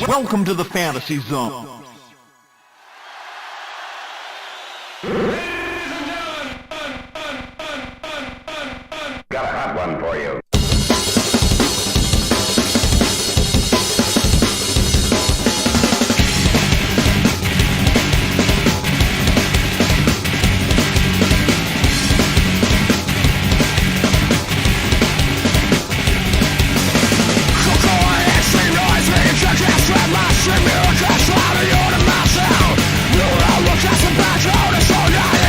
Welcome to the fantasy zone. Got a hot one for you. Maybe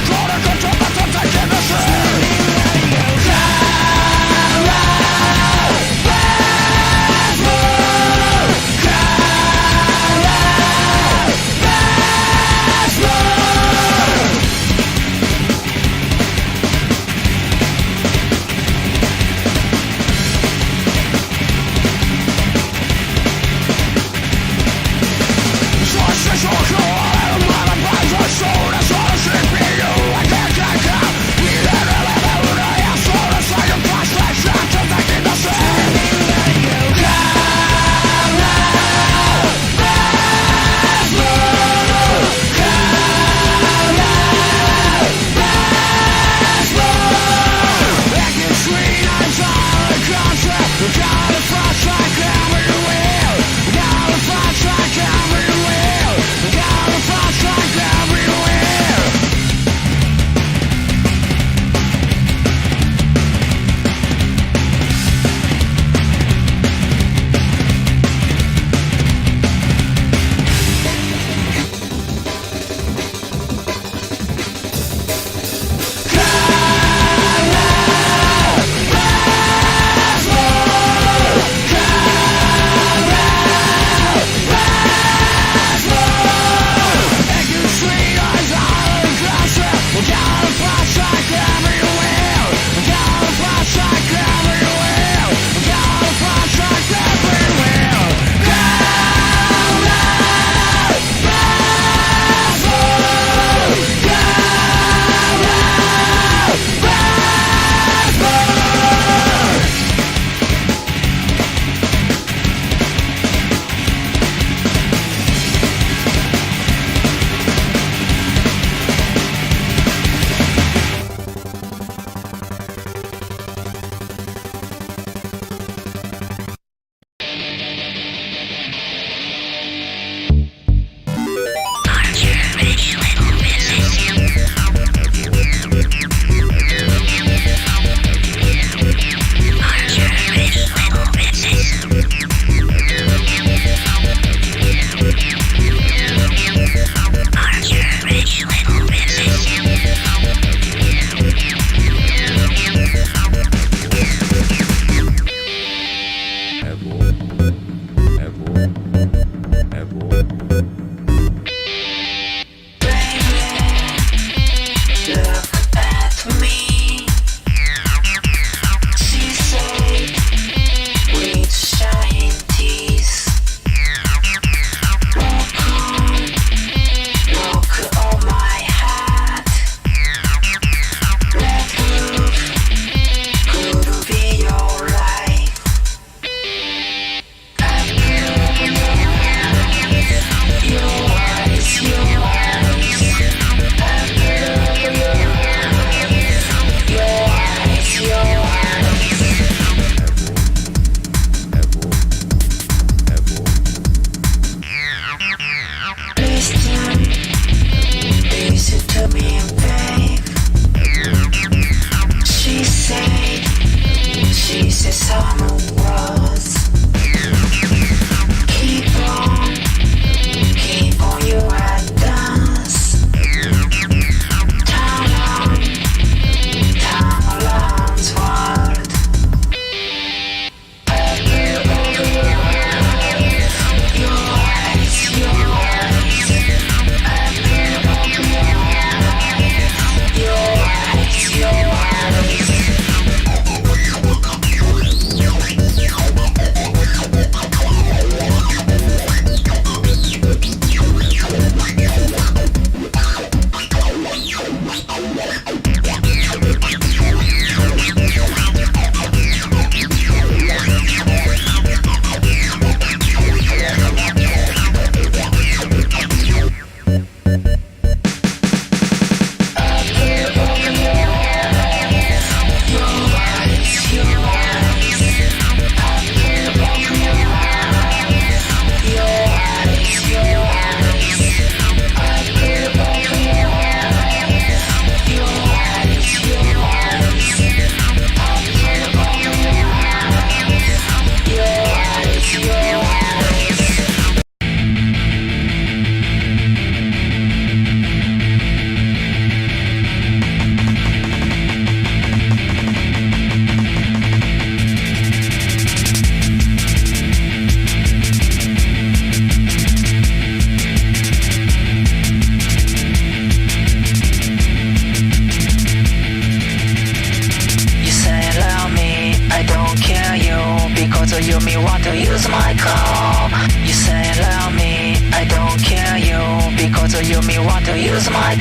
me want to use my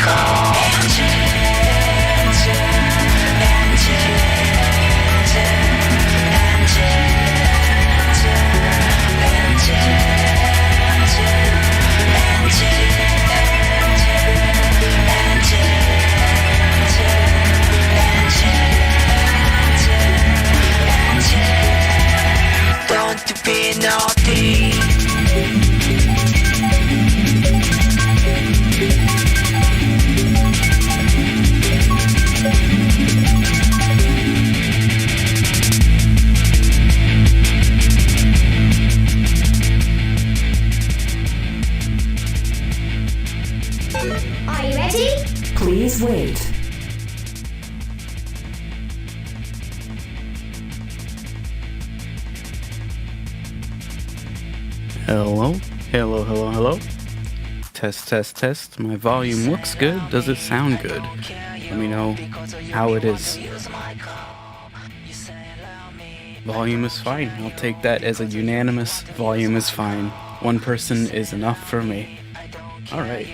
Don't be naughty. Are you ready? Please wait. Hello, hello, hello, hello. Test, test, test. My volume looks good. Does it sound good? Let me know how it is. Volume is fine. I'll take that as a unanimous volume is fine. One person is enough for me. Alright.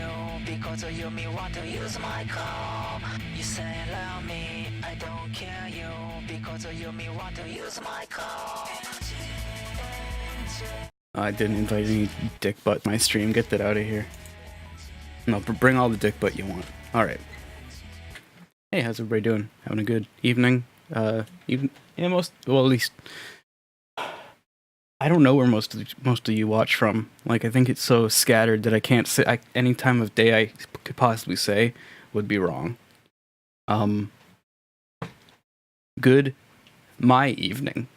I didn't invite any dick butt my stream. Get that out of here. No, bring all the dick butt you want. Alright. Hey, how's everybody doing? Having a good evening? Well, at least I don't know where most of you watch from. Like, I think it's so scattered that I can't say any time of day I could possibly say would be wrong. Good my evening.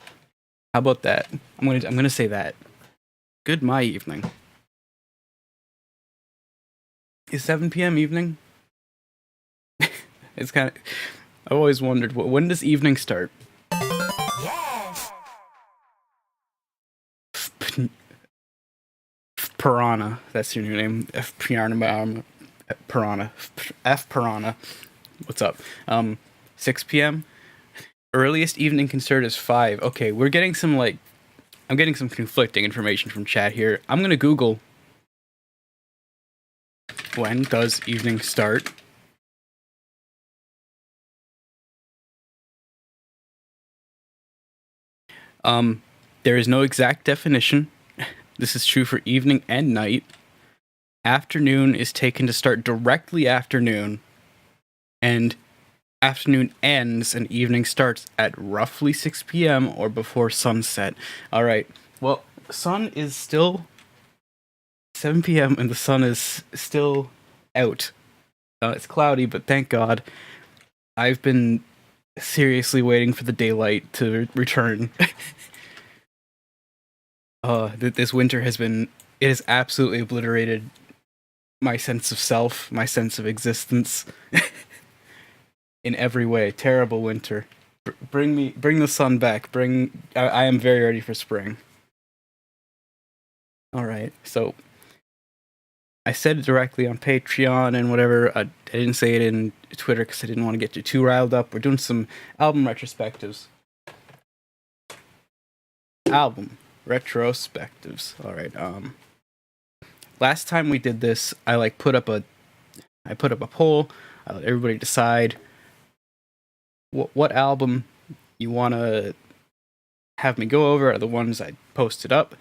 How about that? I'm gonna say that. Good my evening. Is 7 p.m. evening? It's kind of... I've always wondered, when does evening start? Yes. Piranha. That's your new name. Piranha. Piranha. What's up? 6 p.m.? Earliest evening can start is 5. Okay, we're getting some, like... I'm getting some conflicting information from chat here. I'm gonna Google... When does evening start? There is no exact definition. This is true for evening and night. Afternoon is taken to start directly afternoon, and afternoon ends and evening starts at roughly 6 p.m. or before sunset. Alright, well, sun is still 7 p.m. and the sun is still out. It's cloudy, but thank God. I've been seriously waiting for the daylight to return. This winter has been... It has absolutely obliterated my sense of self, my sense of existence. In every way. Terrible winter. Bring the sun back. I am very ready for spring. Alright, so... I said it directly on Patreon and whatever. I didn't say it in Twitter because I didn't want to get you too riled up. We're doing some album retrospectives. Album retrospectives. Alright, last time we did this, I put up a poll. I let everybody decide what album you want to have me go over are the ones I posted up.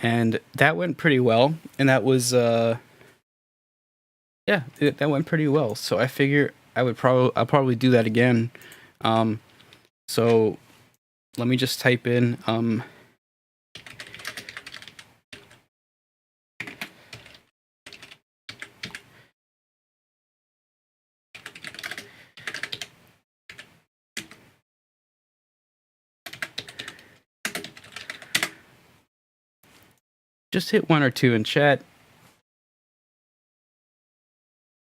And that went pretty well, and that was, yeah, that went pretty well, so I figure I'll probably do that again. So, let me just type in, just hit 1 or 2 in chat.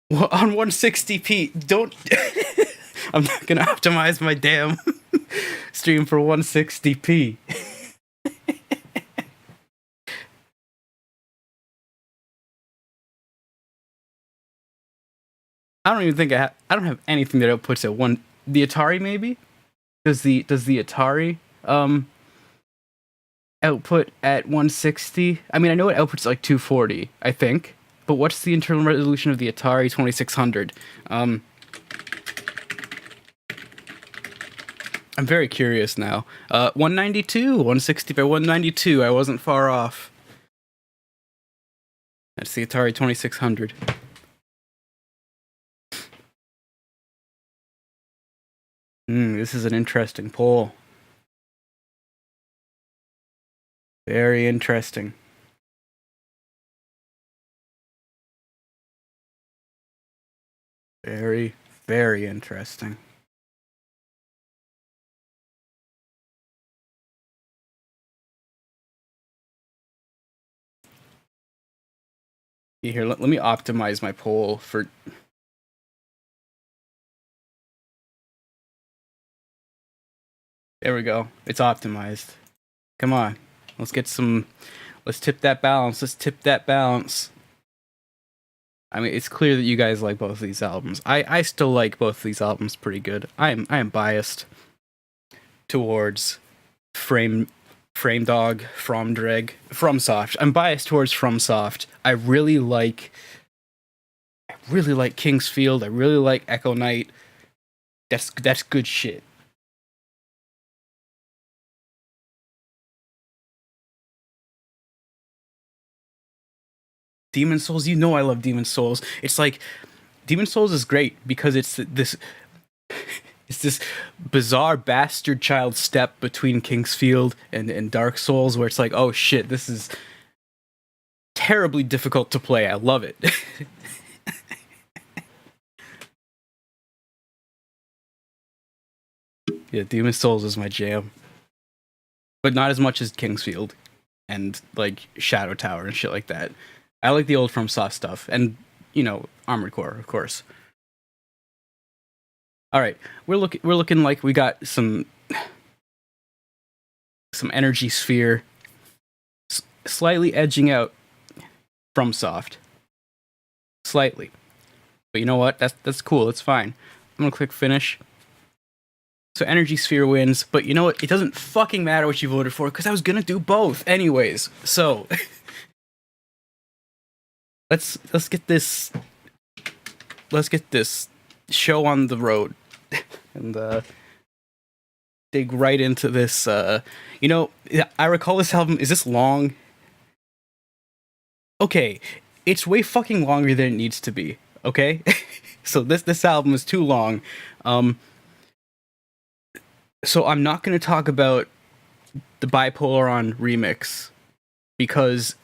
Well, on 160p, don't... I'm not gonna optimize my damn stream for 160p. I don't even think I don't have anything that outputs at 1... The Atari, maybe? Does the Atari, output at 160? I mean, I know it outputs like 240, I think. But what's the internal resolution of the Atari 2600? I'm very curious now. 192, 160 by 192. I wasn't far off. That's the Atari 2600. This is an interesting poll. Very interesting. Very, very interesting. Here, let me optimize my poll for... There we go. It's optimized. Come on. Let's get some... Let's tip that balance. Let's tip that balance. I mean, it's clear that you guys like both of these albums. I still like both of these albums pretty good. I am biased towards FrameDog, FromSoft. I'm biased towards FromSoft. I really like King's Field. I really like Echo Knight. That's good shit. Demon Souls, you know I love Demon Souls. It's like Demon Souls is great because it's this bizarre bastard child step between King's Field and Dark Souls, where it's like, oh shit, this is terribly difficult to play. I love it. Yeah, Demon Souls is my jam. But not as much as King's Field and like Shadow Tower and shit like that. I like the old FromSoft stuff, and you know, Armored Core, of course. All right, we're looking like we got some energy sphere, slightly edging out FromSoft, slightly. But you know what? That's cool. It's fine. I'm gonna click finish. So Energy Sphere wins, but you know what? It doesn't fucking matter what you voted for because I was gonna do both anyways. So. Let's get this show on the road and dig right into this. You know, I recall this album. Is this long? Okay, it's way fucking longer than it needs to be. Okay, so this album is too long. So I'm not going to talk about the Bipolar On remix because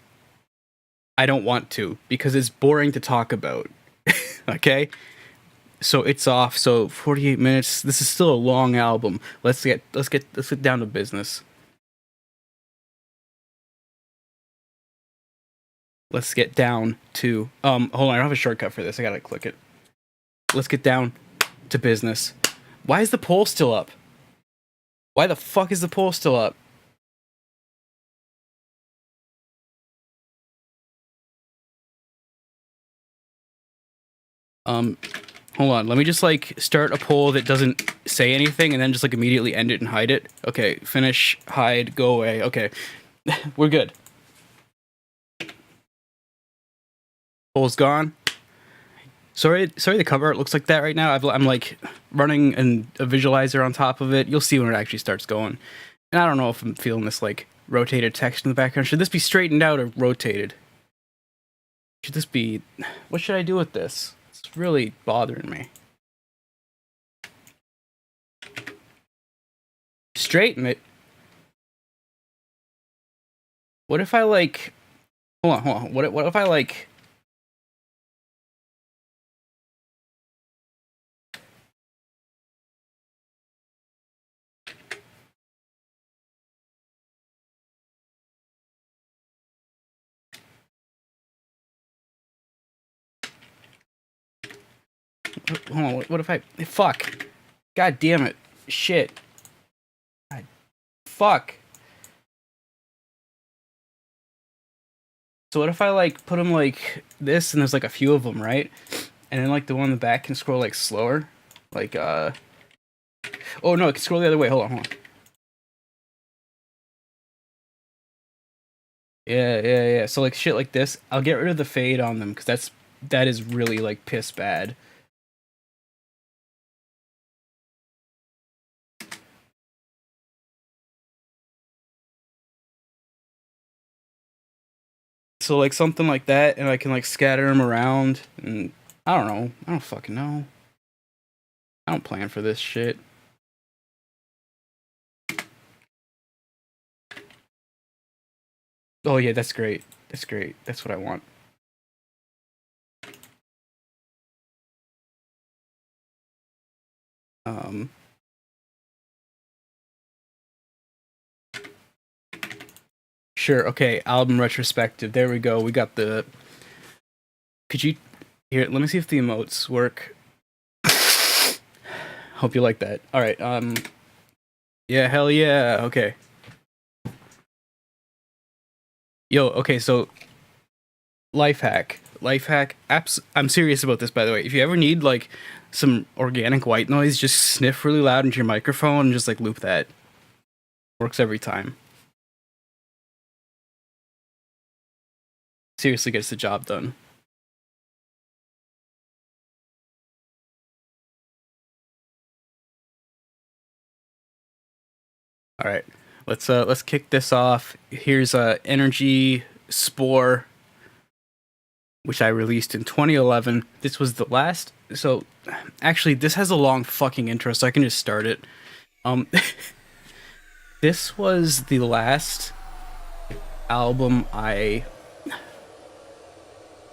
I don't want to, because it's boring to talk about. Okay? So it's off. So 48 minutes. This is still a long album. Let's get down to business. Let's get down to hold on, I don't have a shortcut for this. I gotta click it. Let's get down to business. Why is the poll still up? Why the fuck is the poll still up? Hold on, let me just like start a poll that doesn't say anything and then just like immediately end it and hide it. Okay, finish, hide, go away. Okay, we're good. Poll's gone. Sorry the cover art looks like that right now. I'm like running a visualizer on top of it. You'll see when it actually starts going. And I don't know if I'm feeling this like rotated text in the background. Should this be straightened out or rotated? Should this be... What should I do with this? It's really bothering me. Straighten it. What if I like... Hold on. What if I like... Hold on, what if I... Fuck. God damn it. Shit. God. Fuck. So what if I, like, put them like this, and there's, like, a few of them, right? And then, like, the one in the back can scroll, like, slower? Like, Oh, no, it can scroll the other way. Hold on. Yeah. So like shit like this, I'll get rid of the fade on them because that is really like piss bad. So like something like that, and I can like scatter them around, and I don't know. I don't fucking know. I don't plan for this shit. Oh yeah, that's great. That's great. That's what I want. Sure. Okay. Album retrospective. There we go. We got the. Could you here? Let me see if the emotes work. Hope you like that. All right. Yeah. Hell yeah. Okay. Yo. Okay. So. Life hack. I'm serious about this, by the way. If you ever need like some organic white noise, just sniff really loud into your microphone and just like loop that. Works every time. Seriously gets the job done. All right, let's kick this off. Here's Energy Spore, which I released in 2011. This was the last. So, actually, this has a long fucking intro, so I can just start it. This was the last album I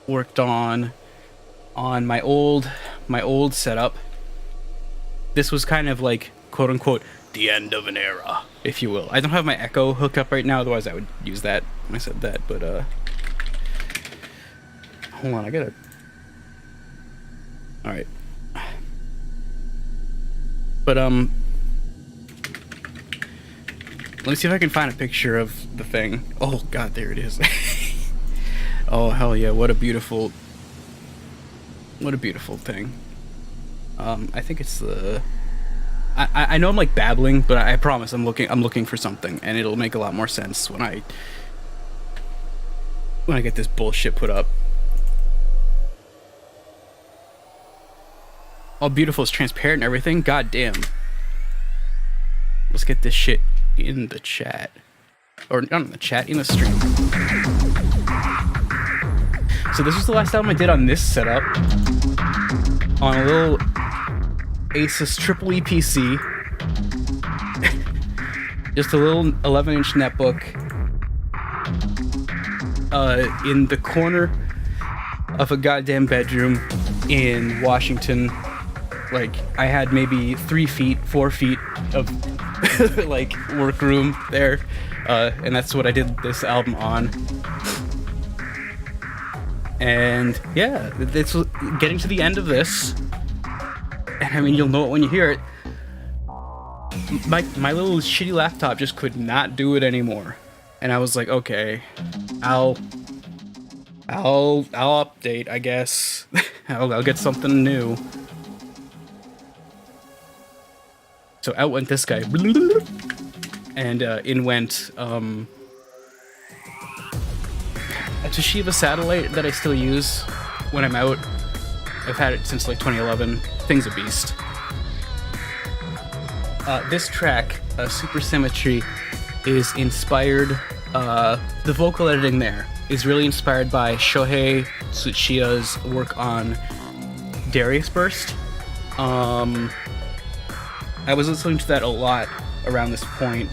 worked on my old setup. This was kind of like quote unquote the end of an era, if you will. I don't have my echo hooked up right now, otherwise I would use that when I said that, but hold on, I gotta. Alright. But let me see if I can find a picture of the thing. Oh god, there it is. Oh hell yeah, what a beautiful thing. I think it's the I know I'm like babbling, but I promise I'm looking for something, and it'll make a lot more sense when I get this bullshit put up. Oh, beautiful, it's transparent and everything. God damn. Let's get this shit in the chat, or not in the chat, in the stream. So this was the last album I did on this setup, on a little Asus triple E PC. Just a little 11-inch netbook in the corner of a goddamn bedroom in Washington. Like, I had maybe 3 feet, 4 feet of like workroom there, and that's what I did this album on. And yeah, it's getting to the end of this, and I mean, you'll know it when you hear it. My little shitty laptop just could not do it anymore, and I was like, okay, I'll update, I guess. I'll get something new. So out went this guy, and in went a Toshiba satellite that I still use when I'm out. I've had it since like 2011. Thing's a beast. This track, 𝓔𝓶𝓶𝓪, is inspired. The vocal editing there is really inspired by Shohei Tsuchiya's work on Darius Burst. I was listening to that a lot around this point,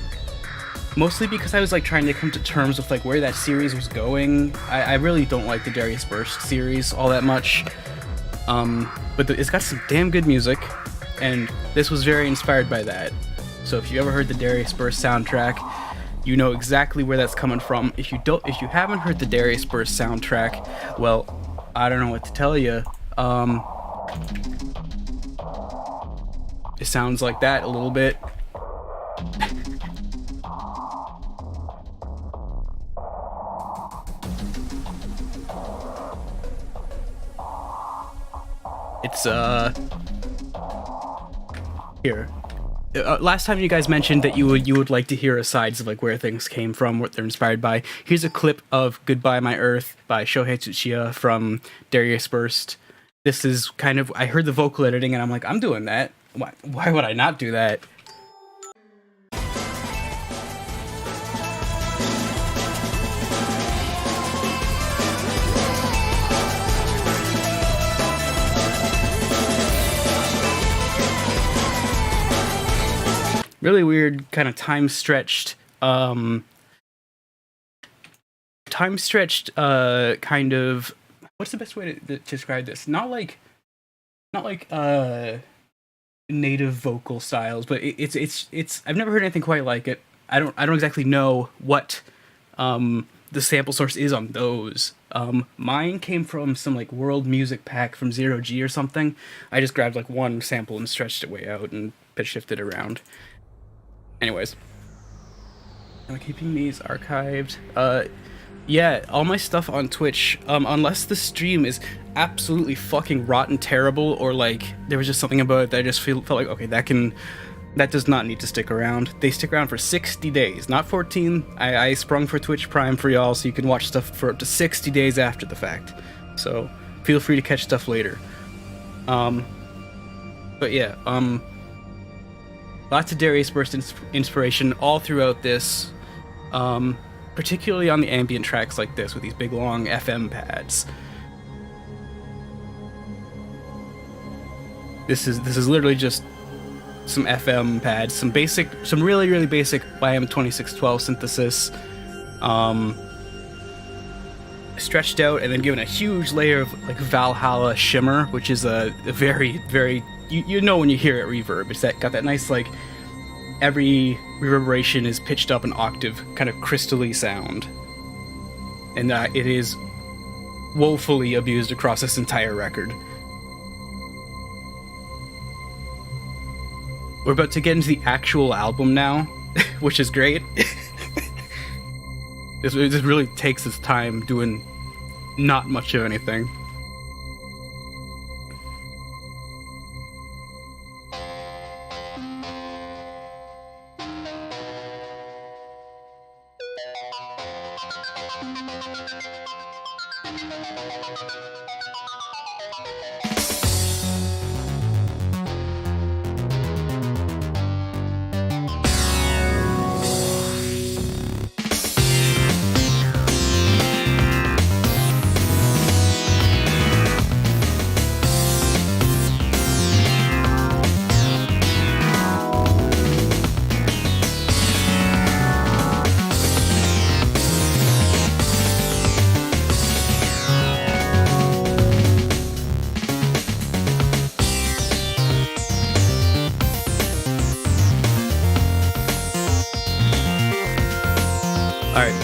mostly because I was like trying to come to terms with like where that series was going. I really don't like the Darius Burst series all that much, but it's got some damn good music, and this was very inspired by that. So if you ever heard the Darius Burst soundtrack, you know exactly where that's coming from. If you haven't heard the Darius Burst soundtrack, well, I don't know what to tell you. It sounds like that a little bit. It's here. last time you guys mentioned that you would like to hear asides of like where things came from, what they're inspired by. Here's a clip of "Goodbye My Earth" by 𝓔𝓶𝓶𝓪 from Darius Burst. This is kind of, I heard the vocal editing and I'm like, I'm doing that. Why would I not do that? Really weird, kind of time-stretched, kind of, what's the best way to describe this? Not like native vocal styles, but it's I've never heard anything quite like it. I don't exactly know what the sample source is on those. Mine came from some like world music pack from 0G or something. I just grabbed like one sample and stretched it way out and pitch shifted around. Anyways, I'm keeping these archived. Yeah, all my stuff on Twitch, unless the stream is absolutely fucking rotten terrible, or like there was just something about it that I just felt like, okay, that does not need to stick around. They stick around for 60 days, not 14. I sprung for Twitch Prime for y'all, so you can watch stuff for up to 60 days after the fact. So feel free to catch stuff later. But yeah, lots of Darius Burst inspiration all throughout this, particularly on the ambient tracks like this with these big long FM pads. This is literally just some FM pads, some really basic 𝑭𝑨𝑵𝑚2612 synthesis, stretched out and then given a huge layer of like Valhalla shimmer, which is a very you know when you hear it reverb. It's got that nice, like, every reverberation is pitched up an octave, kind of crystally sound. And it is woefully abused across this entire record. We're about to get into the actual album now, which is great. This really takes its time doing not much of anything.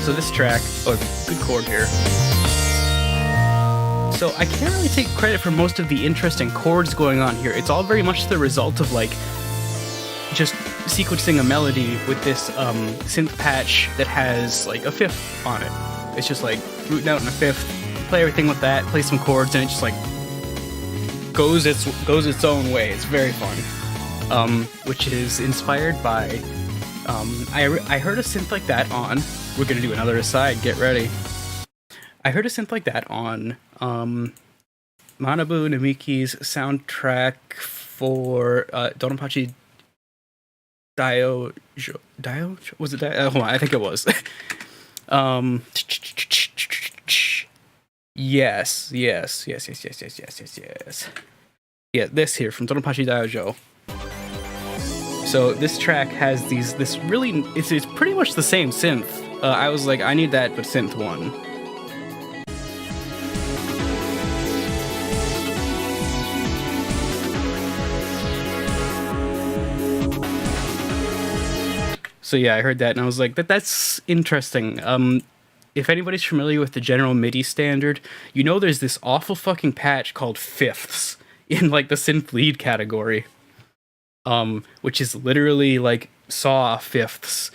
So this track, good chord here. So I can't really take credit for most of the interesting chords going on here. It's all very much the result of like just sequencing a melody with this synth patch that has like a fifth on it. It's just like rooting out in a fifth, play everything with that, play some chords, and it just like goes its own way. It's very fun. Which is inspired by I heard a synth like that on, we're gonna do another aside, get ready. I heard a synth like that on Manabu Namiki's soundtrack for Donpachi Daiojo? Was it Daiojo? Hold on, I think it was. Yes. Yeah, this here from Donpachi Daiojo. So this track has this really, it's pretty much the same synth. I was like, I need that, but synth one. So yeah, I heard that and I was like, that's interesting. If anybody's familiar with the general MIDI standard, you know there's this awful fucking patch called fifths in like the synth lead category. Which is literally like saw fifths,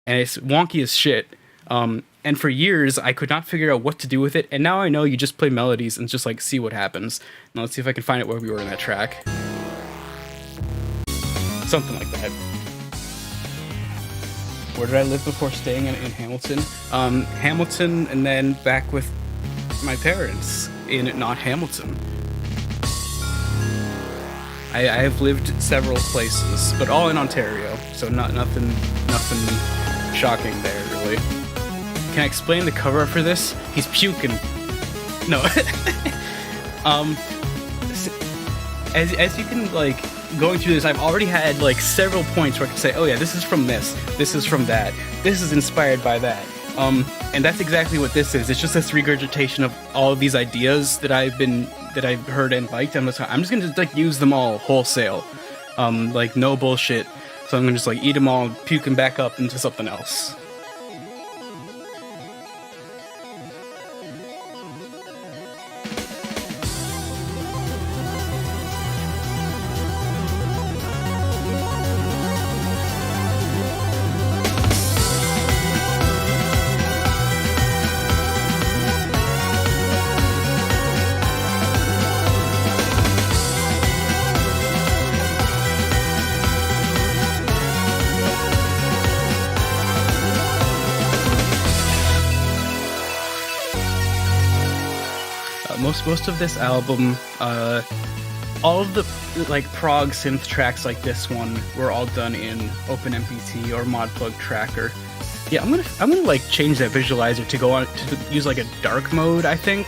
and it's wonky as shit. And for years I could not figure out what to do with it, and now I know you just play melodies and just like see what happens. Now let's see if I can find it where we were in that track. Something like that. Where did I live before staying in Hamilton? Hamilton, and then back with my parents in not Hamilton. I have lived several places, but all in Ontario, so nothing shocking there, really. Can I explain the cover for this? He's puking. No. As you can, like, going through this, I've already had, like, several points where I can say, oh yeah, this is from this is from that, this is inspired by that. And that's exactly what this is. It's just this regurgitation of all of these ideas that I've heard and liked. I'm just gonna like use them all wholesale, like no bullshit. So I'm gonna just like eat them all, puke them back up into something else. Most of this album, all of the like prog synth tracks like this one were all done in OpenMPT or ModPlug Tracker. Yeah, I'm gonna like change that visualizer to go on to use like a dark mode, I think.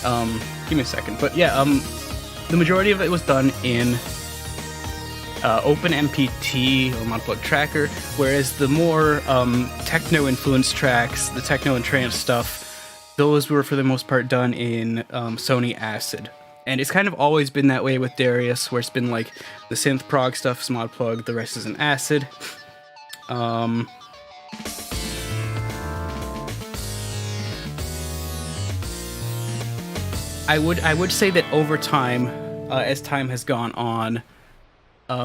Give me a second, but yeah, the majority of it was done in OpenMPT or ModPlug Tracker, whereas the more techno-influenced tracks, the techno and trance stuff, those were for the most part done in Sony Acid. And it's kind of always been that way with Darius, where it's been like the synth prog stuff's ModPlug, the rest is in Acid. I would say that over time, as time has gone on,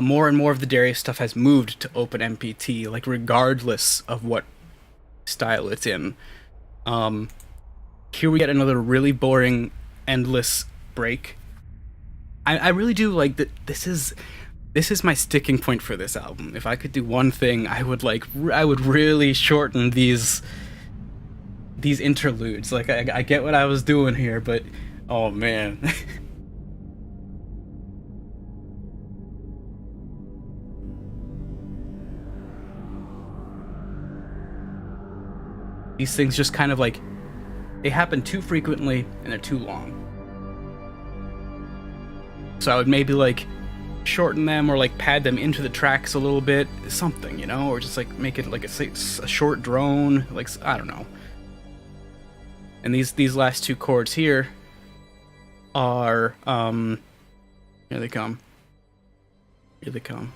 more and more of the Darius stuff has moved to OpenMPT, like regardless of what style it's in. Here we get another really boring, endless break. I really do like that. This is my sticking point for this album. If I could do one thing, I would really shorten these interludes. Like I get what I was doing here, but oh man. These things just kind of like, they happen too frequently and they're too long. So I would maybe like shorten them or like pad them into the tracks a little bit, something, you know, or just like make it like a short drone, like, I don't know. And these last two chords here are here they come. Here they come.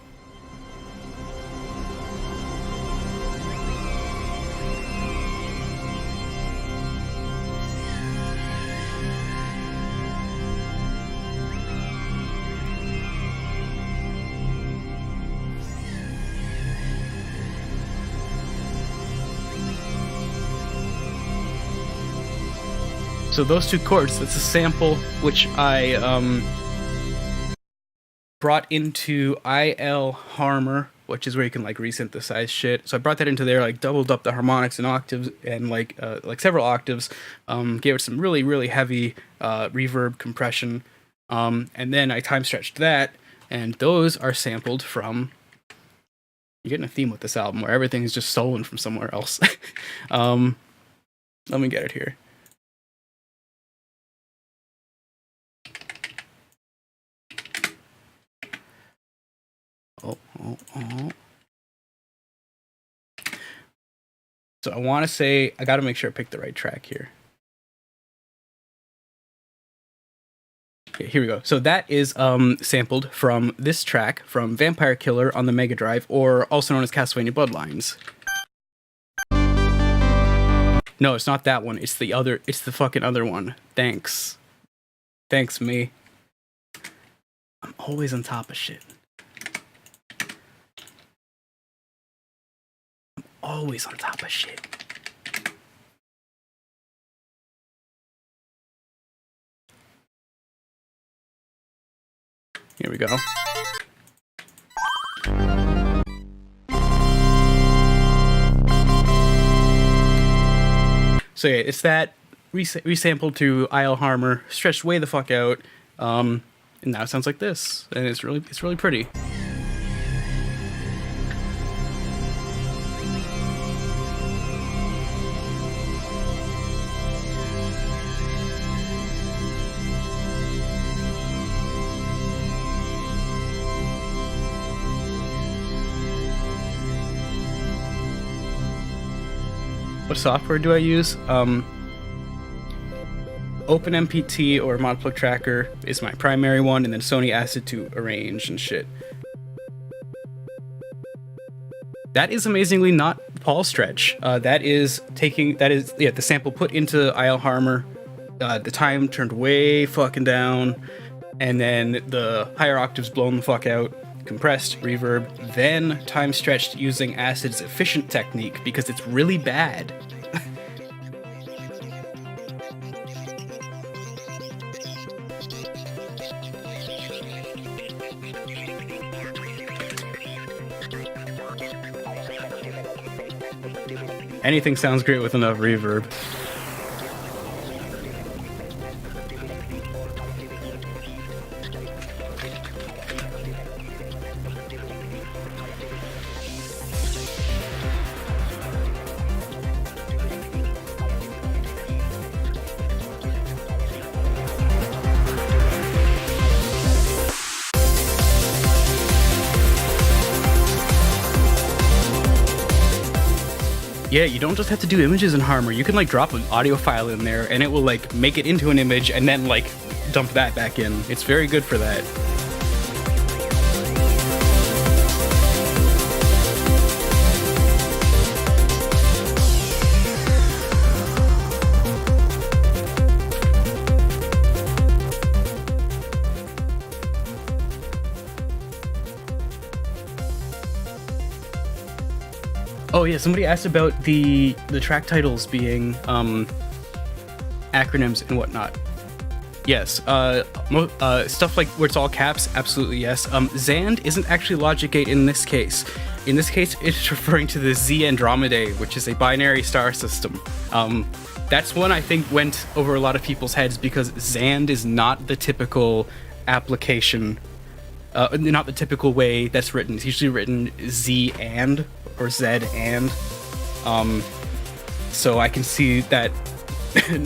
So those two chords, that's a sample which I brought into 𝐕𝐚𝐫, which is where you can like resynthesize shit. So I brought that into there, like doubled up the harmonics and octaves and like several octaves, gave it some really, really heavy reverb compression, and then I time stretched that, and those are sampled from. You're getting a theme with this album where everything is just stolen from somewhere else. Let me get it here. Oh. So I want to say, I got to make sure I pick the right track here. Okay, here we go. So that is sampled from this track from Vampire Killer on the Mega Drive, or also known as 𝓔𝓶𝓶𝓪 Bloodlines. No, it's not that one. It's the other. It's the fucking other one. Thanks me. I'm always on top of shit. Always on top of shit. Here we go. So yeah, it's that resampled to 𝓔𝓚 stretched way the fuck out, and now it sounds like this, and it's really pretty. What software do I use? OpenMPT or Modplug Tracker is my primary one, and then Sony Acid to arrange and shit. That is amazingly not Paul Stretch. That is the sample put into 𝓔𝓚, the time turned way fucking down, and then the higher octaves blown the fuck out, compressed, reverb, then time stretched using Acid's efficient technique because it's really bad. Anything sounds great with enough reverb. Yeah, you don't just have to do images in 𝓔𝓚. You can like drop an audio file in there and it will like make it into an image and then like dump that back in. It's very good for that. Oh yeah, somebody asked about the track titles being acronyms and whatnot. Yes, stuff like where it's all caps, absolutely yes. 𝓁 isn't actually logic gate in this case. In this case, it's referring to the 𝓔𝓵𝑚𝑨𝑽, which is a binary star system. That's one I think went over a lot of people's heads because 𝓁 is not the typical application, not the typical way that's written. It's usually written Z and or Z and. So I can see that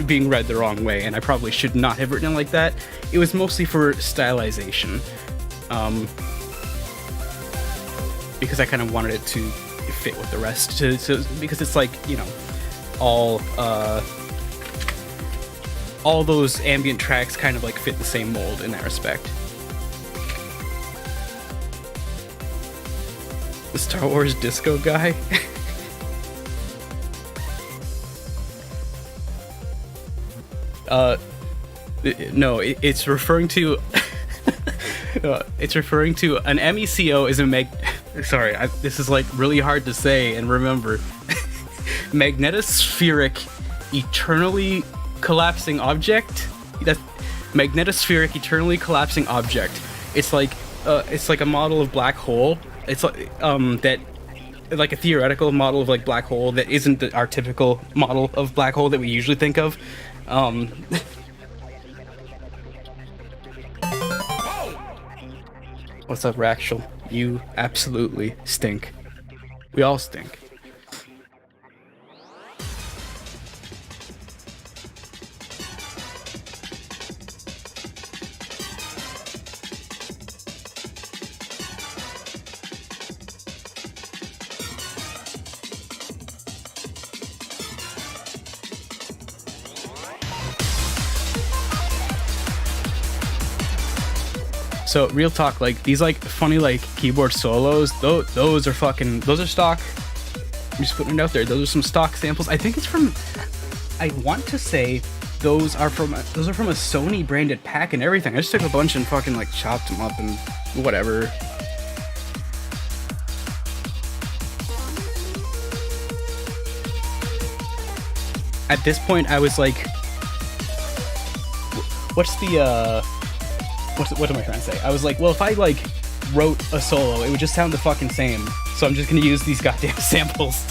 being read the wrong way, and I probably should not have written it like that. It was mostly for stylization, because I kind of wanted it to fit with the rest. Because it's like, you know, all those ambient tracks kind of like fit the same mold in that respect. The Star Wars disco guy. No, it's referring to it's referring to an MECO is a sorry, this is like really hard to say and remember. Magnetospheric eternally collapsing object. That's magnetospheric eternally collapsing object. It's like a model of black hole. It's like that, like a theoretical model of like black hole that isn't our typical model of black hole that we usually think of. What's up, Raxel? You absolutely stink. We all stink. So real talk, like these like funny like keyboard solos, those are stock. I'm just putting it out there. Those are some stock samples. I think it's from, I want to say those are from a Sony branded pack and everything. I just took a bunch and fucking like chopped them up and whatever. At this point I was like, what am I trying to say? I was like, well, if I like wrote a solo, it would just sound the fucking same. So I'm just gonna use these goddamn samples.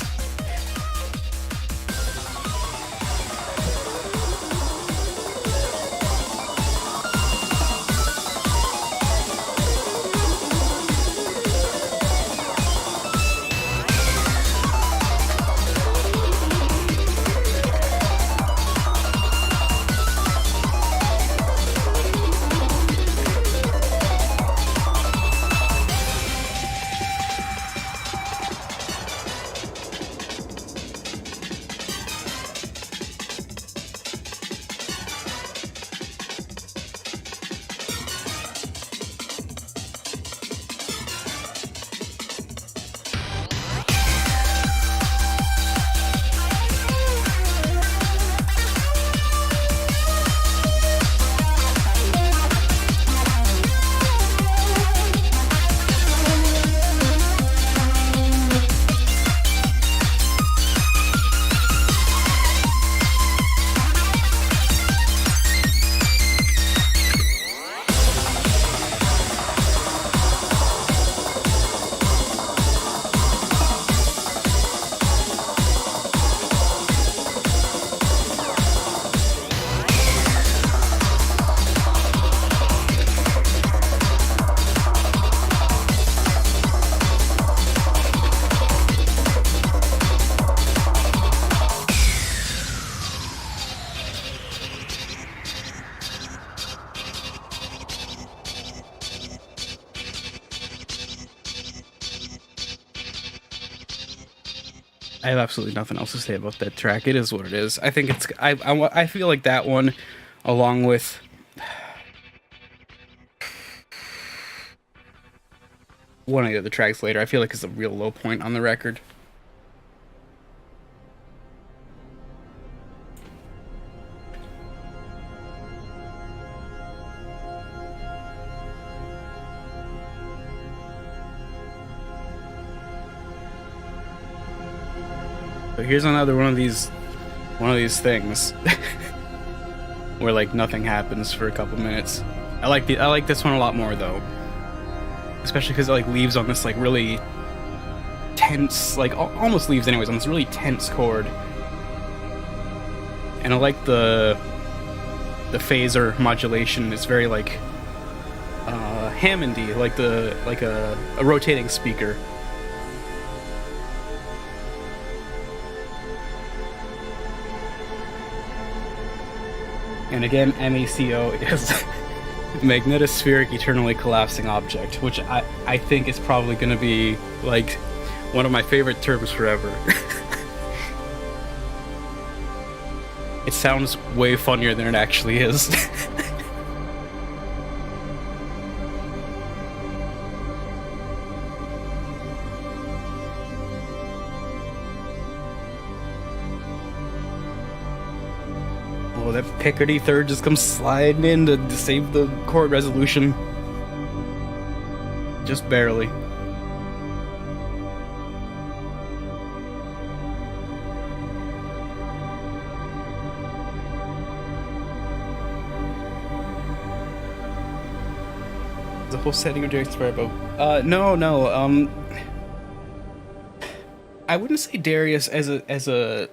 I have absolutely nothing else to say about that track. It is what it is. I think it's. I feel like that one, along with one of the other tracks later, I feel like is a real low point on the record. But here's another one of these things where like nothing happens for a couple minutes. I like this one a lot more though, especially because it like leaves on this like really tense, like almost leaves anyways on this really tense chord. And I like the phaser modulation. It's very like Hammondy, like a rotating speaker. And again, MACO is magnetospheric eternally collapsing object, which I think is probably going to be like one of my favorite terms forever. It sounds way funnier than it actually is. Oh, that Picardy third just comes sliding in to save the chord resolution. Just barely. The whole setting of Darius Sparrow. No. I wouldn't say Darius as a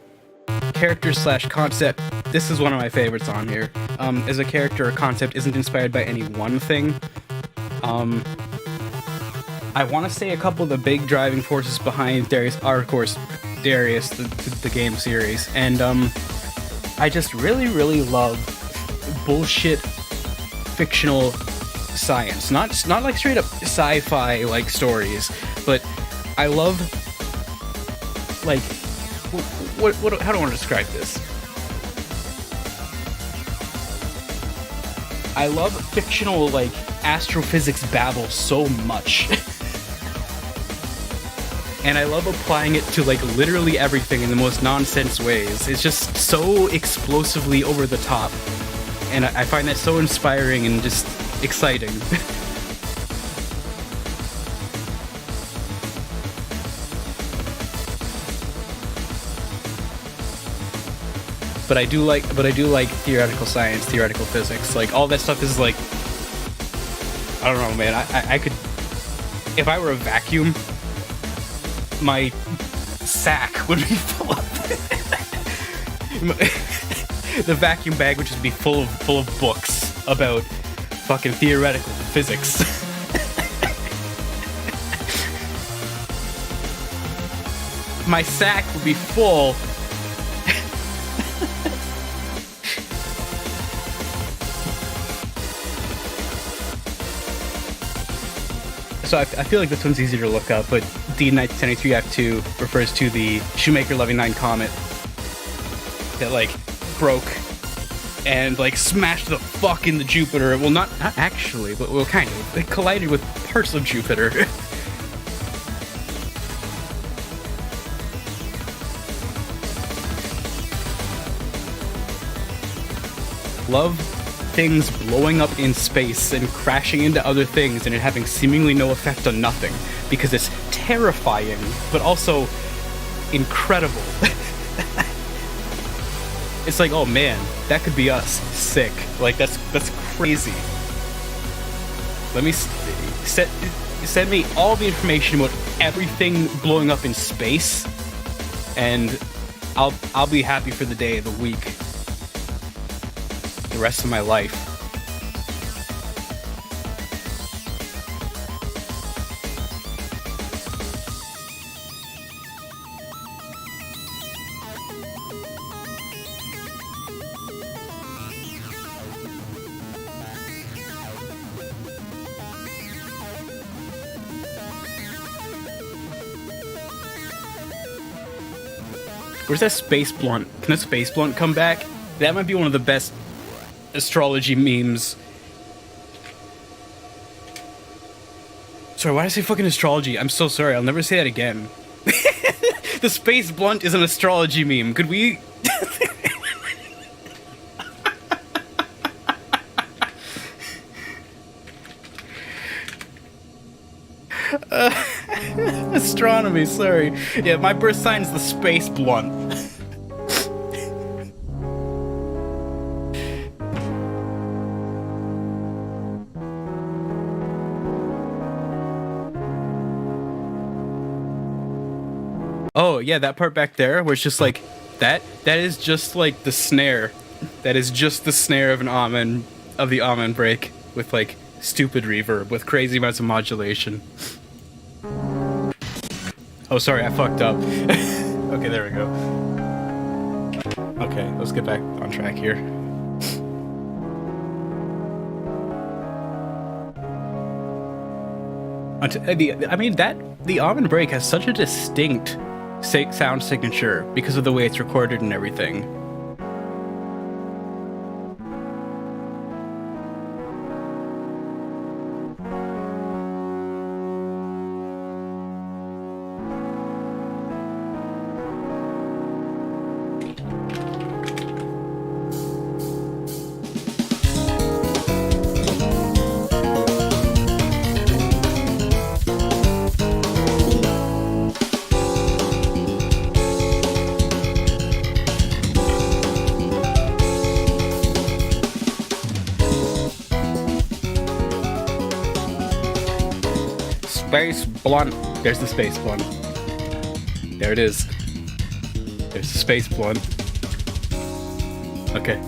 character slash concept. This is one of my favorites on here. As a character or concept isn't inspired by any one thing. I want to say a couple of the big driving forces behind Darius are, of course, Darius, the game series, and I just really love bullshit fictional science. Not like straight up sci-fi like stories, but I love like what how do I want to describe this? I love fictional like astrophysics babble so much. And I love applying it to like literally everything in the most nonsense ways. It's just so explosively over the top. And I find that so inspiring and just exciting. But I do like theoretical science, theoretical physics. Like all that stuff is like, I don't know, man. I could, if I were a vacuum, my sack would be full of the vacuum bag would just be full of books about fucking theoretical physics. My sack would be full. So I feel like this one's easier to look up, but D1973 F2 refers to the Shoemaker Loving 9 comet that like broke and like smashed the fuck into Jupiter. Well, not actually, but well, kind of. It collided with parts of Jupiter. Love things blowing up in space and crashing into other things and it having seemingly no effect on nothing because it's terrifying but also incredible. It's like, oh man, that could be us. Sick. Like that's crazy. Let me send me all the information about everything blowing up in space and I'll be happy for the day, the week, the rest of my life. Where's that space blunt? Can a space blunt come back? That might be one of the best astrology memes. Sorry, why did I say fucking astrology? I'm so sorry. I'll never say that again. The space blunt is an astrology meme. Could we... Astronomy, sorry. Yeah, my birth sign is the space blunt. Oh, yeah, that part back there where it's just like, that is just like the snare. That is just the snare of an almond, of the almond break with like stupid reverb, with crazy amounts of modulation. Oh, sorry, I fucked up. Okay, there we go. Okay, let's get back on track here. I mean, the almond break has such a distinct sound signature because of the way it's recorded and everything. Space blunt. There's the space blunt. There it is. There's the space blunt. Okay.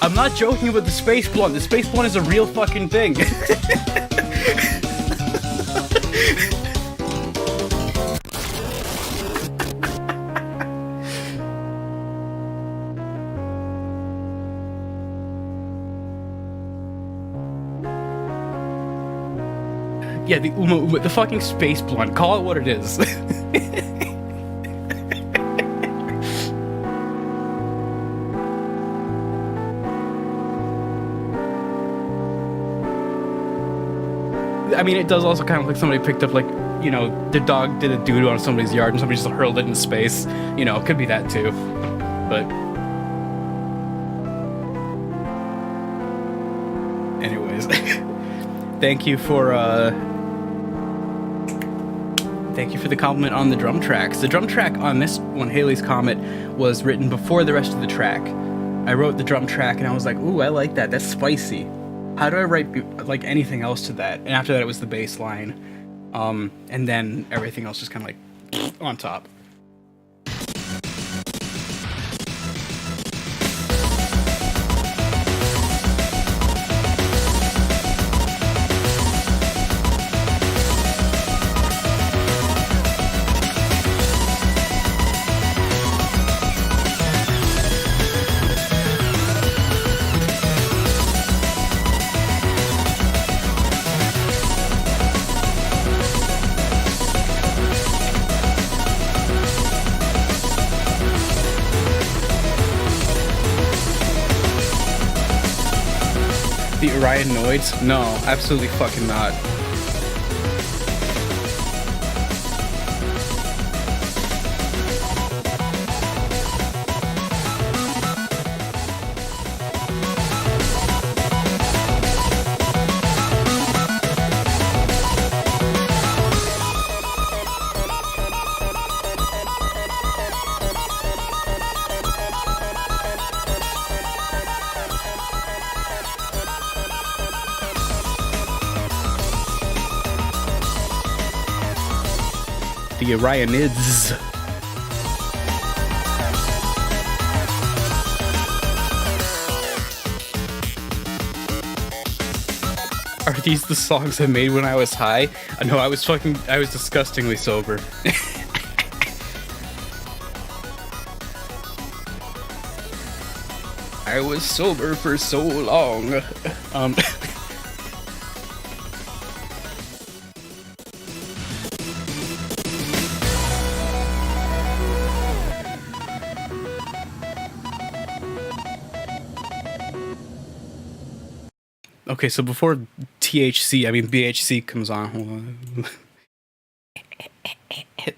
I'm not joking about the space blunt. The space blunt is a real fucking thing. Yeah, the fucking space blunt. Call it what it is. I mean, it does also kind of look like somebody picked up, like, you know, the dog did a doo-doo on somebody's yard and somebody just hurled it into space. You know, it could be that too. But... anyways. Thank you for the compliment on the drum tracks. The drum track on this one, Halley's Comet, was written before the rest of the track. I wrote the drum track and I was like, ooh, I like that. That's spicy. How do I write like anything else to that? And after that, it was the bass line. And then everything else just kind of like on top. The Orion-noids? No, absolutely fucking not. The Orionids. Are these the songs I made when I was high? No, I was disgustingly sober. I was sober for so long. Okay, so before BHC comes on, hold on.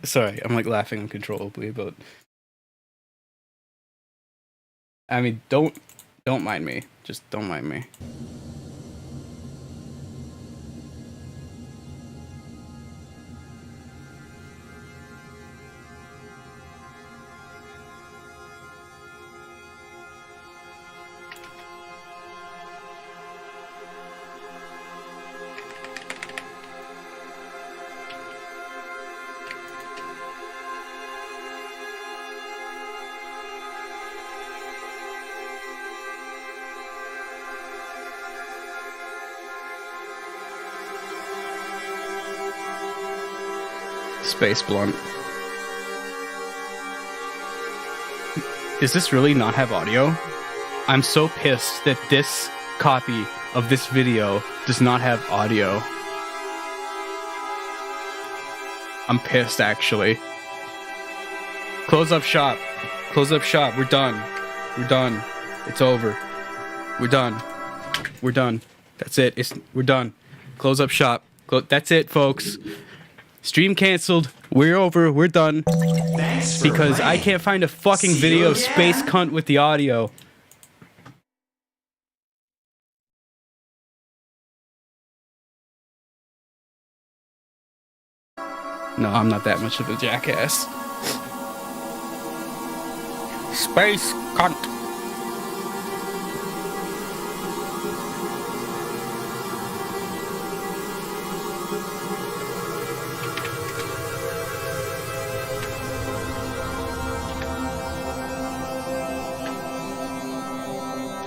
Sorry, I'm like laughing uncontrollably about. I mean, don't mind me. Just don't mind me. Space Blunt. Does this really not have audio? I'm so pissed that this copy of this video does not have audio. I'm pissed, actually. Close up shop. Close up shop. We're done. We're done. It's over. We're done. We're done. That's it. We're done. Close up shop. That's it, folks. Stream canceled. We're over. We're done. Because I can't find a fucking video of Space Cunt with the audio. No, I'm not that much of a jackass. Space Cunt.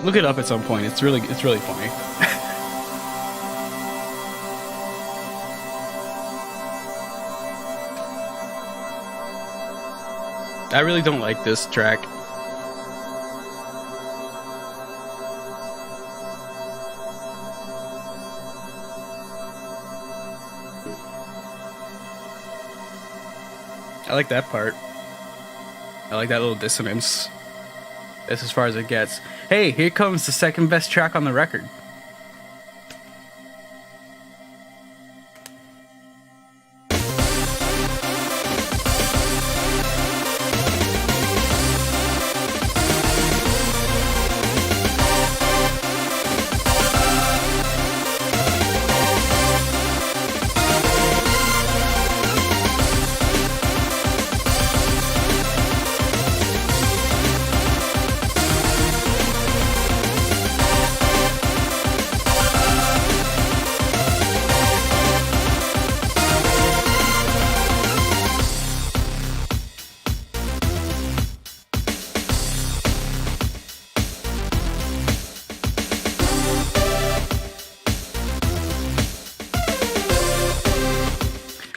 Look it up at some point. It's really funny. I really don't like this track. I like that part. I like that little dissonance. That's as far as it gets. Hey, here comes the second best track on the record.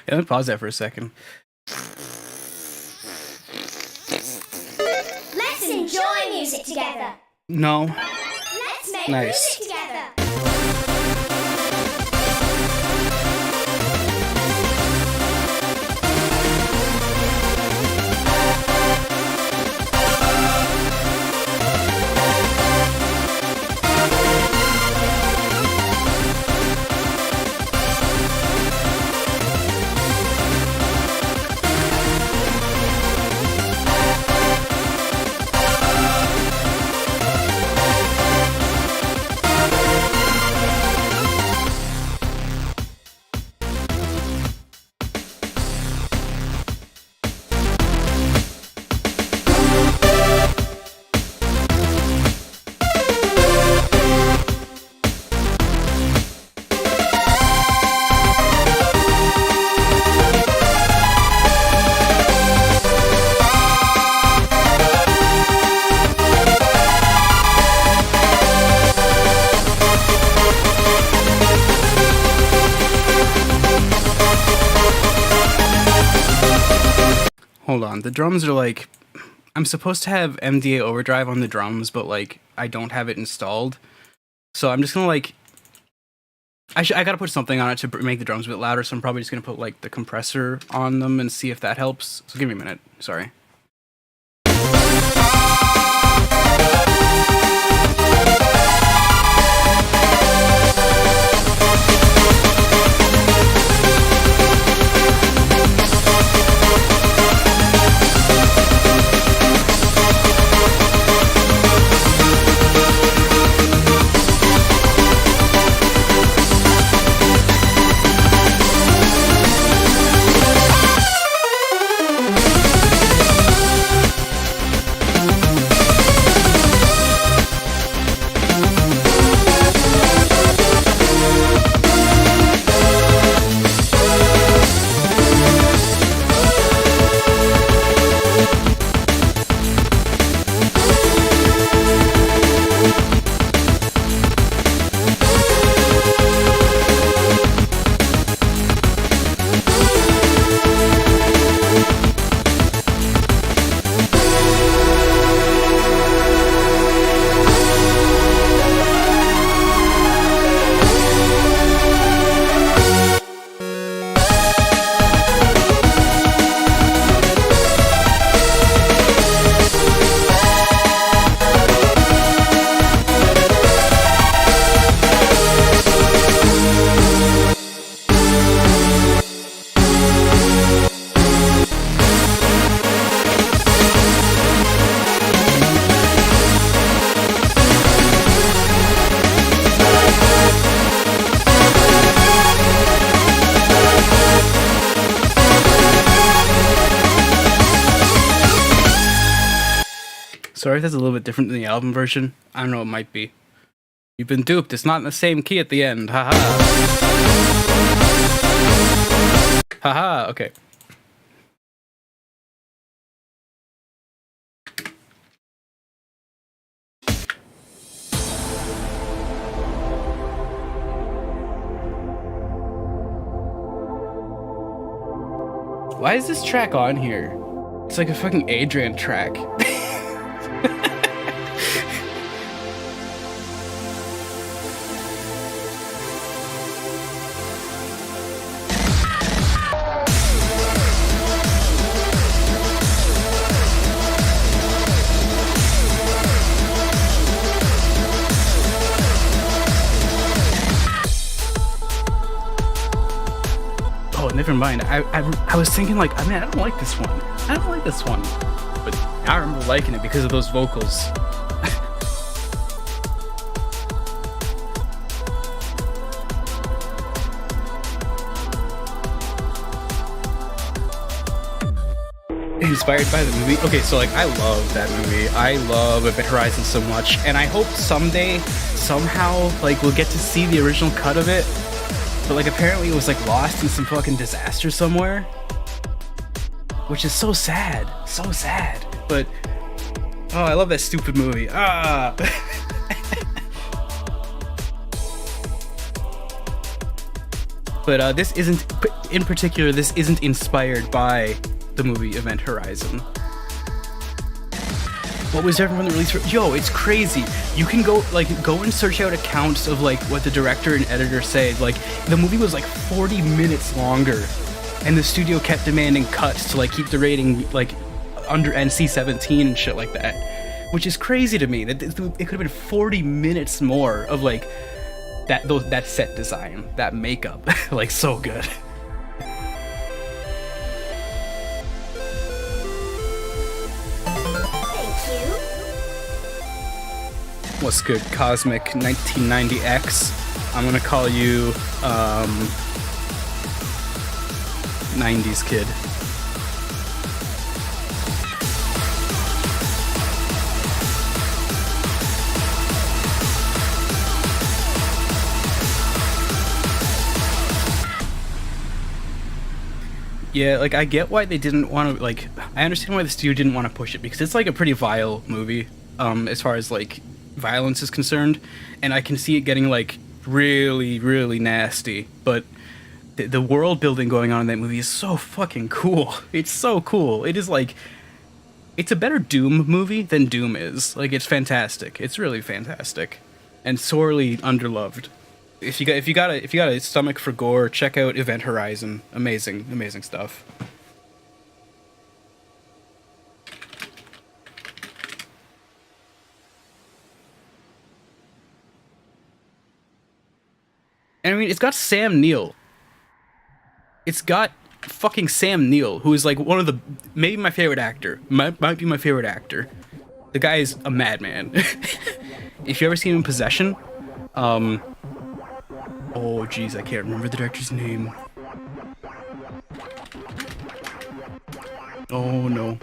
Yeah, let me pause that for a second. Let's enjoy music together. No. Let's make Nice. music together. Hold on. The drums are like... I'm supposed to have MDA overdrive on the drums, but like I don't have it installed. So I'm just gonna like... I gotta put something on it to make the drums a bit louder, so I'm probably just gonna put like the compressor on them and see if that helps. So give me a minute. Sorry. Sorry if that's a little bit different than the album version. I don't know, it might be. You've been duped. It's not in the same key at the end. Haha. Haha, okay. Why is this track on here? It's like a fucking Adrian track. Never mind. I was thinking like, I mean, I don't like this one. I don't like this one. But I remember liking it because of those vocals. Inspired by the movie? Okay, so like, I love that movie. I love Event Horizon so much. And I hope someday, somehow, like, we'll get to see the original cut of it. But like apparently it was like lost in some fucking disaster somewhere, which is so sad, so sad. But oh, I love that stupid movie. Ah. But this isn't, in particular, this isn't inspired by the movie Event Horizon. What was everyone the release for? Yo, it's crazy. You can go and search out accounts of like what the director and editor say. Like the movie was like 40 minutes longer, and the studio kept demanding cuts to like keep the rating like under NC-17 and shit like that, which is crazy to me. That it could have been 40 minutes more of like that set design, that makeup, like so good. What's good, Cosmic 1990X? I'm gonna call you 90s kid. Yeah, like I get why they didn't want to, like, I understand why the studio didn't want to push it, because it's like a pretty vile movie, as far as like violence is concerned, and I can see it getting like really, really nasty, but the world building going on in that movie is so fucking cool. It's so cool. It is like, it's a better Doom movie than Doom is. Like, it's fantastic. It's really fantastic, and sorely underloved. If you got a stomach for gore, check out Event Horizon. Amazing, amazing stuff. And I mean, it's got Sam Neill. It's got fucking Sam Neill, who is like one of the, maybe my favorite actor. Might be my favorite actor. The guy is a madman. If you ever seen him in Possession, oh jeez, I can't remember the director's name. Oh no.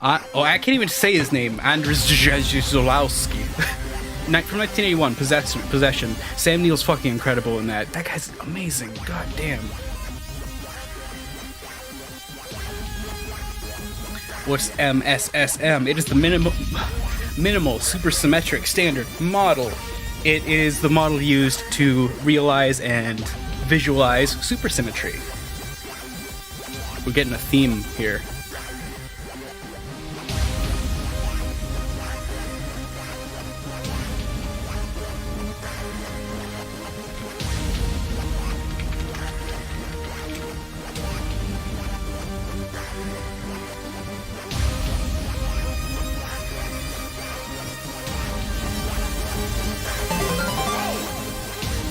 I can't even say his name. Andrzej Źolowski. From 1981, Possession. Sam Neill's fucking incredible in that. That guy's amazing. God damn. What's MSSM? It is the minimal supersymmetric standard model. It is the model used to realize and visualize supersymmetry. We're getting a theme here.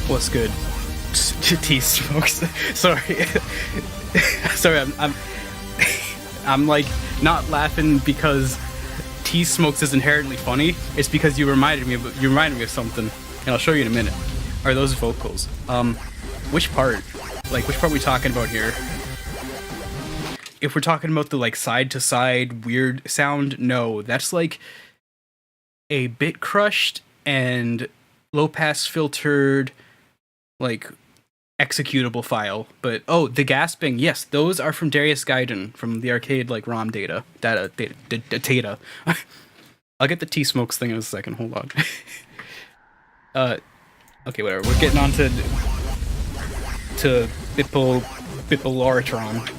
What's good? T-Smokes. Sorry. Sorry, I'm like not laughing because T-Smokes is inherently funny. It's because you reminded me of something, and I'll show you in a minute. Are those vocals? Which part? Like, which part are we talking about here? if we're talking about the like side to side weird sound, no, that's like a bit crushed and low pass filtered like executable file. But oh, the gasping, yes, those are from 𝓔𝓶𝓶𝓪 from the arcade like ROM data. I'll get the 𝓔𝓶𝓶𝓪 thing in a second. Hold on. Okay, whatever. We're getting on to 𝓕𝓚𝓚𝓚𝓚.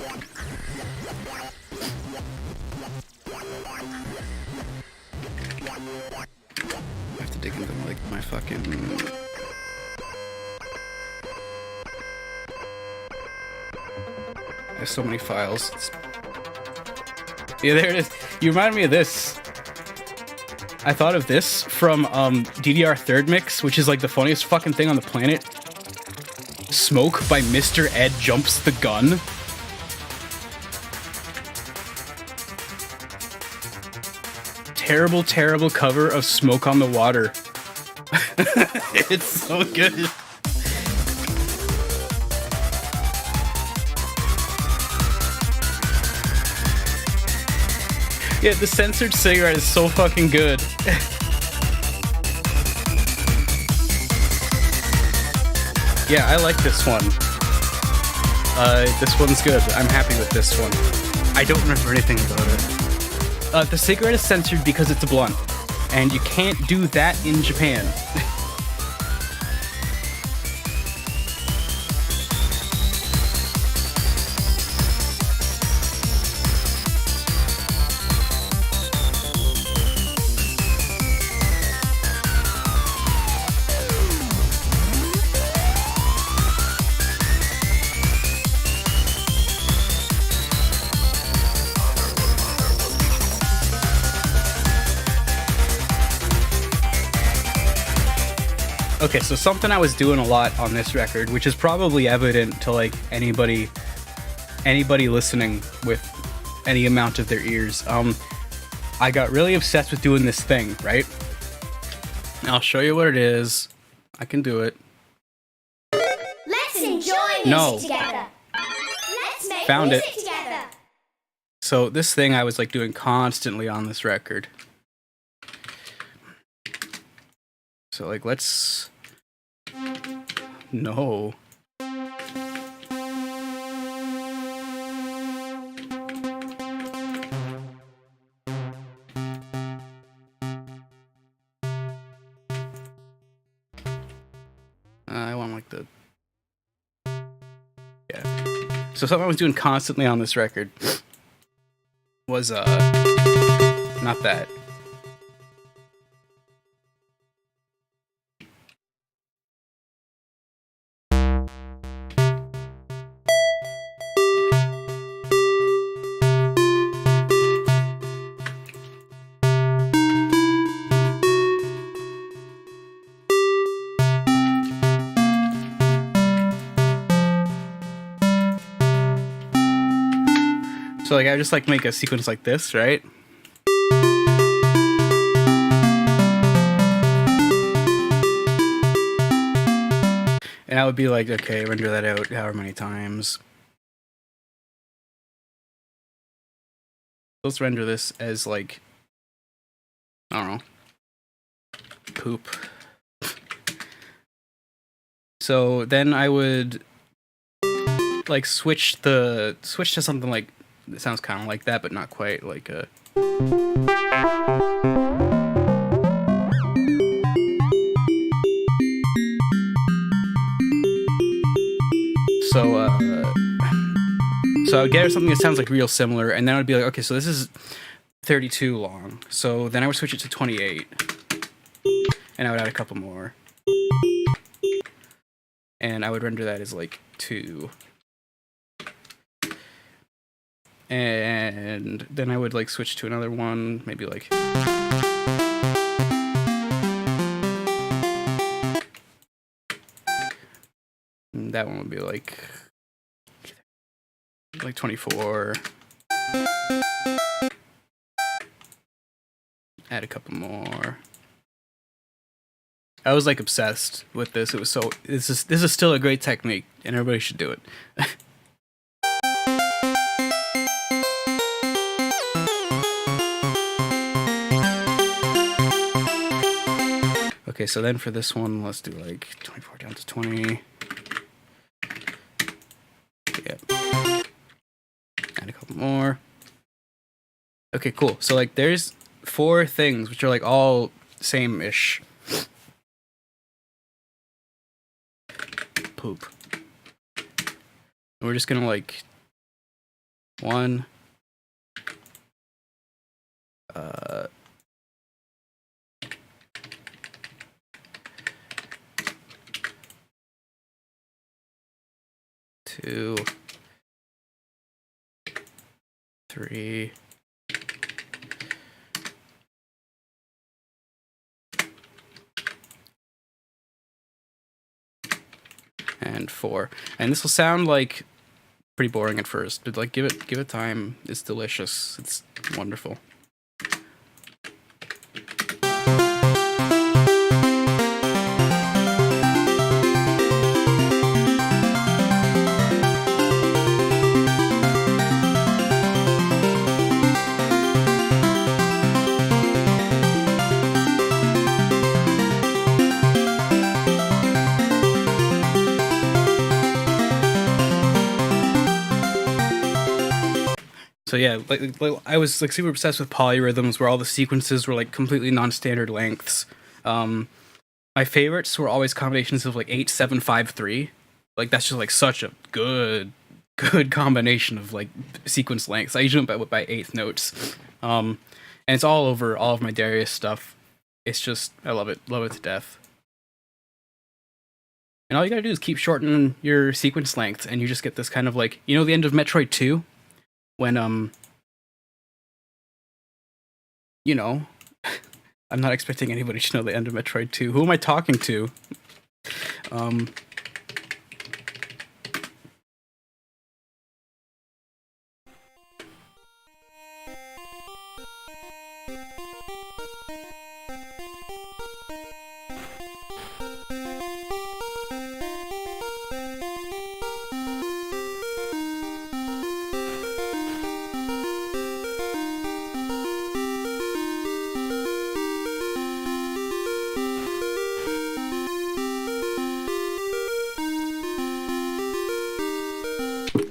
I have to dig into like my fucking. I have so many files. Yeah, there it is. You remind me of this. I thought of this from DDR third mix, which is like the funniest fucking thing on the planet. Smoke by Mr. Ed Jumps the Gun. Terrible, terrible cover of Smoke on the Water. It's so good. Yeah, the censored cigarette is so fucking good. Yeah, I like this one. This one's good. I'm happy with this one. I don't remember anything about it. The cigarette is censored because it's a blunt, and you can't do that in Japan. Okay, so something I was doing a lot on this record, which is probably evident to like anybody listening with any amount of their ears. I got really obsessed with doing this thing, right? I'll show you what it is. I can do it. Let's enjoy music together. Let's make Found music it. together. So this thing I was like doing constantly on this record. So like let's no. I want like the yeah. So something I was doing constantly on this record was not that. So like I just like make a sequence like this, right? And I would be like, okay, render that out however many times. Let's render this as like, I don't know, poop. So then I would like switch to something like, it sounds kind of like that, but not quite, like a... So I would get something that sounds like real similar, and then I would be like, okay, so this is 32 long. So then I would switch it to 28, and I would add a couple more. And I would render that as like 2. And then I would like switch to another one, maybe like that one would be like 24. Add a couple more. I was like obsessed with this. It was so this is still a great technique, and everybody should do it. Okay, so then for this one, let's do like 24 down to 20. Yeah. And a couple more. Okay, cool. So like there's 4 things which are like all same-ish. Poop. And we're just gonna like 1 2 3 and 4. And this will sound like pretty boring at first, but like give it time. It's delicious. It's wonderful. So yeah, like I was like super obsessed with polyrhythms, where all the sequences were like completely non-standard lengths. My favorites were always combinations of like 8, 7, 5, 3. Like that's just like such a good combination of like sequence lengths. I usually went by 8th notes, and it's all over all of my Darius stuff. It's just I love it to death. And all you gotta do is keep shortening your sequence length, and you just get this kind of like, you know, the end of Metroid 2. When, you know, I'm not expecting anybody to know the end of Metroid 2. Who am I talking to?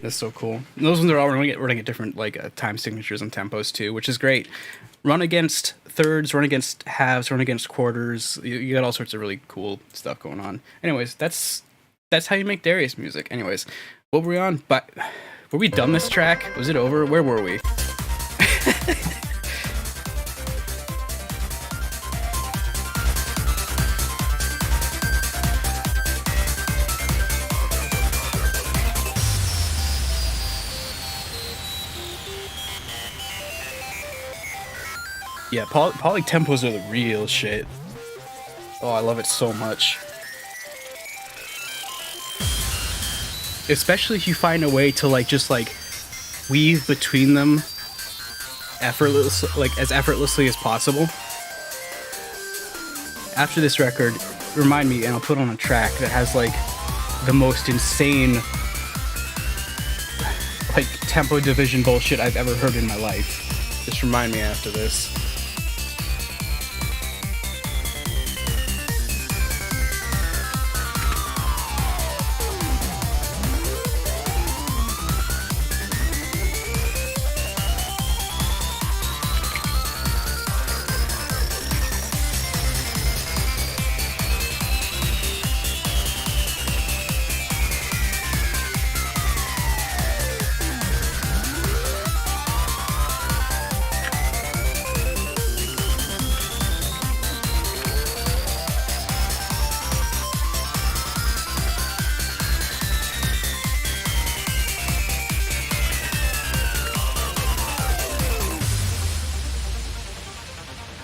That's so cool. And those ones are all we're gonna get different like time signatures and tempos too, which is great. Run against thirds, run against halves, run against quarters. You got all sorts of really cool stuff going on. Anyways, that's how you make Darius music. Anyways, what were we on? But were we done this track? Was it over? Where were we? Yeah, poly tempos are the real shit. Oh, I love it so much. Especially if you find a way to like just like weave between them as effortlessly as possible. After this record, remind me and I'll put on a track that has like the most insane like tempo division bullshit I've ever heard in my life. Just remind me after this.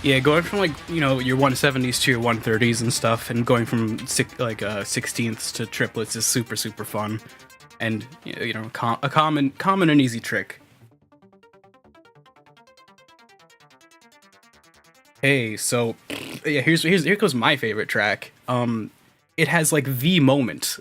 Yeah, going from like, you know, your 170s to your 130s and stuff, and going from 16ths to triplets is super fun, and you know, a common and easy trick. Hey, so yeah, here goes my favorite track. It has like the moment.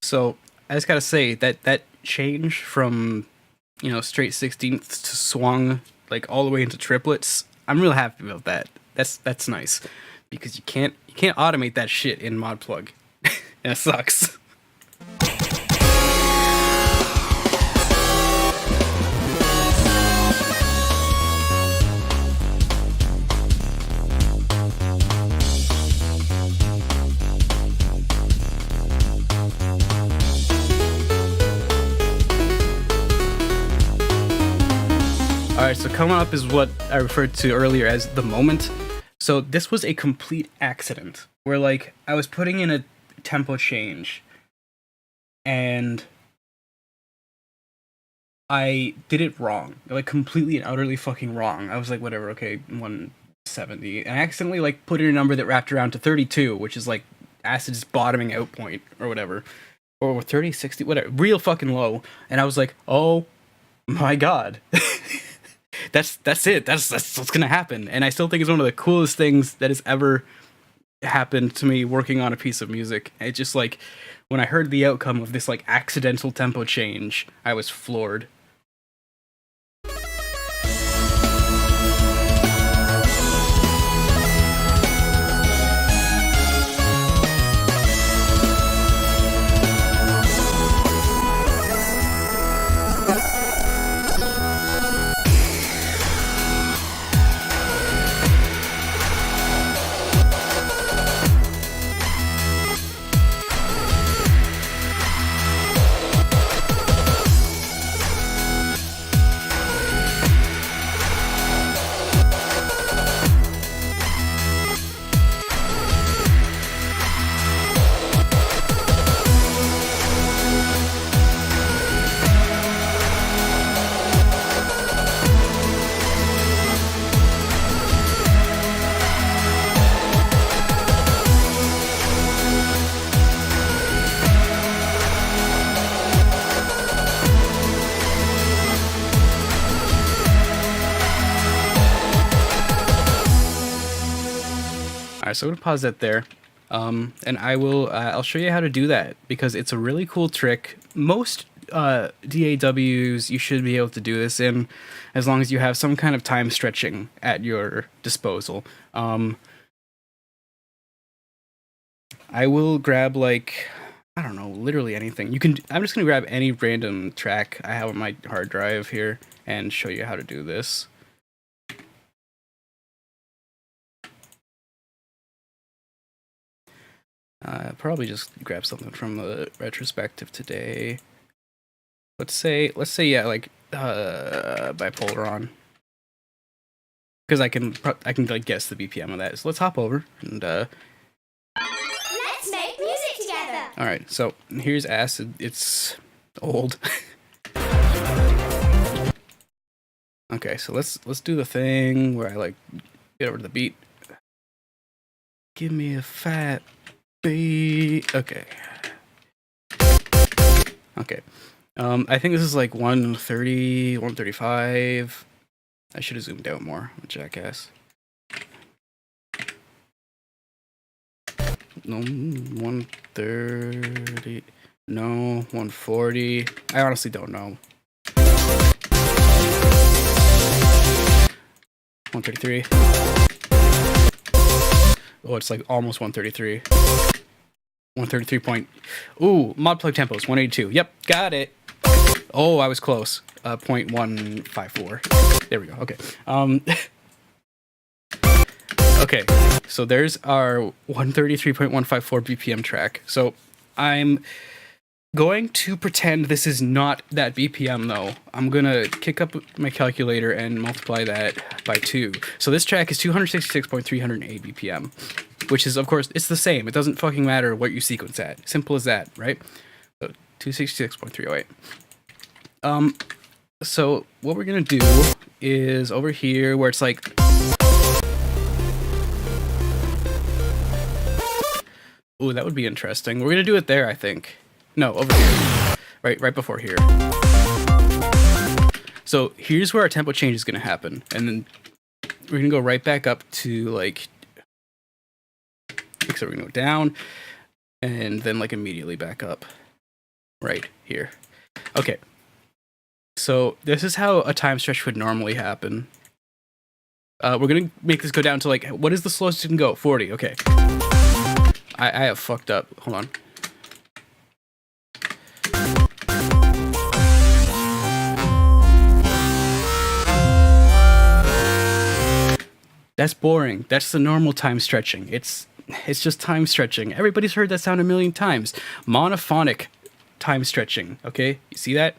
So I just gotta say that change from, you know, straight 16ths to swung like all the way into triplets, I'm real happy about that. That's nice, because you can't automate that shit in ModPlug, and it sucks. Alright, so coming up is what I referred to earlier as the moment. So this was a complete accident, where like I was putting in a tempo change and I did it wrong. Like completely and utterly fucking wrong. I was like, whatever, okay, 170. And I accidentally like put in a number that wrapped around to 32, which is like Acid's bottoming out point or whatever. Or 30, 60, whatever. Real fucking low. And I was like, oh my god. That's it. That's what's gonna happen. And I still think it's one of the coolest things that has ever happened to me working on a piece of music. It's just like when I heard the outcome of this like accidental tempo change, I was floored. Alright, so I'm gonna pause that there, and I'll show you how to do that, because it's a really cool trick. Most DAWs you should be able to do this in, as long as you have some kind of time stretching at your disposal. I will grab like, I don't know, literally anything. I'm just gonna grab any random track I have on my hard drive here and show you how to do this. Probably just grab something from the retrospective today. Let's say yeah, like bipolar on, because I can like guess the BPM of that. So let's hop over and Let's make music together. all right. So here's Acid. It's old. Okay, so let's do the thing where I like get over to the beat. Give me a fat beat. Okay. Okay. I think this is like 130, 135. I should have zoomed out more. I'm a jackass. No, 130. No, 140. I honestly don't know. 133. Oh, it's like almost 133. 133 point. Ooh, ModPlug tempos 182. Yep, got it. Oh, I was close. 0.154. There we go. Okay. Okay. So there's our 133.154 BPM track. So I'm going to pretend this is not that BPM though. I'm gonna kick up my calculator and multiply that by 2. So this track is 266.308 BPM, which is, of course, it's the same. It doesn't fucking matter what you sequence at. Simple as that, right? So 266.308. So what we're gonna do is over here where it's like, ooh, that would be interesting. We're gonna do it there, I think. No, over here. Right before here. So here's where our tempo change is gonna happen, and then we're gonna go right back up to like. So we're gonna go down, and then like immediately back up. right here. Okay. So this is how a time stretch would normally happen. We're gonna make this go down to like, what is the slowest it can go? 40, okay. I have fucked up. Hold on. That's boring. That's the normal time stretching. It's just time stretching. Everybody's heard that sound a million times. Monophonic time stretching, okay? You see that?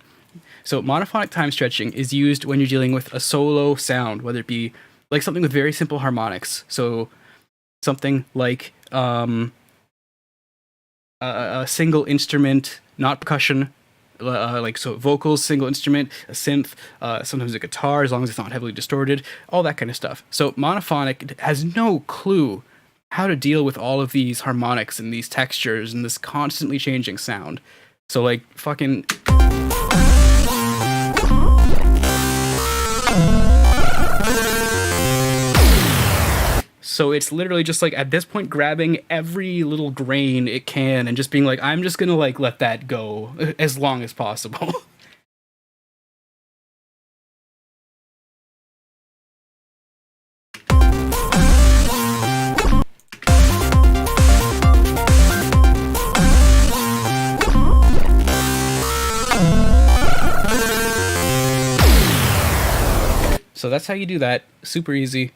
So monophonic time stretching is used when you're dealing with a solo sound, whether it be like something with very simple harmonics. So something like a single instrument, not percussion, like so vocals, single instrument, a synth, sometimes a guitar, as long as it's not heavily distorted, all that kind of stuff. So monophonic has no clue how to deal with all of these harmonics and these textures and this constantly changing sound. So like fucking... So it's literally just like at this point grabbing every little grain it can and just being like, I'm just gonna like let that go as long as possible. So that's how you do that. Super easy.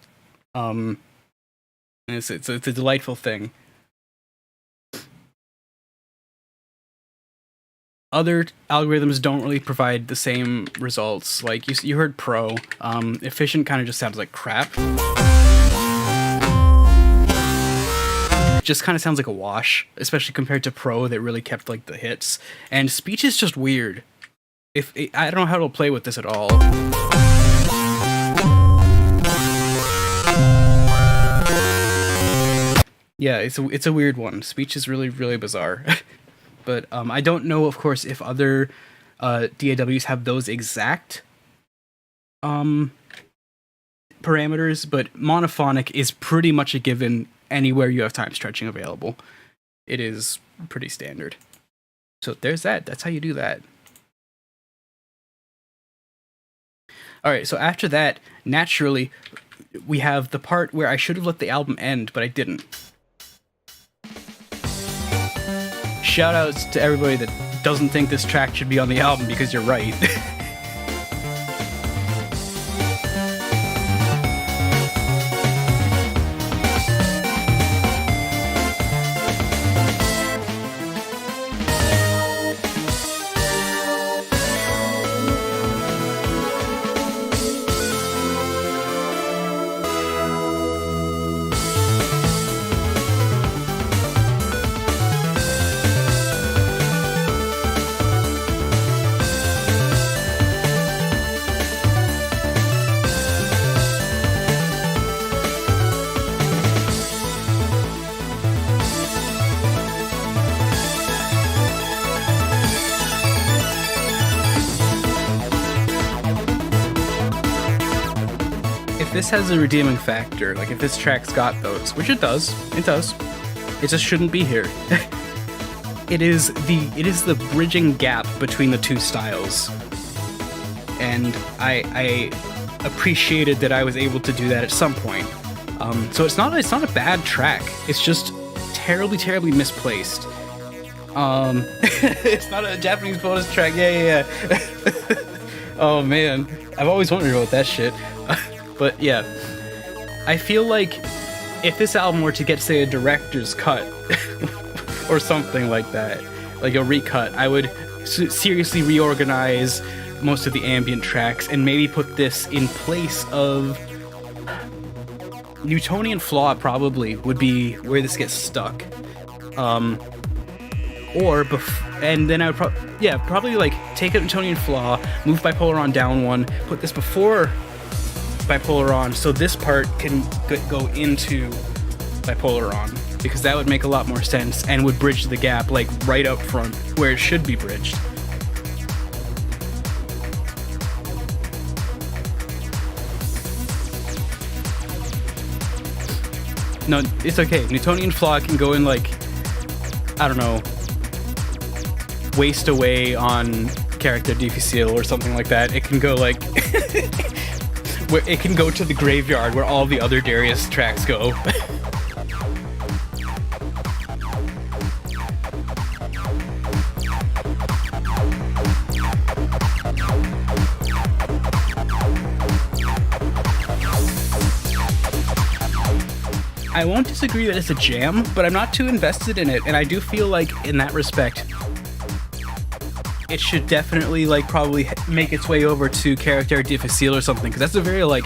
It's a delightful thing. Other algorithms don't really provide the same results. Like you heard pro. Efficient kind of just sounds like crap. Just kind of sounds like a wash, especially compared to pro that really kept like the hits. And speech is just weird. I don't know how to play with this at all. Yeah, it's a weird one. Speech is really, really bizarre. But I don't know, of course, if other DAWs have those exact parameters, but monophonic is pretty much a given anywhere you have time stretching available. It is pretty standard. So there's that. That's how you do that. Alright, so after that, naturally, we have the part where I should have let the album end, but I didn't. Shoutouts to everybody that doesn't think this track should be on the album, because you're right. This has a redeeming factor, like if this track's got those, which it does, it just shouldn't be here. It is the bridging gap between the two styles, and I appreciated that I was able to do that at some point. So it's not a bad track, it's just terribly misplaced. It's not a Japanese bonus track, yeah. Oh man, I've always wondered about that shit. But yeah, I feel like if this album were to get, say, a director's cut or something like that, like a recut, I would seriously reorganize most of the ambient tracks and maybe put this in place of Newtonian Flaw. Probably would be where this gets stuck. And then I would probably like take a Newtonian Flaw, move Bipolar On down one, put this before Bipolar On, so this part can go into Bipolar On, because that would make a lot more sense and would bridge the gap like right up front where it should be bridged. No, it's okay. Newtonian Flaw can go in like, I don't know, waste away on character difficile or something like that. It can go like where it can go to the graveyard where all the other Darius tracks go. I won't disagree that it's a jam, but I'm not too invested in it, and I do feel like, in that respect, it should definitely, like, probably make its way over to Character Difficile or something, because that's a very, like,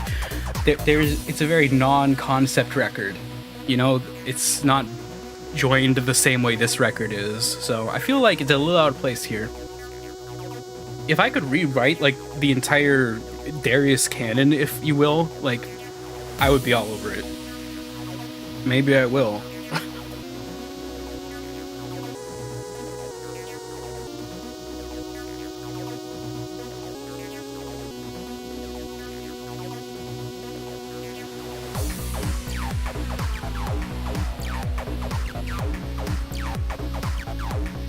it's a very non-concept record, you know? It's not joined the same way this record is, so I feel like it's a little out of place here. If I could rewrite, like, the entire Darius canon, if you will, like, I would be all over it. Maybe I will.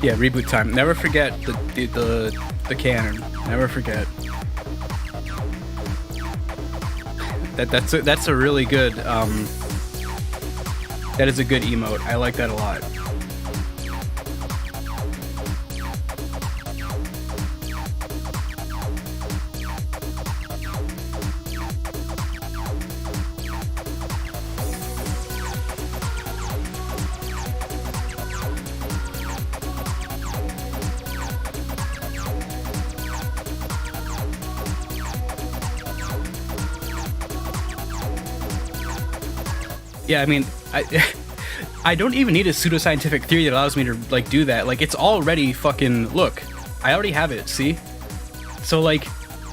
Yeah, reboot time. Never forget the canon. Never forget. That's a really good that is a good emote. I like that a lot. Yeah, I mean, I don't even need a pseudoscientific theory that allows me to, like, do that. Like, it's already fucking... Look, I already have it, see? So, like,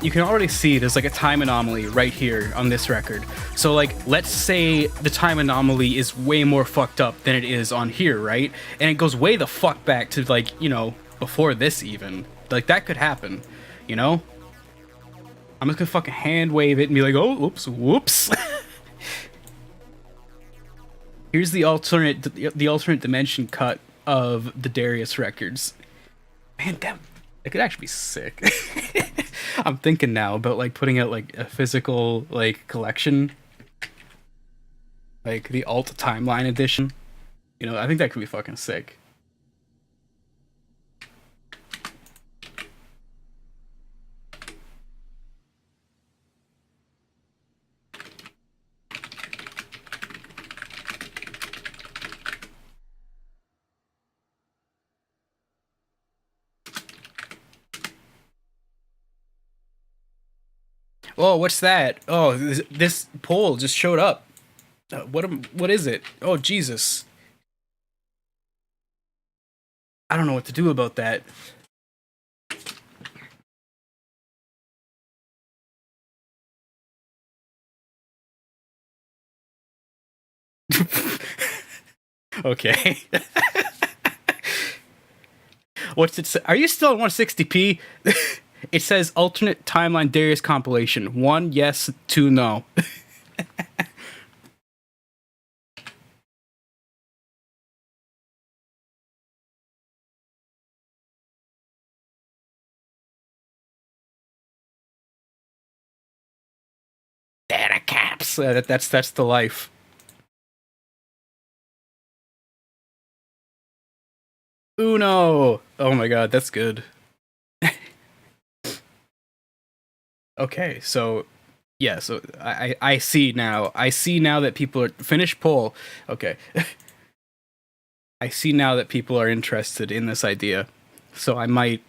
you can already see there's, like, a time anomaly right here on this record. So, like, let's say the time anomaly is way more fucked up than it is on here, right? And it goes way the fuck back to, like, you know, before this even. Like, that could happen, you know? I'm just gonna fucking hand wave it and be like, oh, whoops, whoops. Here's the alternate dimension cut of the Darius records. Man, damn, it could actually be sick. I'm thinking now about, like, putting out, like, a physical, like, collection, like the alt timeline edition. You know, I think that could be fucking sick. Oh, what's that? Oh, this poll just showed up. What is it? Oh, Jesus. I don't know what to do about that. Okay. What's it say? Are you still on 160p? It says alternate timeline Darius compilation. 1 yes, 2 no. Data caps. That's the life. Uno. Oh my god, that's good. Okay, so yeah, so I see now. I see now that people are finished poll. Okay. I see now that people are interested in this idea. So I might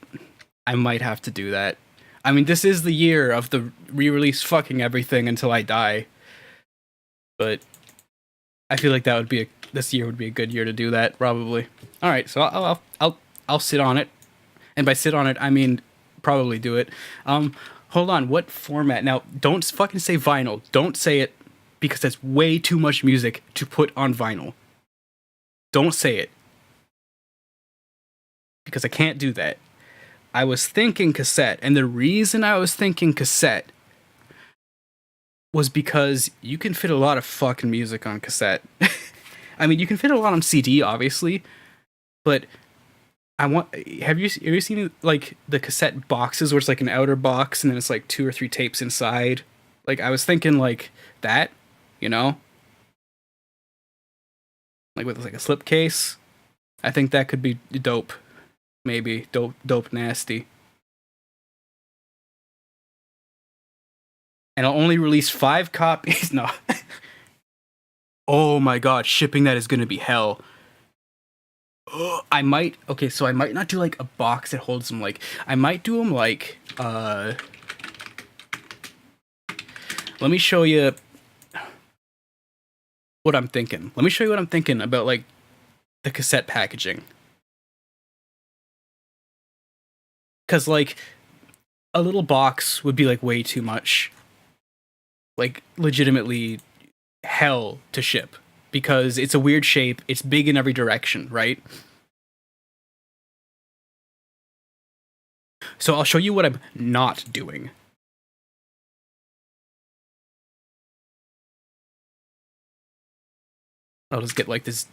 have to do that. I mean, this is the year of the re-release fucking everything until I die. But I feel like this year would be a good year to do that, probably. All right, so I'll sit on it. And by sit on it, I mean probably do it. Hold on, what format? Now, don't fucking say vinyl. Don't say it, because that's way too much music to put on vinyl. Don't say it. Because I can't do that. I was thinking cassette, and the reason I was thinking cassette was because you can fit a lot of fucking music on cassette. I mean, you can fit a lot on CD, obviously, but Have you seen like the cassette boxes where it's like an outer box and then it's like 2 or 3 tapes inside? Like I was thinking like that, you know, like with like a slipcase. I think that could be dope. Maybe dope nasty. And I'll only release 5 copies. No. Oh my god, shipping that is gonna be hell. I might, okay, so I might not do like a box that holds them, like I might do them like let me show you what I'm thinking. Let me show you what I'm thinking about like the cassette packaging. Cause like a little box would be like way too much. Like legitimately hell to ship. Because it's a weird shape, it's big in every direction, right? So I'll show you what I'm not doing. I'll just get like this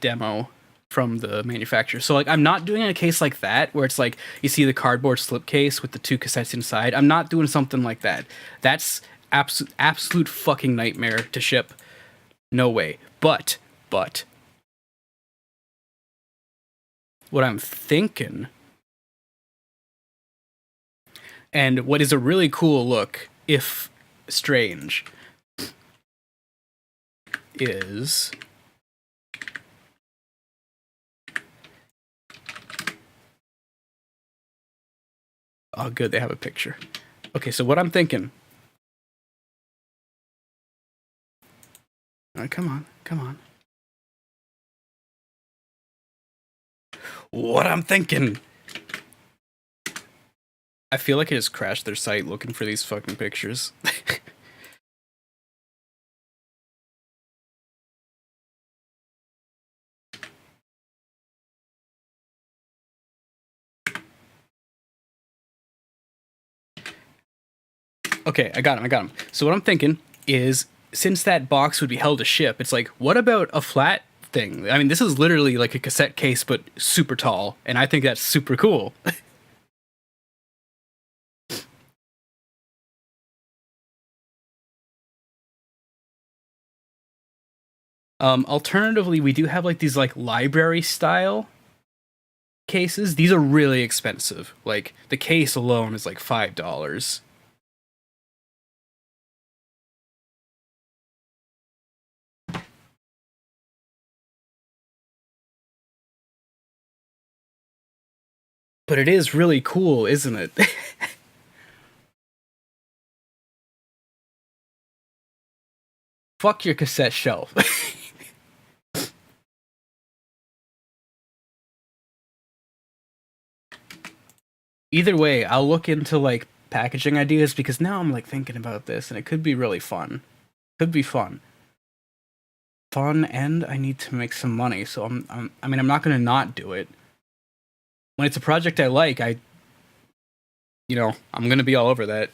demo from the manufacturer. So like I'm not doing a case like that where it's like you see the cardboard slipcase with the 2 cassettes inside. I'm not doing something like that. That's absolute fucking nightmare to ship. No way. But what I'm thinking, and what is a really cool look, if strange, is oh good, they have a picture. Okay, so what I'm thinking. All right, come on. What I'm thinking. I feel like I just crashed their site looking for these fucking pictures. Okay, I got him. So what I'm thinking is, since that box would be held to ship, it's like, what about a flat thing? I mean, this is literally like a cassette case, but super tall, and I think that's super cool. Alternatively, we do have like these like library style cases. These are really expensive. Like the case alone is like $5. But it is really cool, isn't it? Fuck your cassette shelf. Either way, I'll look into like packaging ideas because now I'm like thinking about this and it could be really fun. Could be fun. Fun, and I need to make some money, so I'm not gonna not do it. When it's a project I like, I'm gonna be all over that.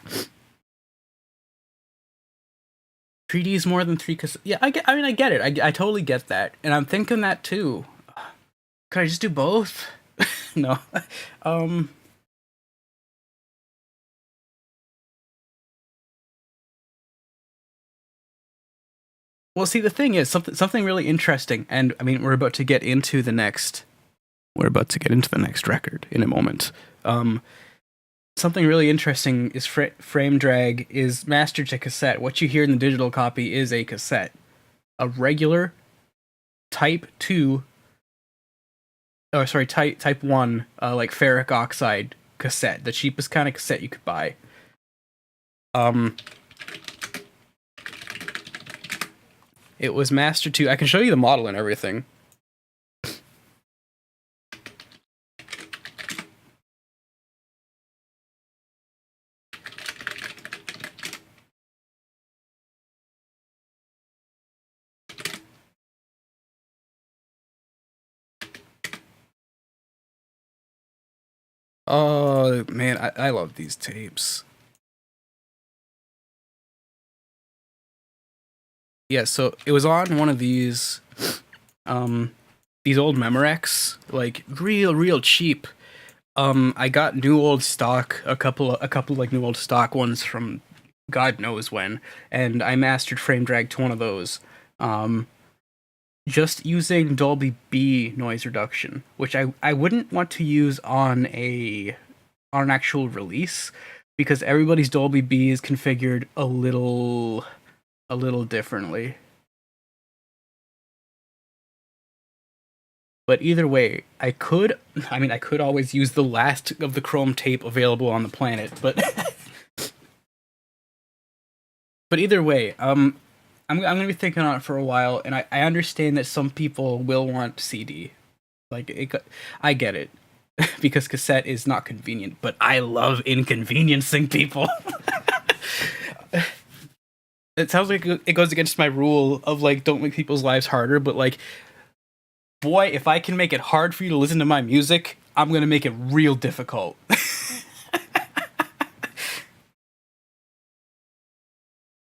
3D is more than 3 cassettes. Yeah, I get it. I totally get that, and I'm thinking that too. Could I just do both? No. Well, see, the thing is something really interesting, and I mean, we're about to get into the next record in a moment. Something really interesting is frame drag is mastered to cassette. What you hear in the digital copy is a cassette, a regular type 2. Oh, sorry, type 1, like ferric oxide cassette, the cheapest kind of cassette you could buy. It was mastered to. I can show you the model and everything. Oh man, I love these tapes. Yeah, so it was on one of these these old Memorex, like real cheap. I got new old stock, a couple like new old stock ones from God knows when, and I mastered frame drag to one of those. Just using Dolby B noise reduction, which I wouldn't want to use on an actual release, because everybody's Dolby B is configured a little differently. But either way, I could always use the last of the Chrome tape available on the planet, but but either way, I'm gonna be thinking on it for a while, and I understand that some people will want CD. Like, I get it, because cassette is not convenient, but I love inconveniencing people. It sounds like it goes against my rule of, like, don't make people's lives harder, but, like, boy, if I can make it hard for you to listen to my music, I'm gonna make it real difficult.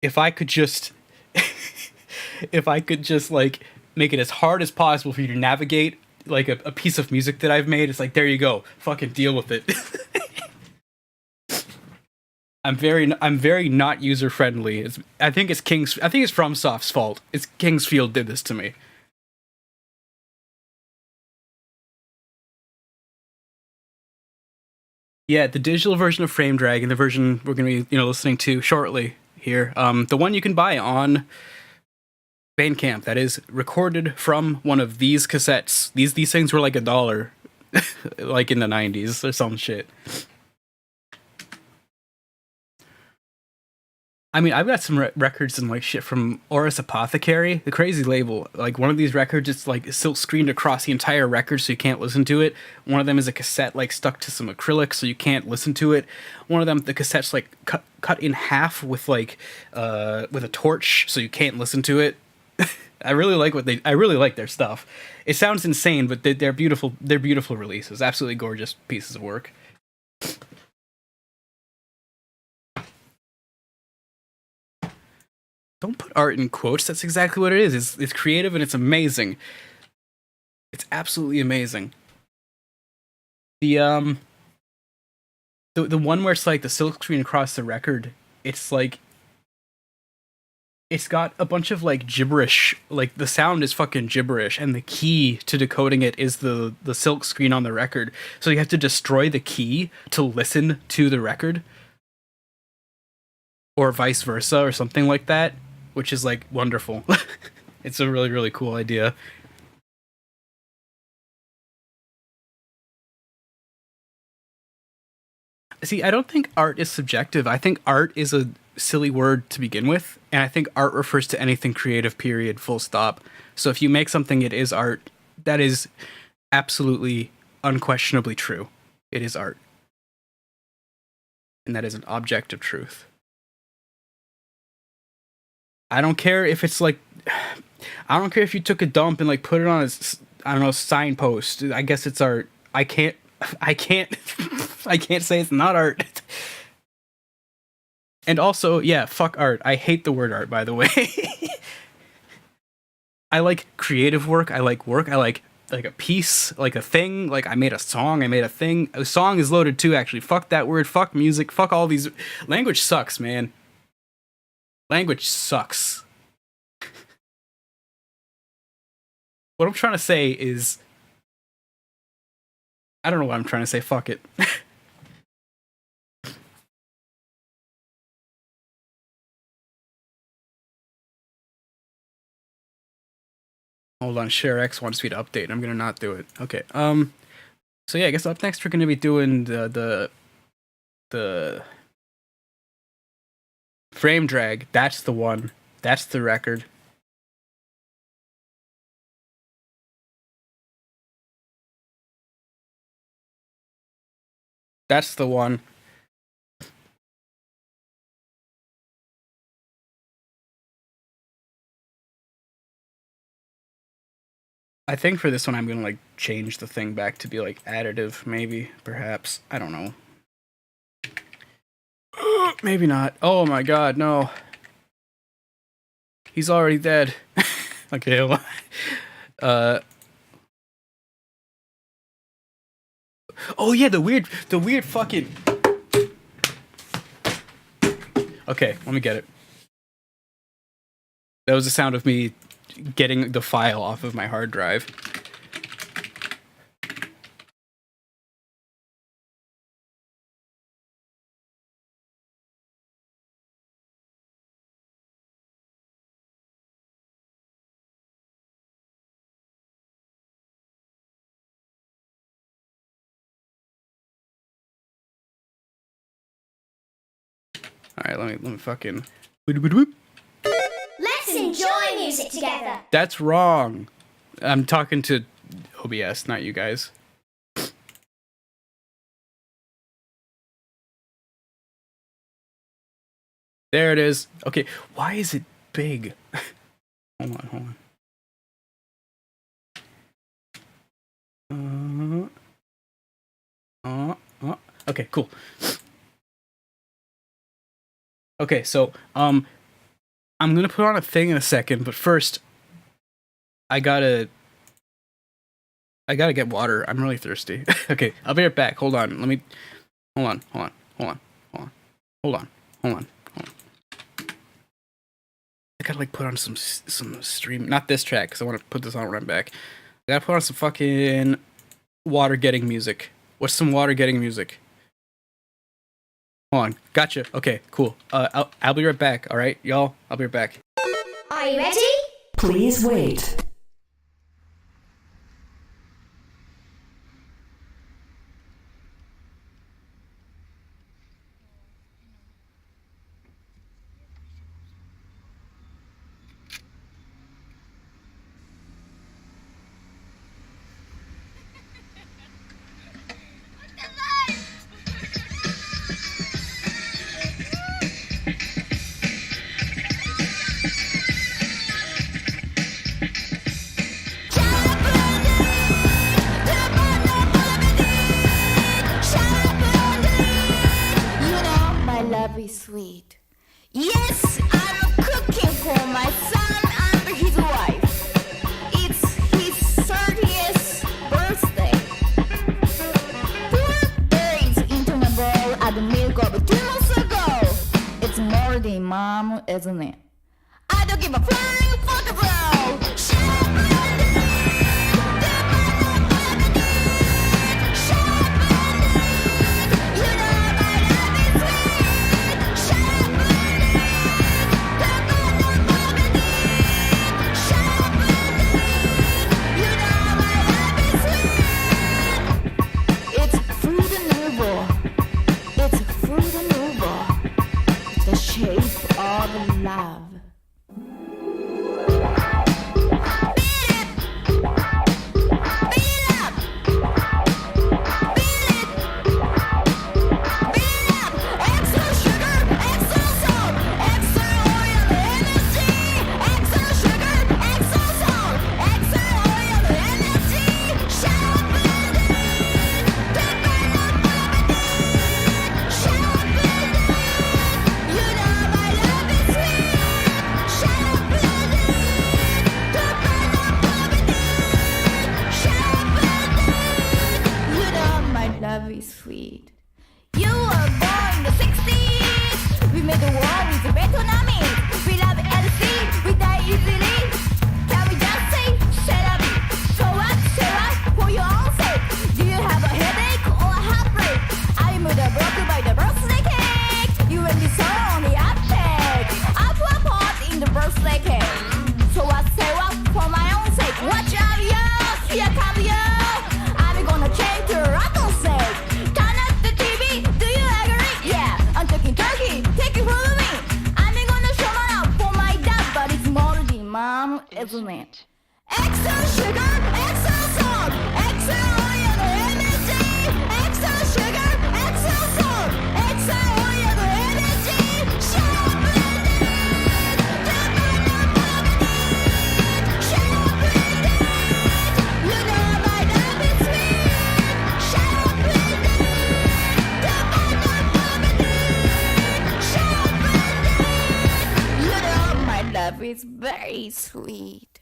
If I could just like make it as hard as possible for you to navigate like a piece of music that I've made, it's like, there you go, fucking deal with it. I'm very not user friendly. I think it's FromSoft's fault. It's Kingsfield did this to me. Yeah, the digital version of Frame Drag and the version we're going to be, listening to shortly here. The one you can buy on Bandcamp that is recorded from one of these cassettes. These things were like $1, like in the 90s or some shit. I mean, I've got some records and like shit from Oris Apothecary, the crazy label. Like one of these records, it's like silk screened across the entire record, so you can't listen to it. One of them is a cassette like stuck to some acrylic, so you can't listen to it. One of them, the cassette's like cut in half with like with a torch, so you can't listen to it. I really like their stuff. It sounds insane, but they're beautiful. They're beautiful releases. Absolutely gorgeous pieces of work. Don't put art in quotes. That's exactly what it is. It's creative and it's amazing. It's absolutely amazing. The one where it's like the silk screen across the record, it's like it's got a bunch of like gibberish. Like the sound is fucking gibberish, and the key to decoding it is the silk screen on the record. So you have to destroy the key to listen to the record, or vice versa, or something like that. Which is like wonderful. It's a really, really cool idea. See, I don't think art is subjective. I think art is a silly word to begin with, and I think art refers to anything creative, period, full stop. So if you make something, it is art. That is absolutely, unquestionably true. It is art. And that is an objective truth. I don't care if it's like, I don't care if you took a dump and like put it on a, I don't know, signpost. I guess it's art. I can't say it's not art. And also, yeah, fuck art. I hate the word art, by the way. I like creative work. I like work. I like a piece, like a thing. Like I made a song. I made a thing. A song is loaded too, actually. Fuck that word. Fuck music. Fuck all these. Language sucks, man. Language sucks. What I'm trying to say is... I don't know what I'm trying to say. Fuck it. Hold on, 𝓔𝑵𝓵 wants me to update. I'm gonna not do it. Okay. So yeah, I guess up next we're gonna be doing the frame drag. That's the one. That's the record. That's the one. I think for this one I'm gonna like change the thing back to be like additive, maybe, perhaps. I don't know. Maybe not. Oh my god, no. He's already dead. Okay, well, Oh yeah, the weird fucking. Okay, let me get it. That was the sound of me getting the file off of my hard drive. All right, let me fucking. Let's enjoy music together. That's wrong. I'm talking to OBS, not you guys. There it is. Okay, why is it big? Hold on. Okay, cool. Okay, so I'm gonna put on a thing in a second, but first I gotta get water. I'm really thirsty. Okay, I'll be right back. Hold on. Let me. Hold on. I gotta like put on some stream. Not this track, because I want to put this on when I'm back. I gotta put on some fucking water getting music. What's some water getting music? Hold on. Gotcha. Okay, cool. I'll be right back. All right, y'all. I'll be right back. Are you ready? Please wait. Sweet. Yes, I'm cooking for my son and his wife. It's his 30th birthday. 4 days into my bowl at the milk of 2 months ago. It's more than mom, isn't it? I don't give a flying fuck about. Love. Sweet. You were born in the 60s. We made the war with the Vietnamese. We love LC, we die easily. Can we just say, shut up? So what, for your own sake? Do you have a headache or a heartbreak? I'm broken by the birthday cake. You and me so on the uptake. I put a pot in the birthday cake. So what, say what, for my own sake? Watch out, yo, here come yo. I'm gonna change your rattle sake. Mom, isn't it? Extra sugar, extra salt, extra oil, energy. Extra sugar, extra salt, extra oil, energy. You know my love is sweet. You know my love is very sweet.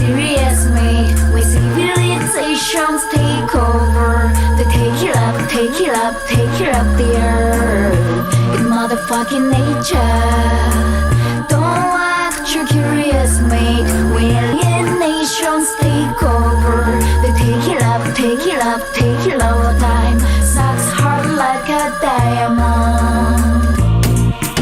serious mate. When civilizations take over, they take it up, take it up, take it up the earth. It's motherfucking nature. Don't act your curious mate. When alien nations take over, they take it up, take it up, take it all the time. Sucks hard like a diamond.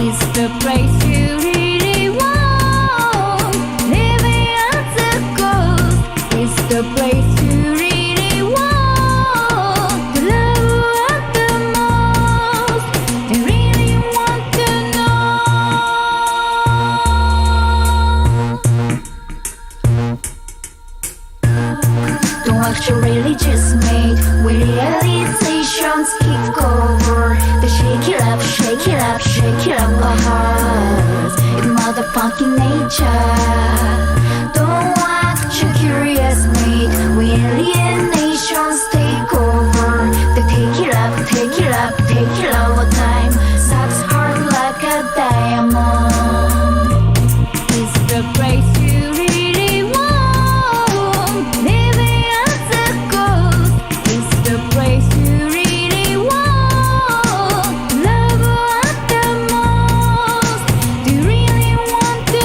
It's the place you really want. Living as a ghost. It's the place you really want. The love at the most. You really want to know. Don't act your religious mate. When realizations kick over, they shake it up, shake it up, shake it up our hearts. It's motherfucking nature. Don't act your curious mate. When alienations take over, they take it up, take it up, take it all the time. Sucks hard like a diamond. It's the place you really want. Living as a ghost. It's the place you really want. Love at the most. Do you really want to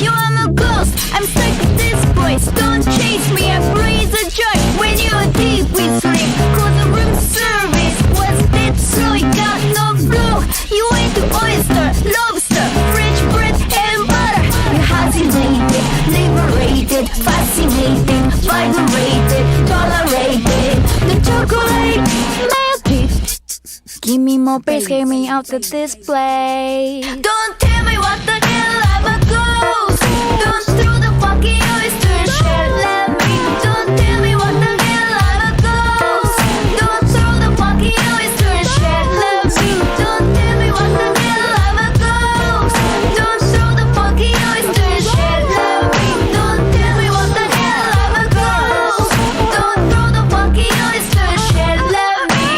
Yo, I'm a ghost, I'm sick of this voice. Don't chase me, I breathe a joy when you're deep with sleep. Cause the room service was dead, so you got no flow. You ate the oyster, lobster, French bread and butter. You're fascinated, liberated, fascinated, vibrated, tolerated. The chocolate melted. Give me more bass, get me out the display. Don't tell me what the hell I'm a ghost. Don't throw the fucking oyster shell at me. Don't tell me what the hell I'm a ghost. Don't throw the fucking oyster shell at me. Don't tell me what the hell I'm a ghost. Don't throw the fucking oyster shell at me. Don't tell me what the hell I'm a ghost. Don't throw the fucking oyster shell at me.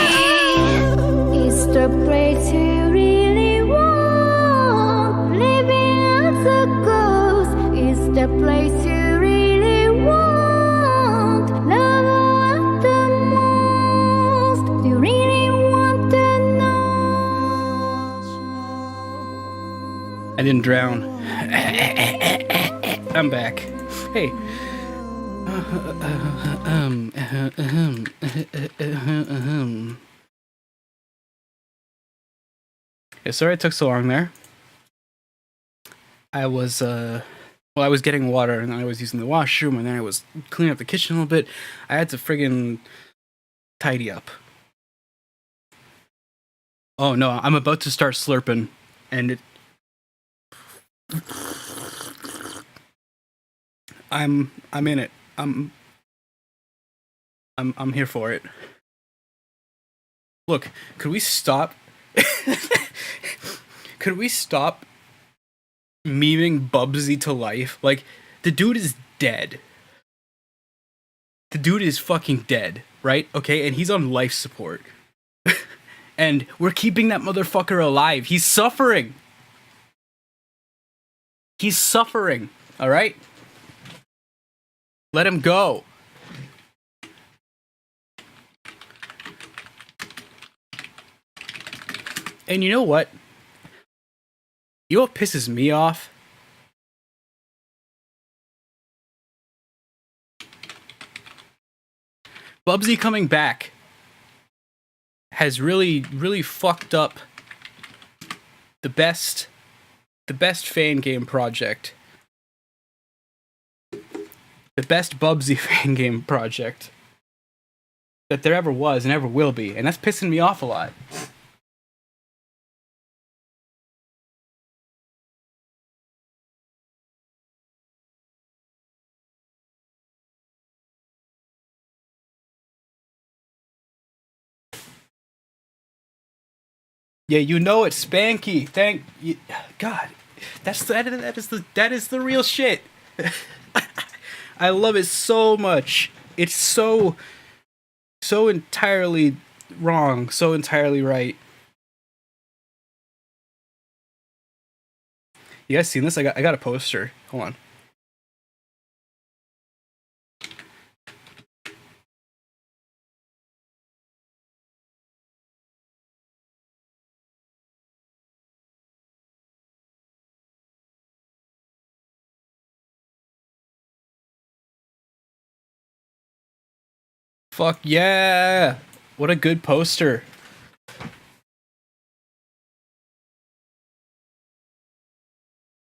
It's the place you really want. Living as a ghost. It's the place you really want. Love at the most. You really want to know. I didn't drown. I'm back. Hey. Yeah, sorry it took so long there. I was I was getting water and then I was using the washroom and then I was cleaning up the kitchen a little bit. I had to friggin' tidy up. Oh no, I'm about to start slurping and I'm in it. I'm here for it. Look, could we stop? Could we stop memeing Bubsy to life? Like, the dude is dead. The dude is fucking dead, right? Okay, and he's on life support. And we're keeping that motherfucker alive. He's suffering. He's suffering, alright? Let him go. And you know what? You know what pisses me off? Bubsy coming back has really fucked up the best fan game project. The best Bubsy fan game project that there ever was and ever will be. And that's pissing me off a lot. Yeah, you know it, Spanky. Thank you. God, That is the real shit. I love it so much. It's so entirely wrong, so entirely right. You guys seen this? I got a poster. Hold on. Fuck yeah! What a good poster.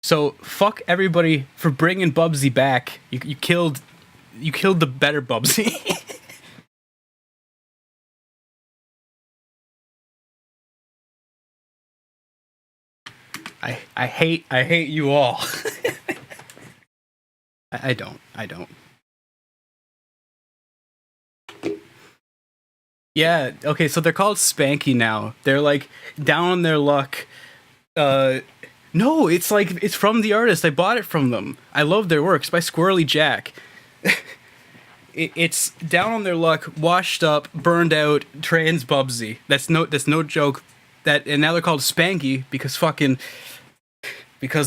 So fuck everybody for bringing Bubsy back. You killed the better Bubsy. I hate you all. I don't. Yeah, okay, so they're called Spanky now. They're like down on their luck. No, it's like it's from the artist. I bought it from them. I love their work. It's by Squirrely Jack. It's down on their luck, washed up, burned out, trans Bubsy. That's no joke. And now they're called Spanky because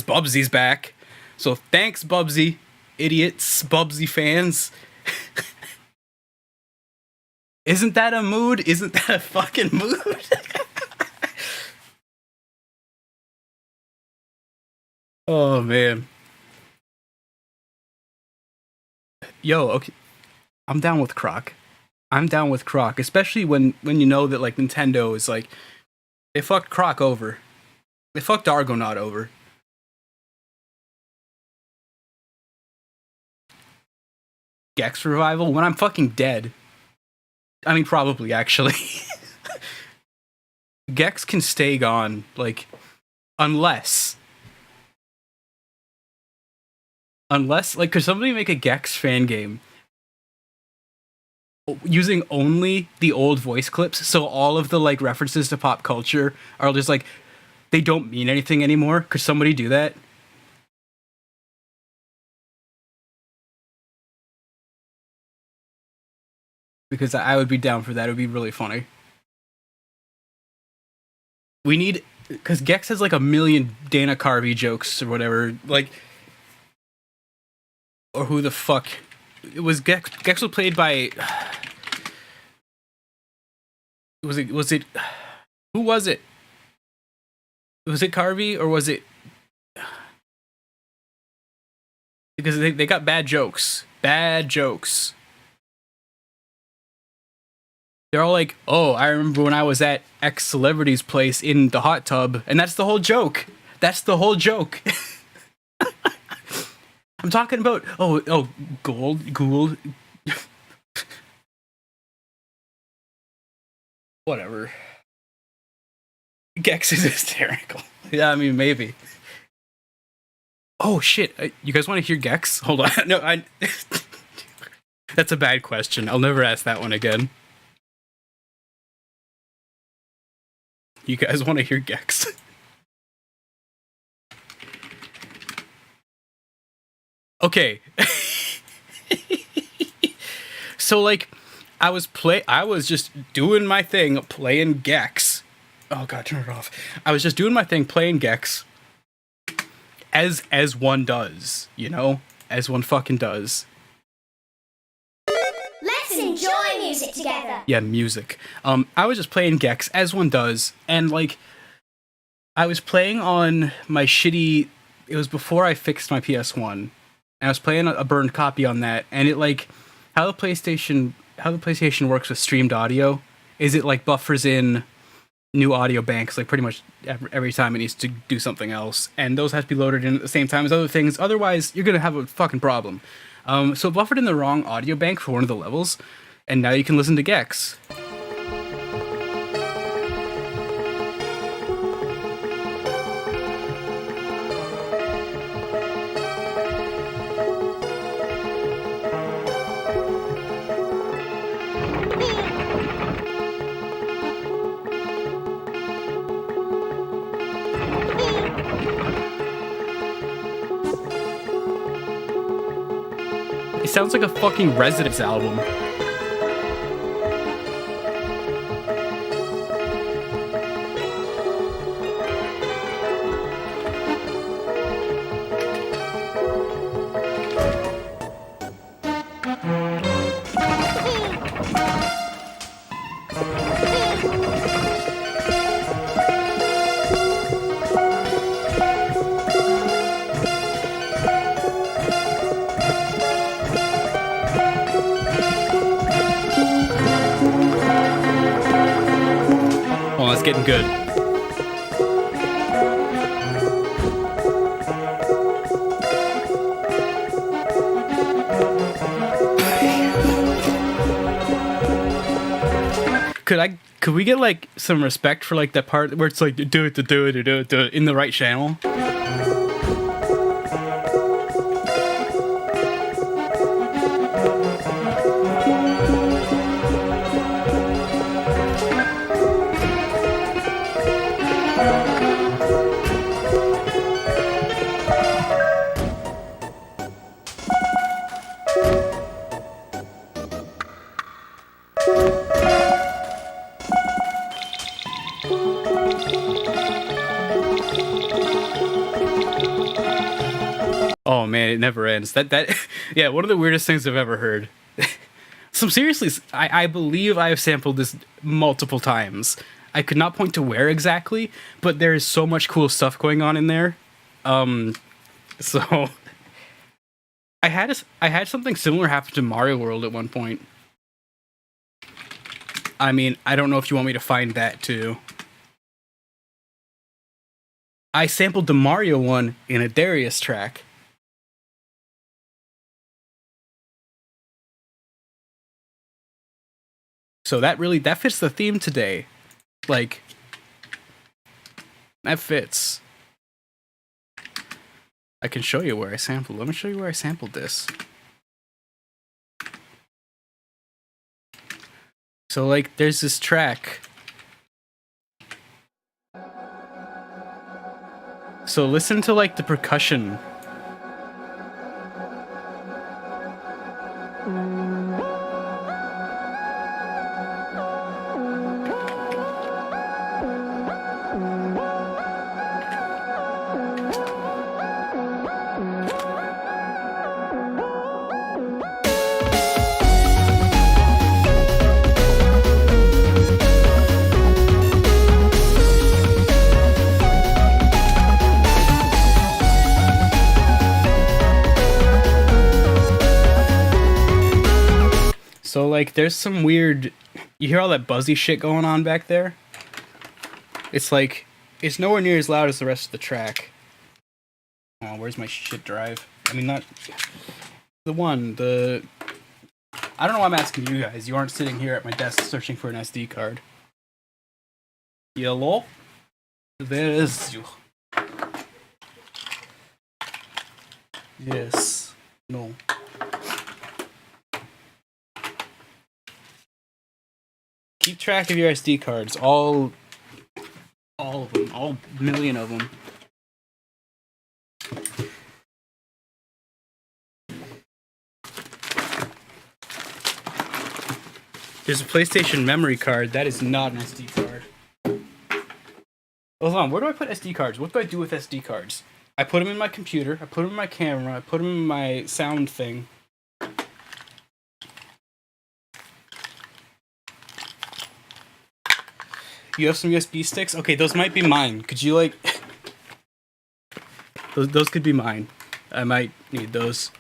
Bubsy's back. So thanks, Bubsy, idiots, Bubsy fans. Isn't that a mood? Isn't that a fucking mood? Oh man. Yo, okay. I'm down with Croc. Especially when you know that like Nintendo is like they fucked Croc over. They fucked Argonaut over. Gex revival when I'm fucking dead. I mean, probably actually. Gex can stay gone, like, unless, like, could somebody make a Gex fan game using only the old voice clips, so all of the like references to pop culture are just like they don't mean anything anymore? Could somebody do that? Because I would be down for that. It would be really funny. We need... Because Gex has like a million Dana Carvey jokes or whatever. Like... Or who the fuck... It was Gex... Gex was played by... Was it... Who was it? Was it Carvey or was it... Because they got bad jokes. Bad jokes. They're all like, oh, I remember when I was at X celebrity's place in the hot tub. And that's the whole joke. That's the whole joke. I'm talking about, Gould. Whatever. Gex is hysterical. Yeah, I mean, maybe. Oh, shit. You guys want to hear Gex? Hold on. No, That's a bad question. I'll never ask that one again. You guys want to hear Gex? Okay. So like I was just doing my thing playing Gex. Oh god, turn it off. I was just doing my thing playing Gex as one does, you know? As one fucking does. Let's enjoy music together. Yeah, music. I was just playing Gex as one does, and like I was playing on my shitty. It was before I fixed my PS1, and I was playing a burned copy on that, and it like how the PlayStation works with streamed audio is it like buffers in new audio banks like pretty much every time it needs to do something else, and those have to be loaded in at the same time as other things. Otherwise, you're gonna have a fucking problem. So it buffered in the wrong audio bank for one of the levels, and now you can listen to Gex. sounds like a fucking Residents album. Oh, it's getting good. Could we get like some respect for like that part where it's like do it in the right channel? Oh man, it never ends. Yeah, one of the weirdest things I've ever heard. Seriously, I believe I have sampled this multiple times. I could not point to where exactly, but there is so much cool stuff going on in there. So I had something similar happen to Mario World at one point. I mean, I don't know if you want me to find that too. I sampled the Mario one in a Darius track. So that fits the theme today. Like, that fits. I can show you where I sampled. Let me show you where I sampled this. So like, there's this track. So listen to like the percussion. So like there's some weird, you hear all that buzzy shit going on back there? It's like, it's nowhere near as loud as the rest of the track. Oh, where's my shit drive? I mean, not the one, I don't know why I'm asking you guys. You aren't sitting here at my desk searching for an SD card. Hello? There is you. Yes. No. Keep track of your SD cards, all of them, all million of them. There's a PlayStation memory card. That is not an SD card. Hold on, where do I put SD cards? What do I do with SD cards? I put them in my computer, I put them in my camera, I put them in my sound thing. You have some USB sticks? Okay, those might be mine. Could you like... those could be mine. I might need those.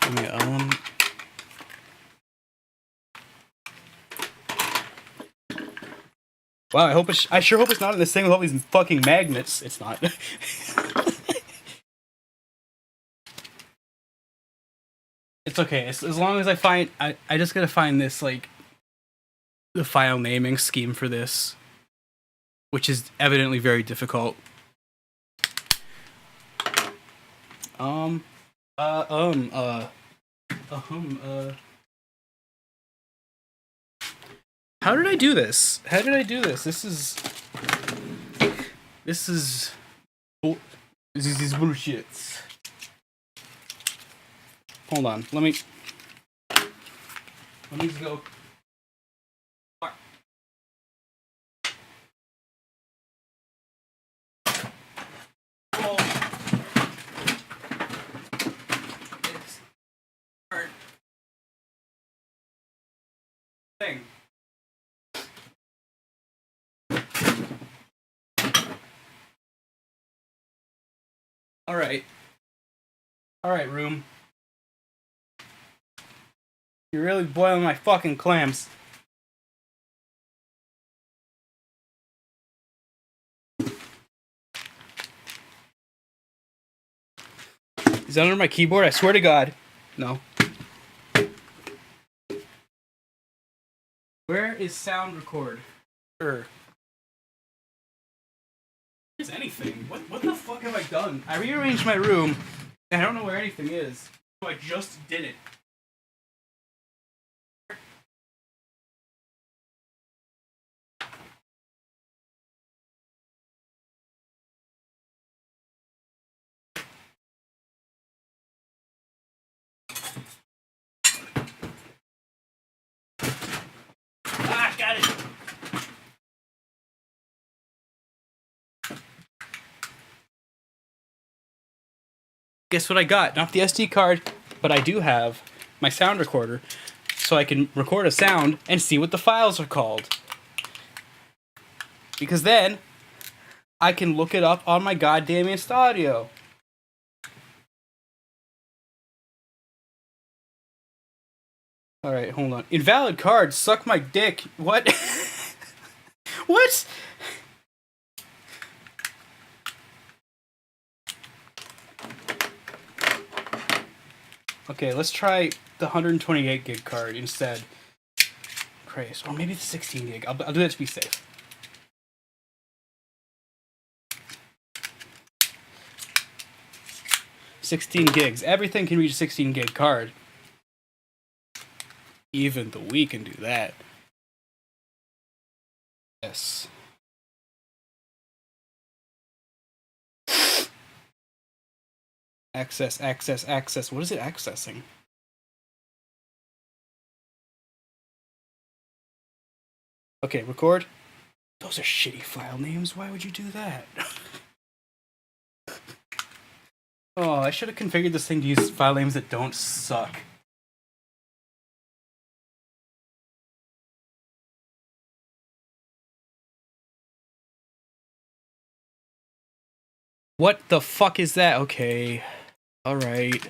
Wow, I sure hope it's not in this thing with all these fucking magnets. It's not. It's okay. As long as I find... I just gotta find this, like... the file naming scheme for this. Which is evidently very difficult. How did I do this? This is bullshit. Hold on, let me... Let me just go. Thing. All right, room. You're really boiling my fucking clams. Is that under my keyboard? I swear to God. No. Where is sound record? Is anything? What the fuck have I done? I rearranged my room, and I don't know where anything is. So I just did it. Ah, got it. Guess what I got? Not the SD card, but I do have my sound recorder, so I can record a sound and see what the files are called. Because then, I can look it up on my goddamn Insta audio. Alright, hold on. Invalid card, suck my dick. What? What? Okay, let's try the 128 gig card instead. Christ, or maybe the 16 gig. I'll do that to be safe. $16 gigs. Everything can reach a 16 gig card. Even the Wii can do that. Yes. Access. What is it accessing? Okay, record. Those are shitty file names. Why would you do that? Oh, I should have configured this thing to use file names that don't suck. What the fuck is that? Okay. Alright.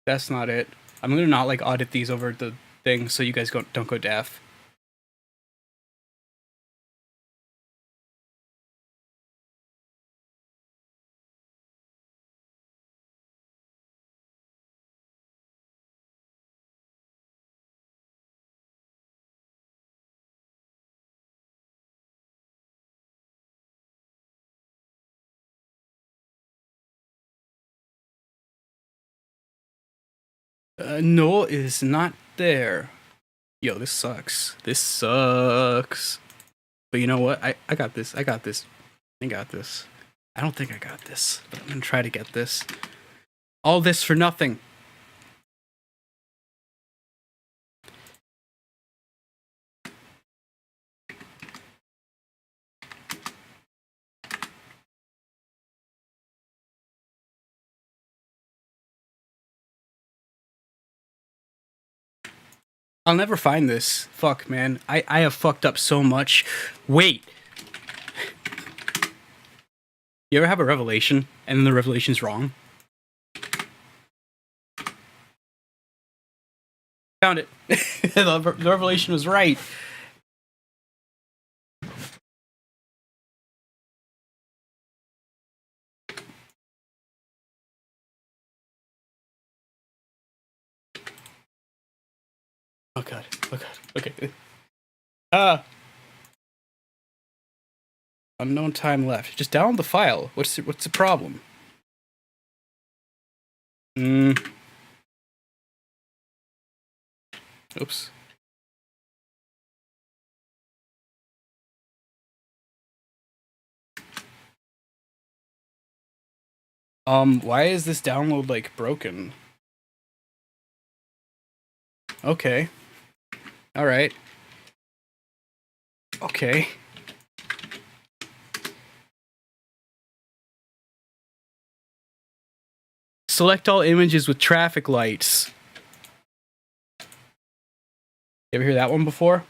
That's not it. I'm gonna not like audit these over the thing so you guys don't go deaf. No, it is not there. Yo, this sucks. This sucks. But you know what? I got this. I got this. I got this. I don't think I got this, but I'm gonna try to get this. All this for nothing. I'll never find this. Fuck, man. I have fucked up so much. Wait. You ever have a revelation, and then the revelation's wrong? Found it. The revelation was right. Oh god. Oh god. Okay. Unknown time left. Just download the file. What's the problem? Oops. Why is this download like broken? Okay. All right. Okay. Select all images with traffic lights. You ever hear that one before?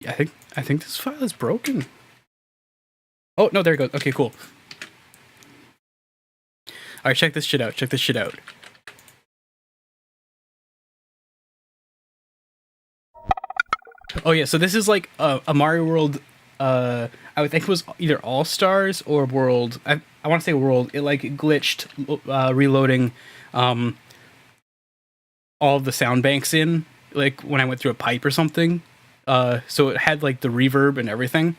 I think this file is broken. Oh, no, there it goes. Okay, cool. All right, check this shit out. Check this shit out. Oh yeah, so this is like a Mario World. I would think it was either All Stars or World. I want to say World. It like glitched reloading all of the sound banks in, like when I went through a pipe or something. So it had like the reverb and everything.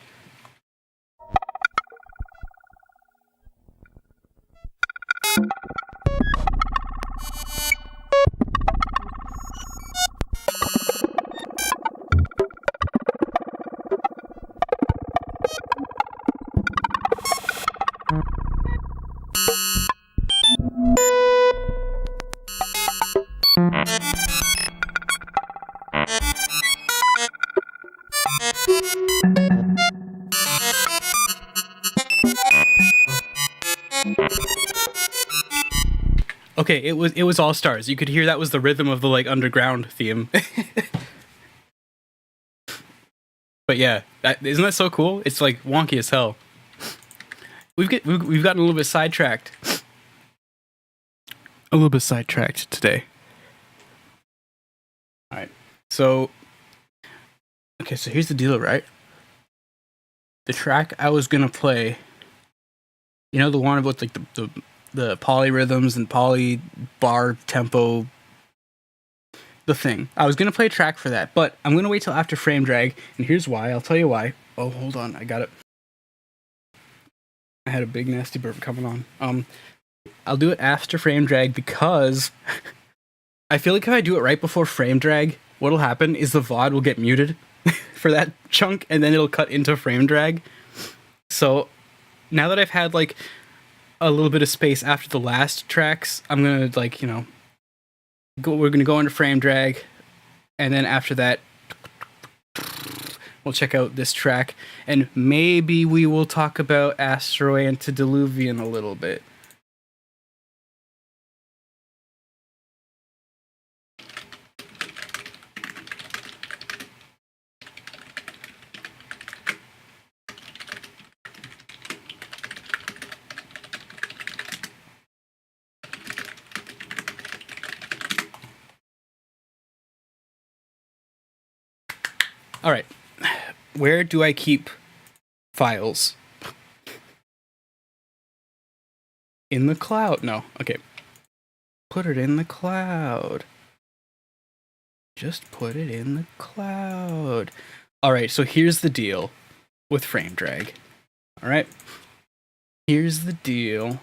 Okay, it was All Stars. You could hear that was the rhythm of the like underground theme. But yeah, isn't that so cool? It's like wonky as hell. We've gotten a little bit sidetracked. A little bit sidetracked today. All right. So okay, so here's the deal, right? The track I was gonna play, you know, the one about like the polyrhythms and poly bar tempo, the thing. I was gonna play a track for that, but I'm gonna wait till after frame drag, and here's why. I'll tell you why. Oh, hold on, I got it. I had a big nasty burp coming on. I'll do it after frame drag because I feel like if I do it right before frame drag, what'll happen is the VOD will get muted for that chunk, and then it'll cut into frame drag. So now that I've had like a little bit of space after the last tracks, I'm gonna like, you know, we're gonna go into frame drag, and then after that we'll check out this track, and maybe we will talk about 𝓔𝓶𝓶𝓪 a little bit. All right, where do I keep files? In the cloud? No, okay. Put it in the cloud. Just put it in the cloud. All right, so here's the deal with frame drag. All right, here's the deal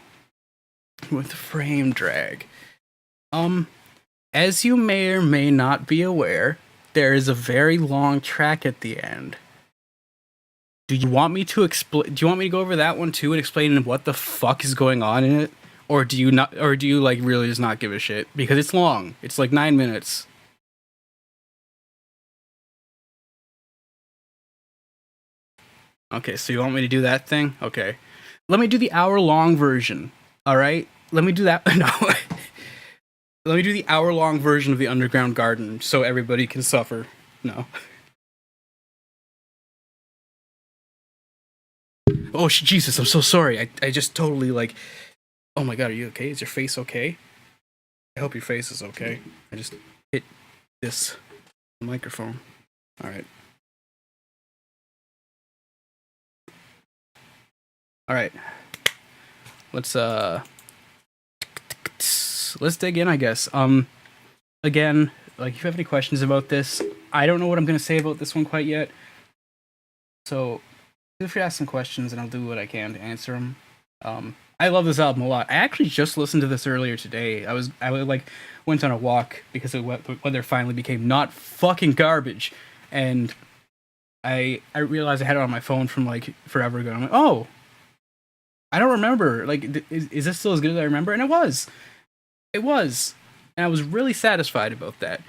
with frame drag. As you may or may not be aware, there is a very long track at the end. Do you want me to explain? Do you want me to go over that one too and explain what the fuck is going on in it, or do you not? Or do you like really just not give a shit because it's long? It's like 9 minutes. Okay, so you want me to do that thing? Okay, let me do the hour-long version. All right, let me do that. No. Let me do the hour-long version of the Underground Garden so everybody can suffer. No. Oh, Jesus, I'm so sorry. I just totally, like... Oh my god, are you okay? Is your face okay? I hope your face is okay. I just hit this microphone. Alright. Alright. Let's dig in, I guess. Again, like, if you have any questions about this, I don't know what I'm going to say about this one quite yet. So, feel free to ask some questions, and I'll do what I can to answer them. I love this album a lot. I actually just listened to this earlier today. I like went on a walk because the weather finally became not fucking garbage, and I realized I had it on my phone from like forever ago. I'm like, oh, I don't remember. Like, is this still as good as I remember? And it was. It was. And I was really satisfied about that.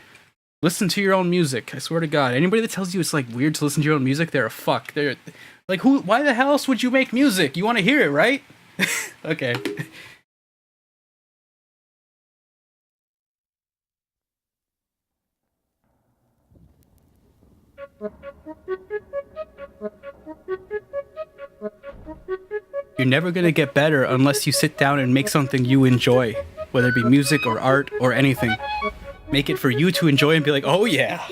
Listen to your own music. I swear to God. Anybody that tells you it's like weird to listen to your own music, they're a fuck. They're like, who? Why the hell else would you make music? You want to hear it, right? Okay. You're never gonna get better unless you sit down and make something you enjoy, whether it be music or art or anything. Make it for you to enjoy and be like, oh yeah,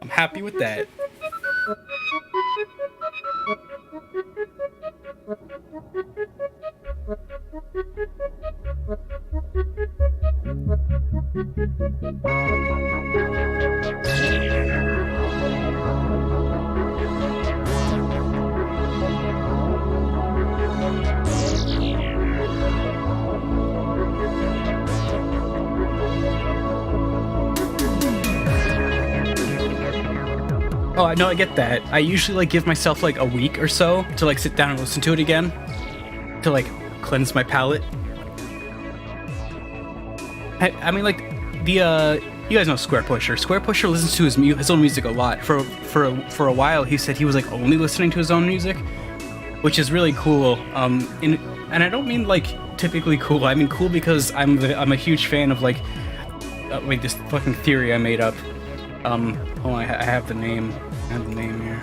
I'm happy with that. Oh, I know, I get that. I usually like give myself like a week or so to like sit down and listen to it again, to like cleanse my palate. I mean, like the you guys know Square Pusher. Square Pusher listens to his own music a lot. For a while, he said he was like only listening to his own music, which is really cool. And I don't mean like typically cool. I mean cool because I'm a huge fan of like wait, this fucking theory I made up. Hold on, I have the name. I have the name here.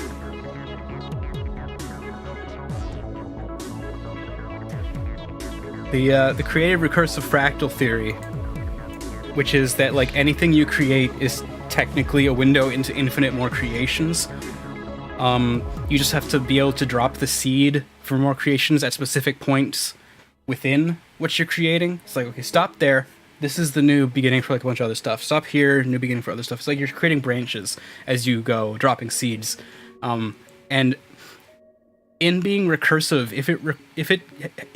The creative recursive fractal theory, which is that like anything you create is technically a window into infinite more creations. You just have to be able to drop the seed for more creations at specific points within what you're creating. It's like, okay, stop there. This is the new beginning for like a bunch of other stuff. Stop here, new beginning for other stuff. It's like you're creating branches as you go, dropping seeds. And in being recursive,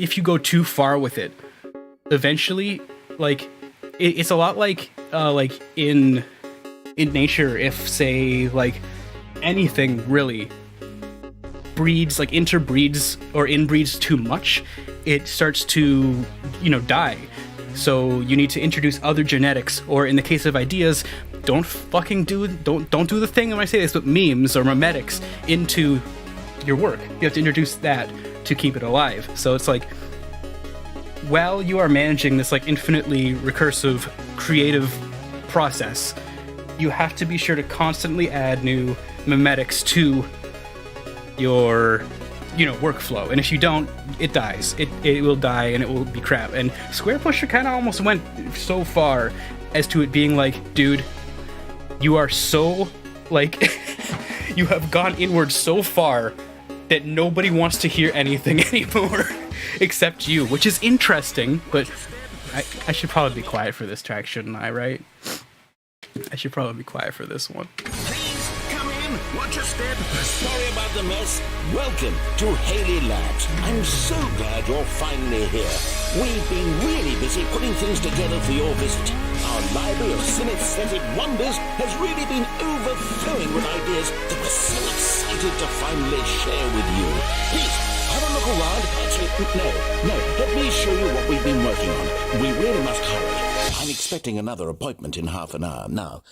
if you go too far with it, eventually, like it's a lot like in nature, if say like anything really breeds, like interbreeds or inbreeds too much, it starts to, die. So you need to introduce other genetics, or in the case of ideas, don't do the thing when I say this, but memes or memetics into your work. You have to introduce that to keep it alive. So it's like, while you are managing this like infinitely recursive creative process, you have to be sure to constantly add new memetics to your workflow, and if you don't, it dies. It will die and it will be crap. And Square Pusher kind of almost went so far as to it being like, dude, you are so like you have gone inward so far that nobody wants to hear anything anymore except you, which is interesting. But I should probably be quiet for this track, shouldn't I? Right? I should probably be quiet for this one. Please come in. Watch your step. Sorry about the mess. Welcome to 𝓔𝓼𝓼𝓮𝔁. I'm so glad you're finally here. We've been really busy putting things together for your visit. Our library of synesthetic wonders has really been overflowing with ideas that we're so excited to finally share with you. Please, have a look around. Actually, no. Let me show you what we've been working on. We really must hurry. I'm expecting another appointment in half an hour. Now,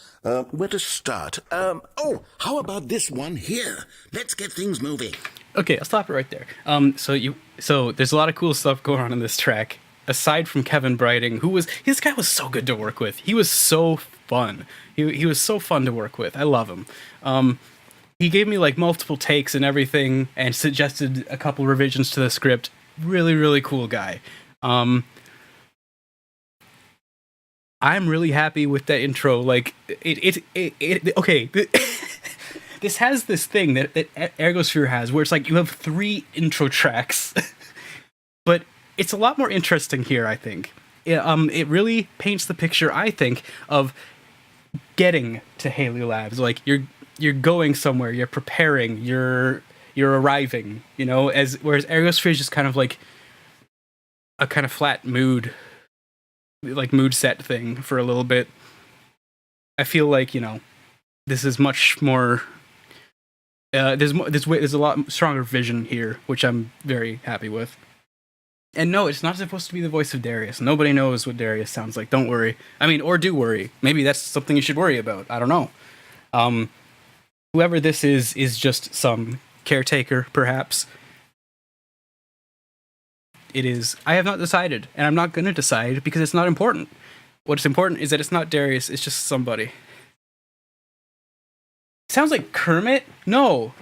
where to start? How about this one here? Let's get things moving. Okay, I'll stop it right there. So there's a lot of cool stuff going on in this track. Aside from Kevin Brighting, this guy was so good to work with. He was so fun. He was so fun to work with. I love him. He gave me like multiple takes and everything, and suggested a couple revisions to the script. Really, really cool guy. I'm really happy with that intro. Like okay. This has this thing that 𝓔𝓚 has, where it's like you have 3 intro tracks, but it's a lot more interesting here, I think. It really paints the picture, I think, of getting to Haley Labs. Like you're going somewhere, you're preparing, you're arriving, whereas 𝓔𝓚 is just kind of like a kind of flat mood set thing for a little bit. I feel like, this is much more there's a lot stronger vision here, which I'm very happy with. And no, it's not supposed to be the voice of Darius. Nobody knows what Darius sounds like. Don't worry. I mean, or do worry. Maybe that's something you should worry about. I don't know. Whoever this is just some caretaker, perhaps. It is. I have not decided, and I'm not going to decide because it's not important. What's important is that it's not Darius. It's just somebody. Sounds like Kermit? No.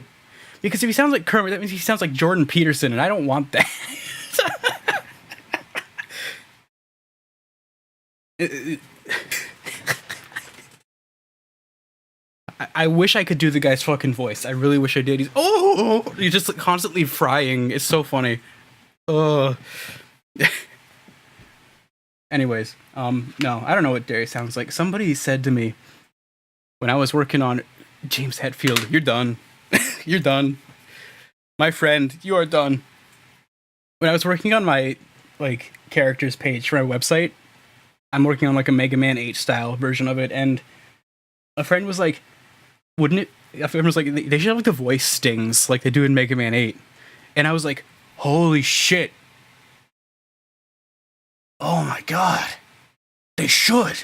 Because if he sounds like Kermit, that means he sounds like Jordan Peterson, and I don't want that. I wish I could do the guy's fucking voice. I really wish I did. He's just like constantly frying. It's so funny. Anyways, no, I don't know what Darius sounds like. Somebody said to me when I was working on James Hetfield, "You're done. You're done. My friend, you are done." When I was working on my like characters page for my website, I'm working on like a Mega Man 8 style version of it, and a friend was like, "Wouldn't it?" A friend was like, "They should have like the voice stings like they do in Mega Man 8," and I was like, "Holy shit! Oh my god, they should."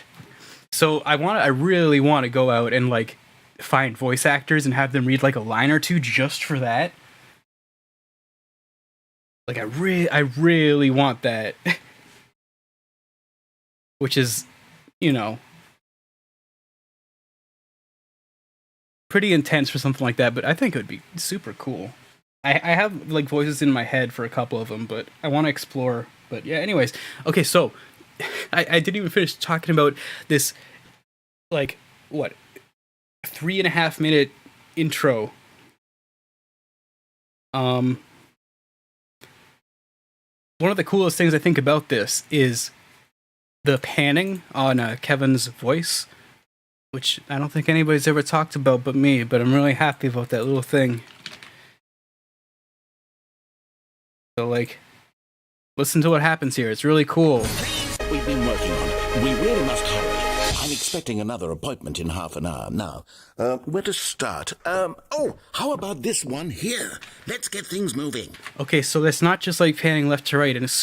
So I really want to go out and like find voice actors and have them read like a line or two just for that. Like I really want that. Which is, you know, pretty intense for something like that, but I think it would be super cool. I have like voices in my head for a couple of them, but I want to explore. But yeah, anyways. Okay, so I didn't even finish talking about this, like, what, 3.5 minute intro. One of the coolest things I think about this is the panning on Kevin's voice, which I don't think anybody's ever talked about but me, but I'm really happy about that little thing. So, like, listen to what happens here. It's really cool. We've been working on it. We really must hurry. I'm expecting another appointment in half an hour. Now, where to start? How about this one here? Let's get things moving. Okay, so that's not just like panning left to right, and it's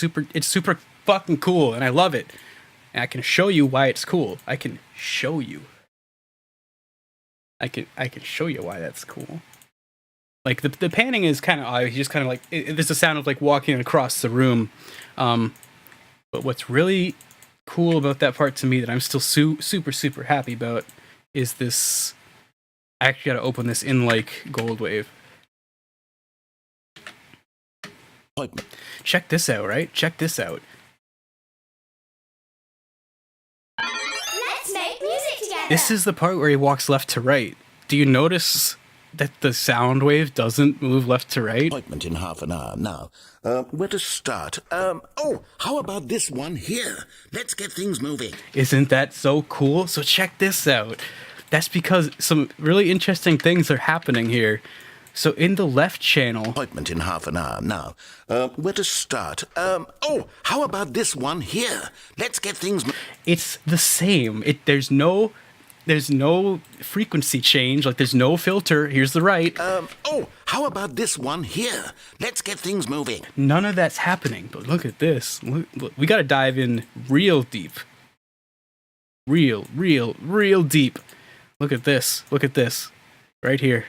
super fucking cool, and I love it. And I can show you why it's cool. I can show you. I can show you why that's cool. Like, the panning is kind of odd. You just kind of like, there's a sound of like walking across the room. But what's really cool about that part to me that I'm still super happy about is this. I actually got to open this in like Goldwave. Check this out, right? Check this out. Let's make music together. This is the part where he walks left to right. Do you notice that the sound wave doesn't move left to right? Appointment in half an hour. Now, where to start? How about this one here? Let's get things moving. Isn't that so cool? So check this out. That's because some really interesting things are happening here. So in the left channel... Appointment in half an hour. Now, where to start? How about this one here? Let's get things... It's the same. There's no frequency change. Like, there's no filter. Here's the right. How about this one here? Let's get things moving. None of that's happening. But look at this. Look, we got to dive in real deep. Real deep. Look at this. Look at this. Right here.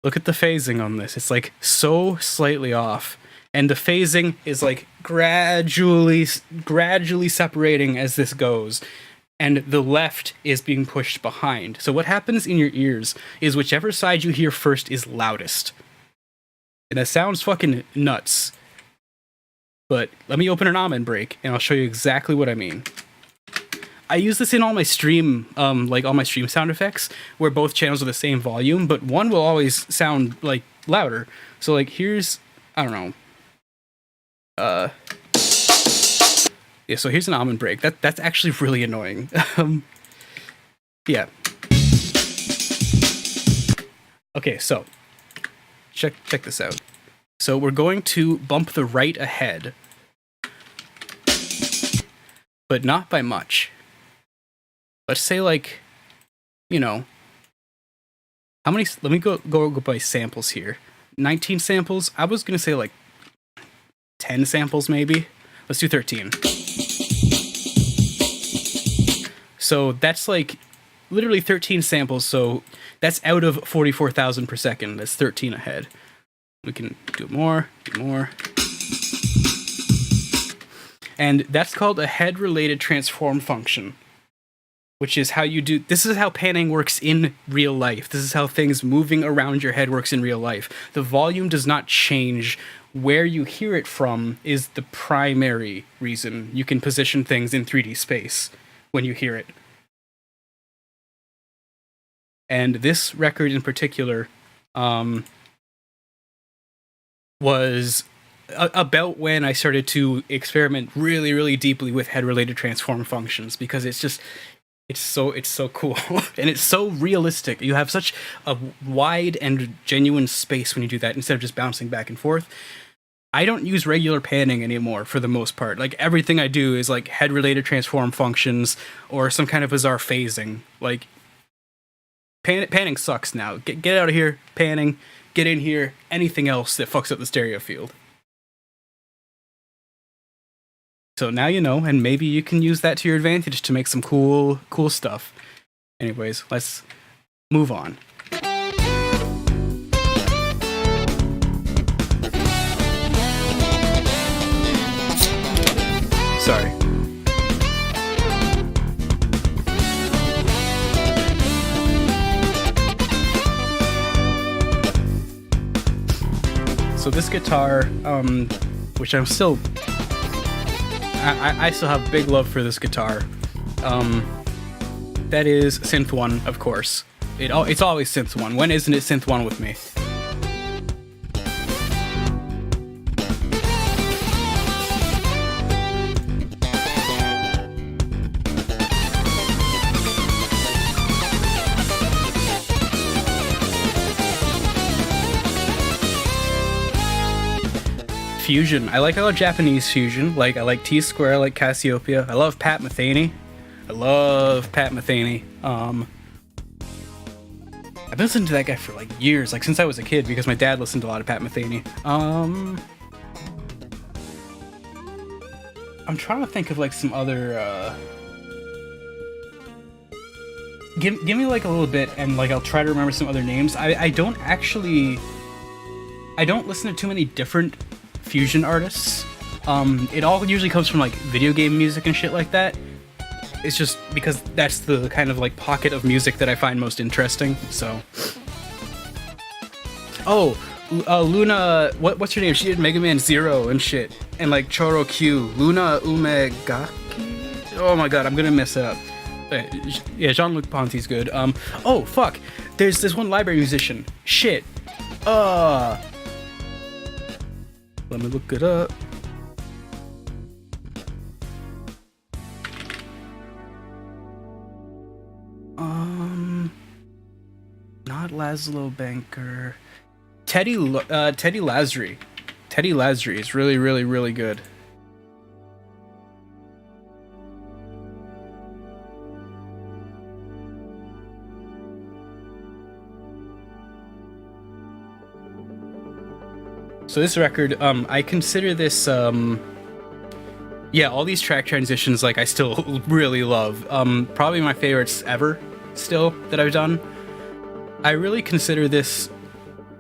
Look at the phasing on this. It's like so slightly off. And the phasing is like gradually separating as this goes. And the left is being pushed behind. So what happens in your ears is whichever side you hear first is loudest. And that sounds fucking nuts. But let me open an almond break and I'll show you exactly what I mean. I use this in all my stream, like all my stream sound effects, where both channels are the same volume, but one will always sound like louder. So like here's, I don't know. Yeah, so here's an almond break. That's actually really annoying. Yeah. Okay, so check this out. So we're going to bump the right ahead, but not by much. Let's say like, you know, how many? Let me go by samples here. 19 samples. I was gonna say like 10 samples maybe. Let's do 13. So that's like literally 13 samples. So that's out of 44,000 per second. That's 13 ahead. We can do more, do more. And that's called a head-related transform function, which is how you do, this is how panning works in real life. This is how things moving around your head works in real life. The volume does not change. Where you hear it from is the primary reason you can position things in 3D space when you hear it. And this record in particular was about when I started to experiment really, really deeply with head-related transform functions, because it's so cool and it's so realistic. You have such a wide and genuine space when you do that instead of just bouncing back and forth. I don't use regular panning anymore for the most part. Like everything I do is like head-related transform functions or some kind of bizarre phasing. Like panning sucks now. Get out of here, panning. Get in here. Anything else that fucks up the stereo field. So now you know, and maybe you can use that to your advantage to make some cool stuff. Anyways, let's move on. Sorry. So this guitar, which I'm still... I still have big love for this guitar. That is Synth 1, of course. It's always Synth 1. When isn't it Synth 1 with me? Fusion. I like a lot of Japanese fusion. Like I like T-Square, I like Cassiopeia. I love Pat Metheny. I've been listening to that guy for like years, like since I was a kid, because my dad listened to a lot of Pat Metheny. I'm trying to think of like some other give me like a little bit and like I'll try to remember some other names. I don't listen to too many different fusion artists. It all usually comes from like video game music and shit like that. It's just because that's the kind of like pocket of music that I find most interesting. So Luna, what's her name? She did Mega Man Zero and shit, and like Choro Q, Luna Umegaki. Oh my god, I'm gonna mess it up. Yeah, Jean-Luc Ponty's good. Oh fuck, there's this one library musician. Shit. Let me look it up. Not Laszlo Banker. Teddy Lasry. Teddy Lasry is really, really, really good. So this record, I consider this, yeah, all these track transitions, like, I still really love. Probably my favorites ever, still, that I've done. I really consider this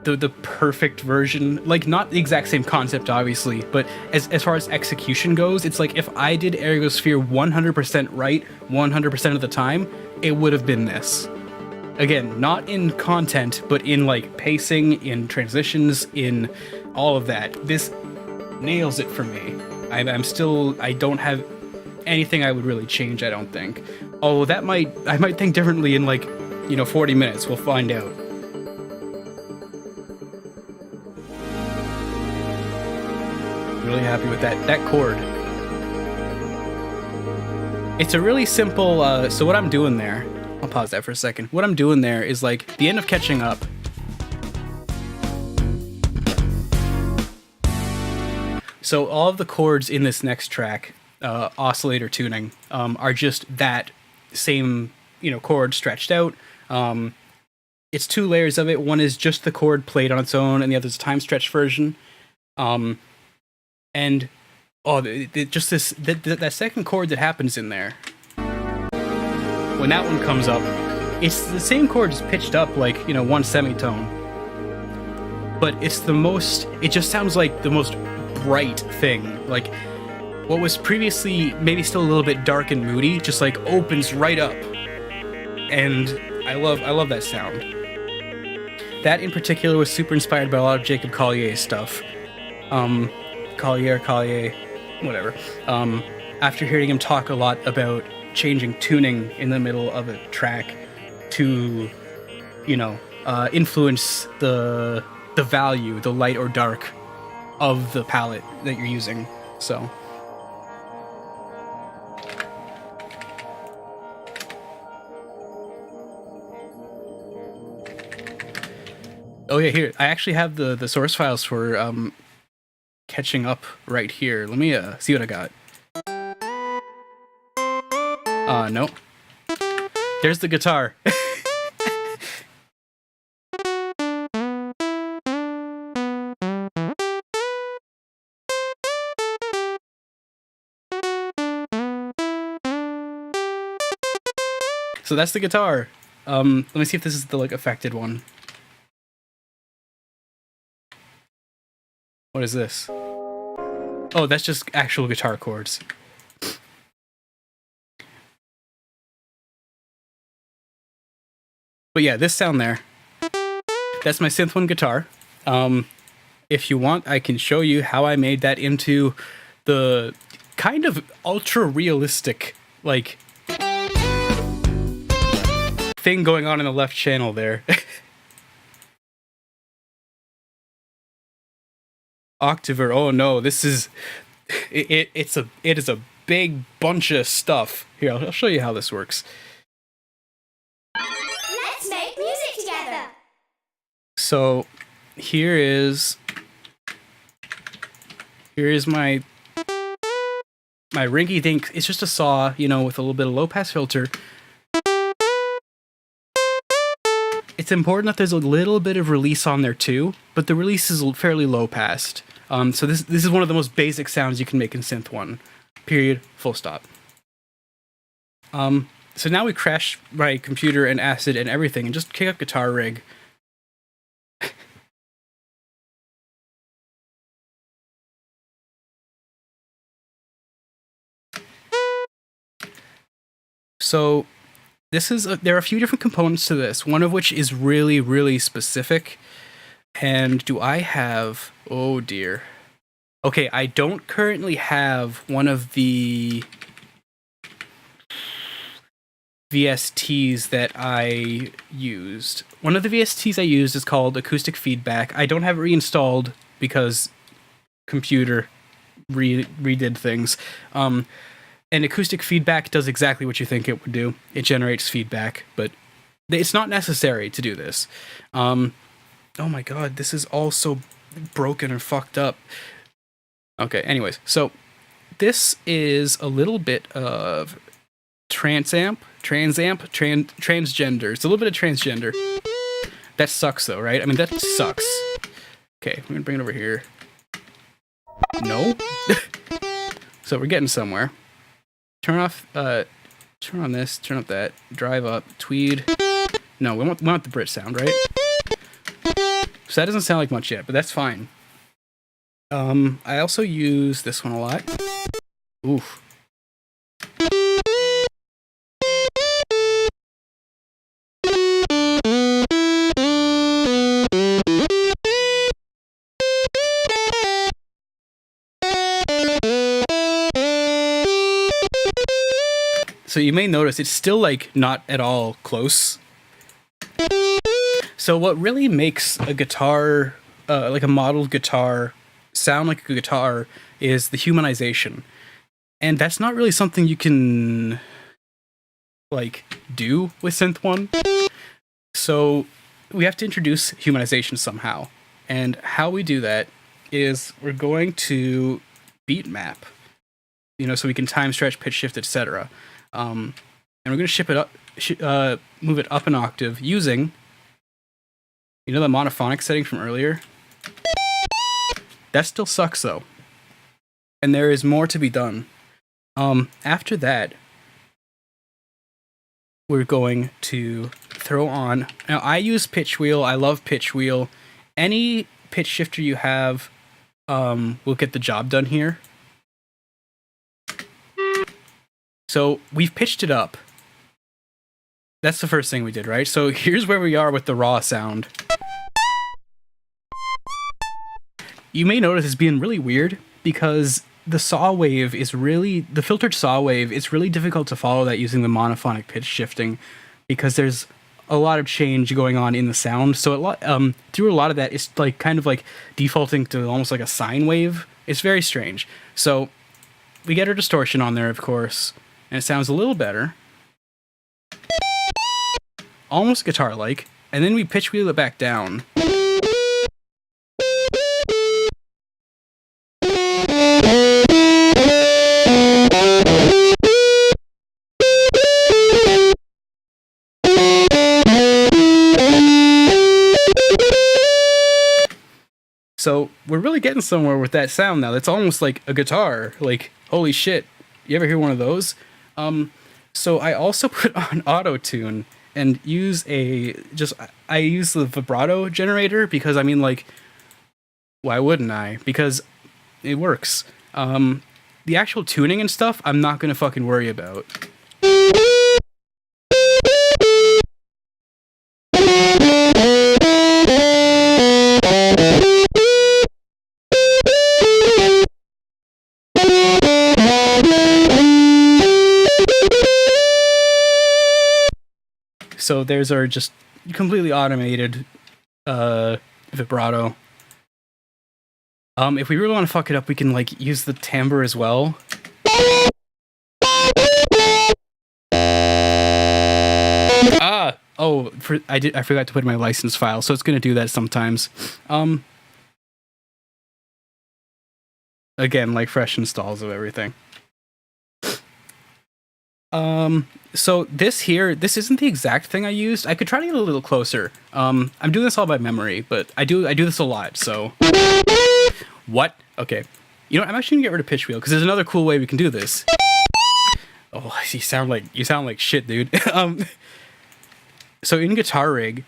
the perfect version. Like, not the exact same concept, obviously, but as far as execution goes, it's like, if I did Ergosphere 100% right, 100% of the time, it would have been this. Again, not in content, but in, like, pacing, in transitions, in all of that. This nails it for me. I don't have anything I would really change, I don't think. Although I might think differently in, like, 40 minutes. We'll find out. Really happy with that chord. It's a really simple, so what I'm doing there, I'll pause that for a second. What I'm doing there is like the end of Catching Up. So all of the chords in this next track, oscillator tuning, are just that same, chord stretched out. it's two layers of it. One is just the chord played on its own, and the other is a time stretch version. And just that second chord that happens in there, when that one comes up, it's the same chord just pitched up like, you know, one semitone. But it's the most, it just sounds like the most bright thing. Like, what was previously maybe still a little bit dark and moody, just like opens right up. And I love that sound. That in particular was super inspired by a lot of 𝒁𝑶𝑵𝐿 stuff. 𝐸𝐸, whatever. After hearing him talk a lot about changing tuning in the middle of a track to, you know, influence the value, the light or dark of the palette that you're using. So. Oh yeah, here, I actually have the source files for catching up right here. Let me see what I got. No. There's the guitar. So that's the guitar. Let me see if this is the like affected one. What is this? Oh, that's just actual guitar chords. But yeah, this sound there, that's my synth one guitar. If you want, I can show you how I made that into the kind of ultra realistic, like, thing going on in the left channel there. Octaver, oh no, this is, it is a big bunch of stuff. Here, I'll show you how this works. Let's make music together. So here is my rinky dink. It's just a saw, you know, with a little bit of low pass filter. It's important that there's a little bit of release on there too, but the release is fairly low passed. So this is one of the most basic sounds you can make in Synth 1. Period. Full stop. So now we crash my computer and acid and everything and just kick up Guitar Rig. So this is there are a few different components to this, one of which is really, really specific. And do I have... Oh dear. Okay, I don't currently have one of the VSTs that I used. One of the VSTs I used is called Acoustic Feedback. I don't have it reinstalled because computer redid things. And Acoustic Feedback does exactly what you think it would do. It generates feedback, but it's not necessary to do this. Oh my god, this is all so broken and fucked up. Okay, anyways, so this is a little bit of transgender. It's a little bit of transgender. That sucks though, right? I mean, that sucks. Okay, we're gonna bring it over here. No? So we're getting somewhere. Turn on this, turn up that, drive up, tweed. No, we want the Brit sound, right? So that doesn't sound like much yet, but that's fine. I also use this one a lot. Oof. So you may notice it's still like not at all close. So what really makes a guitar, like a modeled guitar, sound like a guitar is the humanization. And that's not really something you can like do with Synth 1. So we have to introduce humanization somehow. And how we do that is we're going to beat map, you know, so we can time stretch, pitch shift, etc. And we're going to move it up an octave using You know the monophonic setting from earlier? That still sucks though. And there is more to be done. After that, we're going to throw on... Now, I use pitch wheel. I love pitch wheel. Any pitch shifter you have will get the job done here. So we've pitched it up. That's the first thing we did, right? So here's where we are with the raw sound. You may notice it's being really weird because the saw wave is really... The filtered saw wave, it's really difficult to follow that using the monophonic pitch shifting because there's a lot of change going on in the sound. So through a lot of that, it's like kind of like defaulting to almost like a sine wave. It's very strange. So we get our distortion on there, of course, and it sounds a little better. Almost guitar-like. And then we pitch wheel it back down. So we're really getting somewhere with that sound now. That's almost like a guitar. Like, holy shit. You ever hear one of those? So I also put on auto-tune and use I use the vibrato generator because, I mean, like, why wouldn't I? Because it works. The actual tuning and stuff, I'm not gonna fucking worry about. So there's our just completely automated vibrato. If we really want to fuck it up, we can like use the timbre as well. I forgot to put in my license file, so it's gonna do that sometimes. Again, like fresh installs of everything. So this isn't the exact thing I used. I could try to get a little closer. I'm doing this all by memory, but I do this a lot, so... What? Okay. You know what? I'm actually gonna get rid of pitch wheel, because there's another cool way we can do this. Oh, you sound like shit, dude. So in Guitar Rig,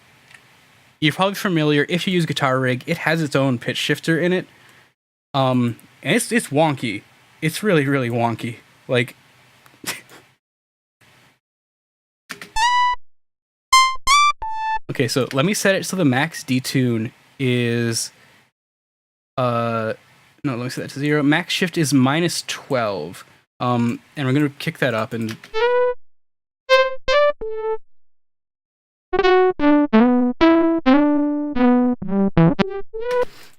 you're probably familiar, if you use Guitar Rig, it has its own pitch shifter in it. And it's wonky. It's really, really wonky. Like... Okay, so let me set it so the max detune is... no, let me set that to 0. Max shift is -12. And we're gonna kick that up and...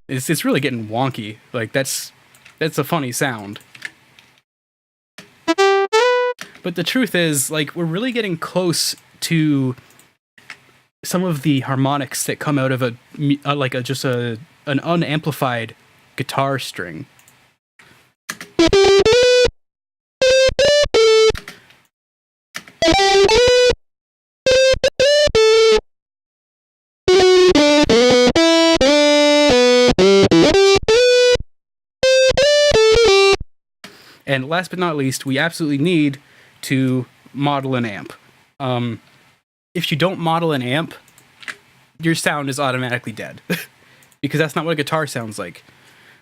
It's really getting wonky. Like, that's a funny sound. But the truth is, like, we're really getting close to some of the harmonics that come out of an unamplified guitar string. And last but not least, we absolutely need to model an amp. If you don't model an amp, your sound is automatically dead. Because that's not what a guitar sounds like.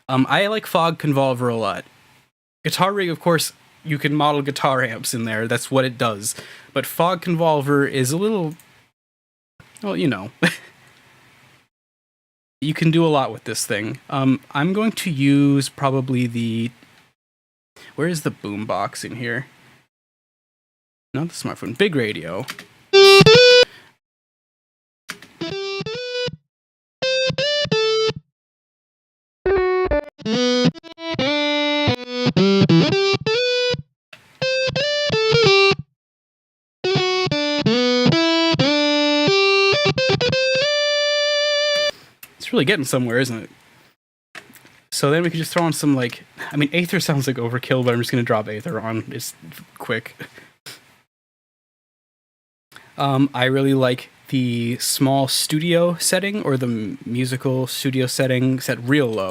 I like Fog Convolver a lot. Guitar Rig, of course, you can model guitar amps in there. That's what it does. But Fog Convolver is a little... Well, you know. You can do a lot with this thing. I'm going to use probably the... Where is the boombox in here? Not the smartphone. Big radio. It's really getting somewhere, isn't it? So then we can just throw on some, like... I mean, Aether sounds like overkill, but I'm just going to drop Aether on. It's quick. I really like the small studio setting or the musical studio setting set real low.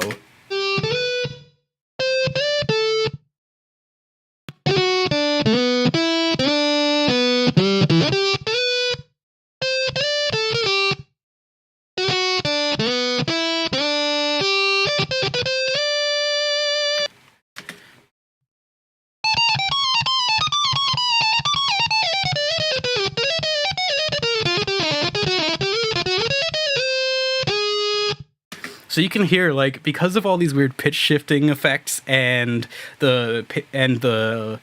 So you can hear, like, because of all these weird pitch shifting effects and the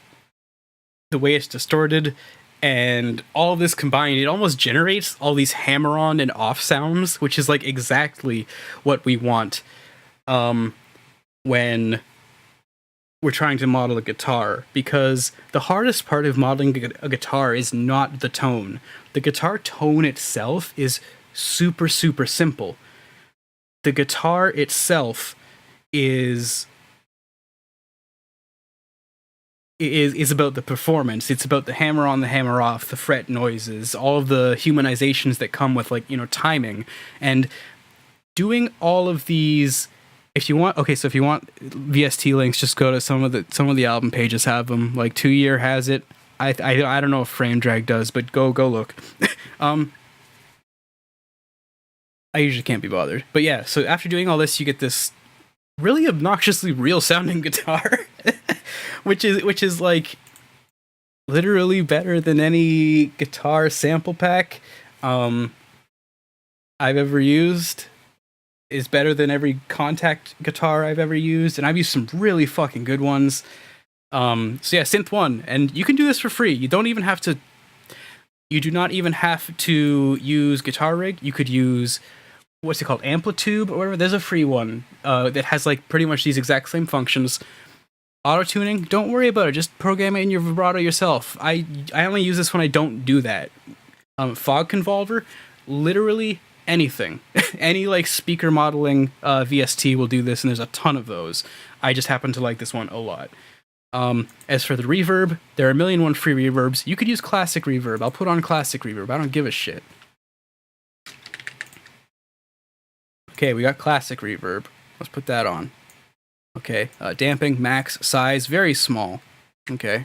way it's distorted and all of this combined, it almost generates all these hammer-on and off sounds, which is like exactly what we want when we're trying to model a guitar. Because the hardest part of modeling a guitar is not the tone. The guitar tone itself is super, super simple. The guitar itself is about the performance. It's about the hammer on, the hammer off, the fret noises, all of the humanizations that come with, like, you know, timing. And doing all of these, if you want, okay, so if you want VST links, just go to some of the album pages have them. Like 2 Year has it. I don't know if Frame Drag does, but go look. I usually can't be bothered. But yeah, so after doing all this, you get this really obnoxiously real sounding guitar, which is like literally better than any guitar sample pack I've ever used. Is better than every Contact guitar I've ever used, and I've used some really fucking good ones. So yeah, Synth One, and you can do this for free. You do not even have to use Guitar Rig. You could use, what's it called, Amplitude or whatever. There's a free one that has like pretty much these exact same functions. Auto tuning, don't worry about it. Just program it in your vibrato yourself. I only use this when I don't do that. Fog Convolver, literally anything. Any like speaker modeling VST will do this, and there's a ton of those. I just happen to like this one a lot. As for the reverb, there are a million one free reverbs. You could use classic reverb. I'll put on classic reverb. I don't give a shit. Okay, we got classic reverb. Let's put that on. Okay, damping, max, size, very small. Okay.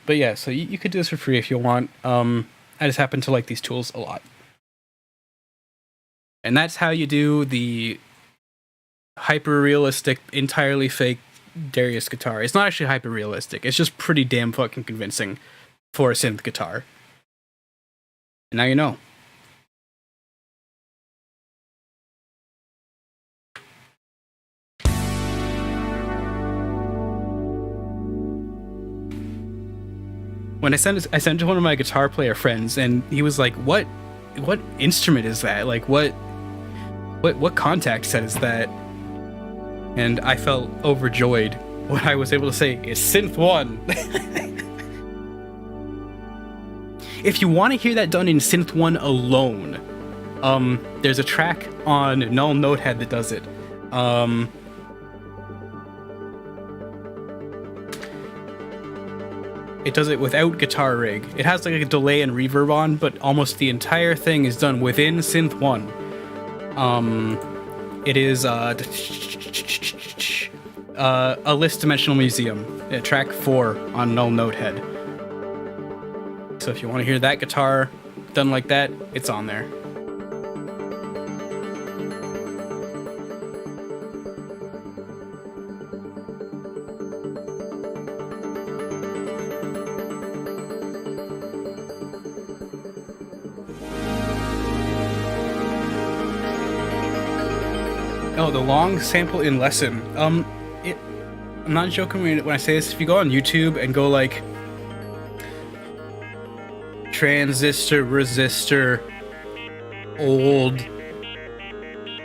But yeah, so you could do this for free if you want. I just happen to like these tools a lot. And that's how you do the hyper-realistic, entirely fake Darius guitar. It's not actually hyper-realistic. It's just pretty damn fucking convincing for a synth guitar. And now you know. When I sent it to one of my guitar player friends, and he was like, "What instrument is that? Like, what Contact set is that?" And I felt overjoyed when I was able to say, "It's Synth One." If you want to hear that done in Synth One alone, there's a track on Null Notehead that does it. It does it without Guitar Rig. It has like a delay and reverb on, but almost the entire thing is done within Synth 1. It is a List Dimensional Museum, track 4 on Null Notehead. So if you want to hear that guitar done like that, it's on there. Oh, the long sample in Lesson. I'm not joking when I say this. If you go on YouTube and go like transistor resistor old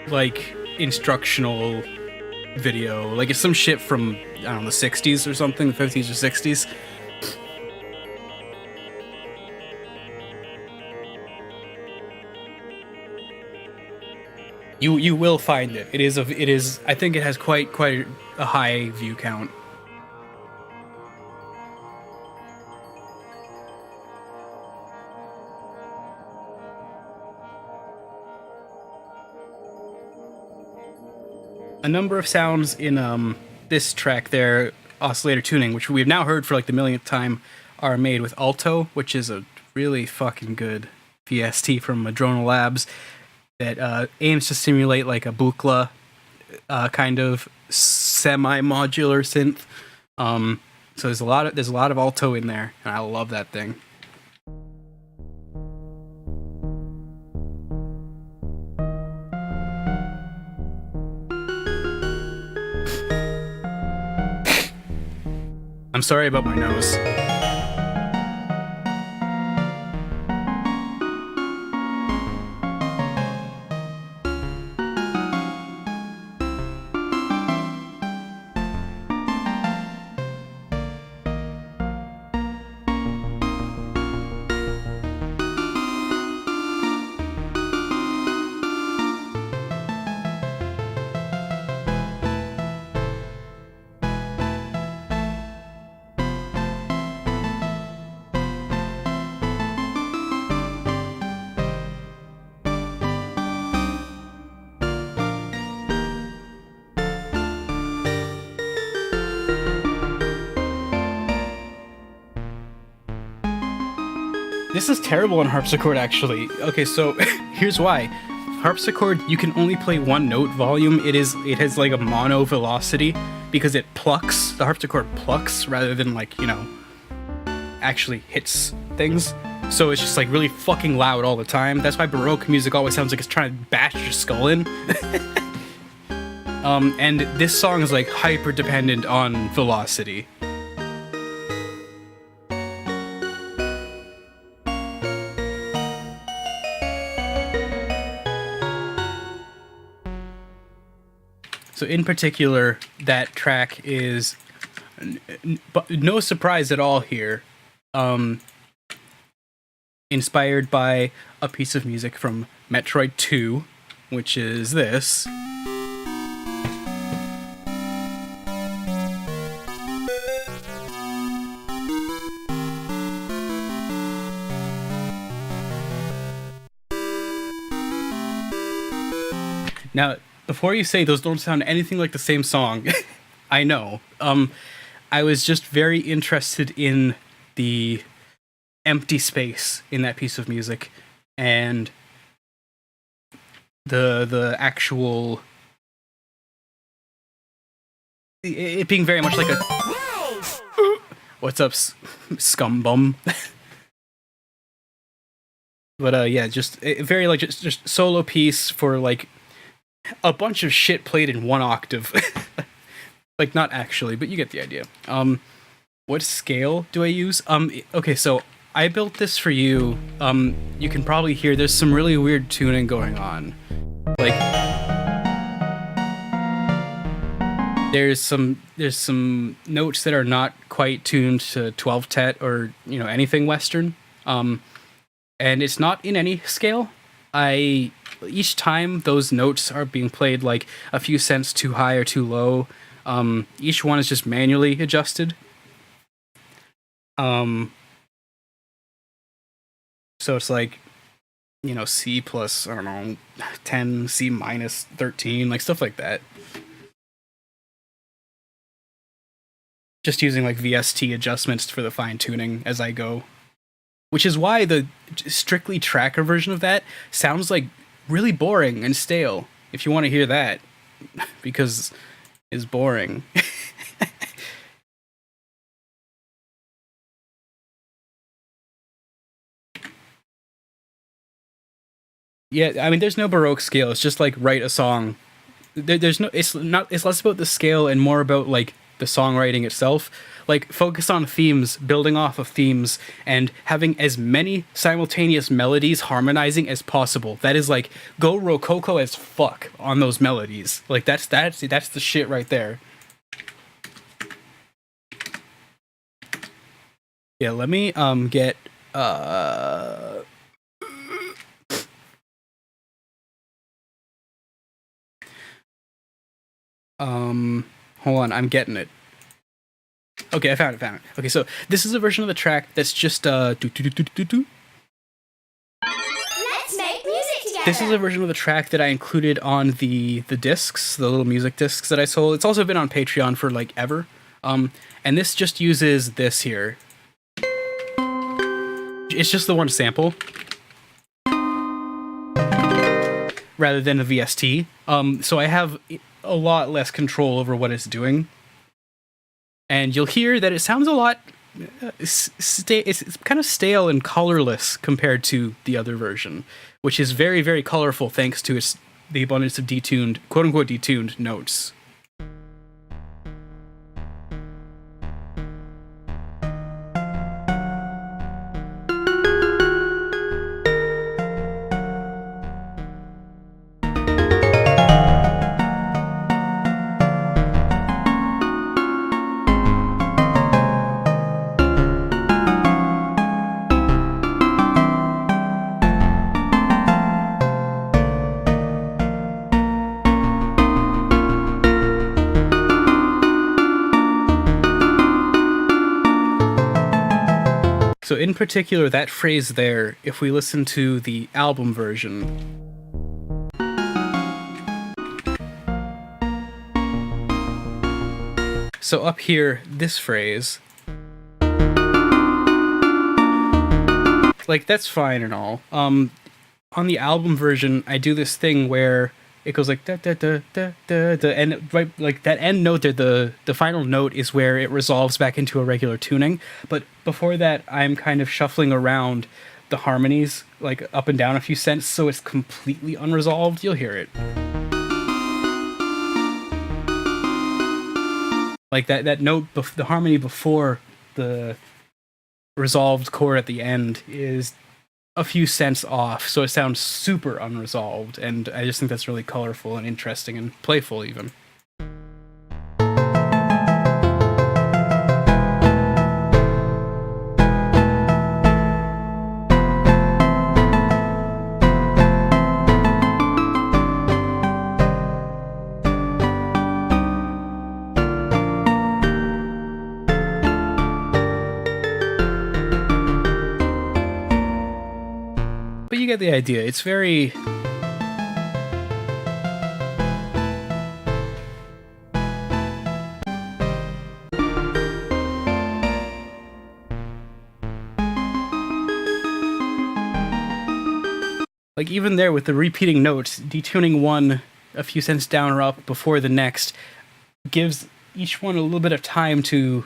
like instructional video, like it's some shit from, I don't know, the 60s or something, the 50s or 60s. You will find it. It is. I think it has quite a high view count. A number of sounds in this track there, oscillator tuning, which we've now heard for like the millionth time, are made with alto, which is a really fucking good VST from Madrona Labs that aims to simulate like a 𝓔𝓏 kind of semi-modular synth. So there's a lot of alto in there, and I love that thing. I'm sorry about my nose. This is terrible on harpsichord, actually. Okay, so here's why. Harpsichord, you can only play one note volume. It has like a mono velocity because it plucks. The harpsichord plucks rather than like, you know, actually hits things. So it's just like really fucking loud all the time. That's why Baroque music always sounds like it's trying to bash your skull in. And this song is like hyper dependent on velocity. So in particular, that track is no surprise at all here. Inspired by a piece of music from Metroid 2, which is this. Now, before you say those don't sound anything like the same song, I know. I was just very interested in the empty space in that piece of music and the actual it being very much like a what's up, scumbum. But yeah, just very like just solo piece for like a bunch of shit played in one octave. Like, not actually, but you get the idea. What scale do I use? Okay, so I built this for you. You can probably hear there's some really weird tuning going on. Like, there's some notes that are not quite tuned to 12 tet or, you know, anything Western. And it's not in any scale. Each time those notes are being played like a few cents too high or too low, each one is just manually adjusted. So it's like, you know, C plus, I don't know, 10, C minus 13, like stuff like that. Just using like VST adjustments for the fine tuning as I go. Which is why the strictly tracker version of that sounds like really boring and stale, if you want to hear that, because it's boring. Yeah, I mean, there's no Baroque scale. It's just like write a song. There's no. It's less about the scale and more about like the songwriting itself. Like, focus on themes, building off of themes, and having as many simultaneous melodies harmonizing as possible. That is like, go rococo as fuck on those melodies. Like, that's the shit right there. Yeah, let me get Hold on, I'm getting it. Okay, I found it. Okay, so this is a version of the track that's just Let's make music together. This is a version of the track that I included on the discs, the little music discs that I sold. It's also been on Patreon for like ever. And this just uses this here. It's just the one sample rather than the VST. So I have a lot less control over what it's doing. And you'll hear that it sounds a lot... it's kind of stale and colorless compared to the other version, which is very, very colorful thanks to the abundance of detuned, quote-unquote detuned notes. So in particular, that phrase there, if we listen to the album version, so up here, this phrase, like that's fine and all. On the album version, I do this thing where it goes like da da da da da da, and right like that end note there, the final note is where it resolves back into a regular tuning. But before that, I'm kind of shuffling around the harmonies like up and down a few cents, so it's completely unresolved. You'll hear it. Like that note, the harmony before the resolved chord at the end is a few cents off, so it sounds super unresolved, and I just think that's really colorful and interesting and playful even. You get the idea. It's very... like even there with the repeating notes, detuning one a few cents down or up before the next gives each one a little bit of time to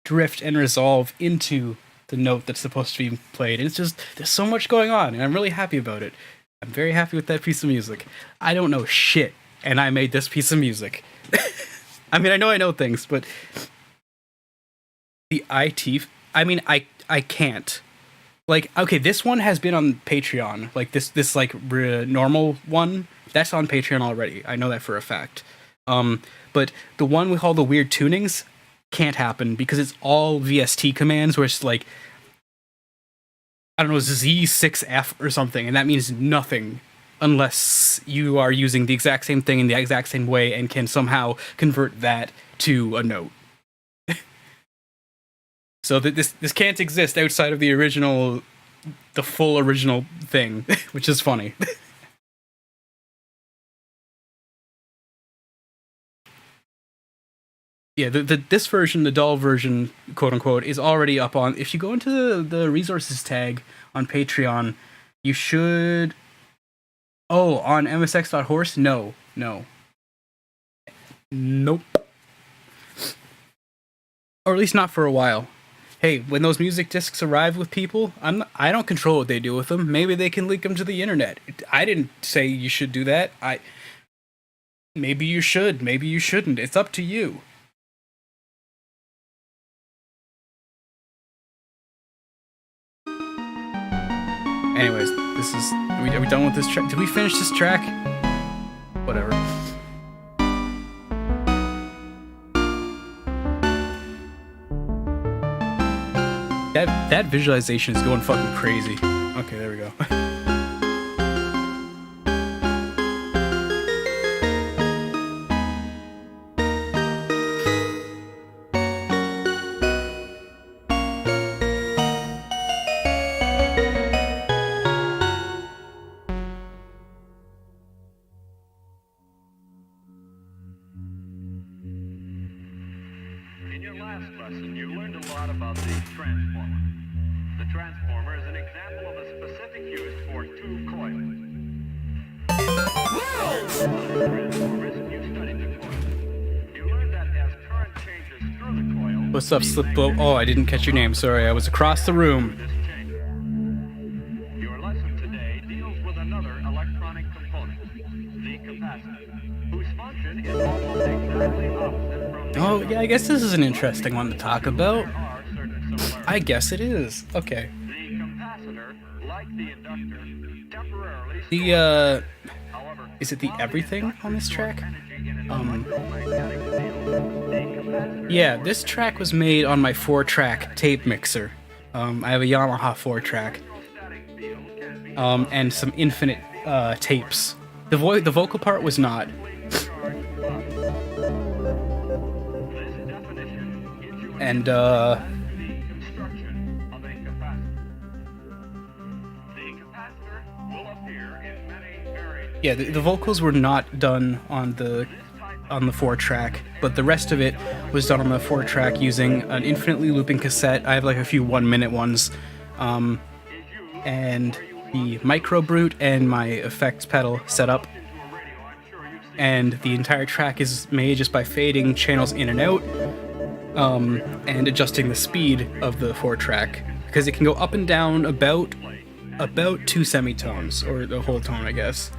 drift and resolve into the note that's supposed to be played. And it's just, there's so much going on, and I'm really happy about it. I'm very happy with that piece of music. I don't know shit, and I made this piece of music. I mean, I know things, but the IT, I mean, I can't. Like, okay, this one has been on Patreon. Like, this like, normal one, that's on Patreon already. I know that for a fact. But the one with all the weird tunings can't happen because it's all VST commands where it's like, I don't know, Z6F or something, and that means nothing unless you are using the exact same thing in the exact same way and can somehow convert that to a note. So that this can't exist outside of the full original thing, which is funny. Yeah, this version, the DAW version, quote unquote, is already up on. If you go into the resources tag on Patreon, you should. Oh, on msx.horse? No. Nope. Or at least not for a while. Hey, when those music discs arrive with people, I don't control what they do with them. Maybe they can leak them to the internet. I didn't say you should do that. Maybe you should. Maybe you shouldn't. It's up to you. Anyways, are we done with this track? Did we finish this track? Whatever. That visualization is going fucking crazy. Okay, there we go. your last lesson, you learned a lot about the transformer. The transformer is an example of a specific use for two coils. You studied the coil. You learned that as current changes through the coil... What's up, Slipbo? Oh, I didn't catch your name. Sorry, I was across the room. Your lesson today deals with another electronic component, the capacitor, whose function is almost exactly opposite from the... Oh, yeah, I guess this is an interesting one to talk about. I guess it is. Okay. The capacitor, like the inductor, temporarily... Is it the everything on this track? Yeah, this track was made on my 4-track tape mixer. I have a Yamaha 4-track. And some infinite tapes. The vocal part was not. And yeah, the vocals were not done on the 4-track, but the rest of it was done on the 4-track using an infinitely looping cassette. I have like a few 1-minute ones, and the micro brute and my effects pedal set up, and the entire track is made just by fading channels in and out, and adjusting the speed of the 4-track, because it can go up and down about 2 semitones, or the whole tone, I guess.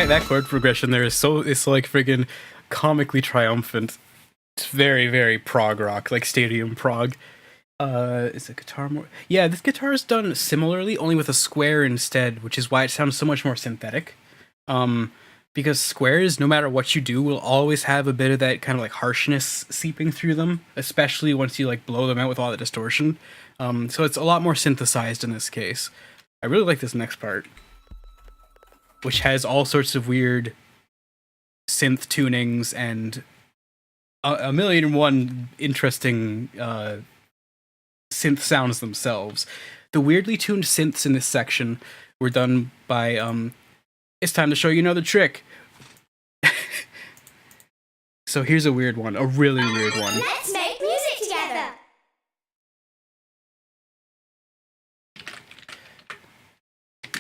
That chord progression there is it's like friggin' comically triumphant. It's very, very prog rock, like stadium prog. Is the guitar more... Yeah, this guitar is done similarly, only with a square instead, which is why it sounds so much more synthetic. Because squares, no matter what you do, will always have a bit of that kind of like harshness seeping through them, especially once you like blow them out with all the distortion. So it's a lot more synthesized in this case. I really like this next part, which has all sorts of weird synth tunings and a million and one interesting synth sounds themselves. The weirdly tuned synths in this section were done by It's time to show you another trick. So here's a weird one, a really weird one. Let's make music together.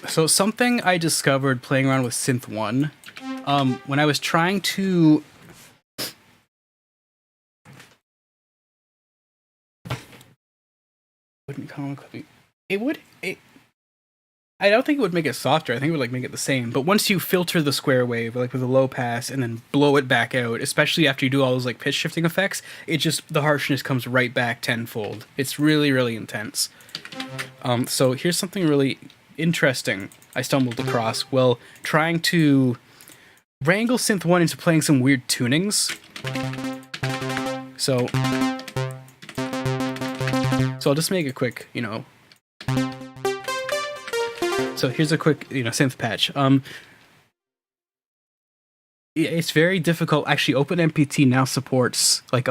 So something I discovered playing around with Synth 1, when I was trying to... Wouldn't comically... It would... I don't think it would make it softer, I think it would like make it the same, but once you filter the square wave, like with a low pass, and then blow it back out, especially after you do all those like pitch shifting effects, it just, the harshness comes right back tenfold. It's really, really intense. So here's something really interesting I stumbled across while trying to wrangle Synth 1 into playing some weird tunings. So I'll just make a quick, so here's a quick, synth patch. It's very difficult. Actually, OpenMPT now supports like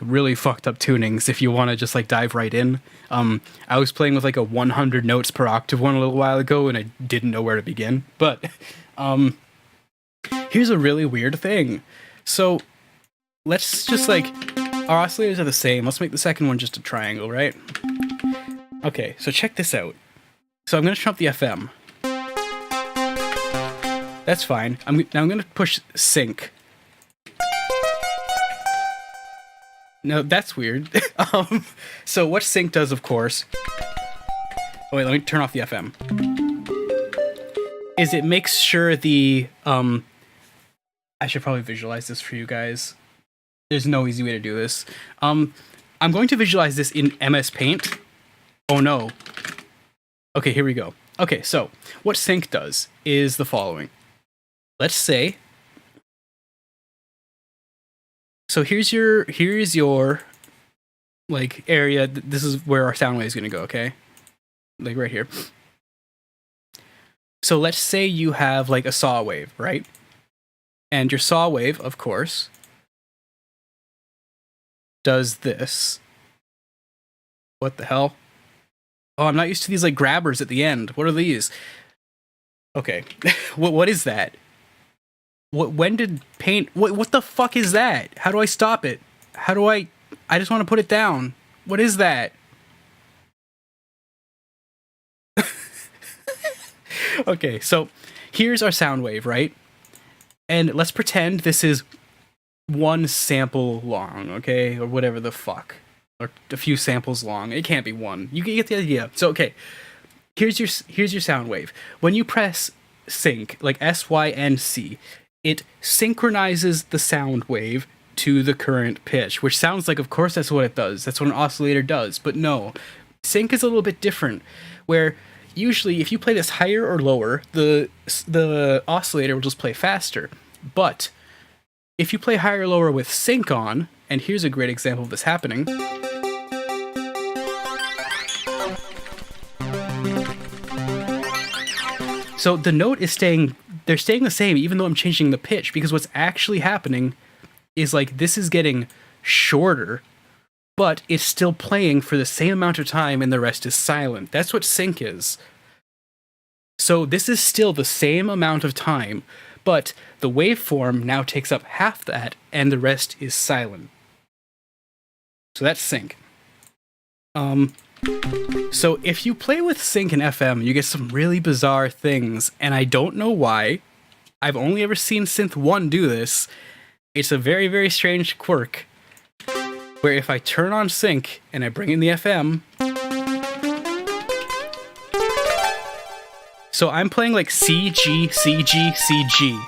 really fucked up tunings if you want to just like dive right in. I was playing with like a 100 notes per octave one a little while ago, and I didn't know where to begin. But here's a really weird thing. So let's just like Our oscillators are the same. Let's make the second one just a triangle, right? Okay, so check this out. So I'm going to turn up the FM. That's fine. Now I'm going to push sync. No, that's weird. So what sync does, of course... Oh wait, let me turn off the FM. Is it makes sure the... I should probably visualize this for you guys. There's no easy way to do this. I'm going to visualize this in MS Paint. Oh no. Okay, here we go. Okay, so what sync does is the following. Let's say... So here's your like area. This is where our sound wave is going to go, okay? Like right here. So let's say you have like a saw wave, right? And your saw wave, of course, does this. What the hell? Oh, I'm not used to these like grabbers at the end. What are these? Okay. What is that? When did paint... What the fuck is that? How do I stop it? How do I just want to put it down. What is that? Okay, so here's our sound wave, right? And let's pretend this is one sample long, okay? Or whatever the fuck. Or a few samples long. It can't be one. You get the idea. So, okay. Here's your sound wave. When you press sync, like SYNC, it synchronizes the sound wave to the current pitch, which sounds like, of course, that's what it does. That's what an oscillator does. But no, sync is a little bit different, where usually if you play this higher or lower, the oscillator will just play faster. But if you play higher or lower with sync on, and here's a great example of this happening. So the note is they're staying the same even though I'm changing the pitch, because what's actually happening is like this is getting shorter, but it's still playing for the same amount of time and the rest is silent. That's what sync is. So this is still the same amount of time, but the waveform now takes up half that and the rest is silent. So that's sync. So if you play with sync and FM, you get some really bizarre things, and I don't know why. I've only ever seen Synth 1 do this. It's a very, very strange quirk, where if I turn on sync and I bring in the FM, so I'm playing like C, G, C, G, C, G.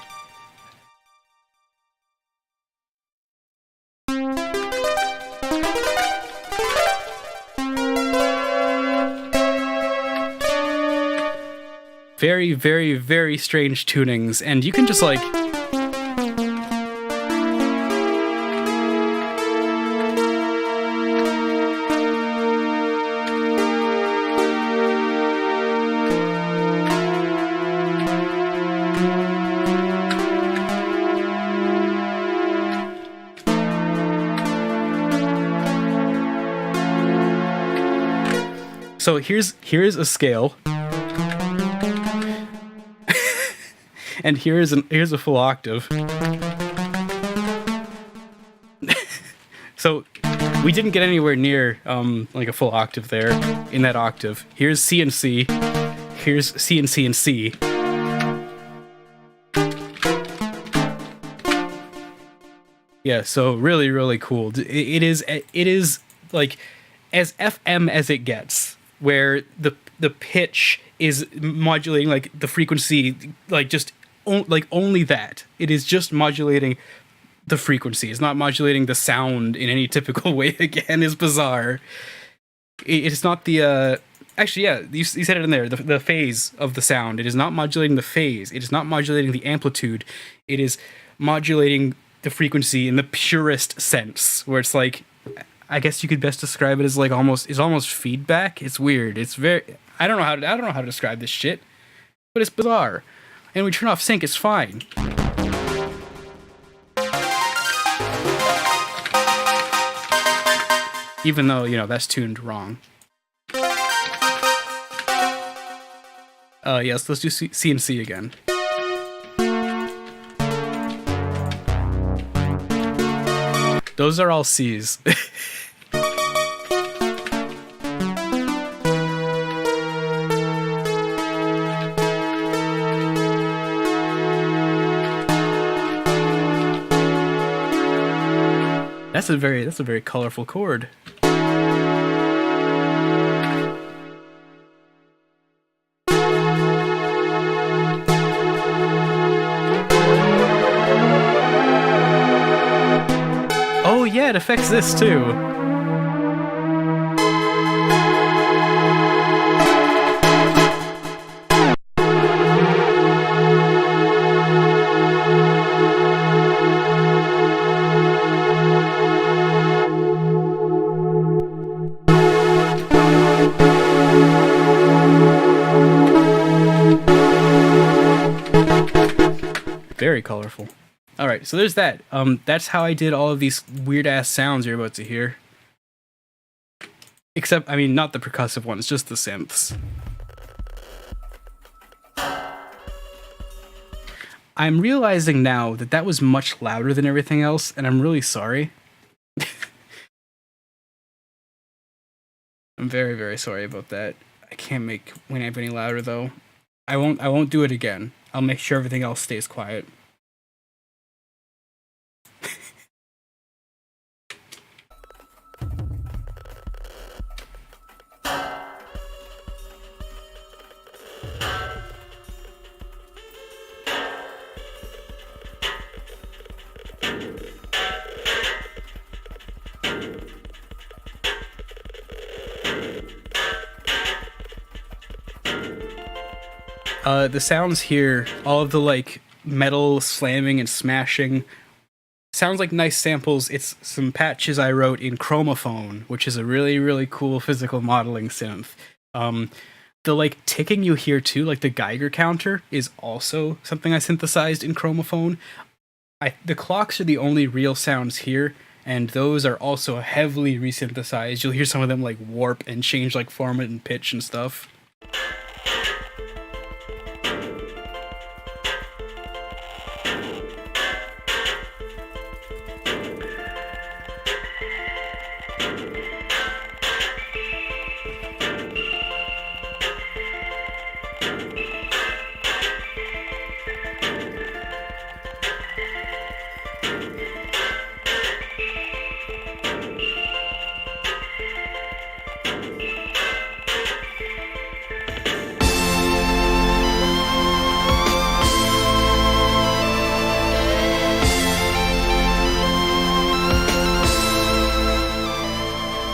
Very, very, very strange tunings, and you can just like... So here's a scale. And here's a full octave. So we didn't get anywhere near like a full octave there in that octave. Here's C and C. Here's C and C and C. Yeah, so really, really cool. It is like as FM as it gets, where the pitch is modulating like the frequency, like just like only that. It is just modulating the frequency. It's not modulating the sound in any typical way. Again, is bizarre. It's not the actually, yeah, you said it in there. The phase of the sound. It is not modulating the phase. It is not modulating the amplitude. It is modulating the frequency in the purest sense, where it's like, I guess you could best describe it as like almost feedback. It's weird. It's very, I don't know how to describe this shit, but it's bizarre. And when we turn off sync, it's fine. Even though, you know, that's tuned wrong. Yes, let's do C and C again. Those are all C's. That's a very colorful chord. Oh yeah, it affects this too. Very colorful. Alright, so there's that. That's how I did all of these weird-ass sounds you're about to hear. Except, I mean, not the percussive ones, just the synths. I'm realizing now that that was much louder than everything else, and I'm really sorry. I'm very sorry about that. I can't make 𝑭𝑨𝑵𝑚 any louder, though. I won't do it again. I'll make sure everything else stays quiet. The sounds here, all of the like metal slamming and smashing, sounds like nice samples. It's some patches I wrote in 𝓔𝓶𝓶𝓪, which is a really cool physical modeling synth. The like ticking you hear too, like the Geiger counter, is also something I synthesized in 𝓔𝓶𝓶𝓪. The clocks are the only real sounds here, and those are also heavily resynthesized. You'll hear some of them like warp and change like form and pitch and stuff.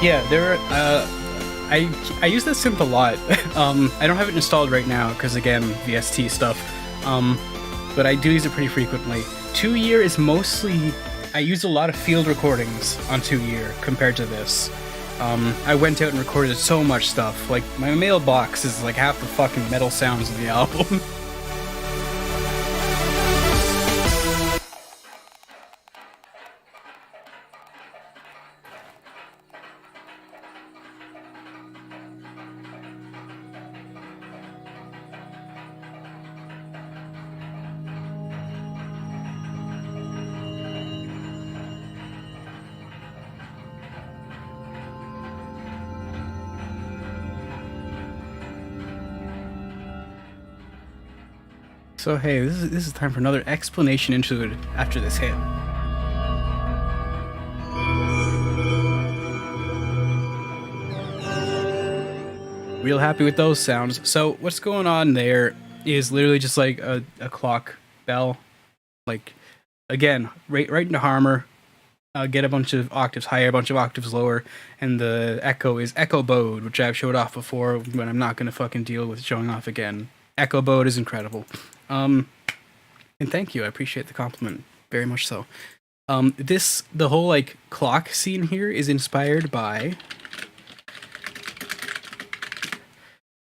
Yeah, I use this synth a lot. I don't have it installed right now because, again, VST stuff. But I do use it pretty frequently. 2-year is mostly... I use a lot of field recordings on 2-year compared to this. I went out and recorded so much stuff. Like, my mailbox is like half the fucking metal sounds of the album. So hey, this is time for another explanation interlude after this hit. Real happy with those sounds. So what's going on there is literally just like a clock bell. Like, again, right into Harmer, get a bunch of octaves higher, a bunch of octaves lower, and the echo is echo bowed, which I've showed off before, but I'm not gonna fucking deal with showing off again. Echo bowed is incredible. And thank you, I appreciate the compliment, very much so. The whole like clock scene here is inspired by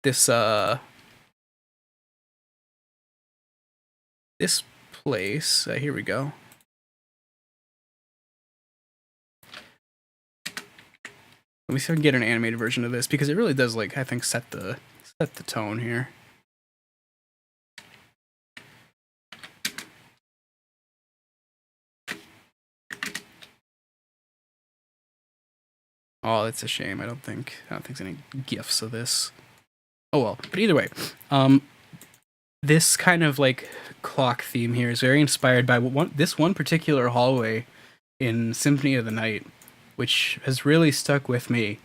this this place. Here we go. Let me see if I can get an animated version of this, because it really does, like, I think set the tone here. Oh, that's a shame. I don't think there's any gifs of this. Oh well. But either way, this kind of like clock theme here is very inspired by this one particular hallway in Symphony of the Night, which has really stuck with me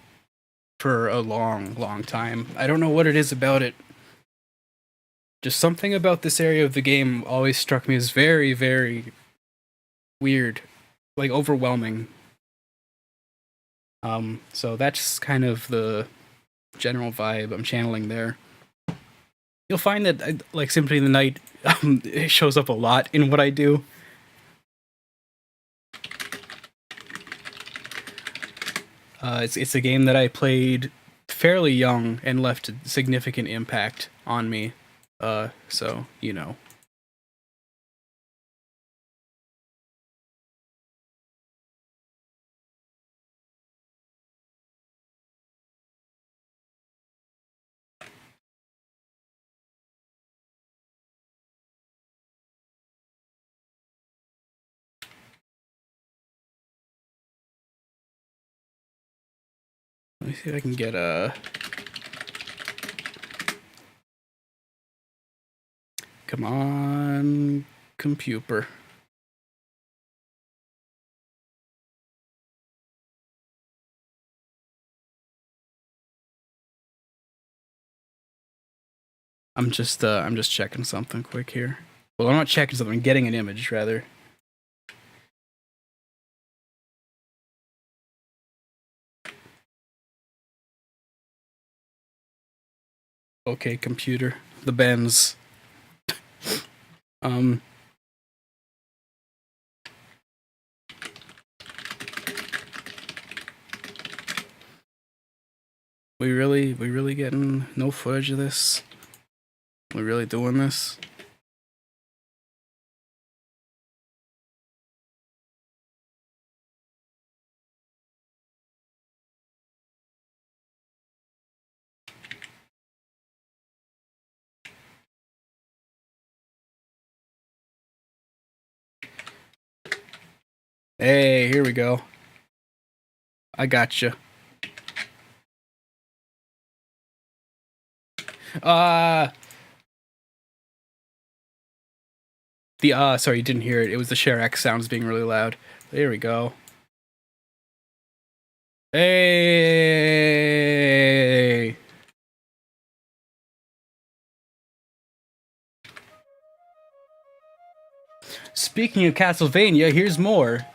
for a long, long time. I don't know what it is about it. Just something about this area of the game always struck me as very, very weird, like overwhelming. So that's kind of the general vibe I'm channeling there. You'll find that, like Symphony of the Night, it shows up a lot in what I do. It's a game that I played fairly young and left a significant impact on me. So, you know. Let me see if I can get a... Come on, computer. I'm just checking something quick here. Well, I'm not checking something, I'm getting an image, rather. Okay, computer. The Benz. We really getting no footage of this? We really doing this? Hey, here we go. I gotcha. Sorry, you didn't hear it. It was the 𝓔𝓶𝓶 sounds being really loud. There we go. Hey! Speaking of Castlevania, here's more.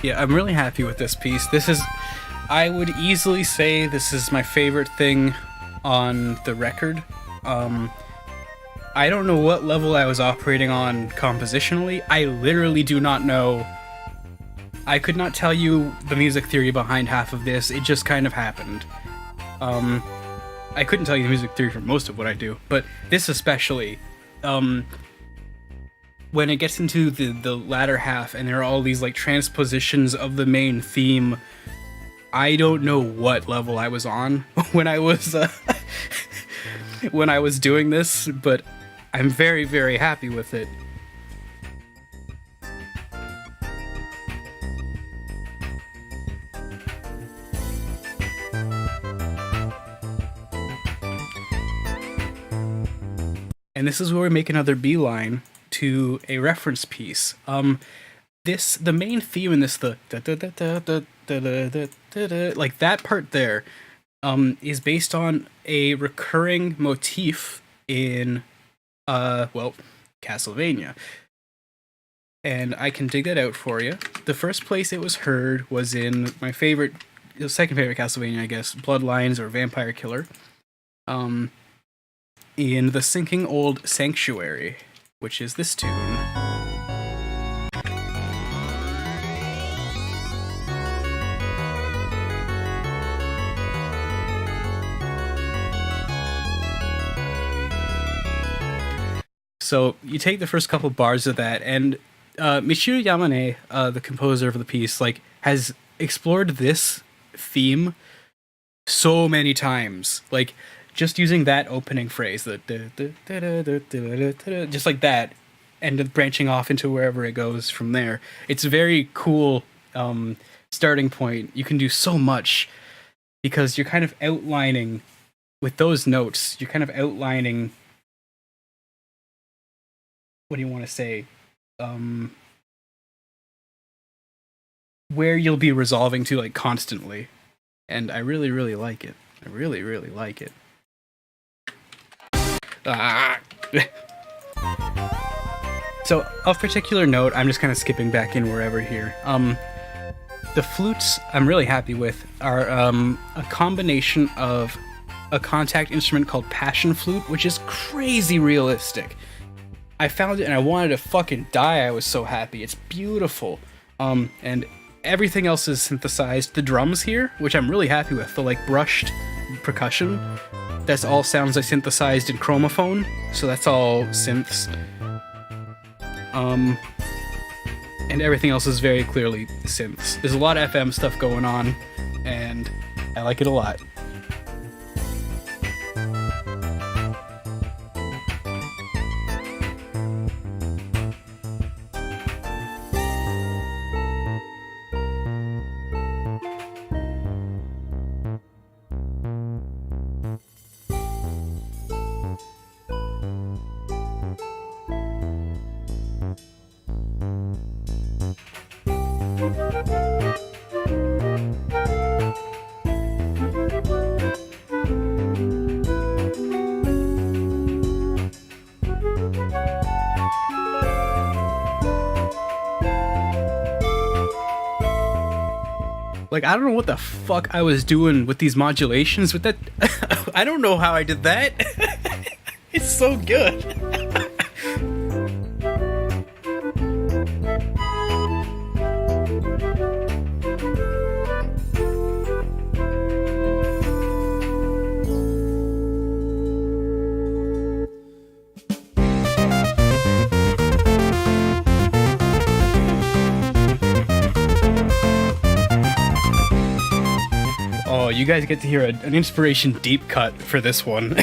Yeah, I'm really happy with this piece. I would easily say this is my favorite thing on the record. I don't know what level I was operating on compositionally. I literally do not know. I could not tell you the music theory behind half of this. It just kind of happened. I couldn't tell you the music theory for most of what I do, but this especially. When it gets into the latter half and there are all these like transpositions of the main theme, I don't know what level I was on when I was when I was doing this, but I'm very, very happy with it. And this is where we make another beeline to a reference piece. The main theme in this, like that part there, is based on a recurring motif in, Castlevania. And I can dig that out for you. The first place it was heard was in my second favorite Castlevania, I guess, Bloodlines or Vampire Killer. in the sinking old Sanctuary, which is this tune. So you take the first couple bars of that, and Michiru Yamane, the composer of the piece, like has explored this theme so many times. Like just using that opening phrase, the just like that, and branching off into wherever it goes from there. It's a very cool starting point. You can do so much because you're kind of outlining with those notes. You're kind of outlining. What do you want to say? Where you'll be resolving to like constantly. And I really, really like it. I really, really like it. So, of particular note, I'm just kind of skipping back in wherever here. The flutes I'm really happy with are a combination of a contact instrument called passion flute, which is crazy realistic. I found it and I wanted to fucking die. I was so happy. It's beautiful. And everything else is synthesized. The drums here, which I'm really happy with, the like brushed percussion, that's all sounds like synthesized in chromophone. So that's all synths. And everything else is very clearly synths. There's a lot of FM stuff going on, and I like it a lot. Like, I don't know what the fuck I was doing with these modulations, with that. I don't know how I did that. It's so good. Oh, you guys get to hear an inspiration deep cut for this one.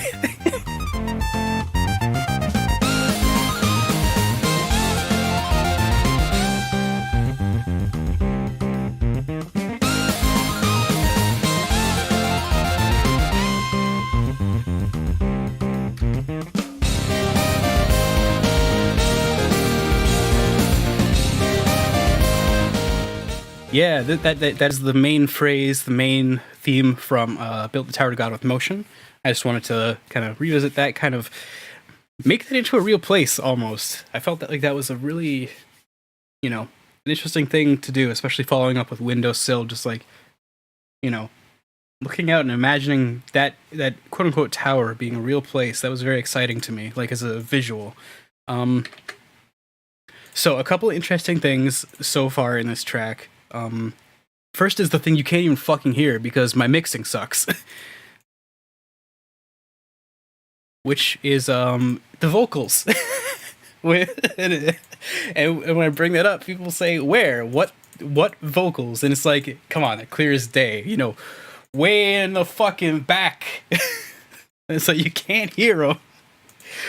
Yeah, that is the main phrase, the main theme from Built the Tower to God with Motion. I just wanted to kind of revisit that, kind of make that into a real place almost. I felt that like that was a really, you know, an interesting thing to do, especially following up with Windowsill, just like, you know, looking out and imagining that quote unquote tower being a real place. That was very exciting to me, like as a visual. So a couple of interesting things so far in this track. First is the thing you can't even fucking hear because my mixing sucks. Which is the vocals. And when I bring that up, people say, where? What vocals? And it's like, come on, clear as day. You know, way in the fucking back. And so you can't hear them.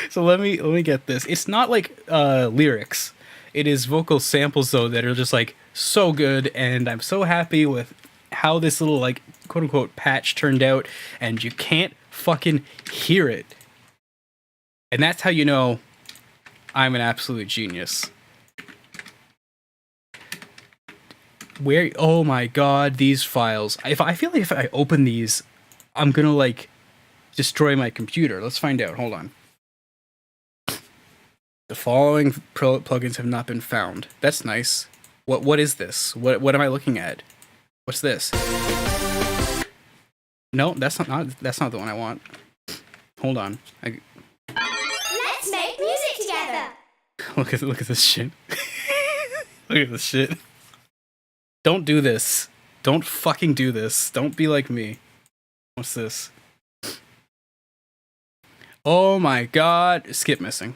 So let me get this. It's not like lyrics. It is vocal samples though that are just like so good, and I'm so happy with how this little like quote unquote patch turned out, and you can't fucking hear it. And that's how you know I'm an absolute genius. Where, oh my god, these files. I feel like if I open these, I'm gonna like destroy my computer. Let's find out. Hold on. The following plugins have not been found. That's nice. What is this? What am I looking at? What's this? No, that's not the one I want. Hold on. Look at this shit. Look at this shit. Don't do this. Don't fucking do this. Don't be like me. What's this? Oh my god. Skip missing.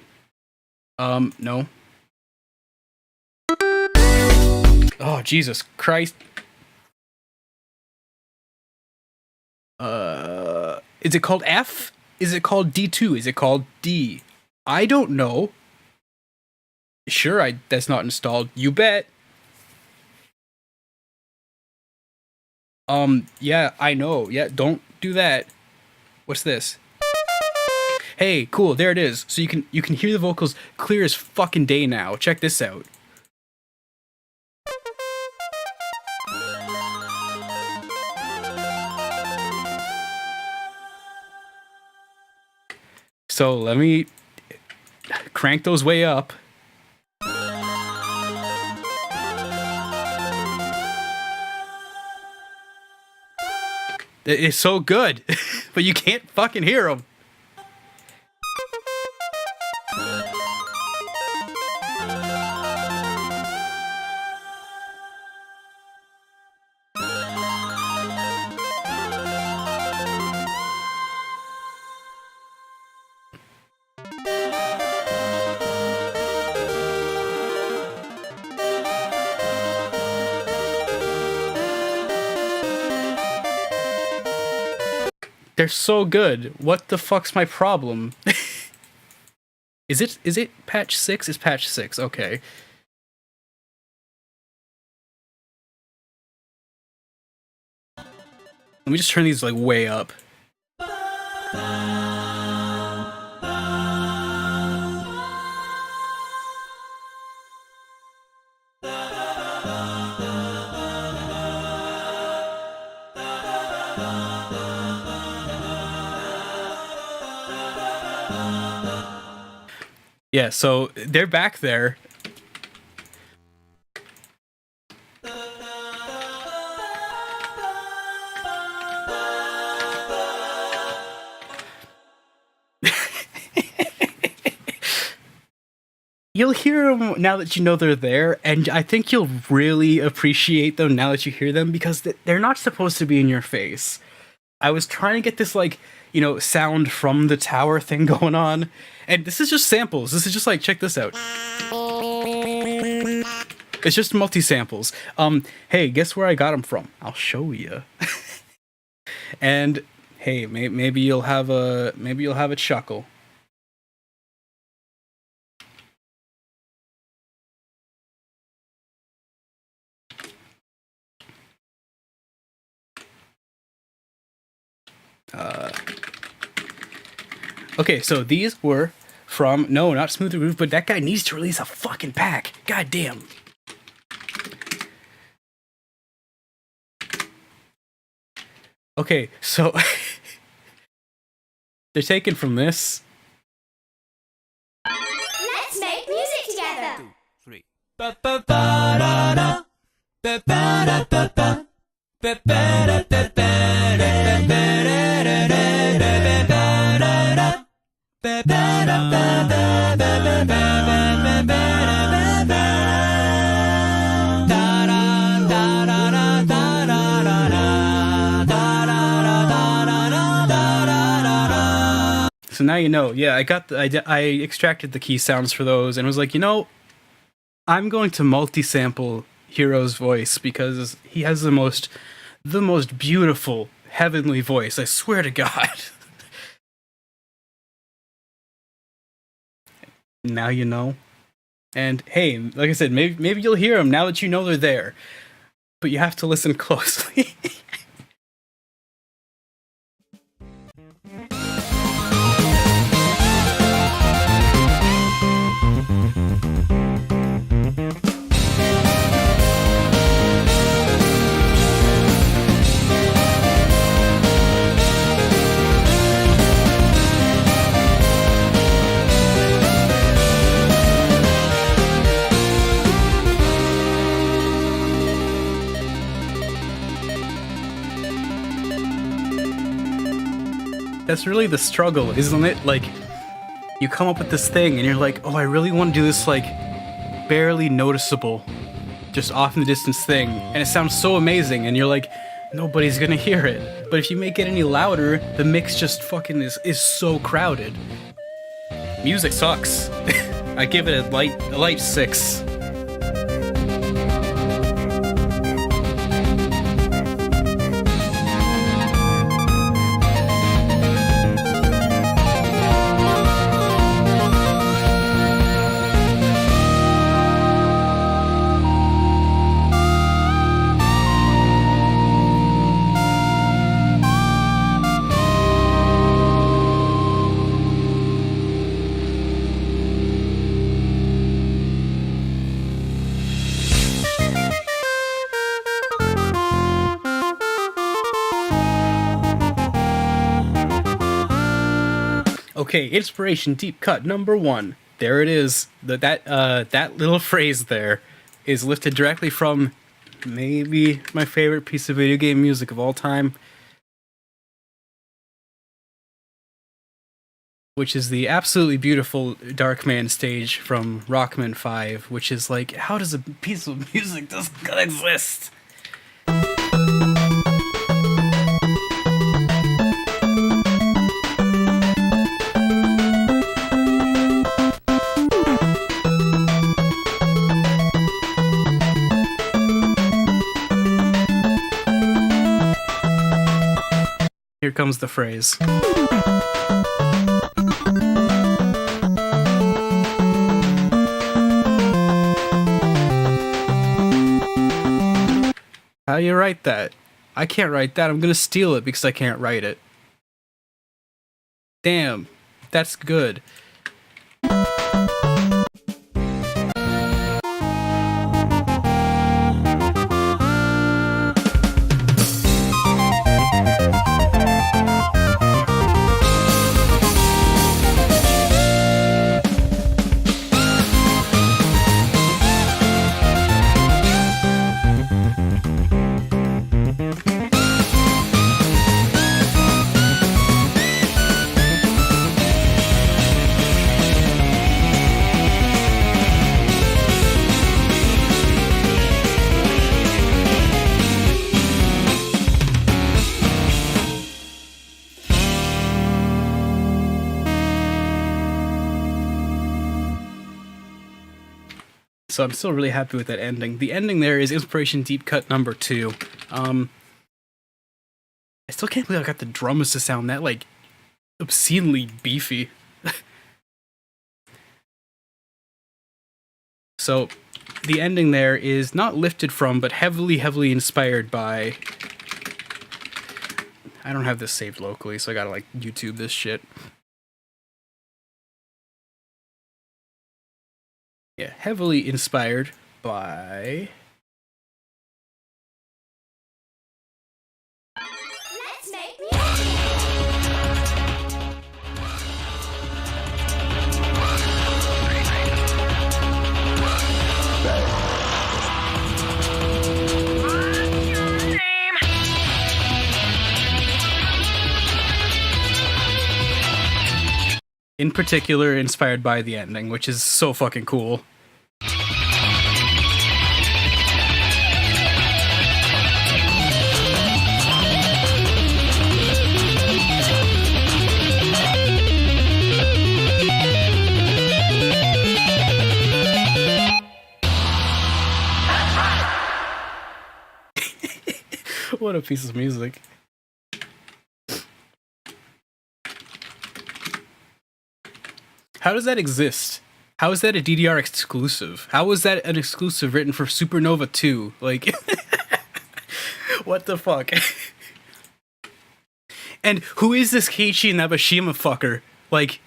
No. Oh, Jesus Christ. Is it called F? Is it called D2? Is it called D? I don't know. Sure, that's not installed. You bet. Yeah, I know. Yeah, don't do that. What's this? Hey, cool, there it is. So you can hear the vocals clear as fucking day now. Check this out. So let me crank those way up. It's so good, but you can't fucking hear them. They're so good. What the fuck's my problem? Is it patch 6? It's patch 6. Okay. Let me just turn these like way up. Yeah, so they're back there. You'll hear them now that you know they're there, and I think you'll really appreciate them now that you hear them, because they're not supposed to be in your face. I was trying to get this, like, you know, sound from the tower thing going on, and this is just samples. This is just like, check this out. It's just multi-samples. Hey, guess where I got them from? I'll show you. And hey, maybe you'll have a chuckle. Okay, so these were from, no, not Smooth the Groove, but that guy needs to release a fucking pack. God damn. Okay, so they're taken from this. Let's make music together. 2, 3. So now you know. Yeah, I extracted the key sounds for those and was like, you know, I'm going to multi-sample Hero's voice because he has the most beautiful heavenly voice. I swear to God. Now you know. And hey, like I said, maybe you'll hear them now that you know they're there. But you have to listen closely. That's really the struggle, isn't it? Like, you come up with this thing and you're like, oh, I really want to do this like barely noticeable, just off in the distance thing, and it sounds so amazing, and you're like, nobody's gonna hear it. But if you make it any louder, the mix just fucking is so crowded. Music sucks. I give it a light 6. Okay, inspiration deep cut number 1. There it is. That little phrase there is lifted directly from maybe my favorite piece of video game music of all time, which is the absolutely beautiful Darkman stage from Rockman 5, which is like, how does a piece of music just exist? Here comes the phrase. How do you write that? I can't write that. I'm gonna steal it because I can't write it. Damn, that's good. So I'm still really happy with that ending. The ending there is inspiration deep cut number 2. I still can't believe I got the drums to sound that like obscenely beefy. So the ending there is not lifted from, but heavily inspired by. I don't have this saved locally, so I gotta like YouTube this shit. Yeah, heavily inspired by. Let's make music. In particular, inspired by the ending, which is so fucking cool. What a piece of music. How does that exist? How is that a DDR exclusive? How is that an exclusive written for Supernova 2? Like, what the fuck? And who is this 𝓔𝓶𝓶𝓪 fucker? Like,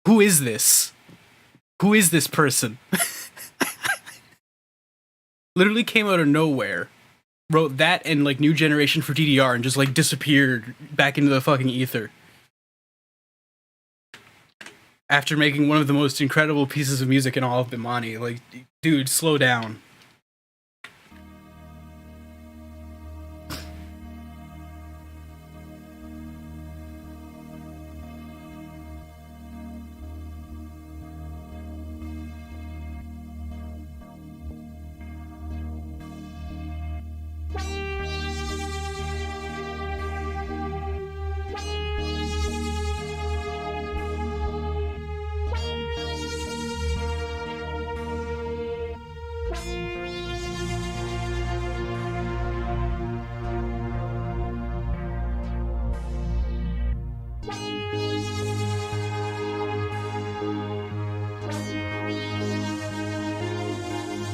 who is this? Who is this person? Literally came out of nowhere. Wrote that and like New Generation for DDR and just like disappeared back into the fucking ether. After making one of the most incredible pieces of music in all of 𝑭𝑨𝑵𝑚𝑨𝑐. Like, dude, slow down.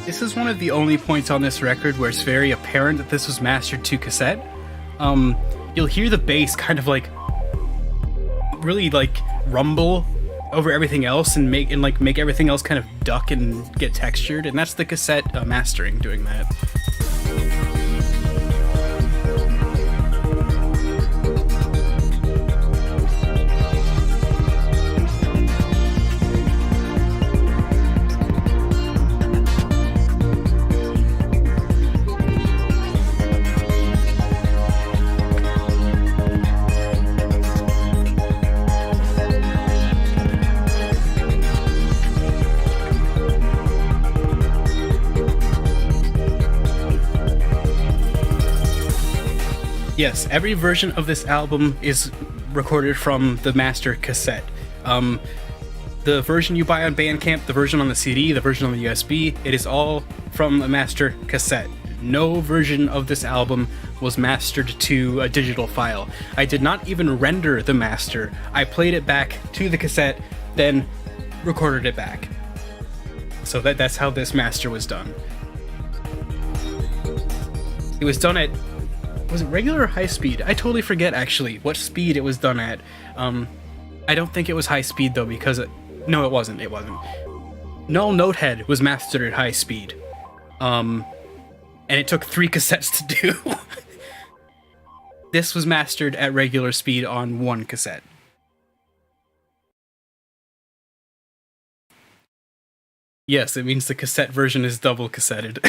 This is one of the only points on this record where it's very apparent that this was mastered to cassette. You'll hear the bass kind of like really like rumble over everything else and make everything else kind of duck and get textured, and that's the cassette mastering doing that. Yes, every version of this album is recorded from the master cassette. The version you buy on Bandcamp, the version on the CD, the version on the USB, it is all from a master cassette. No version of this album was mastered to a digital file. I did not even render the master. I played it back to the cassette, then recorded it back. So that's how this master was done. It was done at... was it regular or high speed? I totally forget, actually, what speed it was done at. I don't think it was high speed, though, because... no, it wasn't. It wasn't. Null Notehead was mastered at high speed. And it took 3 cassettes to do. This was mastered at regular speed on 1 cassette. Yes, it means the cassette version is double cassetted.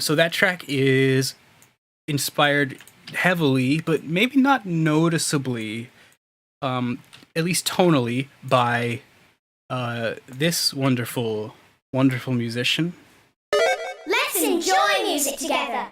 So that track is inspired heavily, but maybe not noticeably, at least tonally, by this wonderful, wonderful musician. Let's enjoy music together.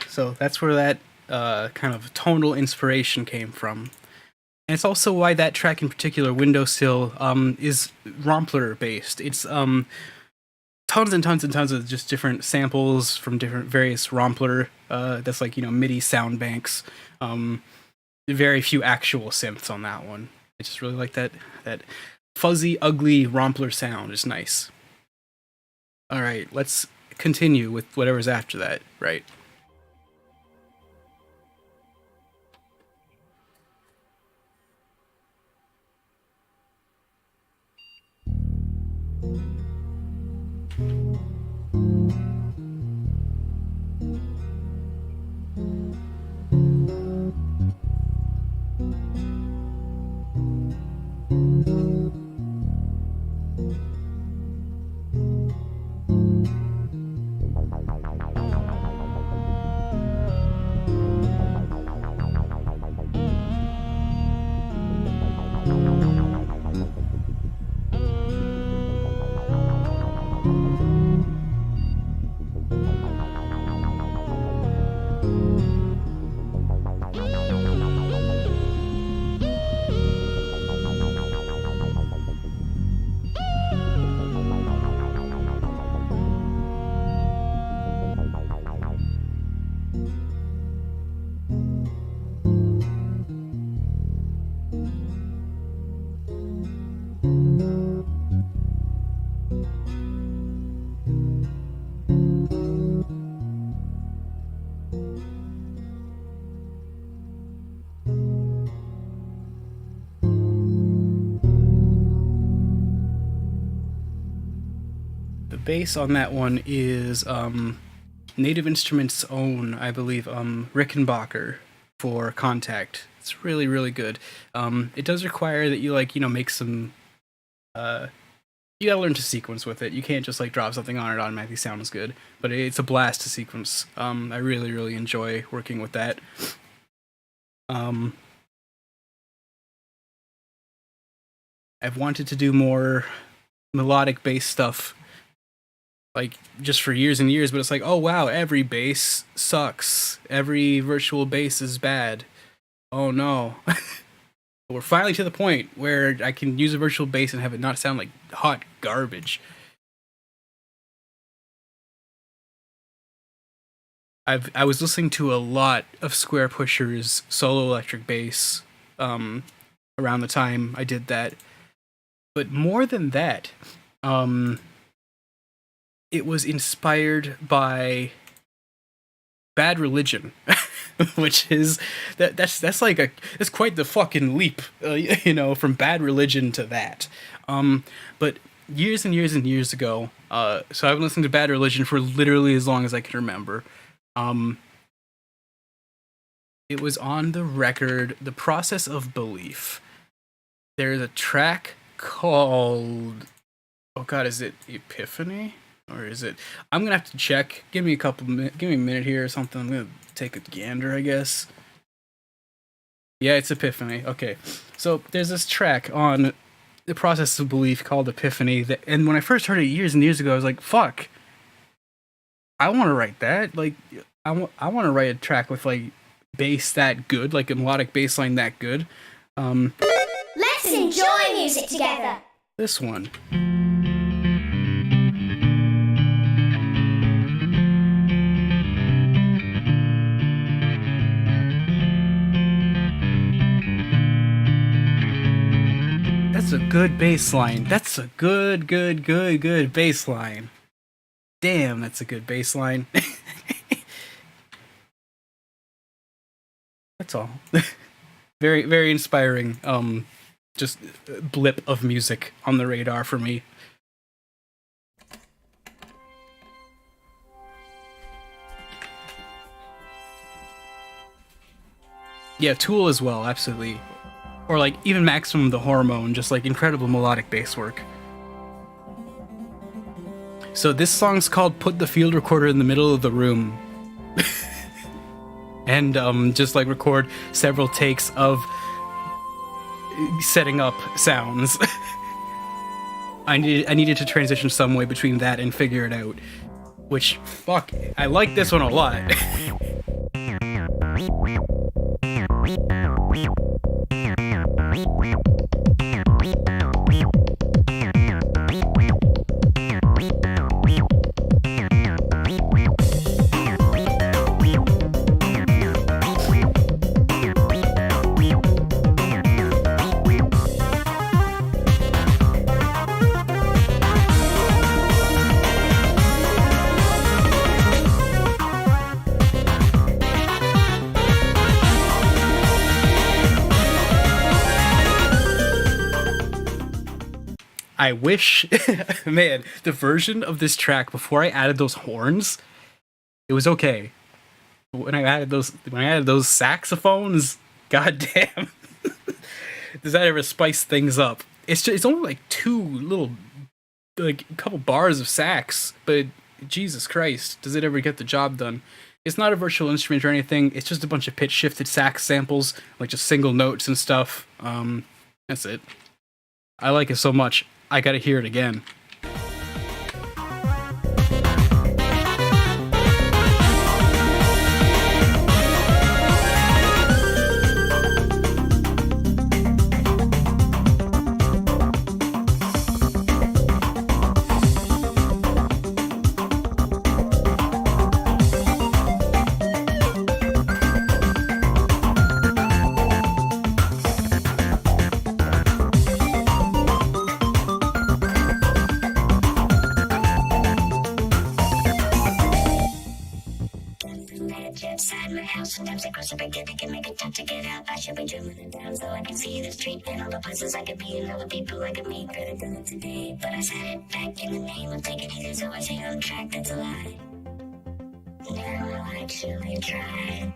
So that's where that kind of tonal inspiration came from. And it's also why that track in particular, Windowsill, is Rompler based. It's tons and tons and tons of just different samples from different various Rompler, that's like, MIDI sound banks. Very few actual synths on that one. I just really like that fuzzy, ugly Rompler sound is nice. All right, let's continue with whatever's after that, right? bass on that one is Native Instruments' own, I believe, Rickenbacker for Contact. It's really, really good. It does require that you, like, you know, make some... you gotta learn to sequence with it. You can't just, like, drop something on it automatically sounds good. But it's a blast to sequence. I really, really enjoy working with that. I've wanted to do more melodic bass stuff, like, just for years and years, but it's like, oh wow, every bass sucks. Every virtual bass is bad. Oh no. We're finally to the point where I can use a virtual bass and have it not sound like hot garbage. I was listening to a lot of Square Pusher's solo electric bass around the time I did that. But more than that, it was inspired by Bad Religion, which is that's quite the fucking leap, you know, from Bad Religion to that. But years and years and years ago, so I've been listening to Bad Religion for literally as long as I can remember. It was on the record, The Process of Belief. There's a track called, oh god, is it Epiphany? Or is it... I'm gonna have to check. Give me a minute here or something. I'm gonna take a gander, I guess. Yeah, it's Epiphany. Okay. So, there's this track on The Process of Belief called Epiphany, and when I first heard it years and years ago, I was like, fuck. I want to write that. Like, I want to write a track with, like, bass that good, like a melodic bass line that good. Let's enjoy music together. This one. That's a good bass line. That's a good bass line. Damn, that's a good bass line. That's all. Very, very inspiring. Just blip of music on the radar for me. Yeah, Tool as well, absolutely. Or like even Maximum the Hormone, just like incredible melodic bass work. So this song's called Put the Field Recorder in the Middle of the Room. And just like record several takes of setting up sounds. I needed to transition some way between that and Figure It Out. Which, fuck, I like this one a lot. I wish, man, the version of this track before I added those horns, it was okay. When I added those saxophones, goddamn, does that ever spice things up? It's only like two little, like a couple bars of sax, but Jesus Christ, does it ever get the job done? It's not a virtual instrument or anything. It's just a bunch of pitch shifted sax samples, like just single notes and stuff. That's it. I like it so much. I gotta hear it again. forget they can make it tough to get out. I should be dribbling it down so I can see the street and all the places I could be and all the people I could meet. Could have done it today, but I said it back in the name of take it easy, so I stay on track. That's a lie. Now I'll actually try.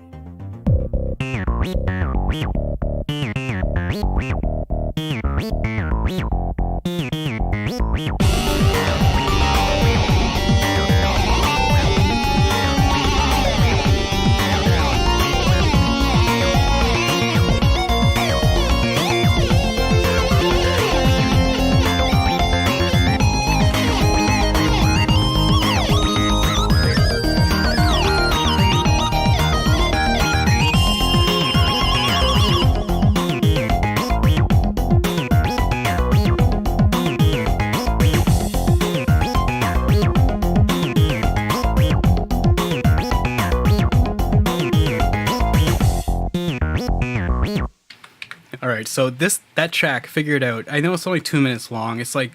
Alright, so that track, Figure It Out, I know it's only 2 minutes long. It's like,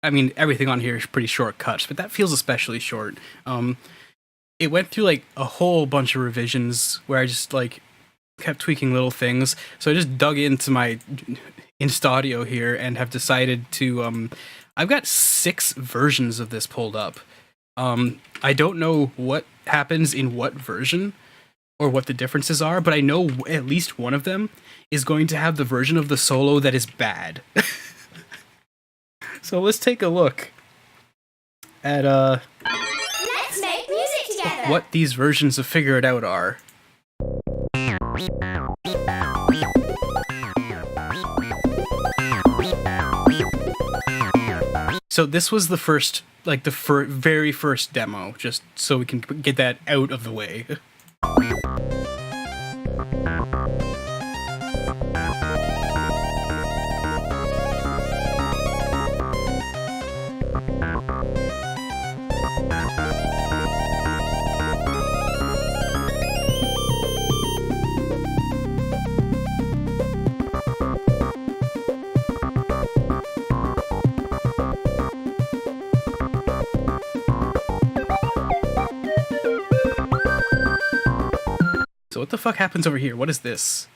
I mean, everything on here is pretty short cuts, but that feels especially short. It went through like a whole bunch of revisions where I just like kept tweaking little things. So I just dug into my Insta audio here and have decided to, I've got 6 versions of this pulled up. I don't know what happens in what version or what the differences are, but I know at least one of them is going to have the version of the solo that is bad. So let's take a look at Let's make music together. what these versions of Figure It Out are. So this was the first, like the very first demo, just so we can get that out of the way. So what the fuck happens over here? What is this?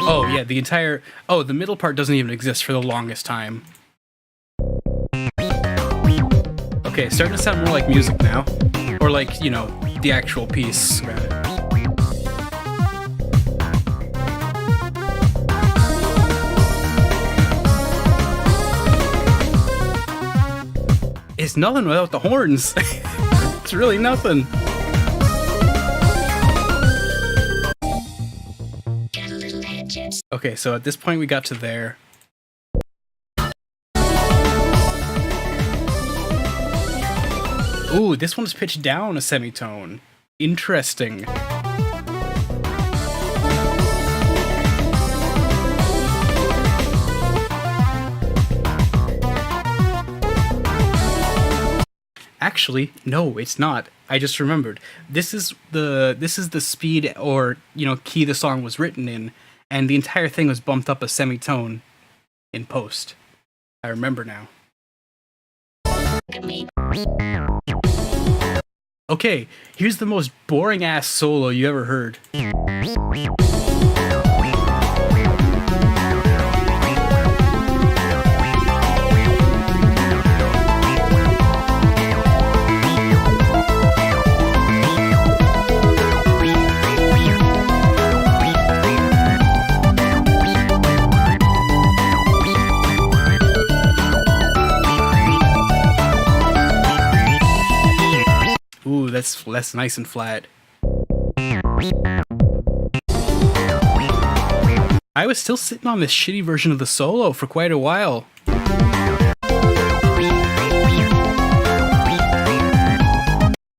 Oh yeah, the entire... Oh, the middle part doesn't even exist for the longest time. Okay, it's starting to sound more like music now. Or like, you know, the actual piece. It's nothing without the horns. It's really nothing. Okay, so at this point we got to there. Ooh, this one's pitched down a semitone. Interesting. Actually, no, it's not. I just remembered. This is the speed or, you know, key the song was written in, and the entire thing was bumped up a semitone in post. I remember now. Okay, here's the most boring ass solo you ever heard. Ooh, that's nice and flat. I was still sitting on this shitty version of the solo for quite a while.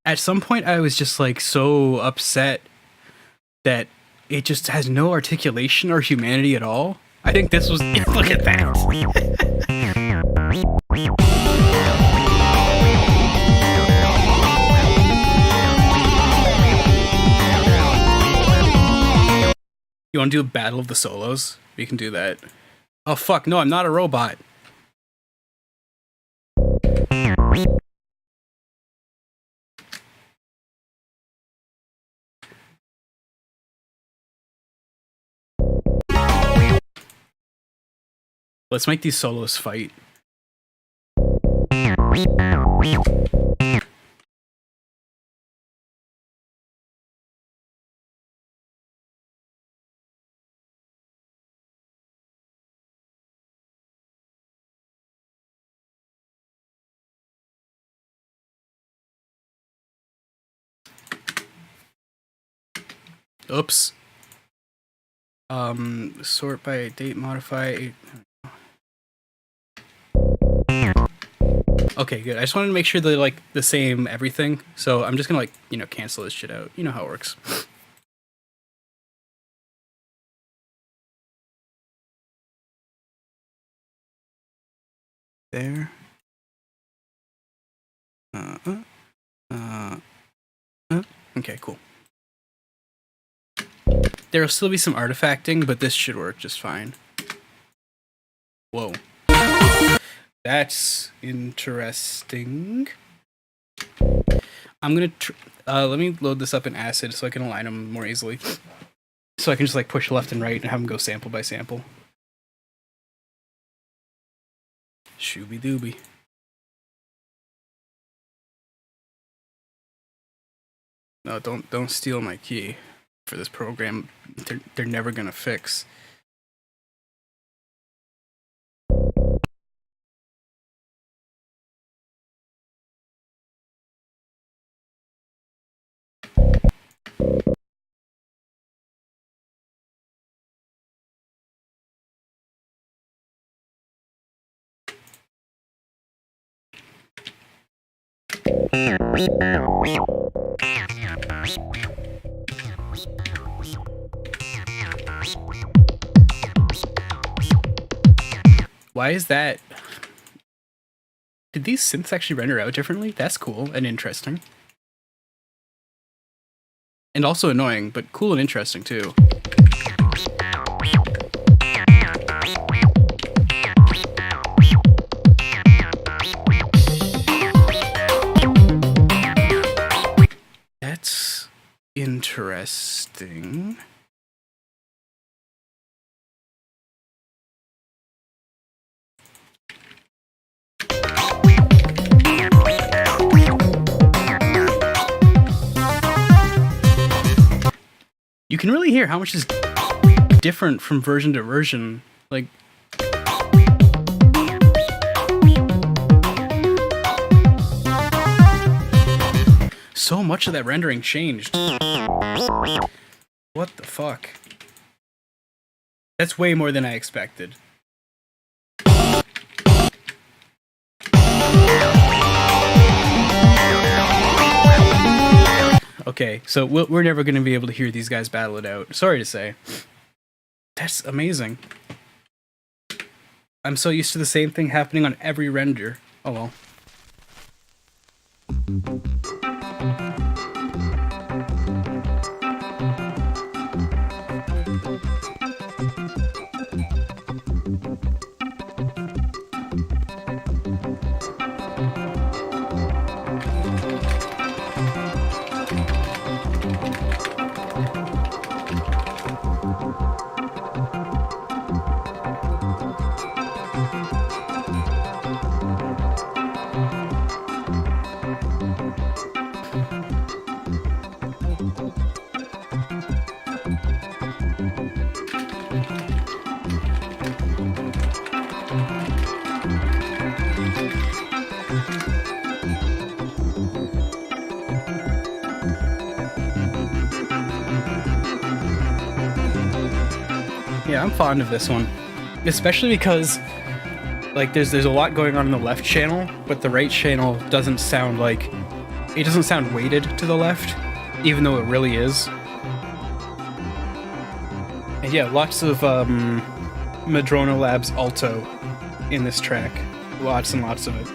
At some point I was just like so upset that it just has no articulation or humanity at all. I think this was... Look at that! You want to do a battle of the solos? We can do that. Oh fuck, no, I'm not a robot. Let's make these solos fight. Oops. Sort by date, modify. Okay, good. I just wanted to make sure they're like the same everything. So I'm just gonna like, you know, cancel this shit out. You know how it works. There. Okay, cool. There'll still be some artifacting, but this should work just fine. Whoa. That's interesting. I'm gonna let me load this up in Acid so I can align them more easily. So I can just like push left and right and have them go sample by sample. Shooby dooby. No, don't steal my key for this program. They're never gonna fix. Why is that? Did these synths actually render out differently? That's cool and interesting. And also annoying, but cool and interesting too. That's interesting. You can really hear how much is different from version to version. Like, so much of that rendering changed. What the fuck? That's way more than I expected. Okay, so we're never going to be able to hear these guys battle it out. Sorry to say. That's amazing. I'm so used to the same thing happening on every render. Oh well. Yeah, I'm fond of this one, especially because like there's a lot going on in the left channel, but the right channel doesn't sound like it doesn't sound weighted to the left, even though it really is. And yeah, lots of Madrona Labs alto in this track, lots and lots of it.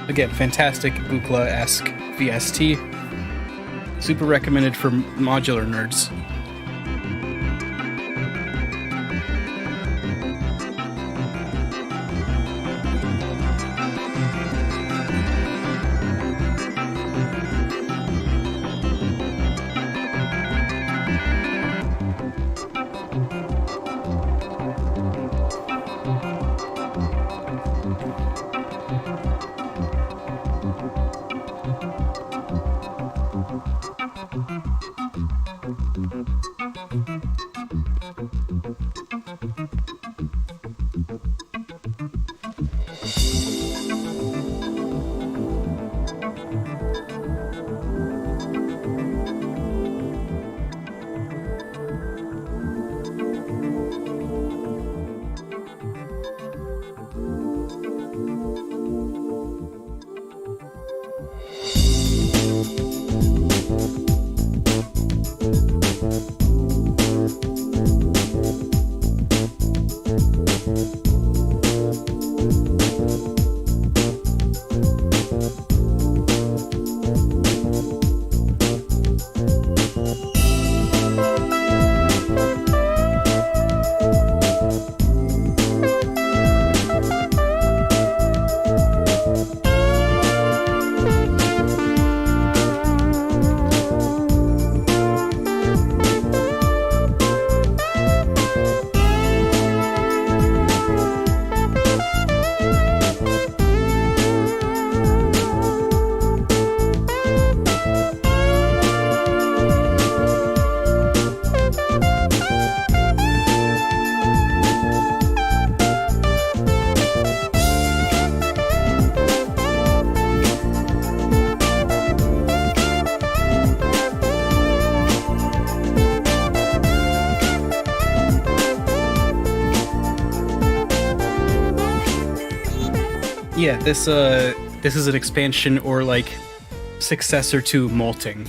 Again, fantastic Buchla-esque VST, super recommended for modular nerds. yeah, this is an expansion or like successor to Molting.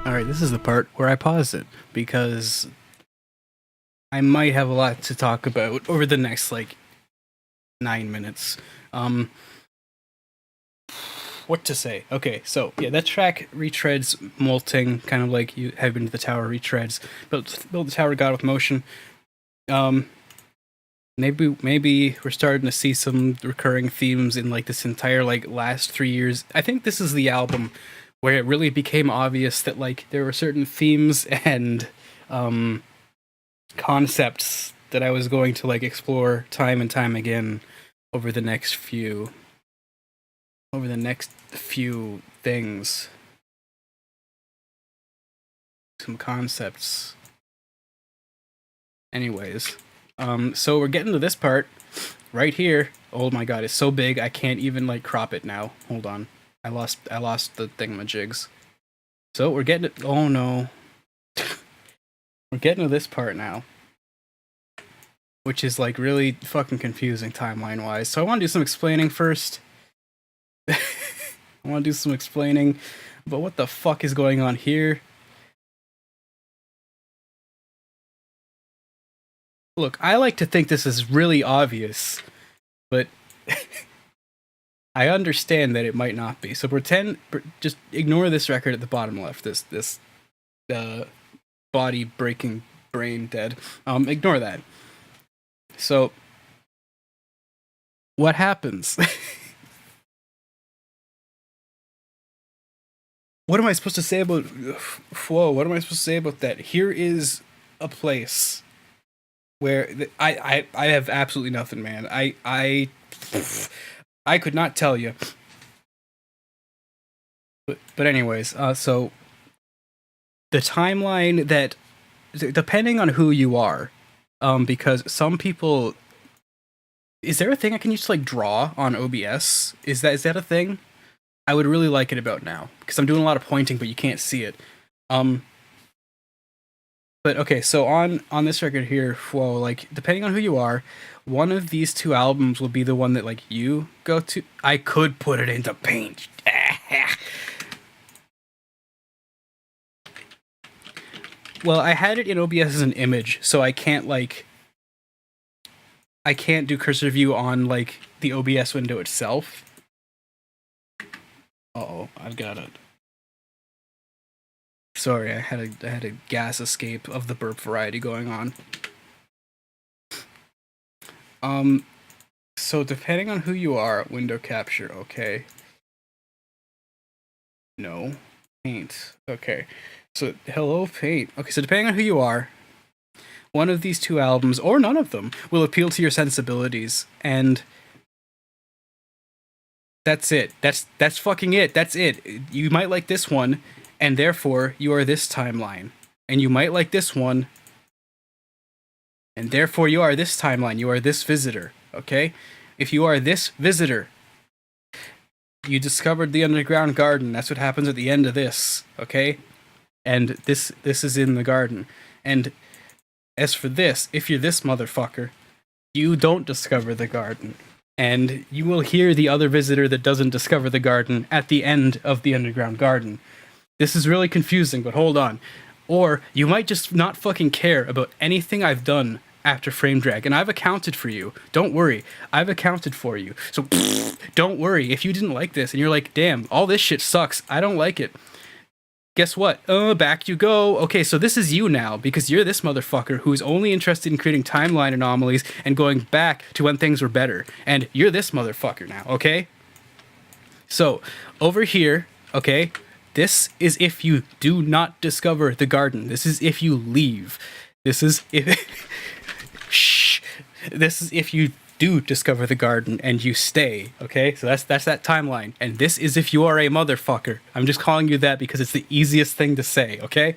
Alright, this is the part where I pause it, because I might have a lot to talk about over the next, like, 9 minutes. What to say? Okay, so, yeah, that track retreads Molting, kind of like you have been to the tower retreads. Build the tower god with motion. Maybe we're starting to see some recurring themes in, like, this entire, like, last 3 years. I think this is the album where it really became obvious that, like, there were certain themes and concepts that I was going to, like, explore time and time again over the next few things. Some concepts. Anyways, so we're getting to this part right here. Oh my god, it's so big I can't even, like, crop it now. Hold on. I lost the thingamajigs. So we're getting it. Oh no. We're getting to this part now, which is, like, really fucking confusing timeline wise. So I want to do some explaining first. I want to do some explaining about what the fuck is going on here. Look, I like to think this is really obvious, but I understand that it might not be. So just ignore this record at the bottom left. This body breaking brain dead. Ignore that. So what happens? What am I supposed to say about Whoa, what am I supposed to say about that? Here is a place where I have absolutely nothing, man. I could not tell you. But anyways, so the timeline that, depending on who you are, because some people, is there a thing I can just, like, draw on OBS? Is that a thing? I would really like it about now, because I'm doing a lot of pointing, but you can't see it. But okay, so on this record here, whoa, like, depending on who you are, one of these two albums will be the one that, like, you go to. I could put it into Paint. Well, I had it in OBS as an image, so I can't, like, I can't do cursor view on, like, the OBS window itself. Uh-oh, I've got it. Sorry, I had a gas escape of the burp variety going on. So depending on who you are, window capture, okay. No. Paint. Okay. So hello, Paint. Okay, so depending on who you are, one of these two albums, or none of them, will appeal to your sensibilities, and that's it. That's fucking it. That's it. You might like this one, and therefore you are this timeline. And you might like this one, and therefore you are this timeline. You are this visitor, okay? If you are this visitor, you discovered the underground garden. That's what happens at the end of this, okay? And this is in the garden. And as for this, if you're this motherfucker, you don't discover the garden. And you will hear the other visitor that doesn't discover the garden at the end of the underground garden. This is really confusing, but hold on. Or you might just not fucking care about anything I've done after frame drag, and I've accounted for you. Don't worry, I've accounted for you. So don't worry if you didn't like this and you're like, damn, all this shit sucks, I don't like it. Guess what? Back you go. Okay, so this is you now, because you're this motherfucker who's only interested in creating timeline anomalies and going back to when things were better. And you're this motherfucker now, okay? So, over here, okay, this is if you do not discover the garden. This is if you leave. This is if... Shh. This is if you do discover the garden and you stay, okay? So that's that timeline. And this is if you are a motherfucker. I'm just calling you that because it's the easiest thing to say, okay?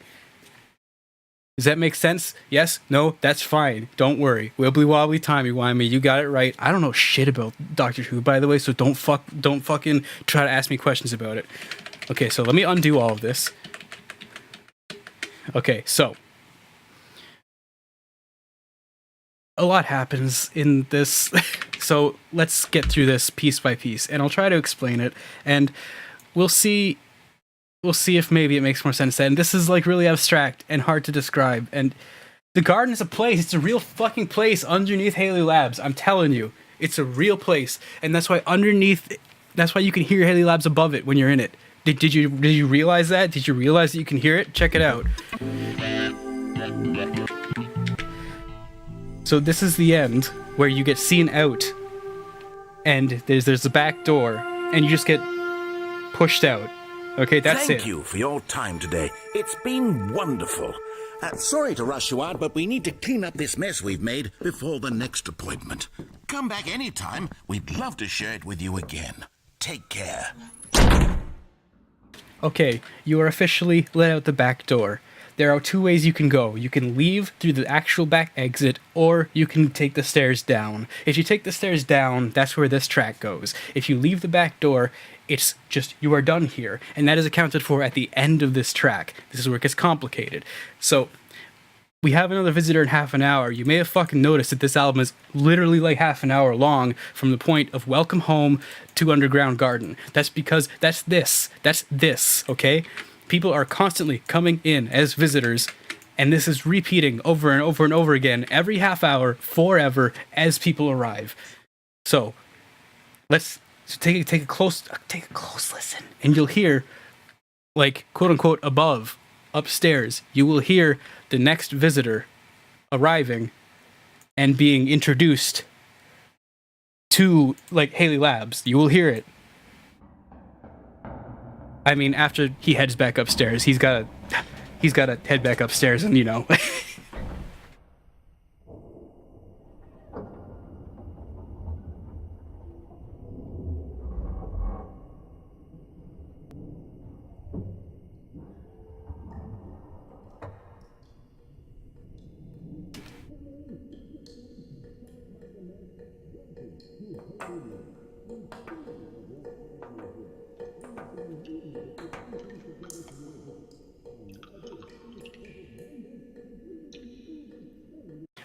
Does that make sense? Yes? No? That's fine. Don't worry. Wibbly wobbly timey wimey. You got it right. I don't know shit about Doctor Who, by the way, so don't fucking try to ask me questions about it. Okay, so let me undo all of this. Okay, so a lot happens in this, so let's get through this piece by piece, and I'll try to explain it, and we'll see if maybe it makes more sense then. This is like really abstract and hard to describe, and the garden is a place. It's a real fucking place underneath Haley Labs. I'm telling you, it's a real place, and that's why you can hear Haley Labs above it when you're in it. Did you realize that? Did you realize that you can hear it? Check it out. So this is the end, where you get seen out, and there's a back door, and you just get pushed out. Okay, that's it. Thank you for your time today. It's been wonderful. Sorry to rush you out, but we need to clean up this mess we've made before the next appointment. Come back anytime. We'd love to share it with you again. Take care. Okay, you are officially let out the back door. There are two ways you can go. You can leave through the actual back exit, or you can take the stairs down. If you take the stairs down, that's where this track goes. If you leave the back door, it's just, you are done here. And that is accounted for at the end of this track. This is where it gets complicated. So, we have another visitor in half an hour. You may have fucking noticed that this album is literally like half an hour long from the point of Welcome Home to Underground Garden. That's because that's this, okay? People are constantly coming in as visitors, and this is repeating over and over and over again every half hour, forever, as people arrive. So, let's take a close listen, and you'll hear, like, quote unquote, above, upstairs, you will hear the next visitor arriving and being introduced to, like, Haley Labs. You will hear it. I mean, after he heads back upstairs, he's gotta head back upstairs and, you know.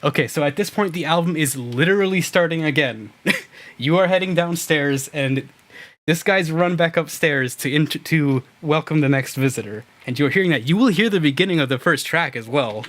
Okay, so at this point, the album is literally starting again. You are heading downstairs, and this guy's run back upstairs to welcome the next visitor. And you're hearing that. You will hear the beginning of the first track as well.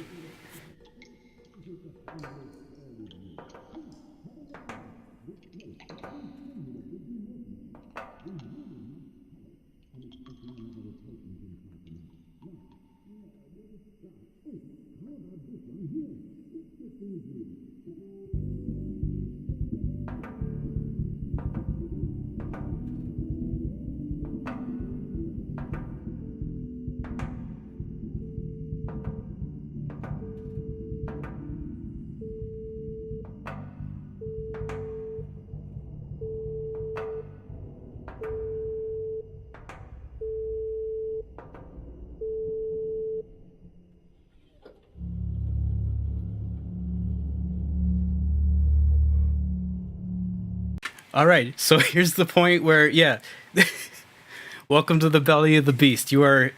All right, so here's the point where, yeah, welcome to the belly of the beast. You are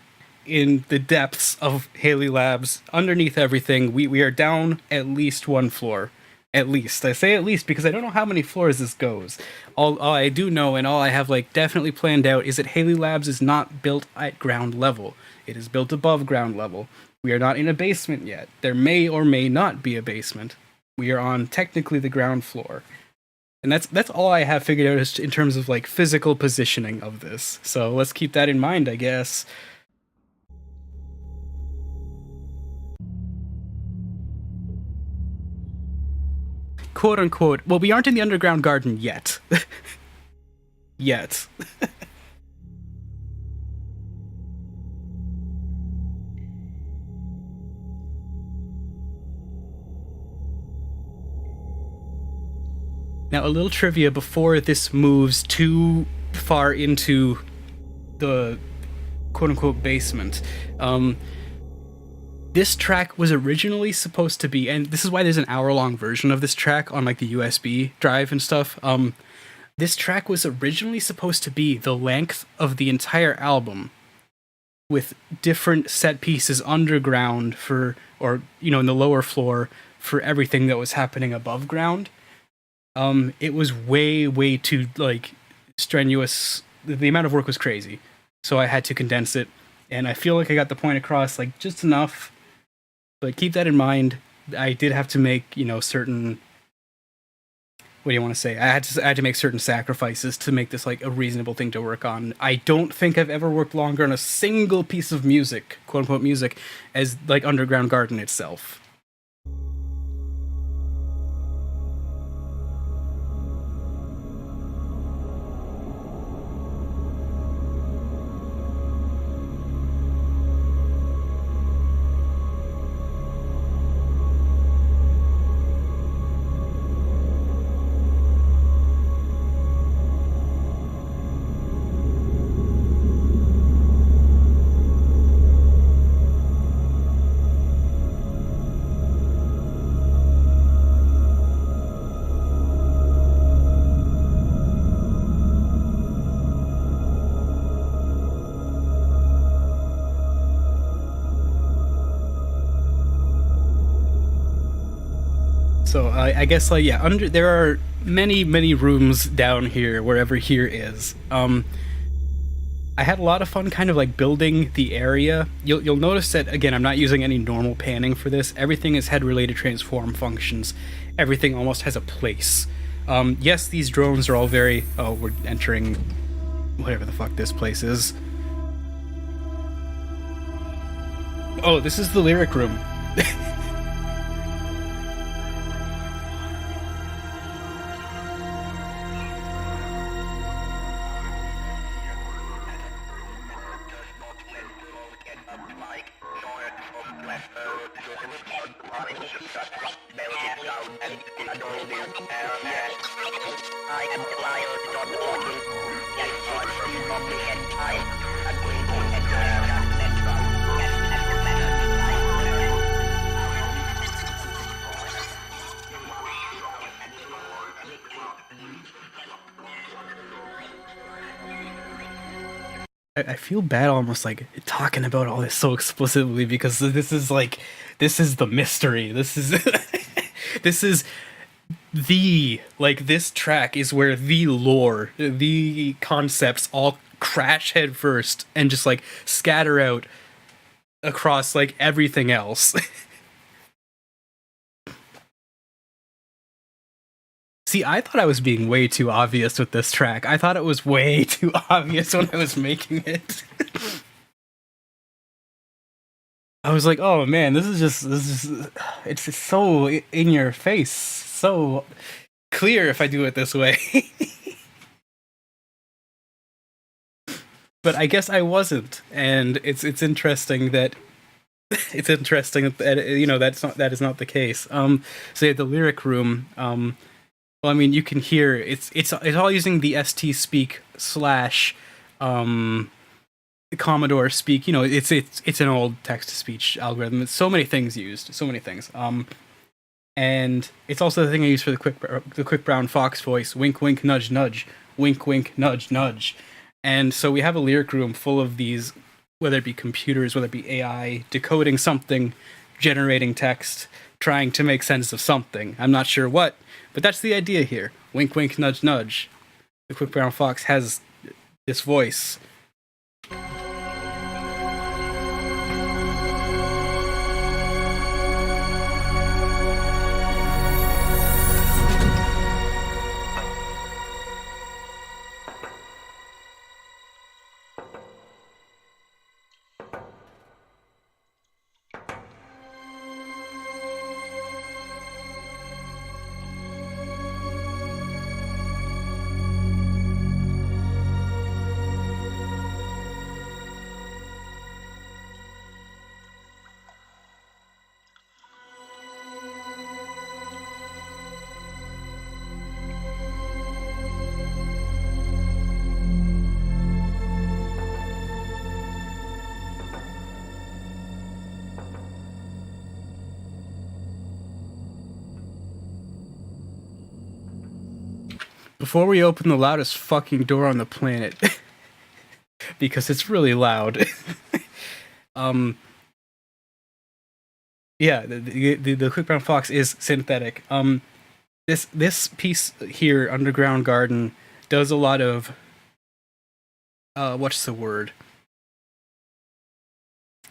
in the depths of Haley Labs, underneath everything. We are down at least one floor. At least. I say at least because I don't know how many floors this goes. All I do know and all I have like definitely planned out is that Haley Labs is not built at ground level. It is built above ground level. We are not in a basement yet. There may or may not be a basement. We are on technically the ground floor. And that's all I have figured out is in terms of like physical positioning of this. So let's keep that in mind, I guess. Quote unquote, well, we aren't in the underground garden yet. Yet. Now, a little trivia before this moves too far into the quote-unquote basement. This track was originally supposed to be, and this is why there's an hour-long version of this track on like the USB drive and stuff. This track was originally supposed to be the length of the entire album, with different set pieces underground for, or you know, in the lower floor for everything that was happening above ground. It was way too like strenuous. The amount of work was crazy, so I had to condense it, and I feel like I got the point across like just enough. But keep that in mind. I did have to make, you know, certain, what do you want to say? I had to make certain sacrifices to make this like a reasonable thing to work on. I don't think I've ever worked longer on a single piece of music, quote unquote music, as like Underground Garden itself. So I guess like, yeah, there are many rooms down here wherever here is. I had a lot of fun kind of like building the area. You'll notice that again I'm not using any normal panning for this. Everything is head related transform functions. Everything almost has a place. Yes, these drones are all very, oh, we're entering whatever the fuck this place is. Oh, this is the lyric room. I feel bad almost like talking about all this so explicitly because this is the mystery. This is this is this track is where the lore, the concepts all crash head first and just like scatter out across like everything else. See, I thought I was being way too obvious with this track. I thought it was way too obvious when I was making it. I was like, oh man, this is just, it's just so in your face, so clear if I do it this way. But I guess I wasn't, and it's interesting that you know that is not the case. So yeah, the lyric room. Well, I mean, you can hear it's all using the ST Speak / Commodore Speak. You know, it's an old text to speech algorithm. It's so many things used, so many things. And it's also the thing I use for the quick brown fox voice. Wink, wink, nudge, nudge. Wink, wink, nudge, nudge. And so we have a lyric room full of these, whether it be computers, whether it be AI, decoding something, generating text, trying to make sense of something. I'm not sure what, but that's the idea here. Wink, wink, nudge, nudge. The quick brown fox has this voice. Before we open the loudest fucking door on the planet, because it's really loud. Yeah, the quick brown fox is synthetic. This piece here, Underground Garden, does a lot of what's the word?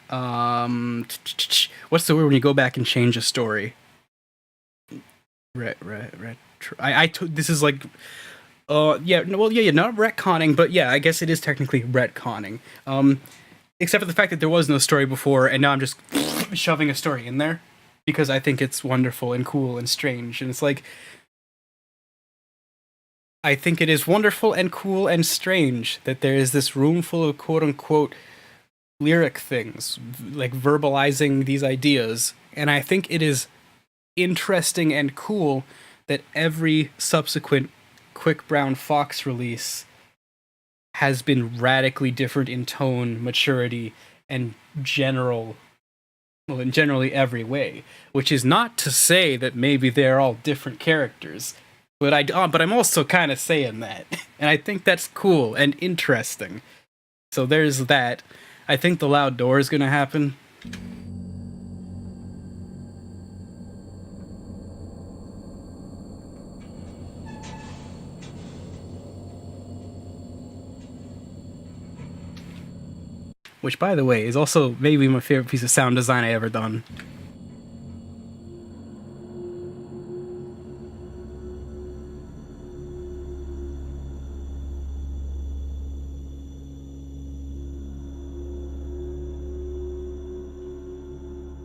What's the word when you go back and change a story? This is like, not retconning, but yeah, I guess it is technically retconning. Except for the fact that there was no story before, and now I'm just shoving a story in there because I think it's wonderful and cool and strange. And it's like, I think it is wonderful and cool and strange that there is this room full of quote unquote lyric things, like verbalizing these ideas. And I think it is interesting and cool that every subsequent Quick Brown Fox release has been radically different in tone, maturity, and in generally every way. Which is not to say that maybe they're all different characters, but I'm also kind of saying that, and I think that's cool and interesting. So there's that. I think the loud door is gonna happen. Which, by the way, is also maybe my favorite piece of sound design I ever done.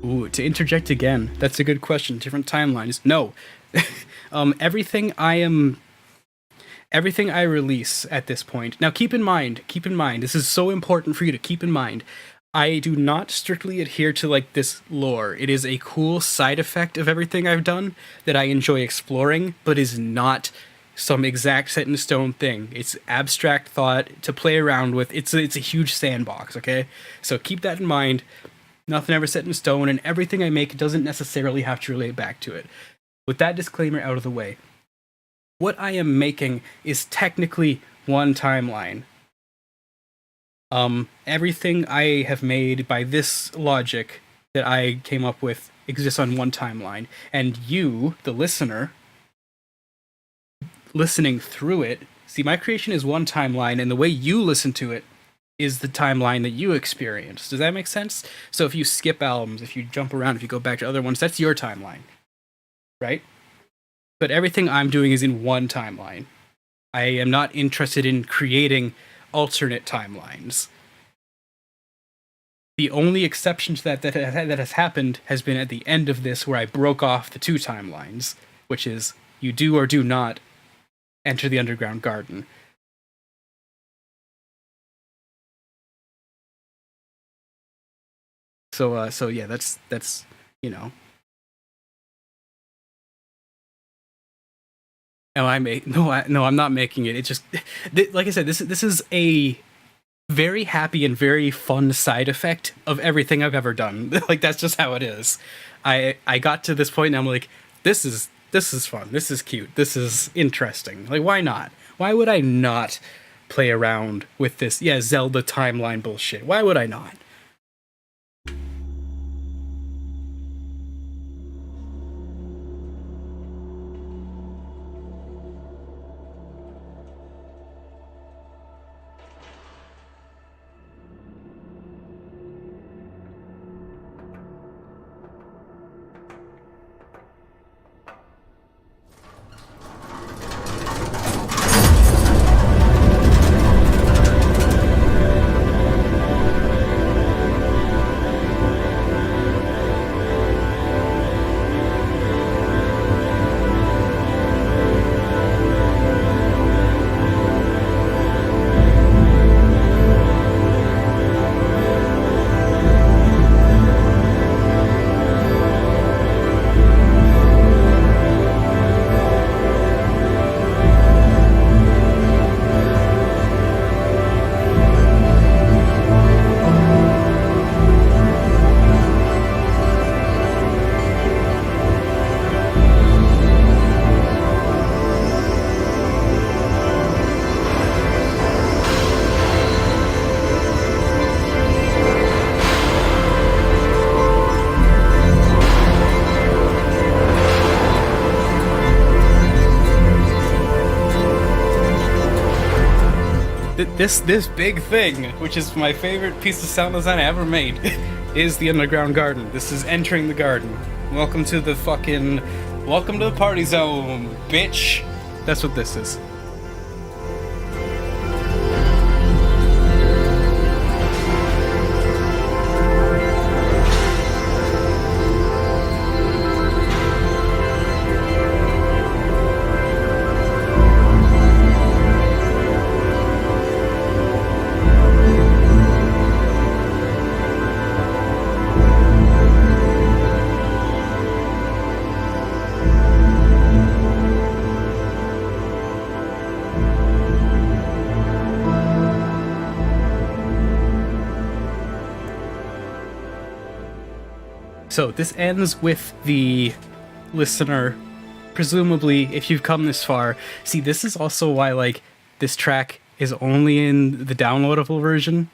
Ooh, to interject again, that's a good question. Different timelines. No. Everything I release at this point. Now keep in mind, this is so important for you to keep in mind. I do not strictly adhere to like this lore. It is a cool side effect of everything I've done that I enjoy exploring, but is not some exact set in stone thing. It's abstract thought to play around with. It's a huge sandbox, okay? So keep that in mind. Nothing ever set in stone, and everything I make doesn't necessarily have to relate back to it. With that disclaimer out of the way, what I am making is technically one timeline. Everything I have made by this logic that I came up with exists on one timeline. And you, the listener, listening through it, see, my creation is one timeline, and the way you listen to it is the timeline that you experience. Does that make sense? So if you skip albums, if you jump around, if you go back to other ones, that's your timeline, right? But everything I'm doing is in one timeline. I am not interested in creating alternate timelines. The only exception to that has happened has been at the end of this, where I broke off the two timelines, which is you do or do not enter the underground garden. So yeah, that's you know. No, I'm not making it. It's just, like I said, this is a very happy and very fun side effect of everything I've ever done. Like, that's just how it is. I got to this point and I'm like, This is fun. This is cute. This is interesting. Like, why not? Why would I not play around with this? Yeah, Zelda timeline bullshit. Why would I not? This big thing, which is my favorite piece of sound design I ever made, is the underground garden. This is entering the garden. Welcome to the party zone, bitch. That's what this is. So this ends with the listener, presumably, if you've come this far. See, this is also why, like, this track is only in the downloadable version.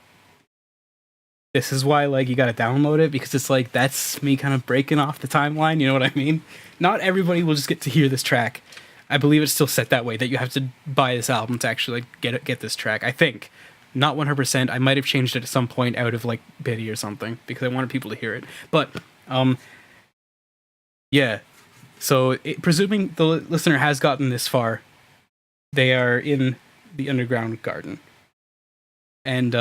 This is why, like, you gotta download it, because it's like, that's me kind of breaking off the timeline, you know what I mean? Not everybody will just get to hear this track. I believe it's still set that way, that you have to buy this album to actually, like, get this track, I think. Not 100%, I might have changed it at some point out of, like, pity or something, because I wanted people to hear it. But, yeah. So, presuming the listener has gotten this far, they are in the underground garden. And,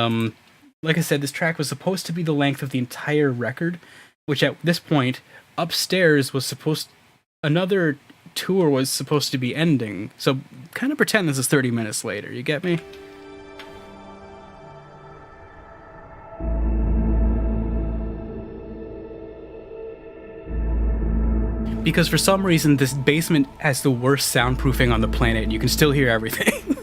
like I said, this track was supposed to be the length of the entire record, which at this point, Upstairs was another tour was supposed to be ending. So, kind of pretend this is 30 minutes later, you get me? Because for some reason, this basement has the worst soundproofing on the planet, and you can still hear everything.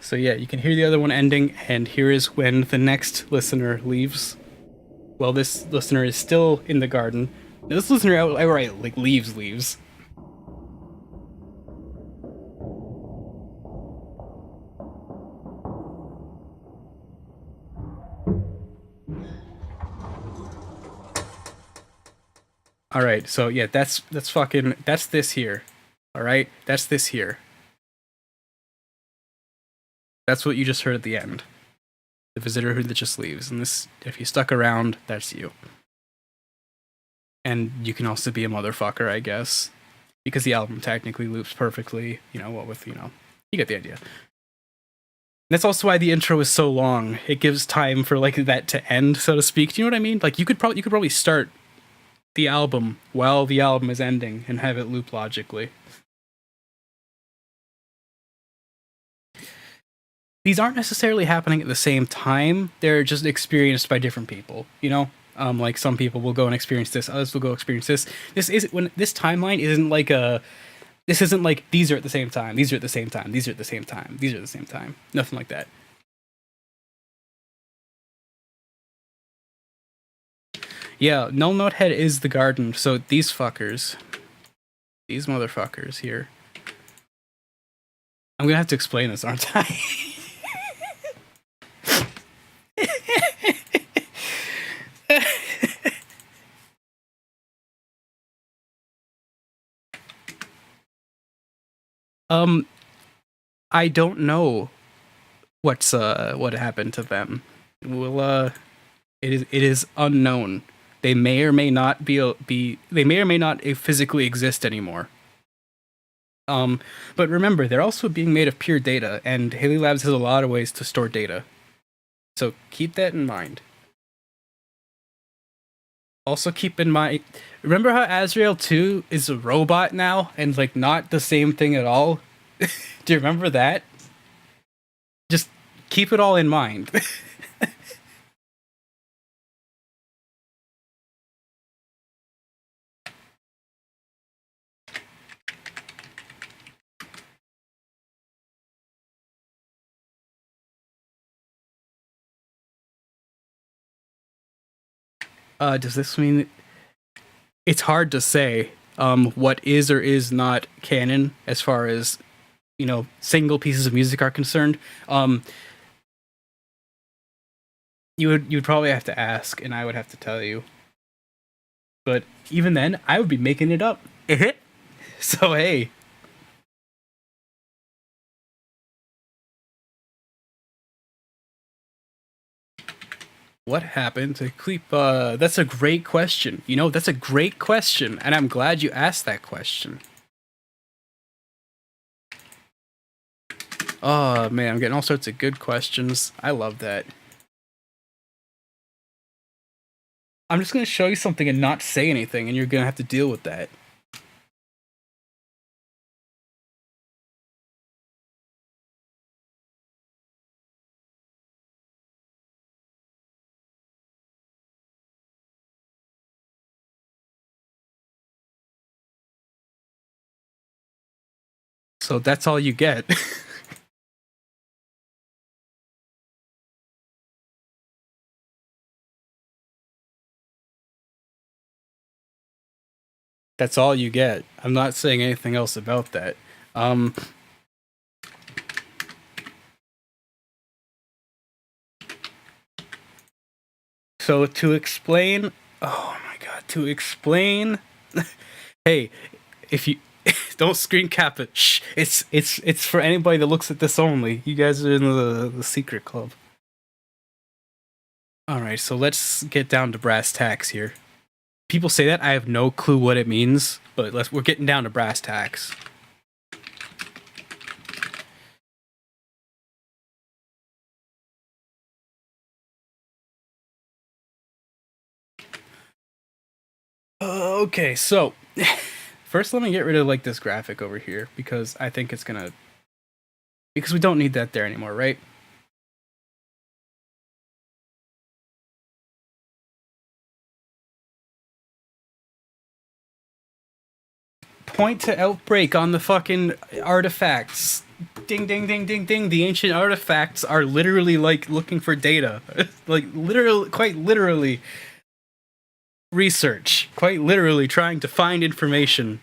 So yeah, you can hear the other one ending, and here is when the next listener leaves. Well, this listener is still in the garden. This listener outright, like, leaves. Alright, so yeah, that's this here. Alright? That's this here. That's what you just heard at the end. The visitor who just leaves. And this, if you stuck around, that's you. And you can also be a motherfucker, I guess. Because the album technically loops perfectly, you get the idea. And that's also why the intro is so long. It gives time for, like, that to end, so to speak. Do you know what I mean? Like, you could probably start the album while the album is ending and have it loop logically. these aren't necessarily happening at the same time. They're just experienced by different people, you know? Like some people will go and experience this, others will go experience this. This timeline isn't like this isn't like these are at the same time, these are at the same time, these are at the same time, these are at the same time. Nothing like that. Yeah, Null Node Head is the garden, so these fuckers, these motherfuckers here. I'm gonna have to explain this, aren't I? I don't know what happened to them. It is unknown. They may or may not they may or may not physically exist anymore. But remember, they're also being made of pure data, and Haley Labs has a lot of ways to store data. So keep that in mind. Also keep in mind, remember how Azrael 2 is a robot now, and like not the same thing at all? Do you remember that? Just keep it all in mind. Does this mean it's hard to say what is or is not canon as far as, you know, single pieces of music are concerned? You'd probably have to ask, and I would have to tell you. But even then, I would be making it up. So hey. What happened to Cleep? That's a great question. You know, that's a great question, and I'm glad you asked that question. Oh man, I'm getting all sorts of good questions. I love that. I'm just gonna show you something and not say anything, and you're gonna have to deal with that. So that's all you get. That's all you get. I'm not saying anything else about that. So to explain, oh my god, to explain, hey, if you don't screen cap it, shh, it's for anybody that looks at this only. You guys are in the secret club. All right, so let's get down to brass tacks here. People say that, I have no clue what it means, but we're getting down to brass tacks. Okay, so first let me get rid of like this graphic over here, because I think it's gonna, because we don't need that there anymore, right? Point to outbreak on the fucking artifacts. Ding, ding, ding, ding, ding. The ancient artifacts are literally like looking for data. Like literally, quite literally research. Quite literally trying to find information.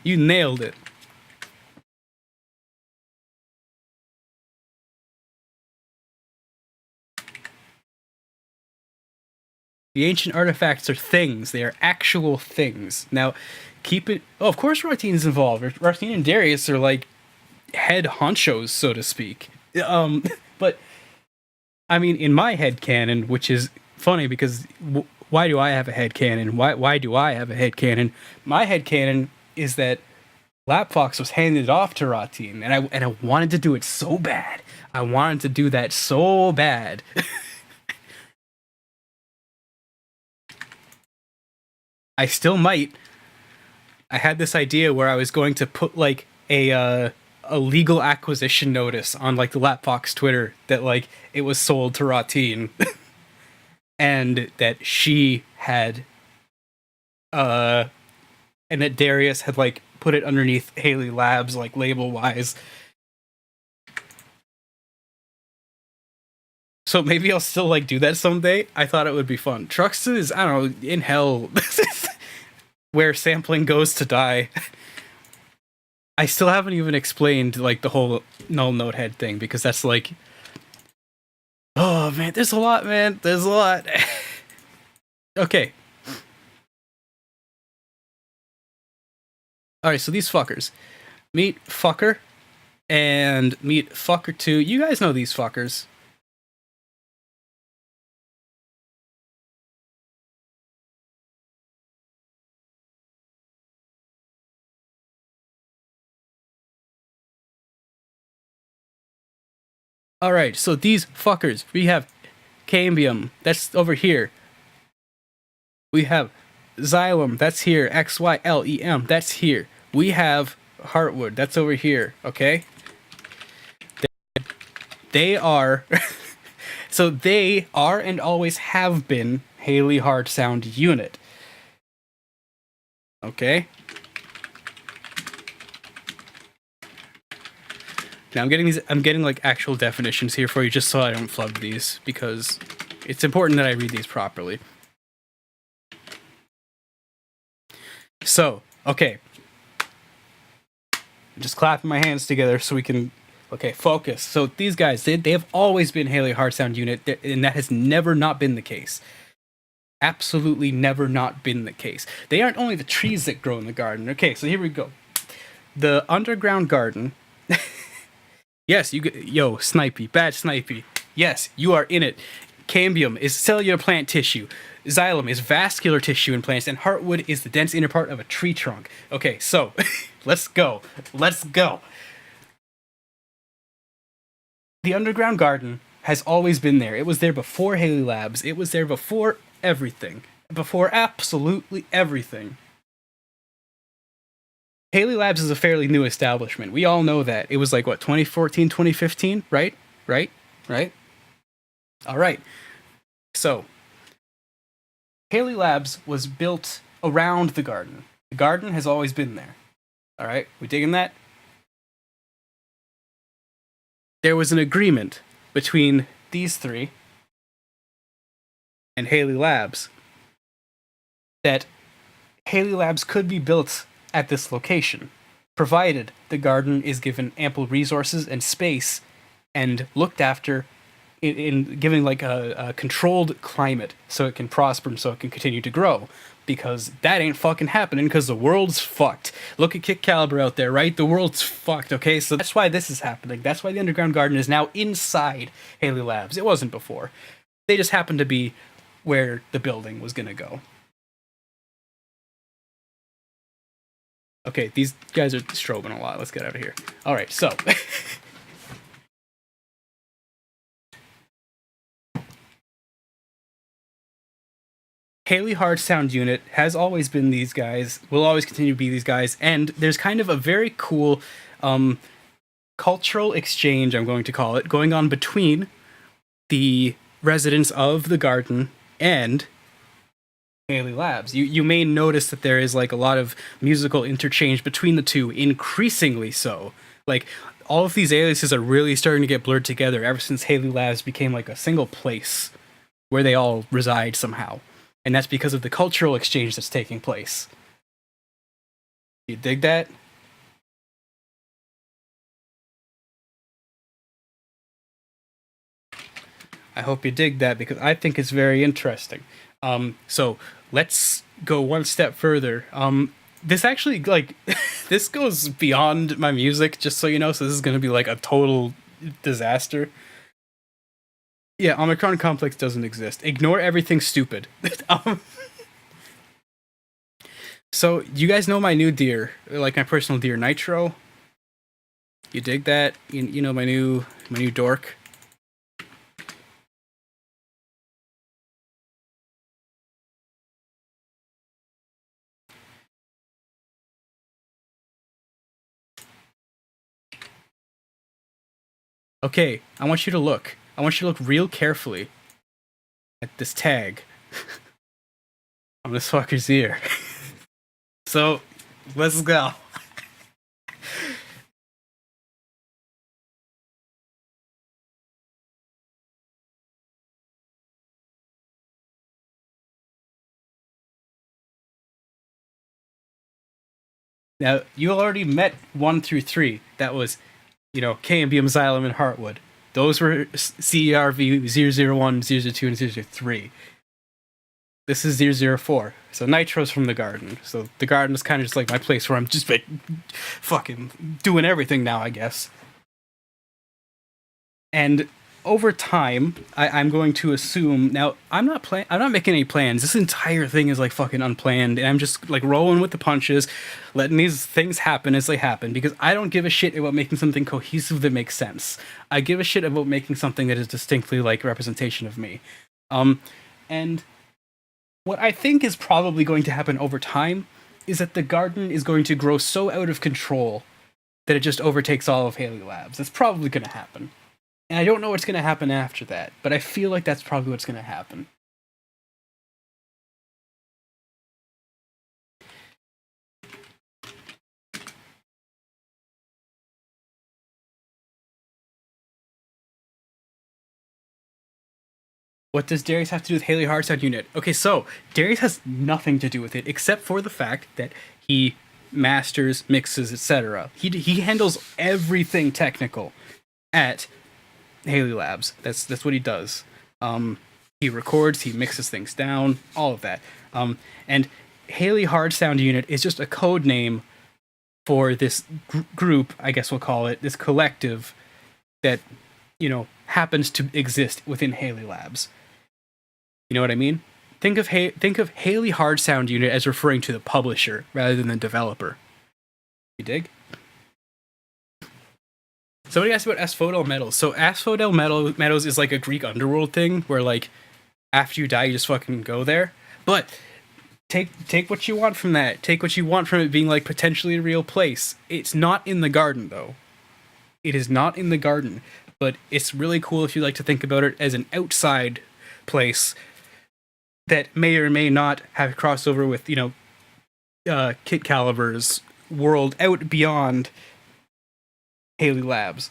You nailed it. The ancient artifacts are things. They are actual things. Now, keep it... Oh, of course Ratine's involved. Ratine and Darius are, like, head honchos, so to speak. But, I mean, in my headcanon, which is funny because... why do I have a headcanon? Why do I have a headcanon? My headcanon is that Lapfox was handed off to Ratine, and I wanted to do it so bad. I wanted to do that so bad. I still might. I had this idea where I was going to put, like, a legal acquisition notice on like the Lapbox Twitter that like it was sold to 𝓔𝓵 and that she had and that Darius had like put it underneath Haley Labs like label wise. So maybe I'll still like do that someday. I thought it would be fun. 𝓔𝓶𝓶 is, I don't know, in hell where sampling goes to die. I still haven't even explained like the whole null node head thing because that's like, oh man, there's a lot, man. There's a lot. Okay. Alright, so these fuckers. Meet Fucker and meet Fucker 2. You guys know these fuckers. Alright, so these fuckers, we have 𝓔𝓵𝑚, that's over here. We have 𝓔𝓶𝓵, that's here. 𝓔𝓵𝓿𝓚, that's here. We have Heartwood, that's over here, okay? They are... so they are and always have been Haley Hard Sound Unit. Okay? Now I'm getting like actual definitions here for you just so I don't flub these because it's important that I read these properly. So, okay. I'm just clapping my hands together so we can, okay, focus. So these guys, they have always been Haley Hard Sound Unit, and that has never not been the case. Absolutely never not been the case. They aren't only the trees that grow in the garden. Okay, so here we go. The underground garden... Yes, yo, Snipey, bad Snipey. Yes, you are in it. 𝓔𝓵𝑚 is cellular plant tissue. 𝓔𝓚 is vascular tissue in plants, and heartwood is the dense inner part of a tree trunk. Okay, so, let's go. Let's go. The underground garden has always been there. It was there before Haley Labs. It was there before everything. Before absolutely everything. Haley Labs is a fairly new establishment. We all know that. It was like, what, 2014, 2015? Right? All right. So, Haley Labs was built around the garden. The garden has always been there. All right? We digging that? There was an agreement between these three and Haley Labs that Haley Labs could be built at this location, provided the garden is given ample resources and space and looked after in giving like a controlled climate so it can prosper and so it can continue to grow. Because that ain't fucking happening because the world's fucked. Look at 𝐸𝑐𝑎LIBUR out there, right? The world's fucked, okay? So that's why this is happening. That's why the underground garden is now inside Haley Labs. It wasn't before. They just happened to be where the building was gonna go. Okay, these guys are strobing a lot. Let's get out of here. Alright, so... Haley Hard Sound Unit has always been these guys, will always continue to be these guys, and there's kind of a very cool cultural exchange, I'm going to call it, going on between the residents of the garden and Haley Labs. You may notice that there is like a lot of musical interchange between the two, increasingly so. Like, all of these aliases are really starting to get blurred together ever since Haley Labs became like a single place where they all reside somehow. And that's because of the cultural exchange that's taking place. You dig that? I hope you dig that because I think it's very interesting. So let's go one step further. This actually, like, this goes beyond my music, just so you know, so this is going to be like a total disaster. Yeah, Omicron Complex doesn't exist. Ignore everything stupid. So, you guys know my new deer, like my personal deer, Nitro? You dig that? You know my new dork? Okay, I want you to look. I want you to look real carefully at this tag on this fucker's ear. So, let's go. Now, you already met 1 through 3. That was, 𝓔𝑵𝐵𝑚, 𝓔𝓼𝓼, and Heartwood. Those were CERV 001, 002, and 003. This is 004. So Nitro's from the garden. So the garden is kind of just like my place where I'm just fucking doing everything now, I guess. And over time, I'm going to assume now I'm not making any plans. This entire thing is like fucking unplanned, and I'm just like rolling with the punches, letting these things happen as they happen, because I don't give a shit about making something cohesive that makes sense. I give a shit about making something that is distinctly like a representation of me. And what I think is probably going to happen over time is that the garden is going to grow so out of control that it just overtakes all of Haley Labs. That's probably going to happen. And I don't know what's going to happen after that, but I feel like that's probably what's going to happen. What does Darius have to do with Haley Hard Sound Unit? Okay, so Darius has nothing to do with it except for the fact that he masters, mixes, etc. He handles everything technical at Haley Labs. That's what he does. He records, he mixes things down, all of that. And Haley Hard Sound Unit is just a code name for this group, I guess we'll call it, this collective that, happens to exist within Haley Labs. You know what I mean? Think of Haley Hard Sound Unit as referring to the publisher rather than the developer. You dig? Somebody asked about 𝓔𝑵𝐻𝑚. So 𝓔𝑵𝐻𝑚 is like a Greek underworld thing where like after you die you just fucking go there. But take what you want from that. Take what you want from it being like potentially a real place. It's not in the garden though. It is not in the garden, but it's really cool if you like to think about it as an outside place that may or may not have crossover with, 𝐇𝐞𝐥𝐵's world out beyond Haley Labs.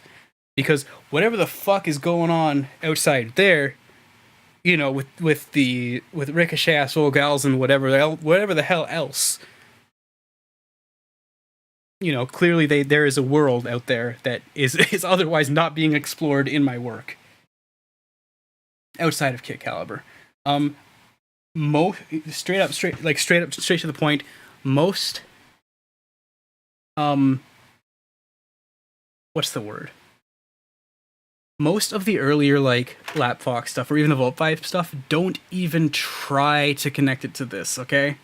Because whatever the fuck is going on outside there, with Ricochet asshole gals and whatever the hell else, clearly there is a world out there that is otherwise not being explored in my work outside of 𝐇𝐞𝐥𝐵. Straight to the point, most what's the word? Most of the earlier like Lapfox stuff or even the VOD stuff don't even try to connect it to this, okay?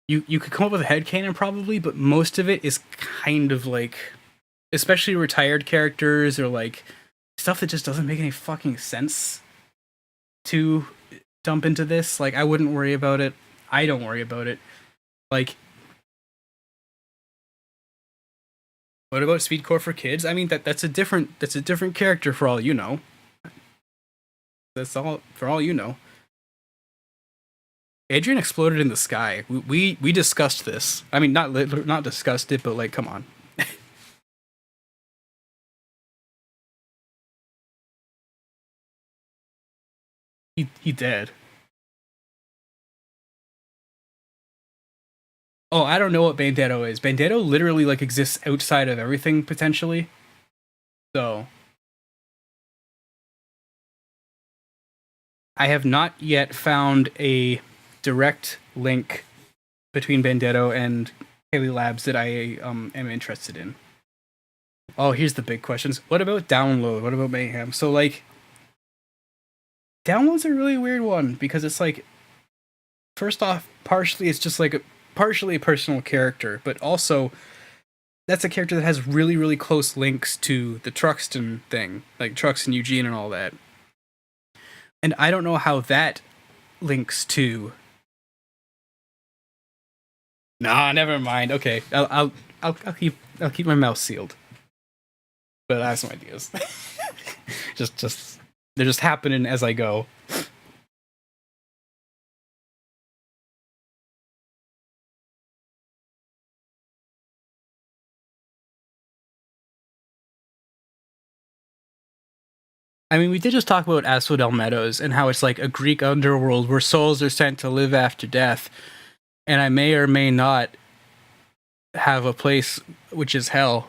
You could come up with a headcanon probably, but most of it is kind of like, especially retired characters or like stuff that just doesn't make any fucking sense to dump into this. Like, I wouldn't worry about it. I don't worry about it. Like, what about Speedcore for Kids? I mean, that's a different character for all you know. That's all for all you know. Adrian exploded in the sky. We discussed this. I mean, not discussed it, but like, come on. he dead. Oh, I don't know what Bandito is. Bandito literally like exists outside of everything potentially. So I have not yet found a direct link between Bandito and Haley Labs that I am interested in. Oh, here's the big questions. What about Download? What about Mayhem? So like Download's a really weird one because it's like, first off, partially it's just like partially a personal character, but also that's a character that has really, really close links to the 𝓔𝓶𝓶 thing, like 𝓔𝓶 Eugene and all that. And I don't know how that links to. Nah, never mind. Okay, I'll keep my mouth sealed. But I have some ideas. just they're just happening as I go. I mean, we did just talk about Asphodel Meadows and how it's like a Greek underworld where souls are sent to live after death. And I may or may not have a place which is hell.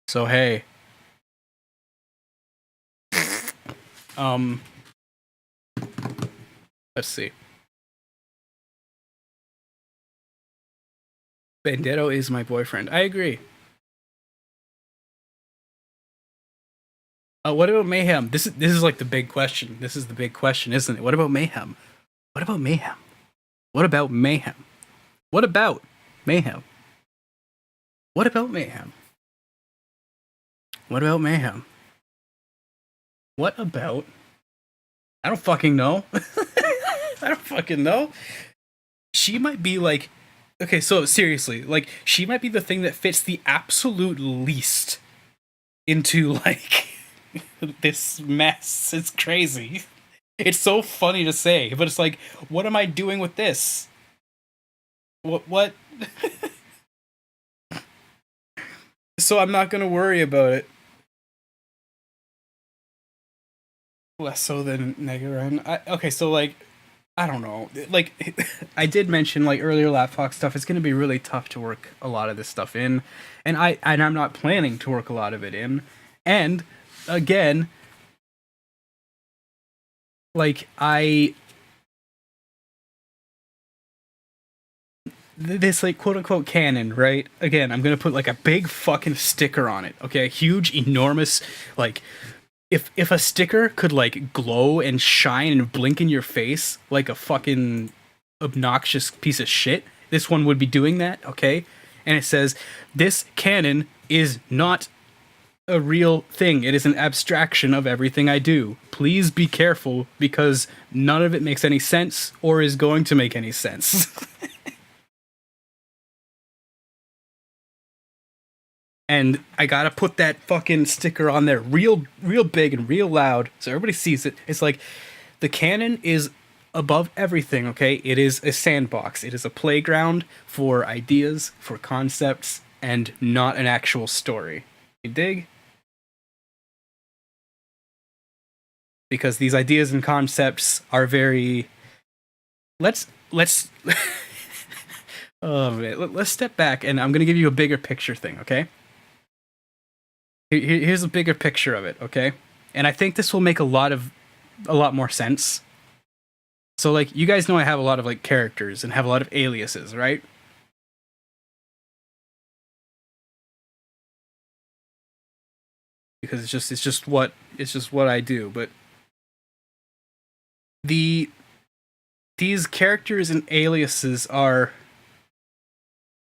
So, hey. Let's see. Bandito is my boyfriend. I agree. What about Mayhem? This is like the big question. This is the big question, isn't it? What about Mayhem? What about Mayhem? What about Mayhem? What about Mayhem? What about Mayhem? What about Mayhem? What about... I don't fucking know. I don't fucking know. She might be like... Okay, so seriously, like, she might be the thing that fits the absolute least into, like... this mess. It's crazy. It's so funny to say, but it's like, what am I doing with this? What? So I'm not gonna worry about it. Less so than Negaran. Okay, so like, I don't know. Like, I did mention like earlier, Lapfox stuff. It's gonna be really tough to work a lot of this stuff in, and I'm not planning to work a lot of it in, and. Again, like, this, like, quote-unquote canon, right? Again, I'm gonna put, like, a big fucking sticker on it, okay? A huge, enormous, like, if a sticker could, like, glow and shine and blink in your face like a fucking obnoxious piece of shit, this one would be doing that, okay? And it says, this canon is not a real thing. It is an abstraction of everything I do. Please be careful, because none of it makes any sense or is going to make any sense. And I gotta put that fucking sticker on there real big and real loud so everybody sees it. It's like, the canon is above everything, okay? It is a sandbox. It is a playground for ideas, for concepts, and not an actual story. You dig? Because these ideas and concepts are very... Let's oh man, let's step back, and I'm gonna give you a bigger picture thing, okay? Here's a bigger picture of it, okay? And I think this will make a lot more sense. So, like, you guys know I have a lot of, like, characters and have a lot of aliases, right? Because it's just what I do, but these characters and aliases are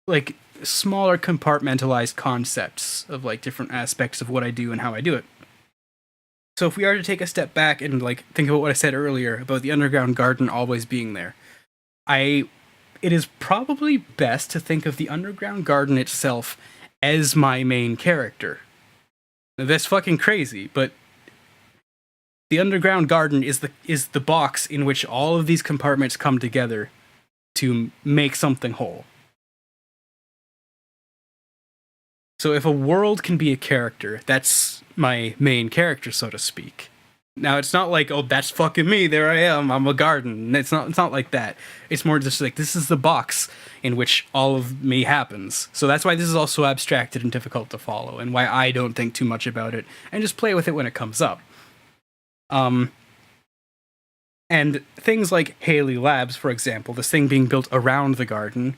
like smaller compartmentalized concepts of like different aspects of what I do and how I do it. So if we are to take a step back and like think about what I said earlier about the underground garden always being there, it is probably best to think of the underground garden itself as my main character. Now, that's fucking crazy, but the underground garden is the box in which all of these compartments come together to make something whole. So if a world can be a character, that's my main character, so to speak. Now, it's not like, oh, that's fucking me, there I am, I'm a garden. It's not like that. It's more just like, this is the box in which all of me happens. So that's why this is also abstracted and difficult to follow, and why I don't think too much about it, and just play with it when it comes up. And things like Haley Labs, for example, this thing being built around the garden,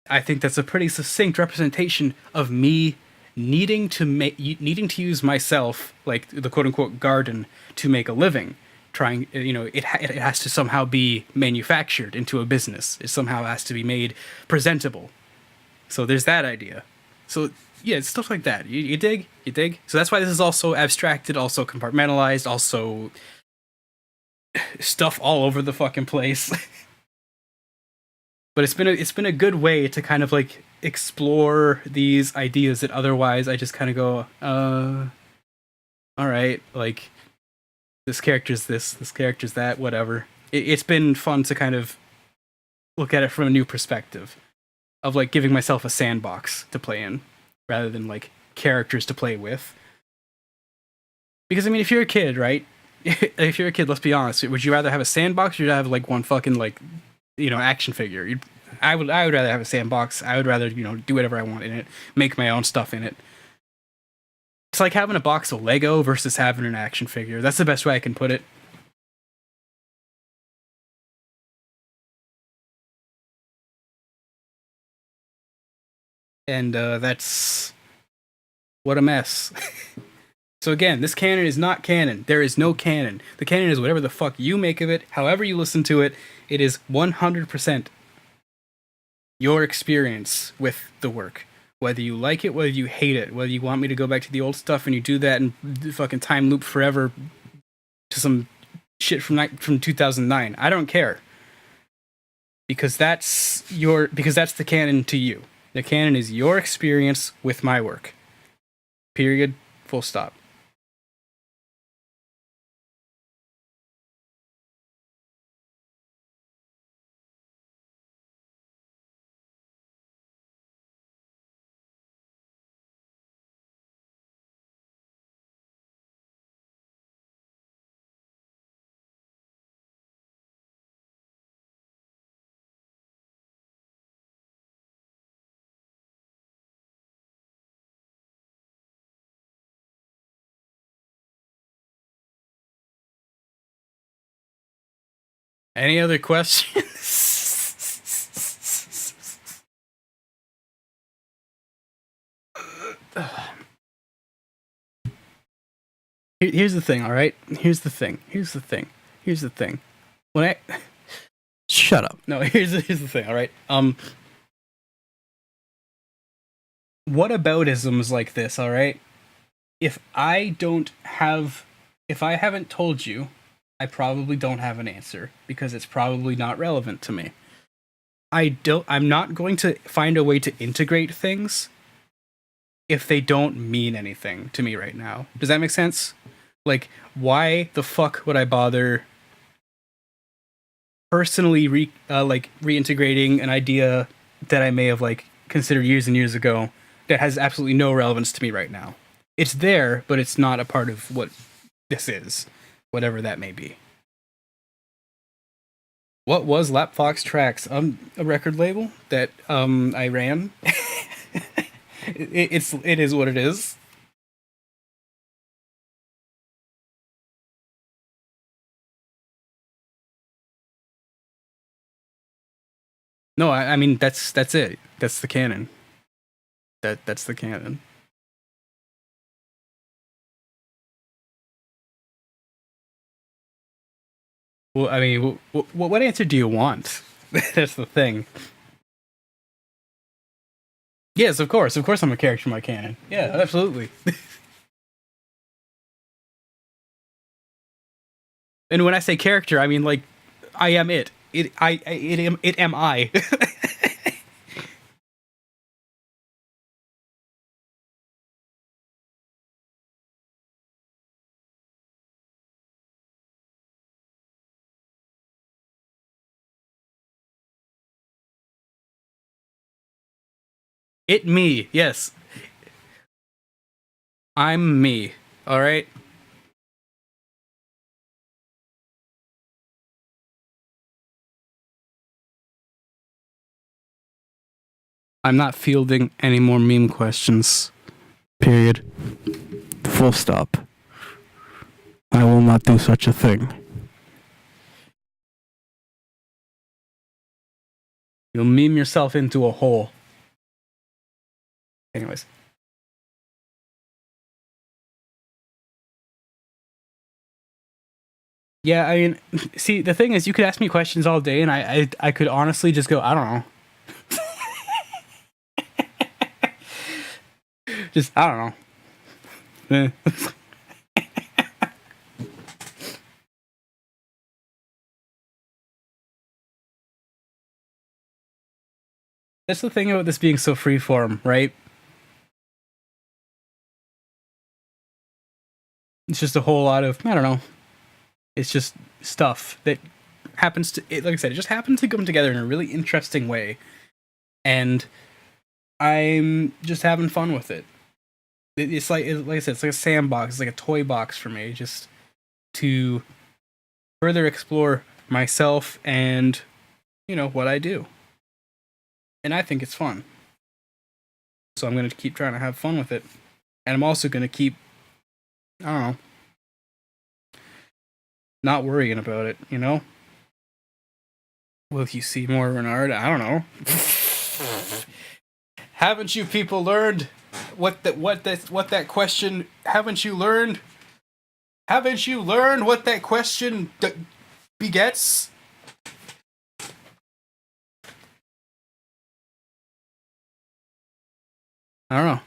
I think that's a pretty succinct representation of me needing to use myself, like the quote-unquote garden, to make a living. Trying, it has to somehow be manufactured into a business. It somehow has to be made presentable. So there's that idea. So yeah, it's stuff like that. You dig? You dig? So that's why this is also abstracted, also compartmentalized, also stuff all over the fucking place. But it's been a good way to kind of like explore these ideas that otherwise I just kind of go, all right, like this character's this character's that, whatever. It's been fun to kind of look at it from a new perspective of like giving myself a sandbox to play in rather than like characters to play with. Because I mean, if you're a kid, right? If you're a kid, let's be honest. Would you rather have a sandbox or you'd have like one fucking like, action figure? I would rather have a sandbox. I would rather, do whatever I want in it, make my own stuff in it. It's like having a box of Lego versus having an action figure. That's the best way I can put it. And that's what a mess. So again, this canon is not canon. There is no canon. The canon is whatever the fuck you make of it, however you listen to it. It is 100% your experience with the work. Whether you like it, whether you hate it, whether you want me to go back to the old stuff and you do that and fucking time loop forever to some shit from 2009. I don't care. Because that's the canon to you. The canon is your experience with my work. Period. Full stop. Any other questions? Here's the thing, all right? Here's the thing. When I shut up. No, here's the thing, all right? Whataboutisms like this, all right? If I haven't told you, I probably don't have an answer because it's probably not relevant to me. I'm not going to find a way to integrate things if they don't mean anything to me right now. Does that make sense? Like, why the fuck would I bother personally reintegrating an idea that I may have like considered years and years ago that has absolutely no relevance to me right now? It's there, but it's not a part of what this is, whatever that may be. What was Lapfox Tracks? A record label that I ran. It is what it is. No, I mean that's it. That's the canon. That's the canon. Well, I mean, what answer do you want? That's the thing. Yes, of course. Of course I'm a character in my canon. Yeah, absolutely. And when I say character, I mean like I am it. It am I. It me. Yes. I'm me. All right? I'm not fielding any more meme questions. Period. Full stop. I will not do such a thing. You'll meme yourself into a hole. Anyways. Yeah, I mean, see, the thing is, you could ask me questions all day, and I could honestly just go, I don't know. Just, I don't know. That's the thing about this being so freeform, right? It's just a whole lot of, I don't know. It's just stuff that happens to, like I said, it just happens to come together in a really interesting way. And I'm just having fun with it. It's like I said, it's like a sandbox. It's like a toy box for me, just to further explore myself and, you know, what I do. And I think it's fun. So I'm going to keep trying to have fun with it. And I'm also going to keep, I don't know, not worrying about it, you know? Will you see more, Renard? I don't know. Haven't you people learned what that question? Haven't you learned? Haven't you learned what that question begets? I don't know.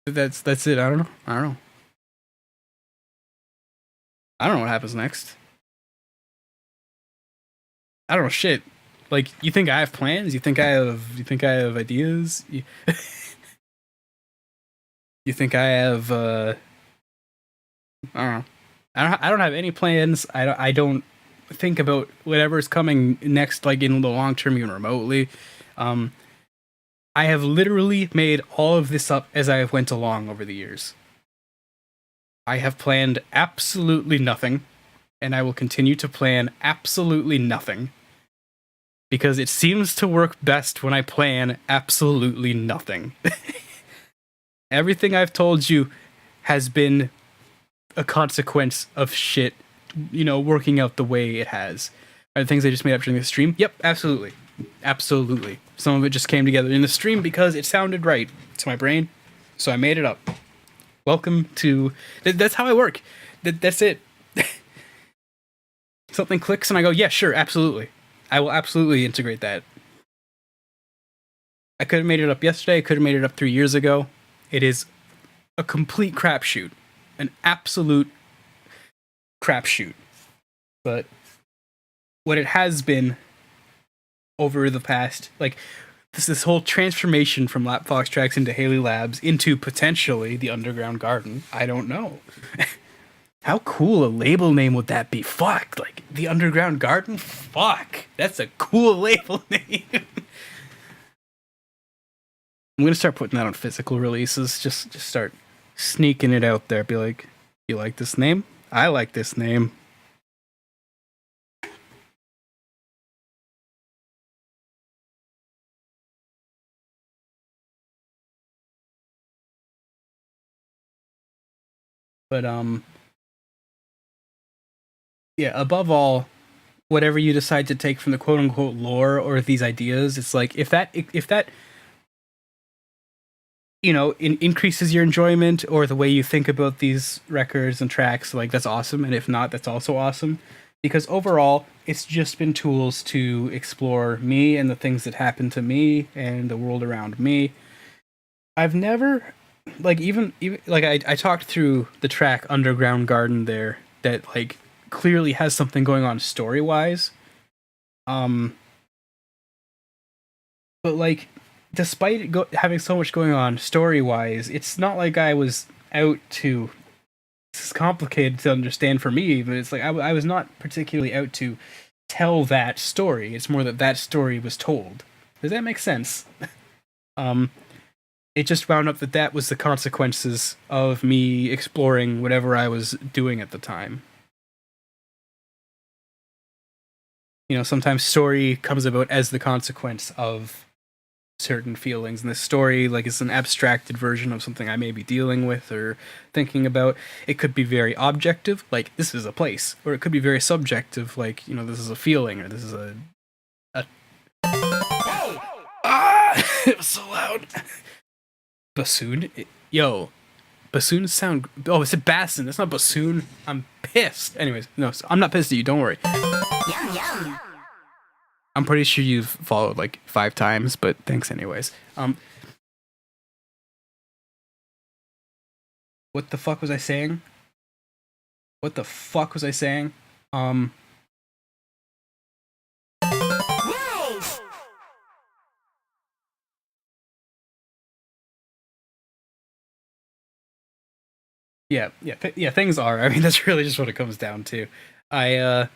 That's it. I don't know. I don't know what happens next. I don't know shit. Like, you think I have plans? You think I have ideas? You think I have I don't know. I don't have any plans. I don't think about whatever's coming next, like in the long term, even remotely. I have literally made all of this up as I went along over the years. I have planned absolutely nothing, and I will continue to plan absolutely nothing. Because it seems to work best when I plan absolutely nothing. Everything I've told you has been a consequence of shit, you know, working out the way it has. Are the things I just made up during the stream? Yep, absolutely. Absolutely. Some of it just came together in the stream because it sounded right to my brain, so I made it up. Welcome to... That's how I work. That's it. Something clicks and I go, yeah, sure, absolutely. I will absolutely integrate that. I could have made it up yesterday. I could have made it up 3 years ago. It is a complete crapshoot. An absolute crapshoot. But what it has been over the past, like, this whole transformation from Lapfox Tracks into Haley Labs into potentially the Underground Garden, I don't know. How cool a label name would that be? Fuck, like, the Underground Garden? Fuck, that's a cool label name. I'm gonna start putting that on physical releases. Just start sneaking it out there. Be like, you like this name? I like this name. But yeah, above all, whatever you decide to take from the quote unquote lore or these ideas, it's like if that you know, increases your enjoyment or the way you think about these records and tracks, like, that's awesome. And if not, that's also awesome. Because overall, it's just been tools to explore me and the things that happen to me and the world around me. I've never, like, even like, I talked through the track Underground Garden there that, like, clearly has something going on story-wise. But, like, despite it having so much going on story-wise, it's not like I was out to... This is complicated to understand for me, but it's like I was not particularly out to tell that story. It's more that story was told. Does that make sense? It just wound up that was the consequences of me exploring whatever I was doing at the time. You know, sometimes story comes about as the consequence of certain feelings, and this story, like, is an abstracted version of something I may be dealing with or thinking about. It could be very objective, like, this is a place, or it could be very subjective, like, you know, this is a feeling, or this is a it was so loud. Bassoon? Yo, bassoons sound... Oh, it's a basson. That's not bassoon. I'm pissed. Anyways, no, I'm not pissed at you. Don't worry. Yum, yum. I'm pretty sure you've followed like 5 times, but thanks anyways. What the fuck was I saying? Yeah, things are. I mean, that's really just what it comes down to. I'm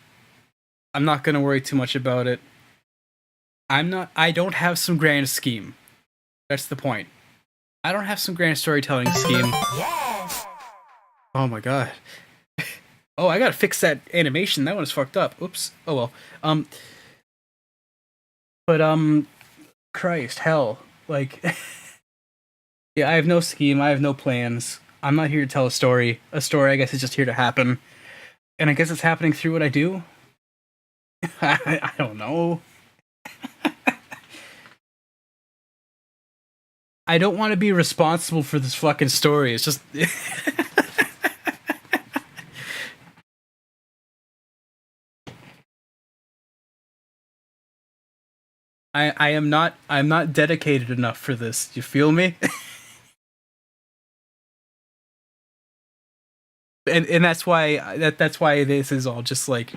not gonna worry too much about it. I don't have some grand scheme. That's the point. I don't have some grand storytelling scheme. Oh my god. Oh, I gotta fix that animation. That one's fucked up. Oops. Oh well. But Christ, hell, like, yeah, I have no scheme. I have no plans. I'm not here to tell a story. A story, I guess, is just here to happen, and I guess it's happening through what I do. I don't know. I don't want to be responsible for this fucking story. It's just. I'm not dedicated enough for this. You feel me? and that's why that's why this is all just like,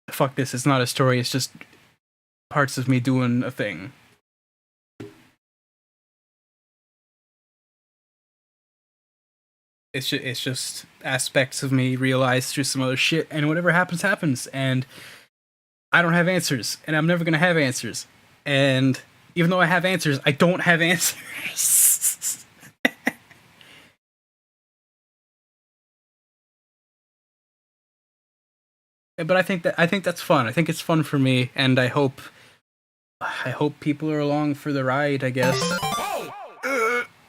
fuck this. It's not a story. It's just parts of me doing a thing. It's just aspects of me realized through some other shit, and whatever happens, happens. And I don't have answers, and I'm never gonna have answers. And even though I have answers, I don't have answers. But I think that's fun. I think it's fun for me, and I hope people are along for the ride, I guess.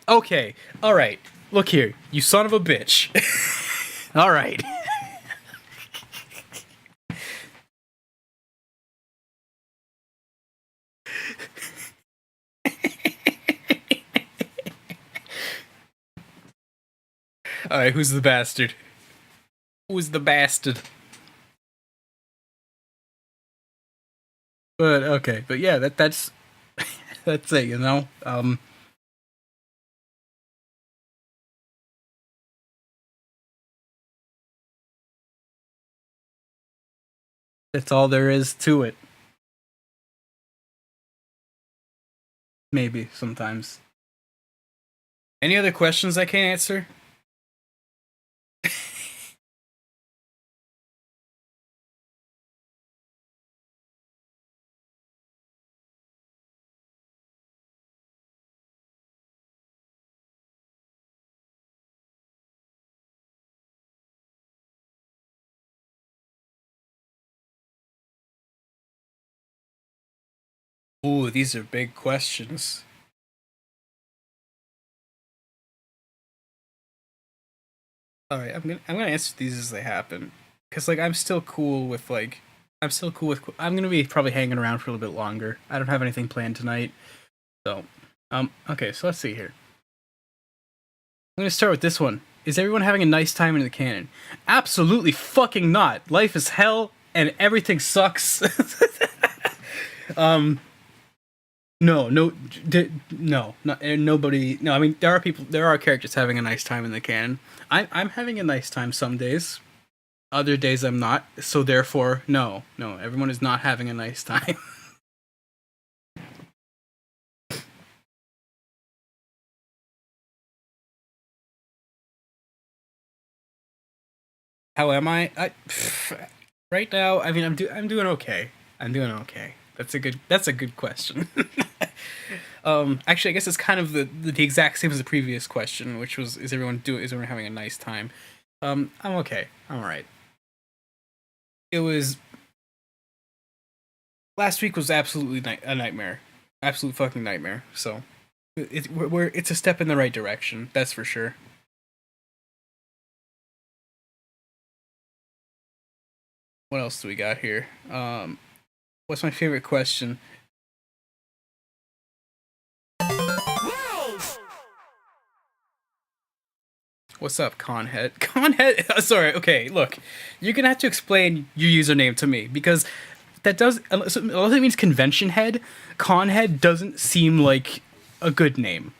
Okay, all right. Look here, you son of a bitch. All right. All right, who's the bastard? Who's the bastard? But okay, but yeah, that's that's it, you know. That's all there is to it. Maybe sometimes. Any other questions I can't answer? Ooh, these are big questions. All right, I'm gonna answer these as they happen, because like I'm still cool with I'm gonna be probably hanging around for a little bit longer. I don't have anything planned tonight, so okay. So let's see here. I'm gonna start with this one. Is everyone having a nice time in the canon? Absolutely fucking not. Life is hell and everything sucks. Nobody. No, I mean there are characters having a nice time in the canon. I'm having a nice time some days. Other days I'm not. So therefore, no, everyone is not having a nice time. How am I? Right now, I mean, I'm doing okay. I'm doing okay. That's a good question. Actually, I guess it's kind of the exact same as the previous question, which was, is everyone having a nice time? I'm okay. I'm alright. It was last week was absolutely a nightmare, absolute fucking nightmare. So it's a step in the right direction, that's for sure. What else do we got here? What's my favorite question? What's up, Conhead? Conhead? Sorry, okay, look. You're gonna have to explain your username to me, because that does... Unless it means convention head, Conhead doesn't seem like a good name.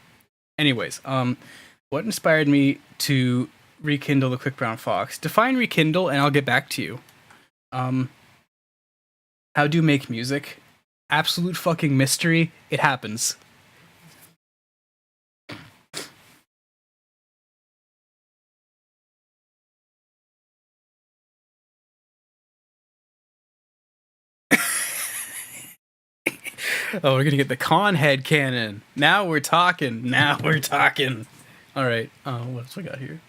Anyways, what inspired me to rekindle the Quick Brown Fox? Define rekindle, and I'll get back to you. How do you make music? Absolute fucking mystery. It happens. Oh, we're gonna get the con head cannon. Now we're talking. Now we're talking. All right. What else we got here?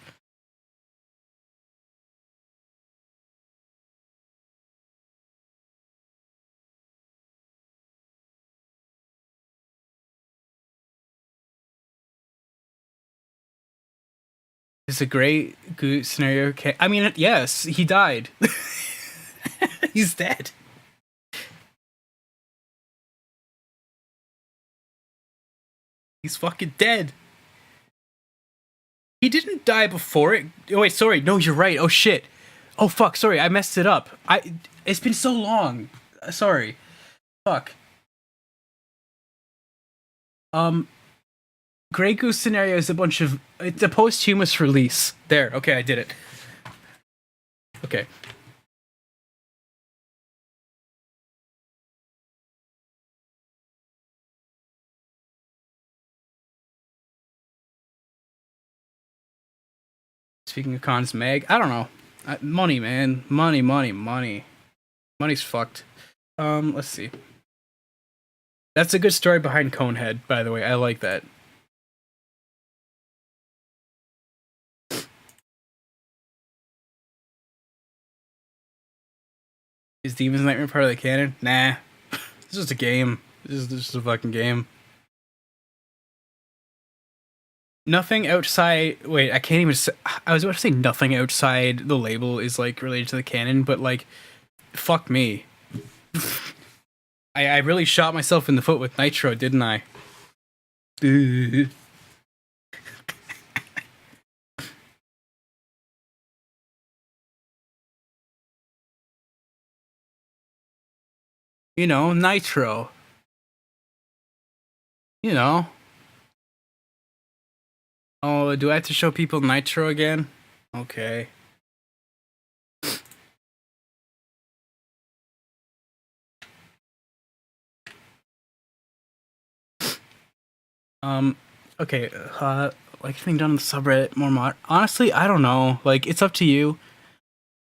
It's a great good scenario. I mean, yes, he died. He's dead. He's fucking dead. He didn't die before it. Oh, wait, sorry. No, you're right. Oh, shit. Oh, fuck. Sorry, I messed it up. It's been so long. Sorry. Fuck. Grey Goose Scenario is a bunch of... It's a posthumous release. There. Okay, I did it. Okay. Speaking of cons, Meg, I don't know. Money, man. Money. Money's fucked. Let's see. That's a good story behind Conehead, by the way. I like that. Is Demon's Nightmare part of the canon? Nah. It's just a game. This is just a fucking game. Nothing outside... Wait, I can't even say... I was about to say nothing outside the label is, like, related to the canon, but, like, fuck me. I really shot myself in the foot with Nitro, didn't I? You know, Nitro. You know. Oh, do I have to show people Nitro again? Okay. Okay, like thing done on the subreddit more honestly, I don't know. Like, it's up to you.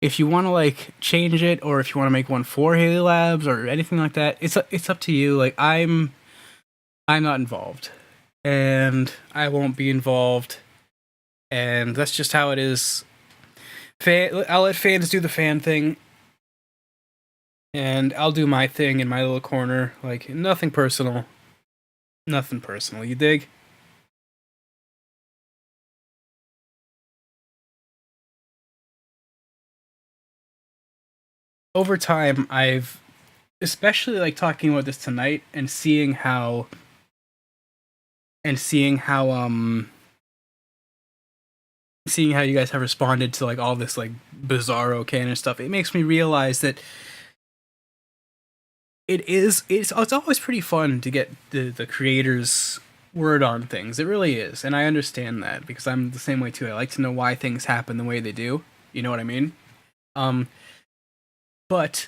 If you want to, like, change it, or if you want to make one for Haley Labs, or anything like that, it's up to you. Like, I'm not involved. And I won't be involved. And that's just how it is. I'll let fans do the fan thing. And I'll do my thing in my little corner. Like, nothing personal. Nothing personal, you dig? Over time, I've, especially like talking about this tonight and seeing how you guys have responded to like all this like bizarro canon stuff, it makes me realize that it's always pretty fun to get the creator's word on things. It really is, and I understand that because I'm the same way too. I like to know why things happen the way they do. You know what I mean? But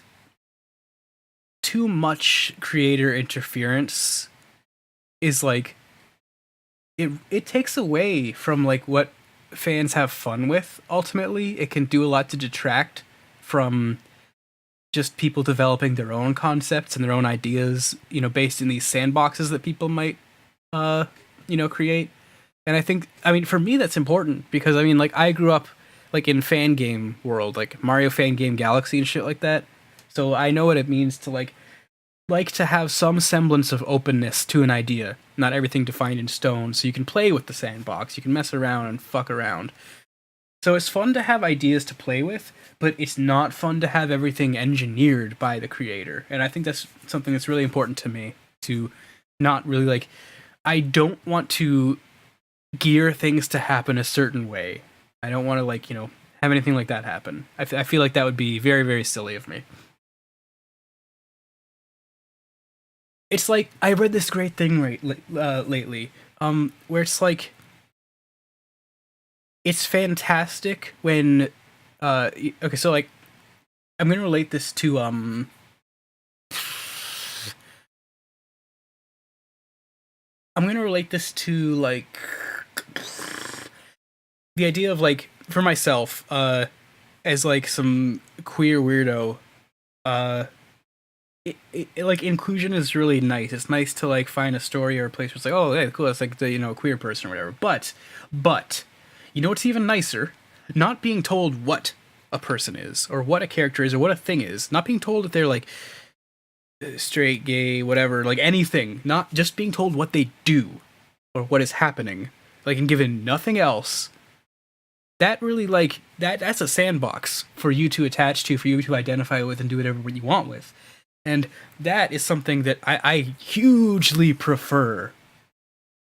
too much creator interference is like it takes away from like what fans have fun with. Ultimately, it can do a lot to detract from just people developing their own concepts and their own ideas, you know, based in these sandboxes that people might create. And I think, I mean, for me that's important because I mean, like, I grew up like in fan game world, like Mario Fan Game Galaxy and shit like that. So I know what it means to like to have some semblance of openness to an idea, not everything defined in stone, so you can play with the sandbox, you can mess around and fuck around. So it's fun to have ideas to play with, but it's not fun to have everything engineered by the creator. And I think that's something that's really important to me, to not really like, I don't want to gear things to happen a certain way. I don't want to like, you know, have anything like that happen. I feel like that would be very, very silly of me. It's like, I read this great thing lately, where it's like, it's fantastic when, okay, so like, I'm gonna relate this to, I'm gonna relate this to, like, the idea of, like, for myself, as, like, some queer weirdo, like inclusion is really nice. It's nice to like find a story or a place where it's like, oh, hey, cool, that's like the a queer person or whatever. But you know what's even nicer? Not being told what a person is or what a character is or what a thing is. Not being told that they're like straight, gay, whatever, like anything. Not just being told what they do or what is happening. Like, and given nothing else. That really, like, that's a sandbox for you to attach to, for you to identify with and do whatever you want with. And that is something that I hugely prefer.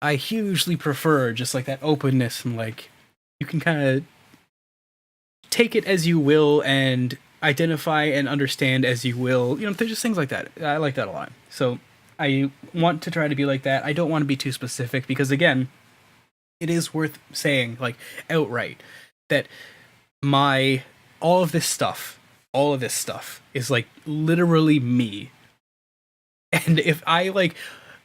I hugely prefer just, like, that openness and, like, you can kind of take it as you will and identify and understand as you will. You know, there's just things like that. I like that a lot. So I want to try to be like that. I don't want to be too specific because, again, it is worth saying, like, outright, that all of this stuff is, like, literally me. And if I, like,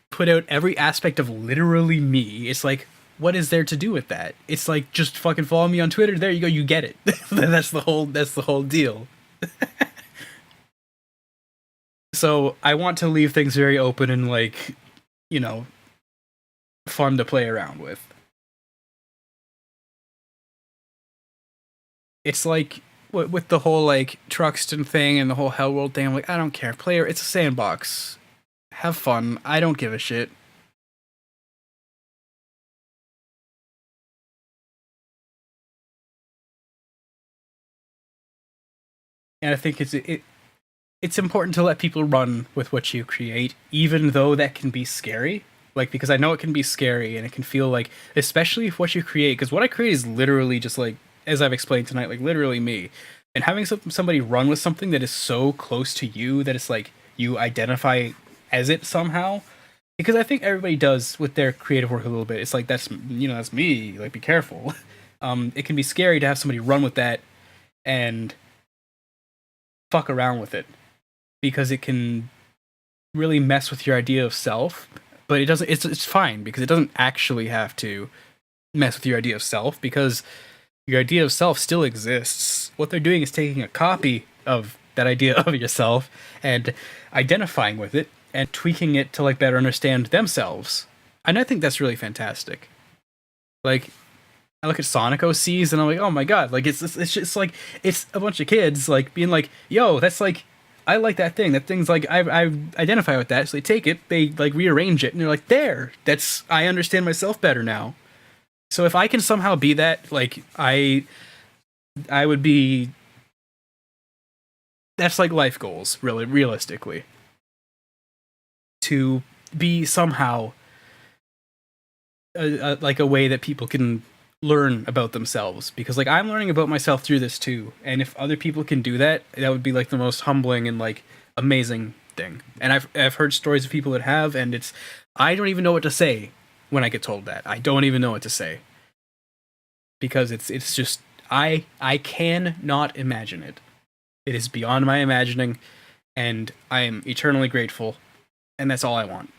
put out every aspect of literally me, it's like, what is there to do with that? It's like, just fucking follow me on Twitter, there you go, you get it. That's the whole deal. So, I want to leave things very open and, like, fun to play around with. It's like with the whole like 𝓔𝓶𝓶𝓪 thing and the whole Hell World thing. I'm like, I don't care. It's a sandbox. Have fun. I don't give a shit. And I think it's important to let people run with what you create, even though that can be scary. Like, because I know it can be scary and it can feel like, especially if what you create, because what I create is literally just like, as I've explained tonight, like literally me. And having somebody run with something that is so close to you that it's like you identify as it somehow. Because I think everybody does with their creative work a little bit. It's like, that's me, like, be careful. It can be scary to have somebody run with that and fuck around with it. Because it can really mess with your idea of self. But it doesn't, it's fine because it doesn't actually have to mess with your idea of self because your idea of self still exists. What they're doing is taking a copy of that idea of yourself and identifying with it and tweaking it to like better understand themselves. And I think that's really fantastic. Like, I look at Sonic OCs and I'm like, oh my god, like it's just like it's a bunch of kids like being like, yo, that's like I like that thing. That thing's like I identify with that. So they take it, they like rearrange it, and they're like, there. That's I understand myself better now. So if I can somehow be that, like I would be. That's like life goals, really, realistically. To be somehow like a way that people can learn about themselves, because like I'm learning about myself through this too, and if other people can do that, that would be like the most humbling and like amazing thing. And I've heard stories of people that have, and it's I don't even know what to say when I get told that. I don't even know what to say because it's just I cannot imagine it. It is beyond my imagining, and I am eternally grateful, and that's all I want.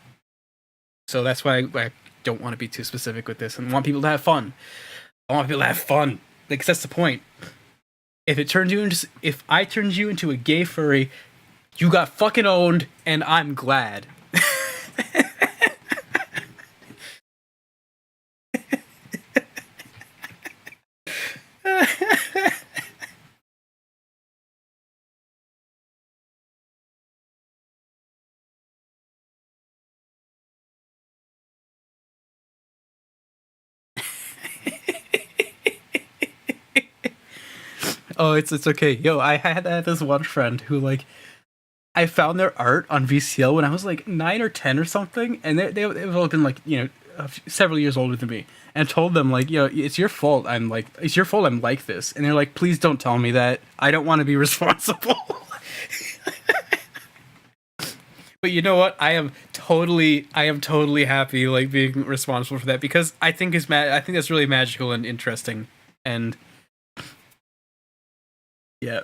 So that's why I don't want to be too specific with this and want people to have fun. I want people to have fun, because that's the point. If I turned you into a gay furry, you got fucking owned, and I'm glad. Oh, it's okay. Yo, I had this one friend who, like, I found their art on VCL when I was, like, 9 or 10 or something, and they've all been, like, several years older than me, and told them, like, it's your fault I'm like this. And they're like, please don't tell me that. I don't want to be responsible. But you know what? I am totally happy, like, being responsible for that, because I think I think that's really magical and interesting, and yeah.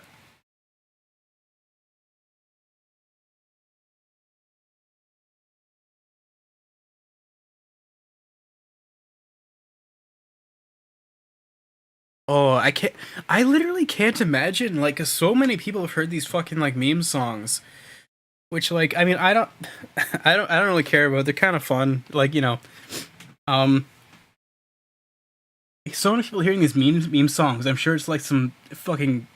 Oh, I literally can't imagine, like, 'cause so many people have heard these fucking, like, meme songs which like I mean I don't I don't really care about. They're kind of fun, like, you know. So many people hearing these meme songs. I'm sure it's like some fucking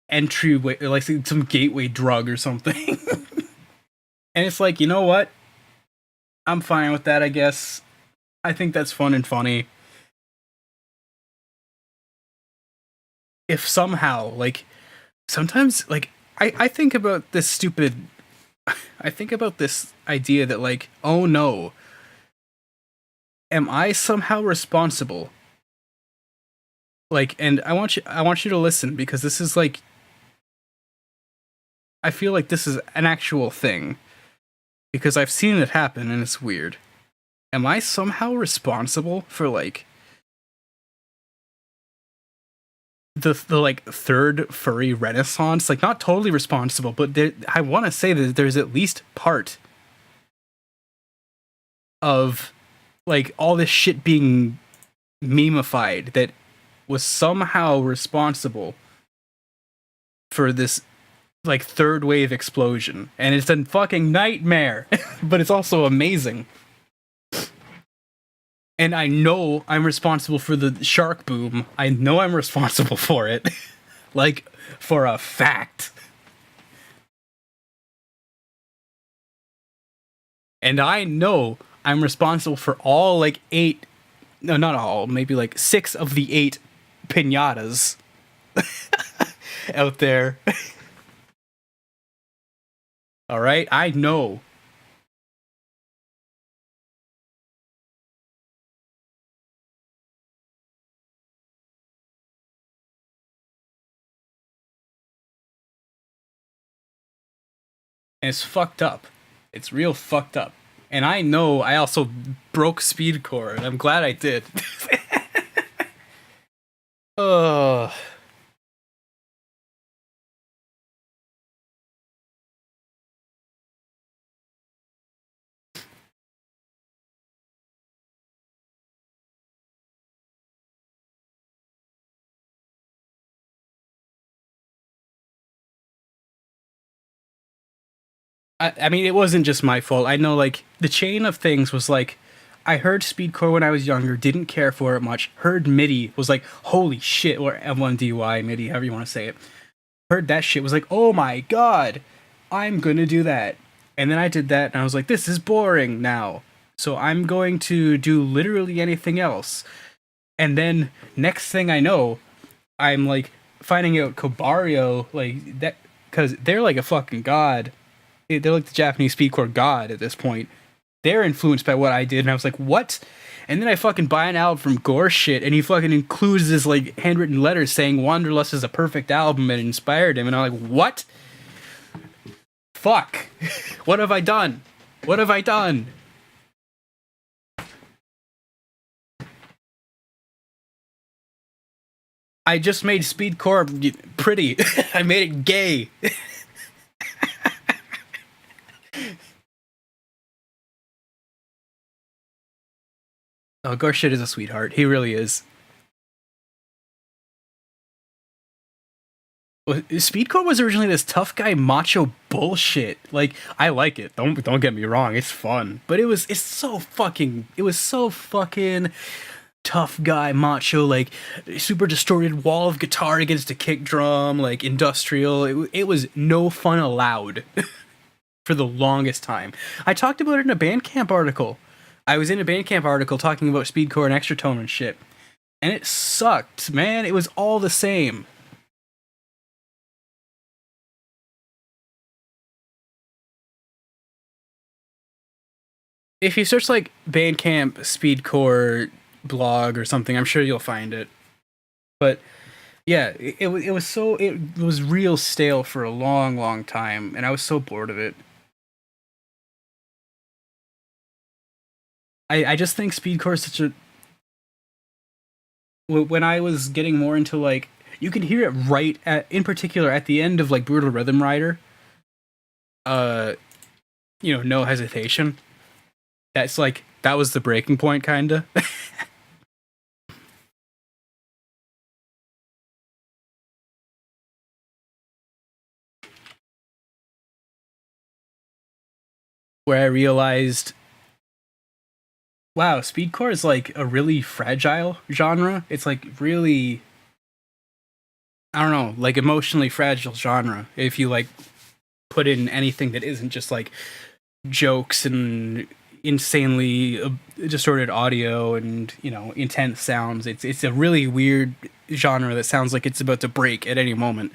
entryway, like some gateway drug or something. And it's like, you know what? I'm fine with that, I guess. I think that's fun and funny. If somehow, like, sometimes, like, I think about this stupid. I think about this idea that, like, oh no, am I somehow responsible? Like, and I want you to listen, because this is like, I feel like this is an actual thing, because I've seen it happen and it's weird. Am I somehow responsible for like the like third furry renaissance? Like, not totally responsible, but I want to say that there's at least part of like all this shit being memeified that was somehow responsible for this like third wave explosion. And it's a fucking nightmare, but it's also amazing. And I know I'm responsible for the shark boom. I know I'm responsible for it. Like, for a fact. And I know I'm responsible for all, like, 8... No, not all. Maybe, like, 6 of the 8 piñatas out there. Alright? I know. And it's fucked up. It's real fucked up. And I know I also broke speedcore, and I'm glad I did. Ugh. I mean, it wasn't just my fault. I know, like, the chain of things was, like, I heard speedcore when I was younger, didn't care for it much, heard MIDI, was like, holy shit, or M1DY, MIDI, however you want to say it. Heard that shit, was like, oh my god, I'm gonna do that. And then I did that, and I was like, this is boring now. So I'm going to do literally anything else. And then, next thing I know, I'm, like, finding out 𝓔𝑵𝑬, like, that, because they're like a fucking god. They're like the Japanese speedcore god at this point. They're influenced by what I did, and I was like, what? And then I fucking buy an album from Gore Shit, and he fucking includes this, like, handwritten letter saying Wanderlust is a perfect album and it inspired him, and I'm like, what? Fuck. What have I done? What have I done? I just made speedcore pretty. I made it gay. Oh, Gore Shit is a sweetheart. He really is. Well, speedcore was originally this tough guy macho bullshit. Like, I like it. Don't get me wrong. It's fun, but it was so fucking tough guy macho, like super distorted wall of guitar against a kick drum, like industrial. It was no fun allowed for the longest time. I talked about it in a Bandcamp article. I was in a Bandcamp article talking about speedcore and extra tone and shit. And it sucked, man. It was all the same. If you search like Bandcamp speedcore blog or something, I'm sure you'll find it. But yeah, it was real stale for a long time, and I was so bored of it. I just think speedcore is such a... When I was getting more into, like, you can hear it right at, in particular, at the end of, like, Brutal Rhythm Rider. You know, No Hesitation. That's, like, that was the breaking point, kinda. where I realized, wow, speedcore is like a really fragile genre. It's like really, I don't know, like emotionally fragile genre. If you like put in anything that isn't just like jokes and insanely distorted audio and, you know, intense sounds, it's a really weird genre that sounds like it's about to break at any moment.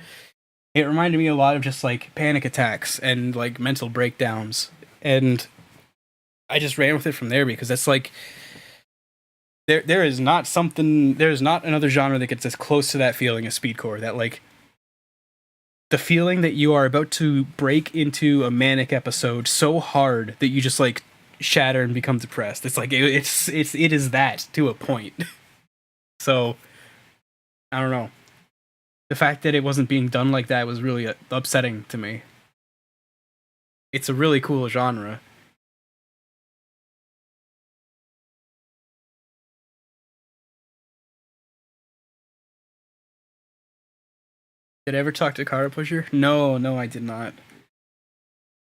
It reminded me a lot of just like panic attacks and like mental breakdowns, and I just ran with it from there because that's like there is not another genre that gets as close to that feeling as speedcore. That like the feeling that you are about to break into a manic episode so hard that you just like shatter and become depressed. It's like it is that to a point. So I don't know. The fact that it wasn't being done like that was really upsetting to me. It's a really cool genre. Did I ever talk to Kara Pusher? No, I did not.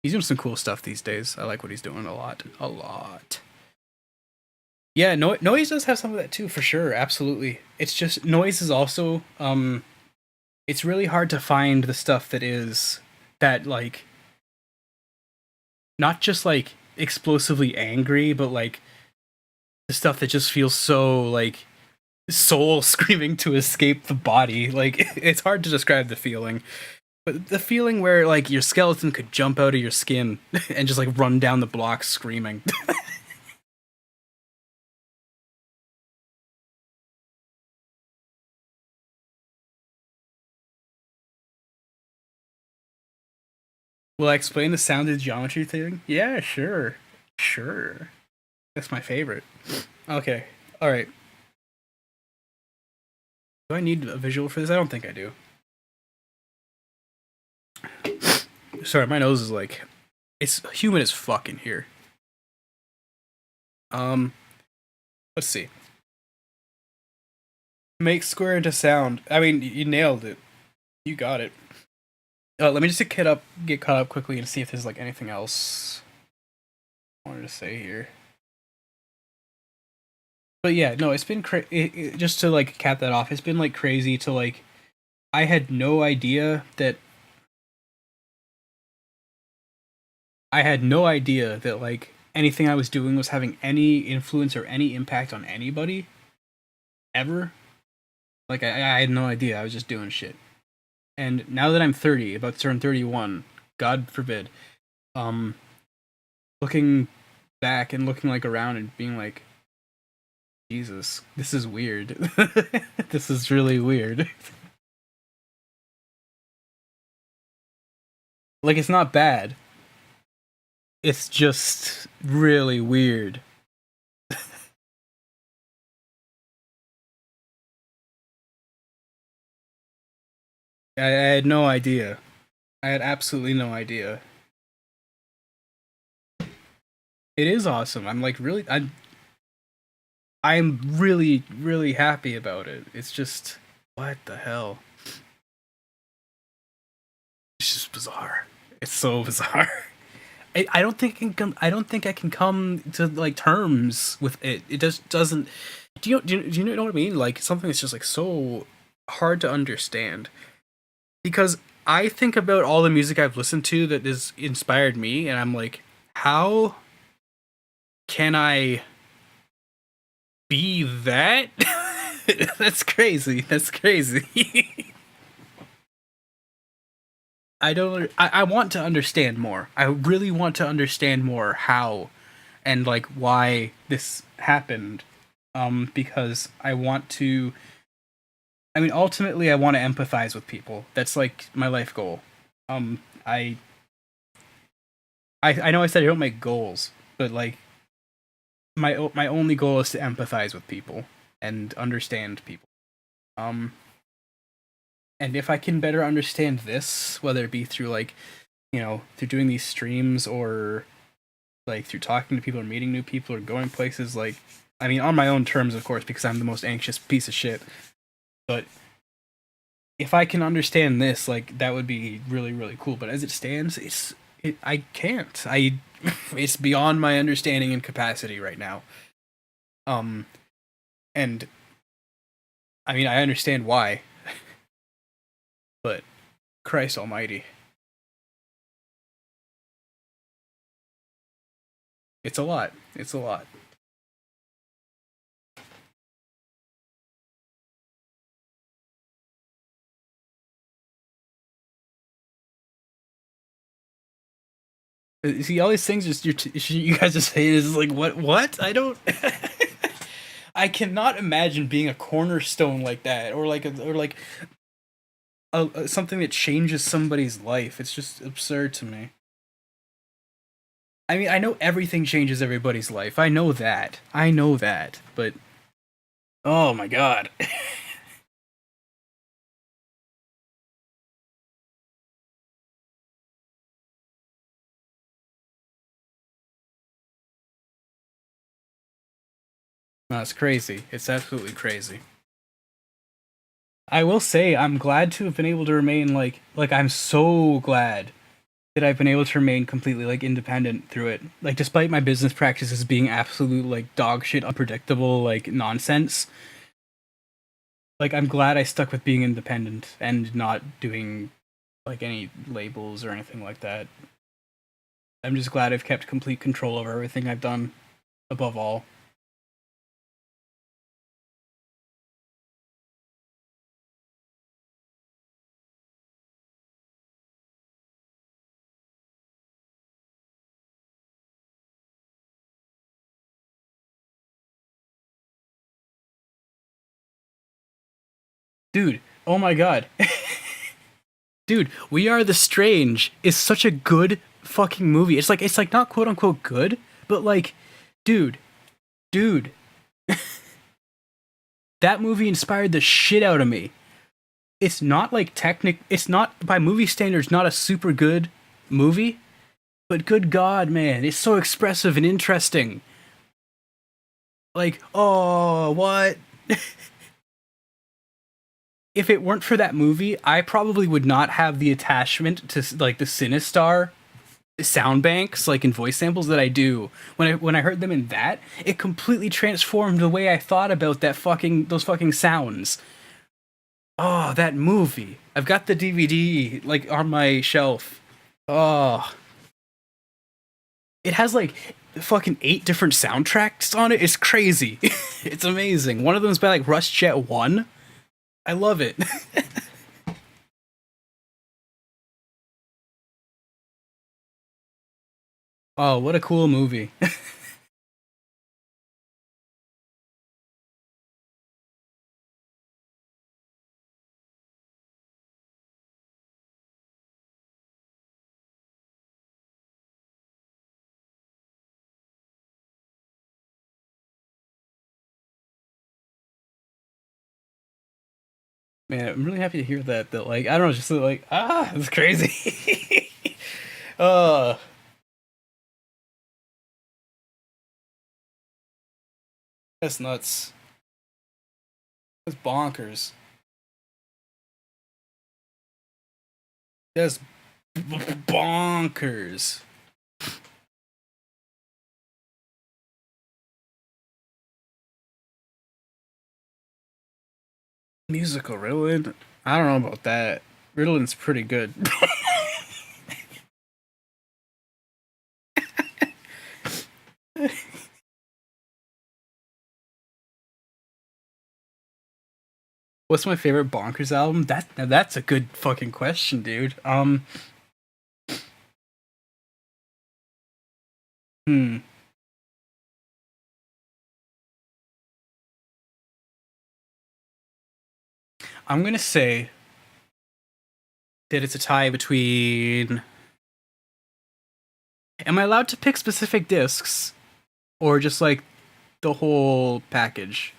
He's doing some cool stuff these days. I like what he's doing a lot. A lot. Yeah, Noise does have some of that too, for sure. Absolutely. It's just, Noise is also, it's really hard to find the stuff that is, that like, not just like explosively angry, but like the stuff that just feels so like soul screaming to escape the body. Like, it's hard to describe the feeling. But the feeling where, like, your skeleton could jump out of your skin and just, like, run down the block screaming. Will I explain the sounded geometry thing? Yeah, sure. Sure. That's my favorite. Okay. Alright. Do I need a visual for this? I don't think I do. Sorry, my nose is like, it's humid as fuck in here. Let's see. Make square into sound. I mean, you nailed it. You got it. Let me just get caught up quickly and see if there's like anything else I wanted to say here. But yeah, no, it's been just to like cap that off. It's been like crazy to like, I had no idea that like anything I was doing was having any influence or any impact on anybody ever. Like I had no idea. I was just doing shit. And now that I'm 30, about to turn 31, God forbid, looking back and looking like around and being like, Jesus, this is weird. This is really weird. Like, it's not bad. It's just really weird. I had no idea. I had absolutely no idea. It is awesome. I'm like really, I'm really, really happy about it. It's just, what the hell? It's just bizarre. It's so bizarre. I don't think I can come to like terms with it. It just doesn't. Do you know what I mean? Like something that's just like so hard to understand. Because I think about all the music I've listened to that has inspired me, and I'm like, how can I be that? That's crazy. That's crazy. I want to understand more. I really want to understand more how and like why this happened. Because I want to, I mean, ultimately I want to empathize with people. That's like my life goal. I know I said I don't make goals, but like my only goal is to empathize with people and understand people. And if I can better understand this, whether it be through like, you know, through doing these streams or like through talking to people or meeting new people or going places, like, I mean, on my own terms, of course, because I'm the most anxious piece of shit. But if I can understand this, like, that would be really, really cool. But as it stands, I can't. It's beyond my understanding and capacity right now. And I mean, I understand why, but Christ Almighty, it's a lot. It's a lot. See, all these things just you guys are saying is like, what? I don't. I cannot imagine being a cornerstone like that, or like something that changes somebody's life. It's just absurd to me. I mean, I know everything changes everybody's life. I know that. But oh my god. No, it's crazy. It's absolutely crazy. I will say I'm glad to have been able to remain like I'm so glad that I've been able to remain completely like independent through it. Like despite my business practices being absolute like dog shit, unpredictable like nonsense. Like I'm glad I stuck with being independent and not doing like any labels or anything like that. I'm just glad I've kept complete control over everything I've done above all. Dude, oh my god. Dude, We Are the Strange is such a good fucking movie. It's like not quote unquote good, but like, dude. That movie inspired the shit out of me. It's not like it's not by movie standards not a super good movie, but good god, man, it's so expressive and interesting. Like, oh, what? If it weren't for that movie, I probably would not have the attachment to like the Sinistar sound banks, like in voice samples that I do. When I heard them in that, it completely transformed the way I thought about those fucking sounds. Oh, that movie! I've got the DVD like on my shelf. Oh, it has like fucking 8 different soundtracks on it. It's crazy. It's amazing. One of them is by like 𝑭𝑨𝑵𝑚. I love it. Oh, what a cool movie. Man, I'm really happy to hear that like, I don't know, just like, it's crazy. uh that's nuts. That's bonkers. That's bonkers. Musical Ritalin? I don't know about that. Ritalin's pretty good. What's my favorite Bonkers album? That's a good fucking question, dude. Hmm. I'm gonna say that it's a tie between. Am I allowed to pick specific discs, or just like the whole package?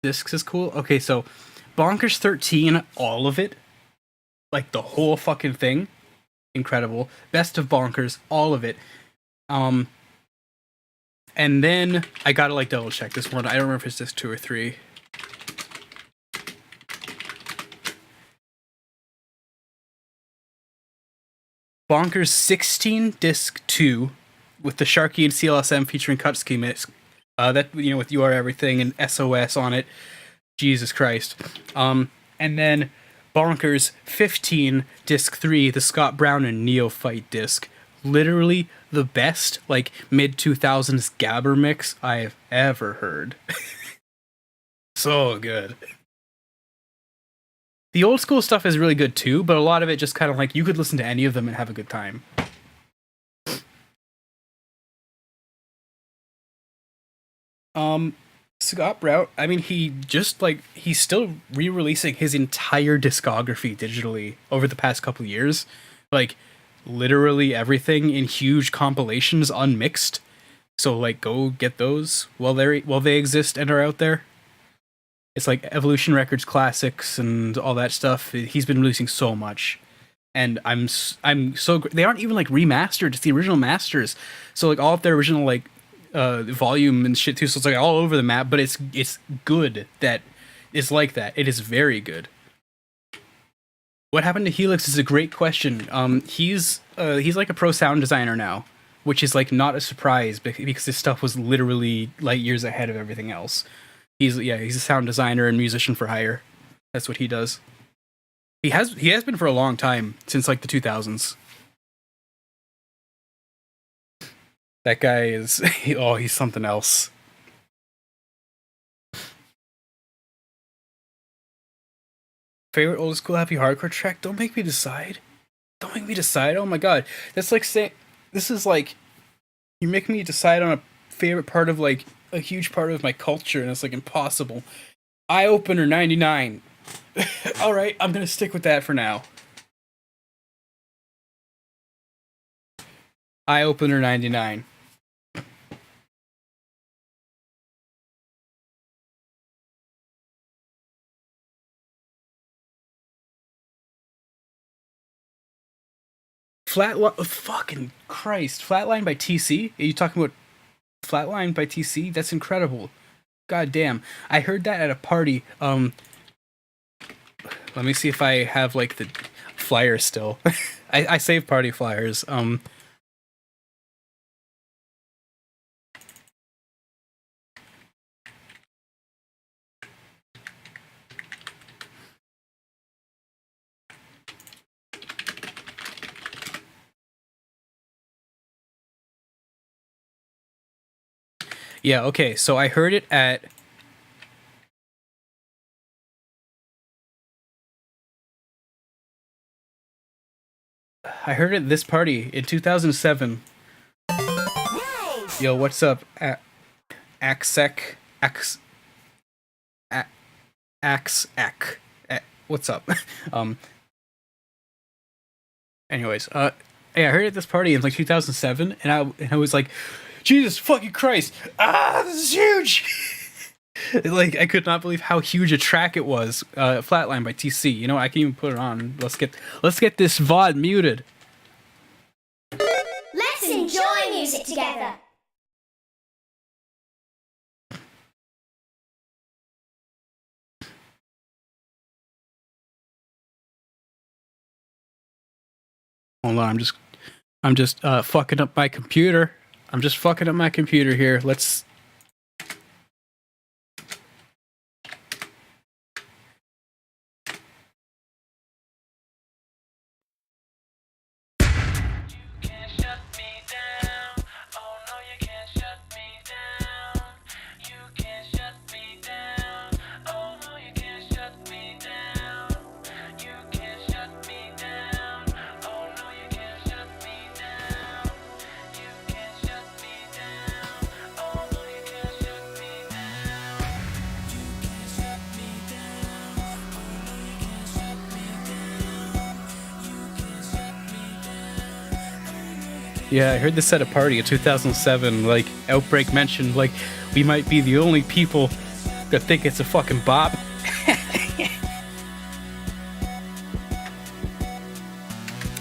Discs is cool. Okay, so Bonkers 13, all of it, like the whole fucking thing, incredible. Best of Bonkers, all of it. And And then I gotta like double check this one. I don't remember if it's disc 2 or 3. Bonkers 16 disc 2 with the Sharky and CLSM featuring Kutsuki mix. That, you know, with You Are Everything and SOS on it. Jesus Christ. And then Bonkers 15 disc 3, the Scott Brown and Neophyte disc. Literally the best, like, mid-2000s gabber mix I've ever heard. So good. The old school stuff is really good too, but a lot of it just kind of like, you could listen to any of them and have a good time. Scott Brown, I mean, he's still re-releasing his entire discography digitally over the past couple years. Like, literally everything in huge compilations unmixed. So, like, go get those while they exist and are out there. It's like Evolution Records classics and all that stuff. He's been releasing so much. And I'm so... They aren't even, like, remastered. It's the original masters. So, like, all of their original, like, volume and shit too, so it's like all over the map, but it's good that it's like that. It is very good. What happened to Helix is a great question. He's like a pro sound designer now, which is like not a surprise because his stuff was literally light years ahead of everything else. He's a sound designer and musician for hire. That's what he does. He has been for a long time, since like the 2000s. That guy is... he's something else. Favorite old school happy hardcore track? Don't make me decide. Don't make me decide. Oh my god. That's like saying... This is like... You're making me decide on a favorite part of like... A huge part of my culture, and it's like impossible. Eye Opener 99. Alright, I'm gonna stick with that for now. Eye Opener 99. Fucking Christ. Flatline by TC? Are you talking about Flatline by TC? That's incredible. God damn. I heard that at a party. Let me see if I have like the flyers still. I save party flyers. Yeah, okay, so I heard it at... I heard it at this party in 2007. Yo, what's up? What's up? Anyways, yeah, I heard it at this party in like 2007, and I was like, Jesus fucking Christ! This is huge! Like, I could not believe how huge a track it was. Flatline by TC. You know, I can even put it on. Let's get this VOD muted. Let's enjoy music together. Hold on, I'm just fucking up my computer. I'm just fucking up my computer here. Let's... Yeah, I heard this at a party in 2007, like, Outbreak mentioned, like, we might be the only people that think it's a fucking bop.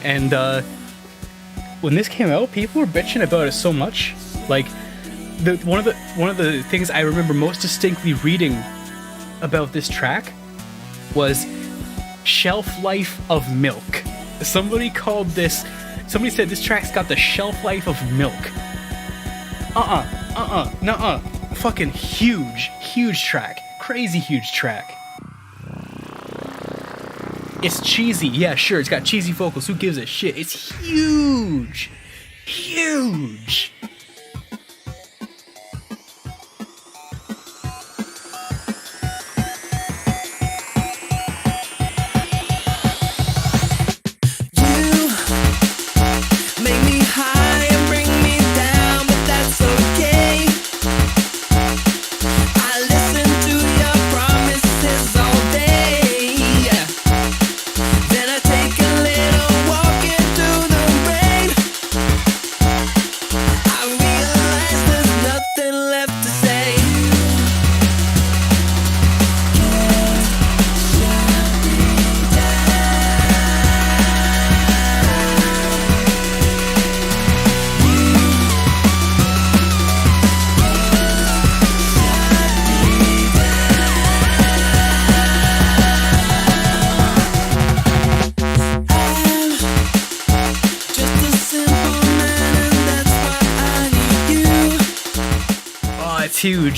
And, when this came out, people were bitching about it so much. Like, one of the things I remember most distinctly reading about this track was shelf life of milk. Somebody said this track's got the shelf life of milk. Nuh-uh. Fucking huge track. Crazy huge track. It's cheesy, yeah, sure, it's got cheesy vocals, who gives a shit? It's huge. Huge.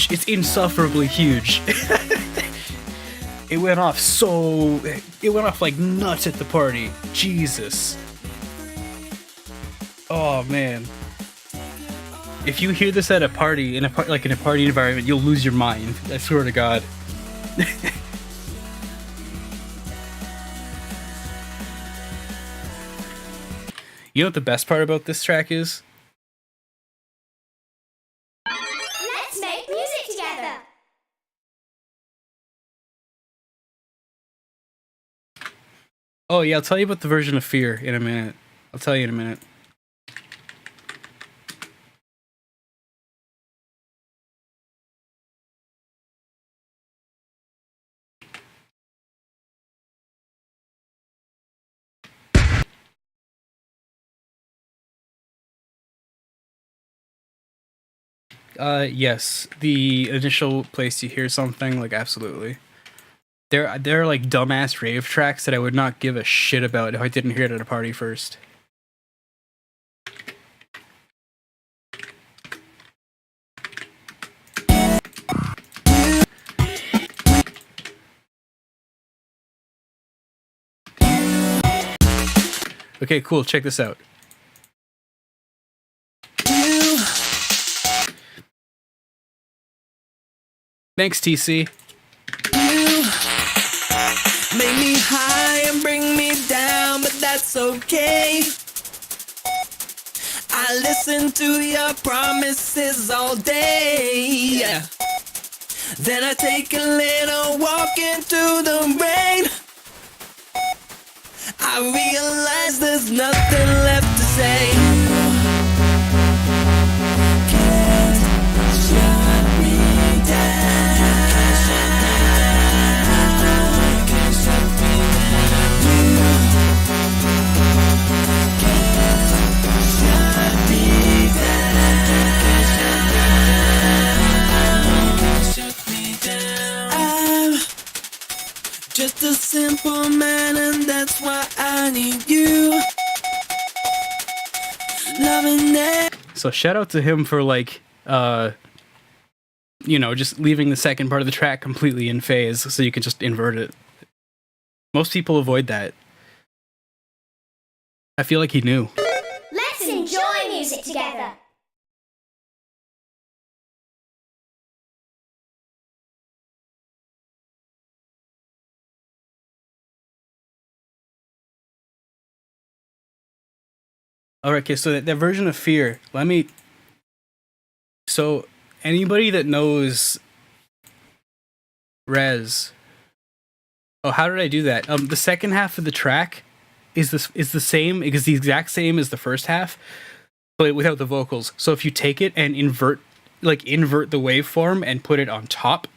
It's insufferably huge. It went off like nuts at the party. Jesus. Oh man. If you hear this at a party, in a party environment, you'll lose your mind. I swear to God. You know what the best part about this track is? Oh yeah, I'll tell you about the version of Fear in a minute. I'll tell you in a minute. Yes, the initial place you hear something, like, absolutely. They're like dumbass rave tracks that I would not give a shit about if I didn't hear it at a party first. Okay, cool, check this out. Thanks, TC. Make me high and bring me down, but that's okay. I listen to your promises all day. Then I take a little walk into the rain. I realize there's nothing left to say. Just a simple man, and that's why I need you. Loving it. So shout out to him for, like, you know, just leaving the second part of the track completely in phase so you can just invert it. Most people avoid that. I feel like he knew. Let's enjoy music together. Alright, okay, so that version of Fear, so anybody that knows Rez, oh, how did I do that? The second half of the track is the same, it's the exact same as the first half, but without the vocals. So if you take it and invert the waveform and put it on top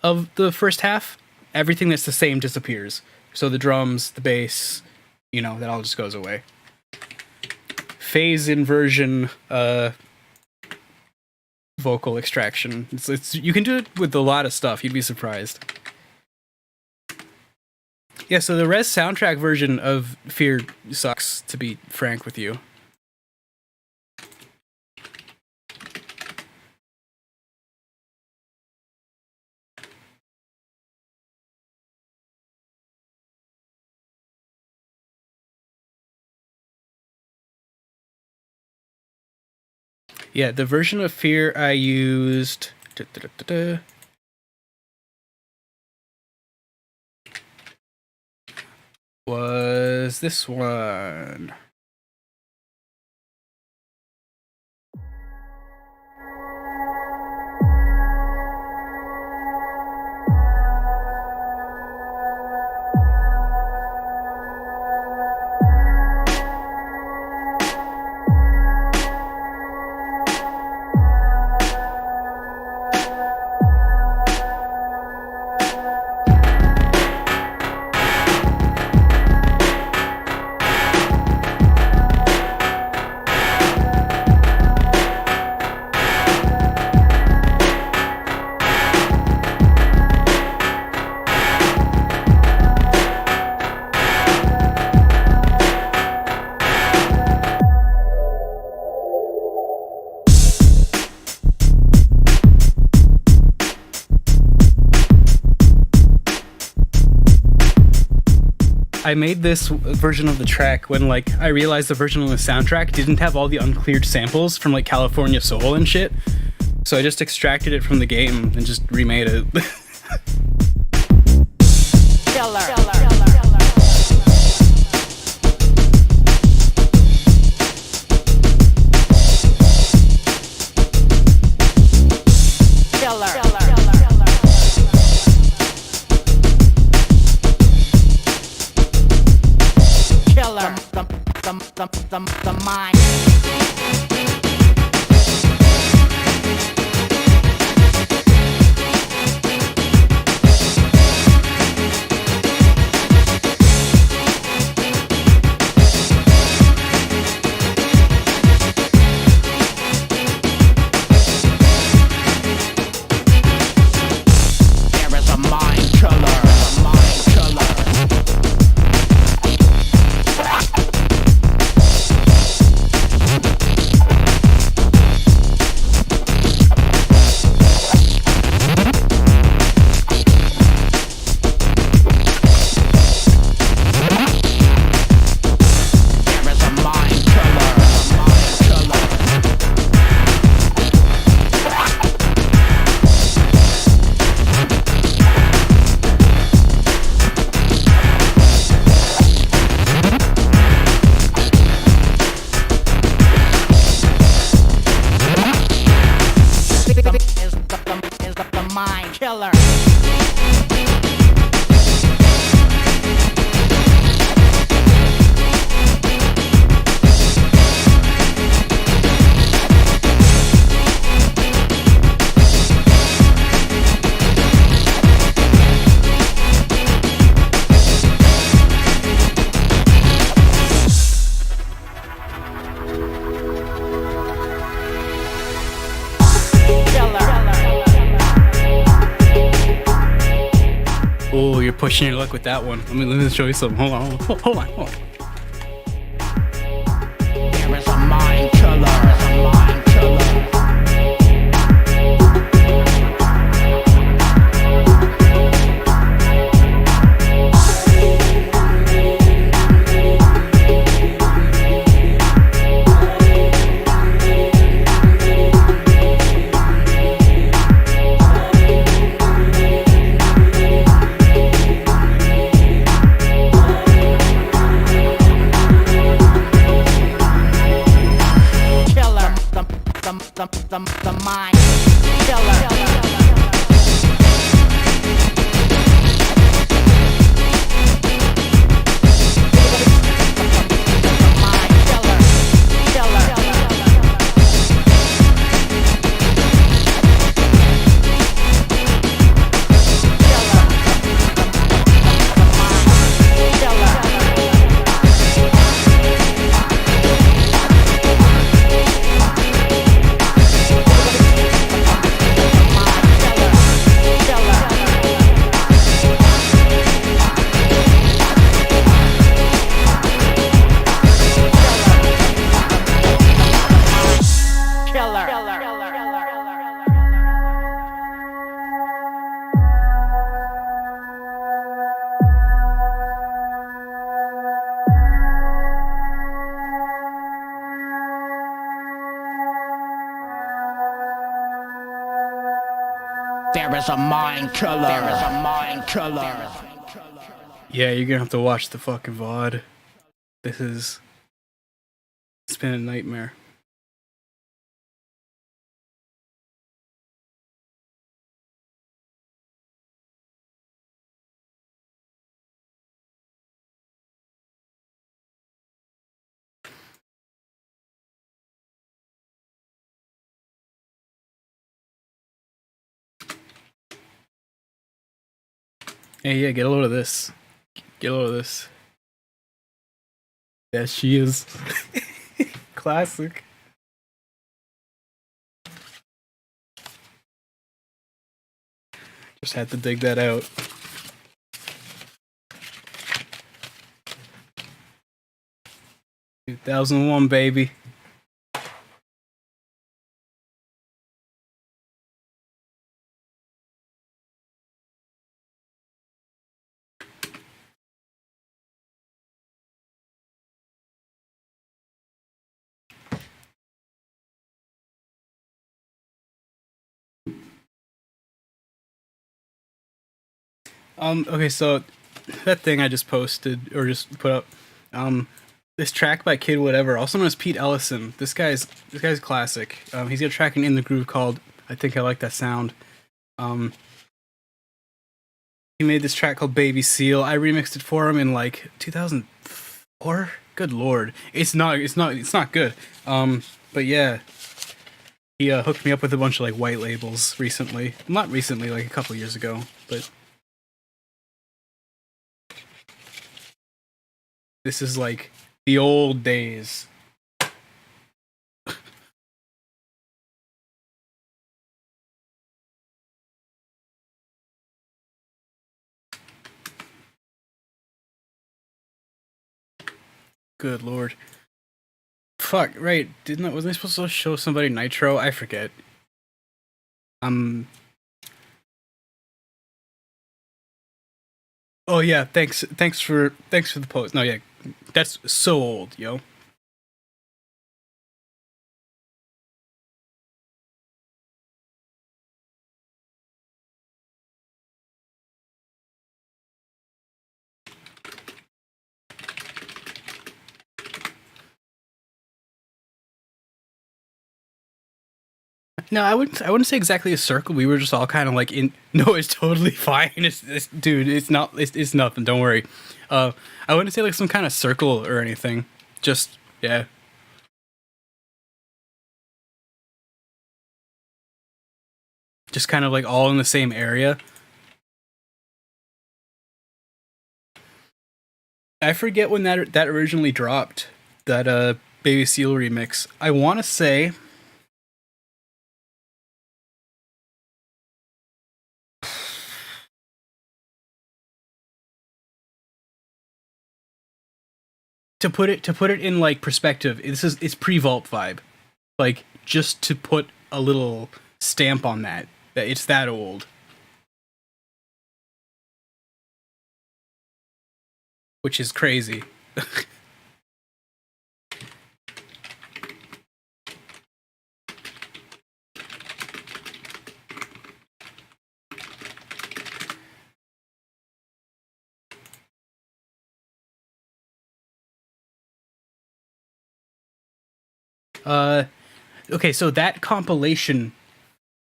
of the first half, everything that's the same disappears. So the drums, the bass, you know, that all just goes away. Phase inversion, vocal extraction. It's you can do it with a lot of stuff. You'd be surprised. Yeah, so the Res soundtrack version of Fear sucks, to be frank with you. Yeah, the version of Fear I used was this one. I made this version of the track when, like, I realized the version on the soundtrack didn't have all the uncleared samples from, like, California Soul and shit. So I just extracted it from the game and just remade it. The mind. There is a mind killer, a mind killer. Killer. Oh, you're pushing your luck with that one. Let me show you something. Hold on. There is a mind killer, a mind killer. There is a mind killer. There is a mind killer. Yeah, you're gonna have to watch the fucking VOD. It's been a nightmare. Hey, yeah, get a load of this. Get a load of this. Yes, she is. Classic. Just had to dig that out. 𝓔𝓶𝓶, baby. Okay, so that thing I just posted or just put up, this track by Kid Whatever, also known as Pete Ellison. This guy's classic. He's got a track in the groove called "I Think I Like That Sound." He made this track called "Baby Seal." I remixed it for him in like 2004. Good lord, it's not good. But yeah, he hooked me up with a bunch of like white labels recently. Not recently, like a couple years ago, but. This is like the old days. Good lord. Fuck, right. Wasn't I supposed to show somebody Nitro? I forget. Oh yeah, thanks for the post. No, yeah. That's so old, yo. No, I wouldn't say exactly a circle. We were just all kind of like in. No, it's totally fine. Dude, it's nothing. Don't worry. I wouldn't say like some kind of circle or anything. Just yeah. Just kind of like all in the same area. I forget when that originally dropped. That Baby Seal remix. I want to say. To put it in like perspective, it's pre-Vault Vibe, like just to put a little stamp on that it's that old, which is crazy. Okay, so that compilation,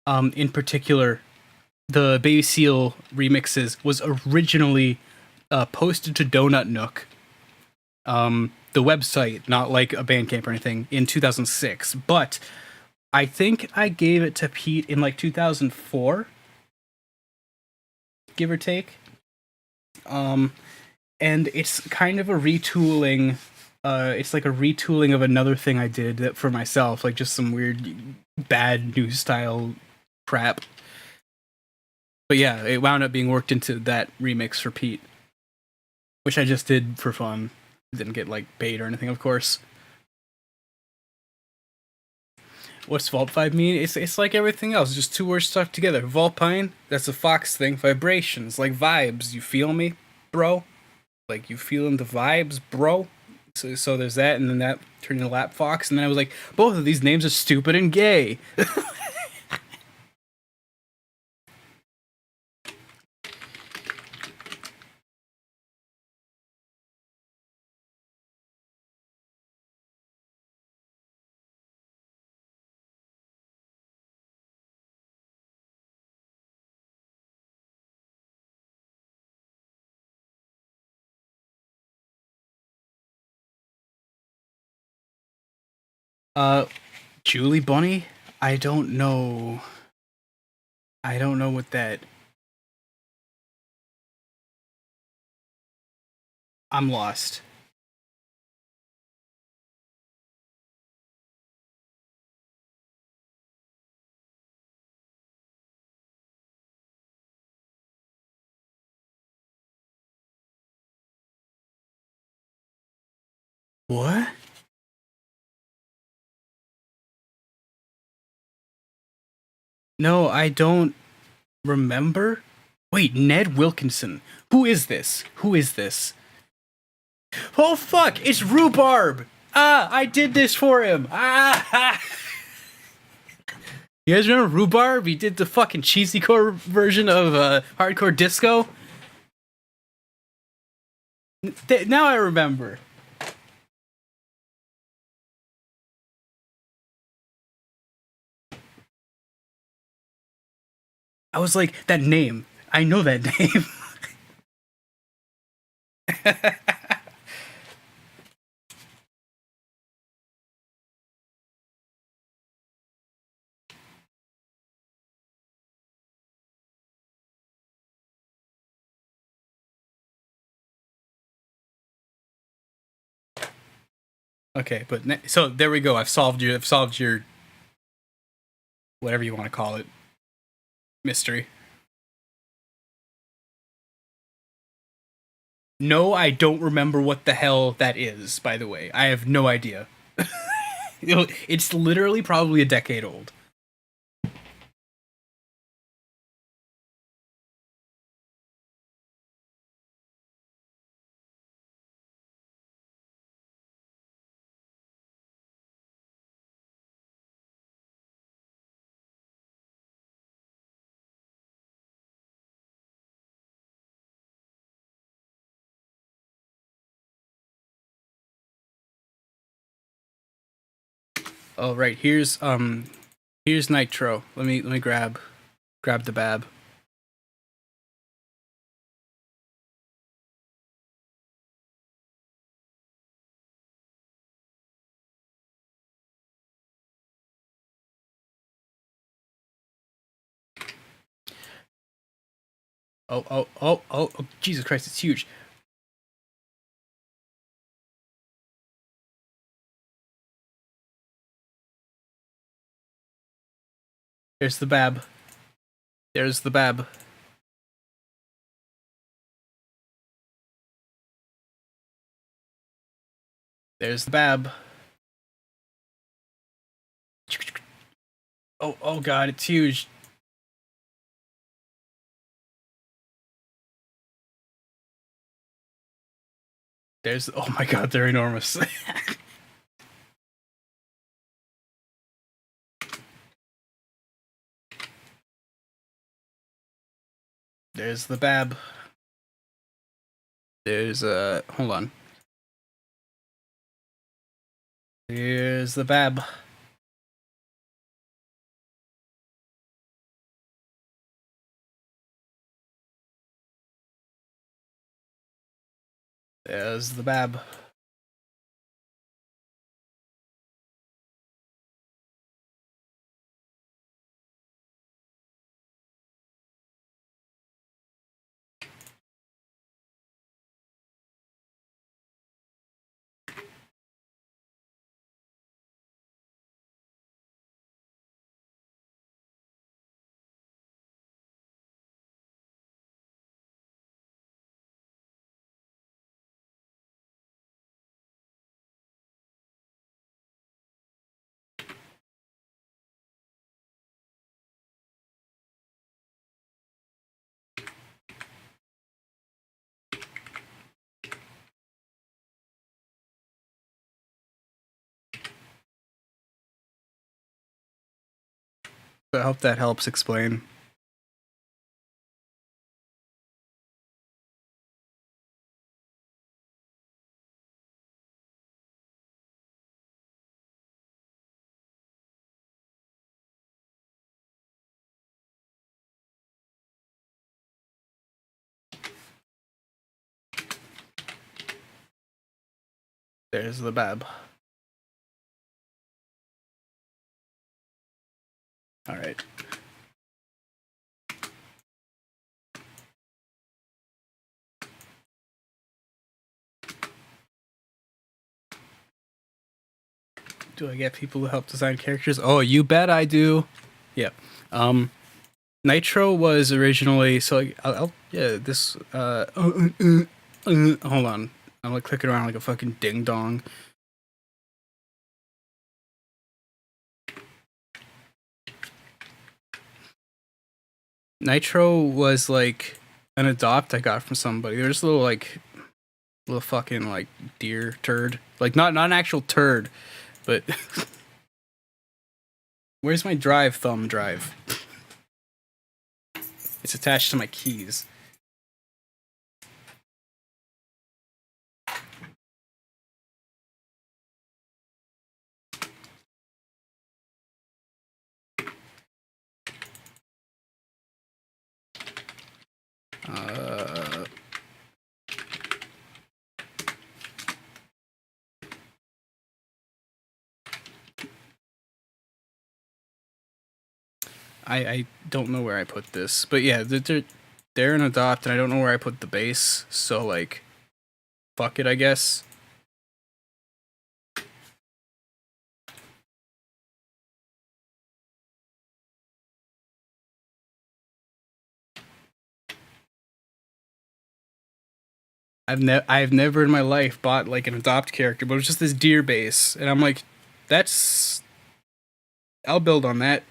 in particular, the Baby Seal remixes, was originally posted to Donut Nook, the website, not like a Bandcamp or anything, in 2006. But I think I gave it to Pete in like 2004, give or take. And it's kind of a retooling. It's like a retooling of another thing I did for myself, like just some weird, bad new style crap. But yeah, it wound up being worked into that remix for Pete, which I just did for fun. Didn't get like paid or anything, of course. What's Vault Vibe mean? It's like everything else, just two words stuck together. Vulpine, that's a Fox thing. Vibrations, like vibes. You feel me, bro? Like you feeling the vibes, bro? So there's that, and then that turned into Lap Fox, and then I was like, both of these names are stupid and gay. Julie Bunny? I don't know. I don't know what that... I'm lost. What? No, I don't remember. Wait, Ned Wilkinson. Who is this? Who is this? Oh fuck! It's Rhubarb! Ah, I did this for him! Ah! You guys remember Rhubarb? He did the fucking cheesy core version of hardcore disco. Now I remember. I was like, that name. I know that name. Okay, but so there we go. I've solved your whatever you want to call it mystery. No, I don't remember what the hell that is, by the way. I have no idea. It's literally probably a decade old. Oh right, here's Nitro. Let me grab the bab. Oh, Jesus Christ, it's huge. There's the bab. There's the bab. There's the bab. Oh god, it's huge. There's, oh my god, they're enormous. There's the bab. There's hold on. Here's the bab. There's the bab. I hope that helps explain. There's the bab. All right. Do I get people to help design characters? Oh, you bet I do. Yeah. Nitro was originally yeah, this hold on. I'm like clicking around like a fucking ding dong. Nitro was like an adopt I got from somebody. There's a little fucking like deer turd. Like not an actual turd, but where's my thumb drive? It's attached to my keys. I don't know where I put this, but yeah, they're an adopt, and I don't know where I put the base, so like, fuck it, I guess. I've never in my life bought like an adopt character, but it was just this deer base, and I'm like, I'll build on that.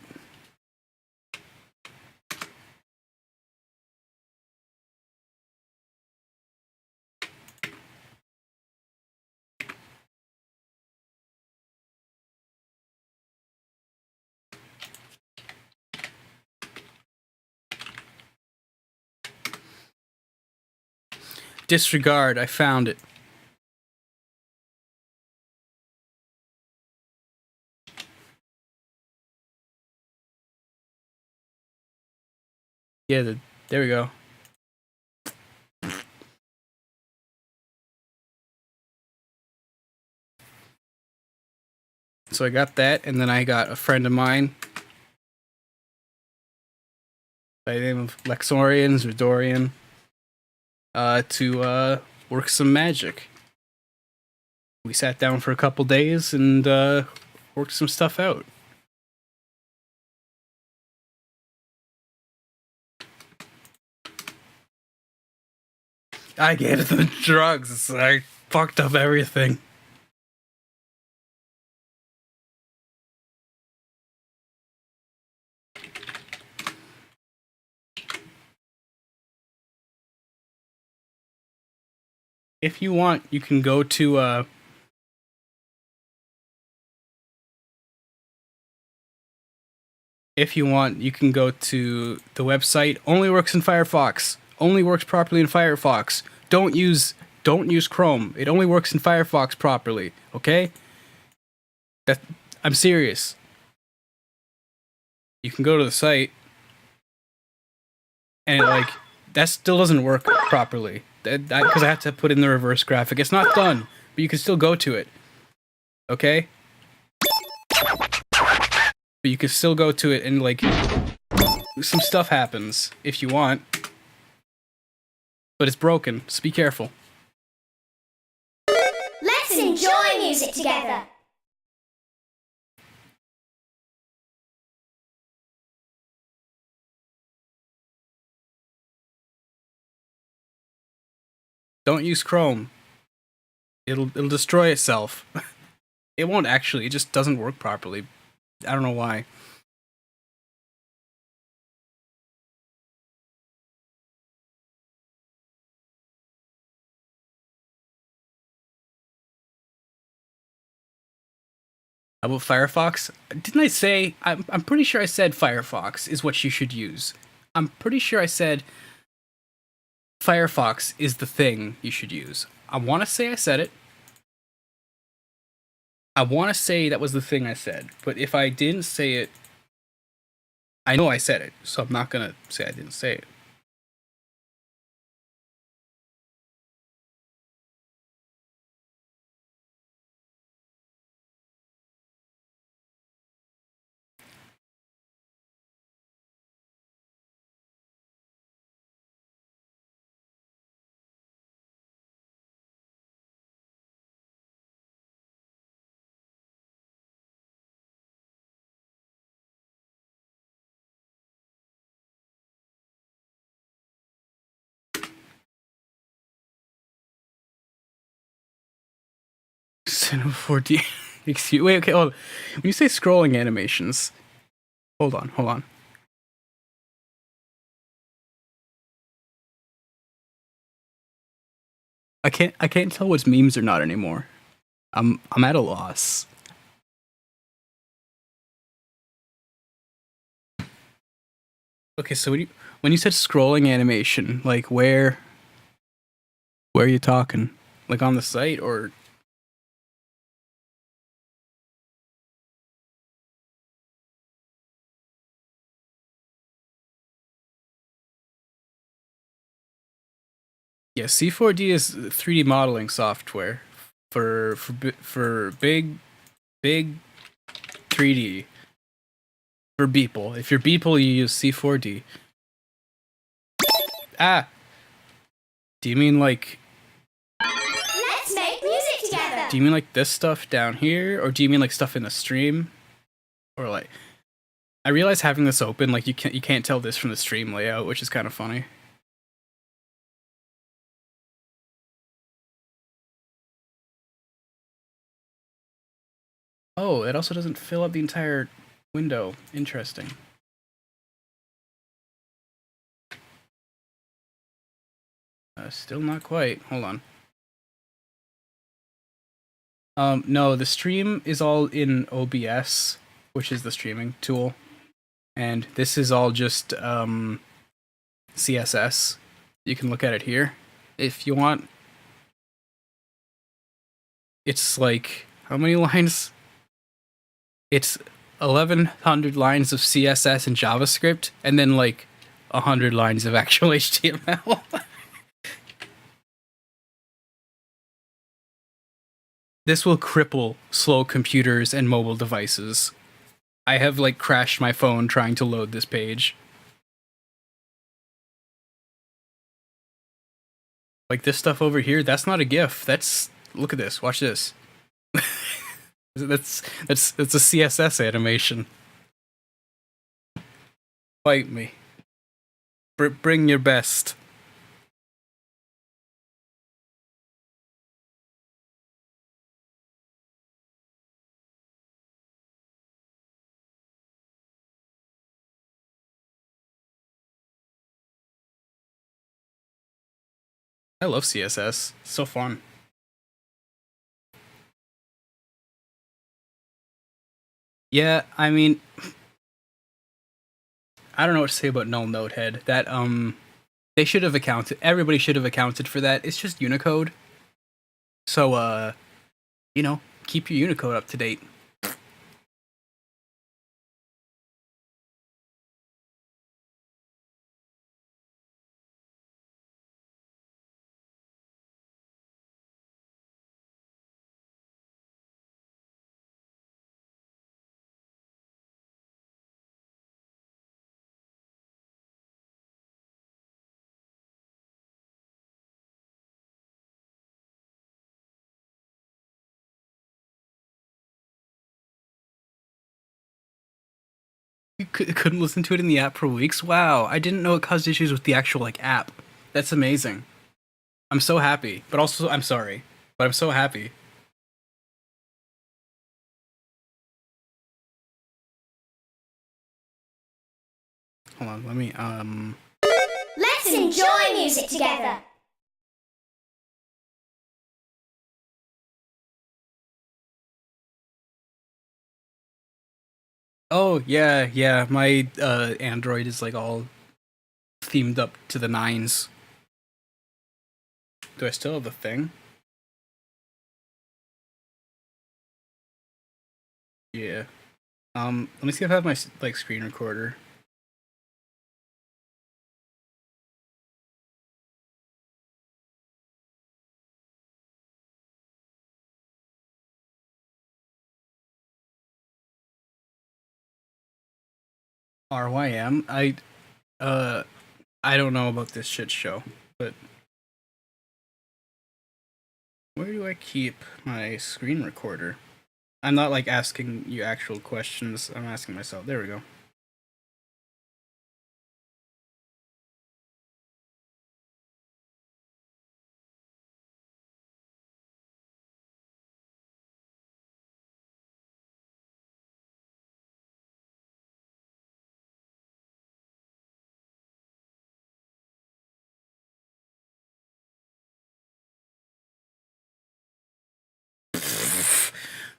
Disregard, I found it. Yeah, there we go. So I got that, and then I got a friend of mine by the name of 𝓔𝓶𝓶𝓪 to work some magic. We sat down for a couple days and worked some stuff out. I gave them drugs. I fucked up everything. If you want, you can go to if you want, you can go to the website. Only works in Firefox. Only works properly in Firefox. Don't use Chrome. It only works in Firefox properly. Okay? I'm serious. You can go to the site, and that still doesn't work properly. Because I have to put in the reverse graphic. It's not done, but you can still go to it. Okay? But you can still go to it, and some stuff happens if you want. But it's broken, so be careful. Let's enjoy music together. Don't use Chrome. It'll destroy itself. It won't actually. It just doesn't work properly. I don't know why. About Firefox? Didn't I say? I'm pretty sure I said Firefox is what you should use. I'm pretty sure I said Firefox is the thing you should use. I want to say I said it. I want to say that was the thing I said. But if I didn't say it, I know I said it. So I'm not going to say I didn't say it. Cinema 4D. Excuse. Wait. Okay. Hold on. When you say scrolling animations, hold on. I can't tell what's memes or not anymore. I'm at a loss. Okay, so when you said scrolling animation, like where are you talking? Like on the site or? Yeah, C4D is 3D modeling software for big 3D. For Beeple. If you're Beeple, you use C4D. Ah! Do you mean like... Let's make music together. Do you mean like this stuff down here? Or do you mean like stuff in the stream? Or like... I realize having this open, like you can't tell this from the stream layout, which is kind of funny. Oh, it also doesn't fill up the entire window. Interesting. Still not quite. Hold on. No, the stream is all in OBS, which is the streaming tool. And this is all just CSS. You can look at it here if you want. It's like, how many lines? It's 1,100 lines of CSS and JavaScript, and then like 100 lines of actual HTML. This will cripple slow computers and mobile devices. I have like crashed my phone trying to load this page. Like this stuff over here, that's not a GIF. That's, look at this, watch this. That's a CSS animation. Fight me. Bring your best. I love CSS. It's so fun. Yeah, I mean, I don't know what to say about null node head. That they should have accounted. Everybody should have accounted for that. It's just Unicode. So you know, keep your Unicode up to date. You couldn't listen to it in the app for weeks? Wow, I didn't know it caused issues with the actual, like, app. That's amazing. I'm so happy, but also, I'm sorry. But I'm so happy. Hold on, let me, Let's enjoy music together. Oh, yeah, my, Android is, like, all themed up to the nines. Do I still have the thing? Yeah. Let me see if I have my, like, screen recorder. RYM? I don't know about this shit show, but where do I keep my screen recorder? I'm not like asking you actual questions, I'm asking myself. There we go.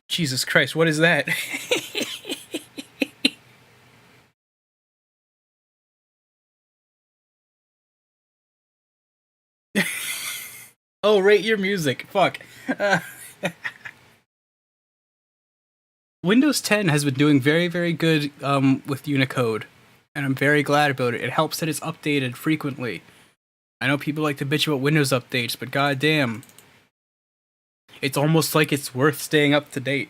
Jesus Christ, what is that? Oh, rate your music. Fuck. Windows 10 has been doing very, very good with Unicode, and I'm very glad about it. It helps that it's updated frequently. I know people like to bitch about Windows updates, but goddamn, it's almost like it's worth staying up to date.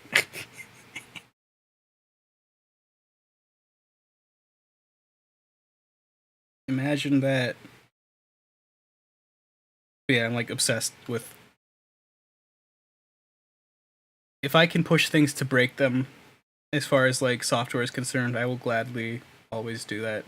Imagine that. Yeah, I'm like obsessed with. If I can push things to break them, as far as like software is concerned, I will gladly always do that.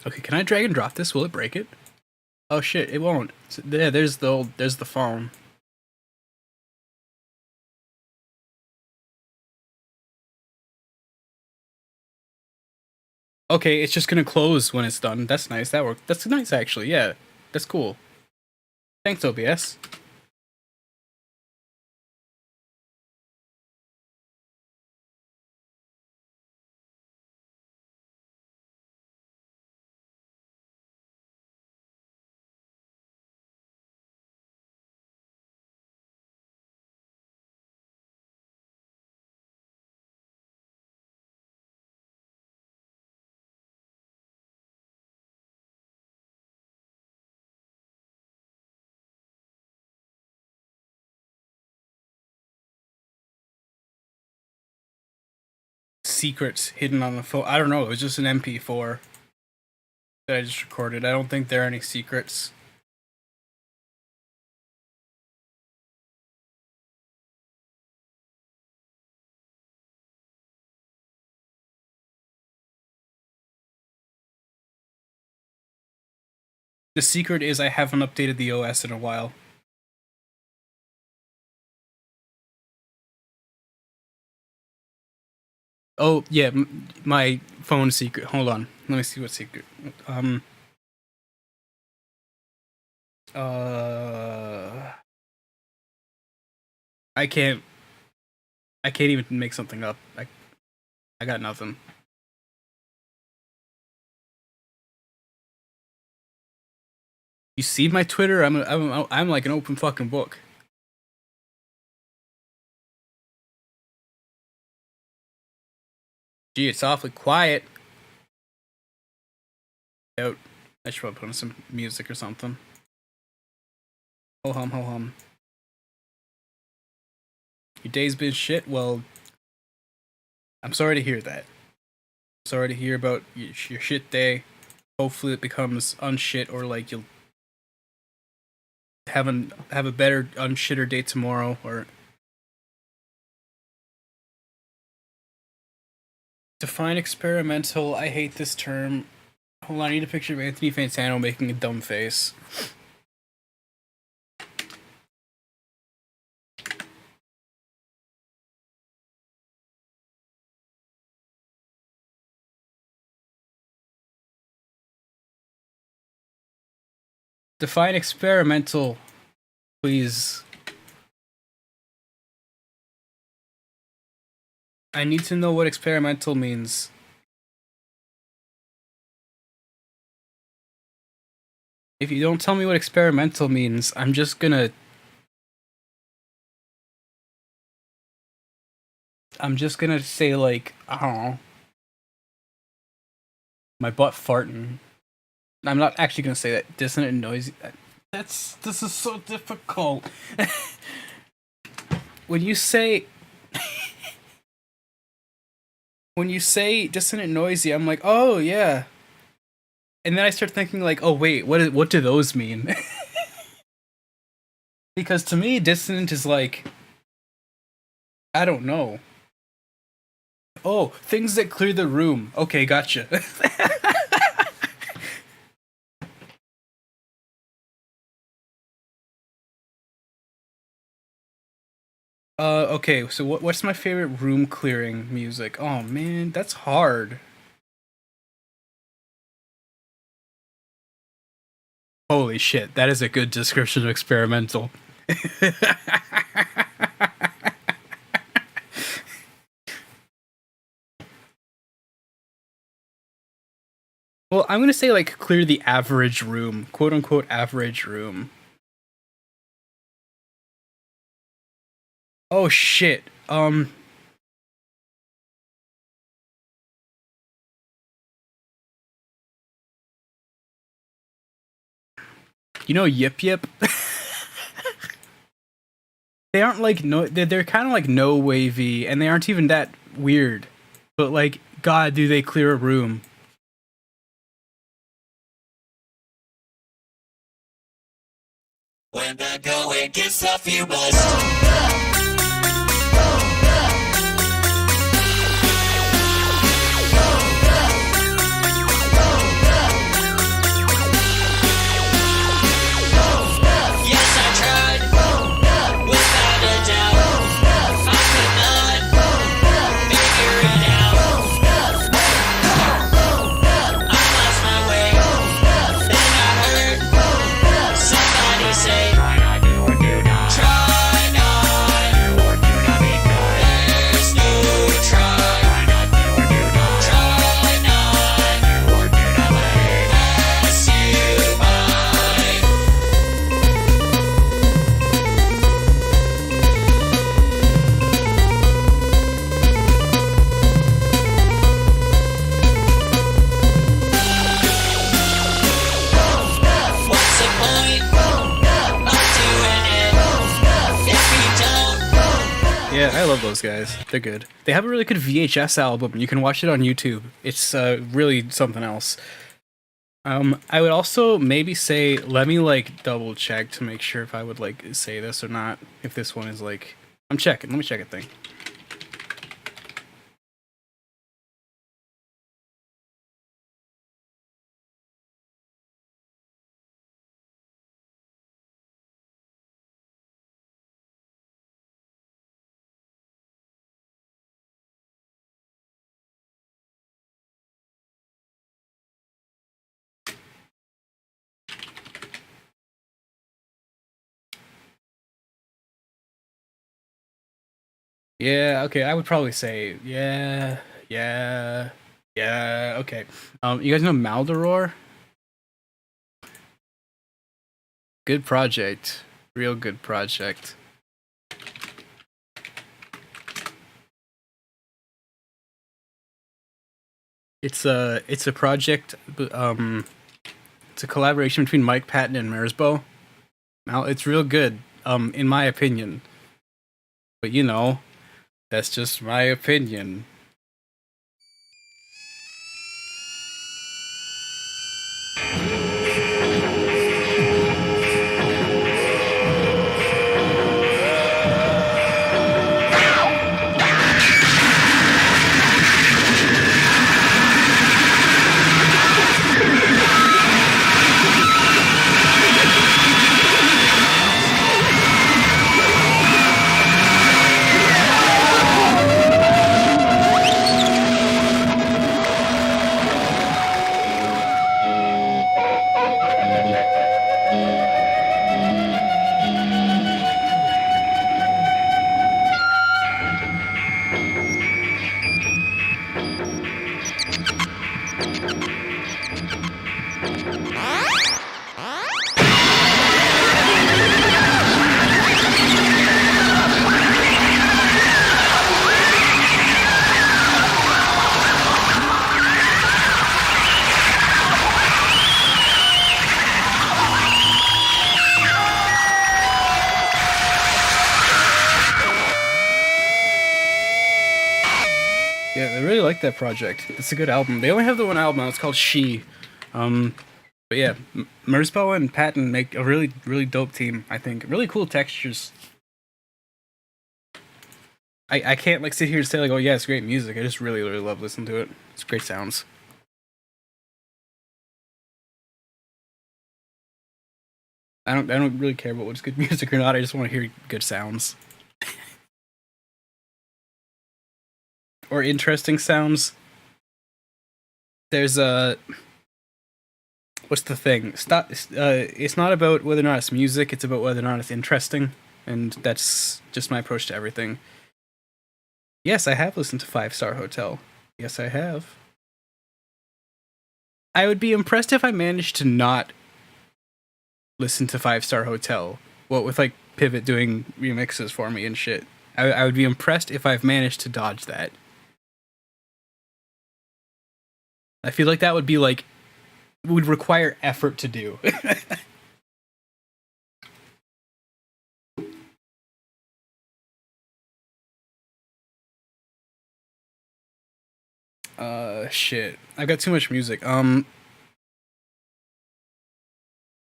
Okay, can I drag and drop this? Will it break it? Oh shit, it won't. So, yeah, there's the phone. Okay, it's just gonna close when it's done. That's nice. That worked. That's nice, actually. Yeah, that's cool. Thanks, OBS. Secrets hidden on the phone. I don't know. It was just an MP4 that I just recorded. I don't think there are any secrets. The secret is I haven't updated the OS in a while. Oh, yeah, my phone secret. Hold on. Let me see what secret. I can't even make something up. I got nothing. You see my Twitter? I'm like an open fucking book. Gee, it's awfully quiet. Out. I should probably put on some music or something. Ho hum, ho hum. Your day's been shit? Well, I'm sorry to hear that. Sorry to hear about your shit day. Hopefully it becomes unshit, or like you'll have a better unshitter day tomorrow, or define experimental. I hate this term. Hold on, I need a picture of Anthony Fantano making a dumb face. Define experimental, please. I need to know what experimental means. If you don't tell me what experimental means, I'm just gonna say, like, I don't know, my butt farting. I'm not actually gonna say that. Dissonant and noisy. This is so difficult. When you say dissonant and noisy, I'm like, oh yeah. And then I start thinking, like, oh wait, what do those mean? Because to me, dissonant is like, I don't know. Oh, things that clear the room. Okay, gotcha. Okay, so what's my favorite room clearing music? Oh man, that's hard. Holy shit, that is a good description of experimental. Well, I'm gonna say like clear the average room, quote unquote average room. Oh shit. You know Yip Yip? They aren't like they're kind of like no wavy, and they aren't even that weird. But like, God, do they clear a room? When the going gets tough, you must. Yes, I tried, without a doubt. I could not figure it out. I lost my way. Then I heard somebody say, try not. There's no try. Try not. Pass you by. What's the point of doing it if you don't? Yeah, I love those guys. They're good. They have a really good VHS album. You can watch it on YouTube. It's really something else. I would also maybe say, let me like double check to make sure if I would like say this or not. If this one is like, I'm checking. Let me check a thing. Yeah, okay, I would probably say, yeah, okay. You guys know Maldoror? Good project. Real good project. It's a project, it's a collaboration between Mike Patton and 𝓔𝑵𝑚. Now, it's real good, in my opinion. But you know, that's just my opinion. Yeah, I really like that project. It's a good album. They only have the one album out. It's called 𝓔𝓶𝓶. But yeah, 𝓔𝑵𝑚 and Patton make a really, really dope team, I think. Really cool textures. I can't like sit here and say like, oh yeah, it's great music. I just really, really love listening to it. It's great sounds. I don't really care about what's good music or not. I just want to hear good sounds. Or interesting sounds. There's a what's the thing? It's not about whether or not it's music, it's about whether or not it's interesting. And that's just my approach to everything. Yes, I have listened to 5-Star Hotel. Yes, I have. I would be impressed if I managed to not listen to 5-Star Hotel. What with like Pivot doing remixes for me and shit. I would be impressed if I've managed to dodge that. I feel like that would be like would require effort to do. Shit. I've got too much music.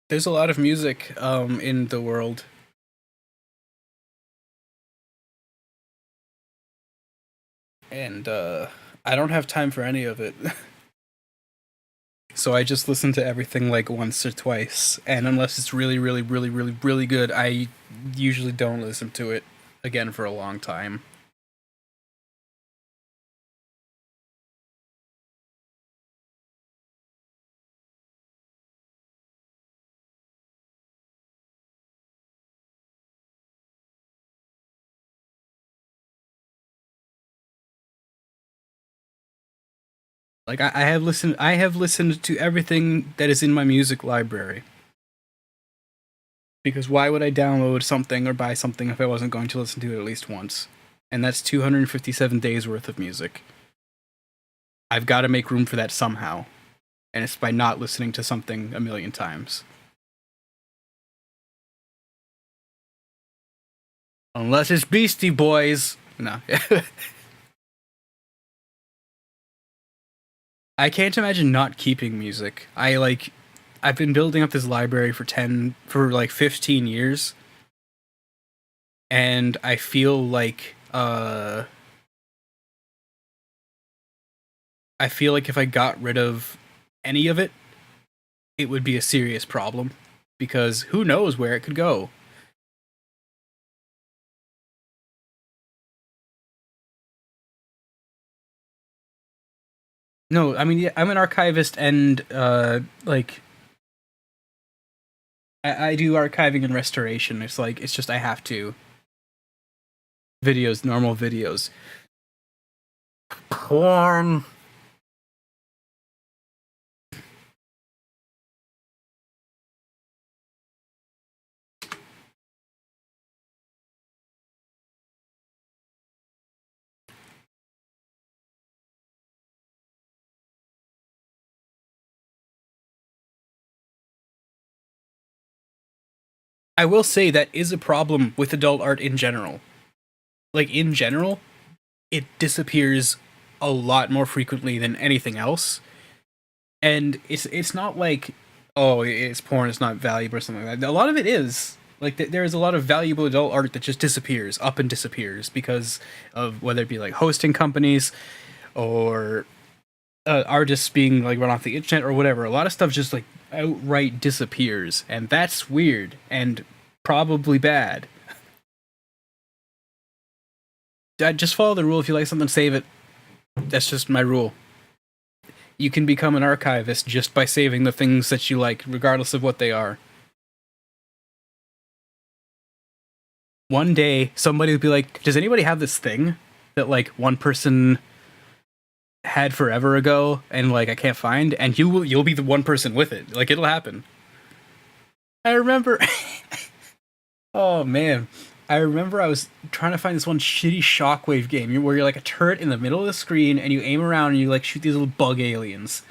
There's a lot of music in the world. And I don't have time for any of it. So I just listen to everything like once or twice, and unless it's really, really, really, really, really good, I usually don't listen to it again for a long time. Like I have listened to everything that is in my music library. Because why would I download something or buy something if I wasn't going to listen to it at least once? And that's 257 days worth of music. I've got to make room for that somehow. And it's by not listening to something a million times. Unless it's Beastie Boys. No. I can't imagine not keeping music. I've been building up this library for like 15 years. And I feel like if I got rid of any of it, it would be a serious problem. Because who knows where it could go. No, I mean, yeah, I'm an archivist and, I do archiving and restoration. It's just I have to. Videos, normal videos. Porn. I will say that is a problem with adult art in general. Like, in general, it disappears a lot more frequently than anything else. And it's not like, oh, it's porn, it's not valuable or something like that. A lot of it is. Like, there is a lot of valuable adult art that just disappears, up and disappears, because of whether it be, like, hosting companies, or artists being, like, run off the internet, or whatever. A lot of stuff just, like, outright disappears, and that's weird, and probably bad. Just follow the rule. If you like something, save it. That's just my rule. You can become an archivist just by saving the things that you like, regardless of what they are. One day, somebody would be like, does anybody have this thing that, like, one person had forever ago, and, like, I can't find? And you'll be the one person with it. Like, it'll happen. I remember... Oh, man. I remember I was trying to find this one shitty Shockwave game where you're like a turret in the middle of the screen and you aim around and you like shoot these little bug aliens.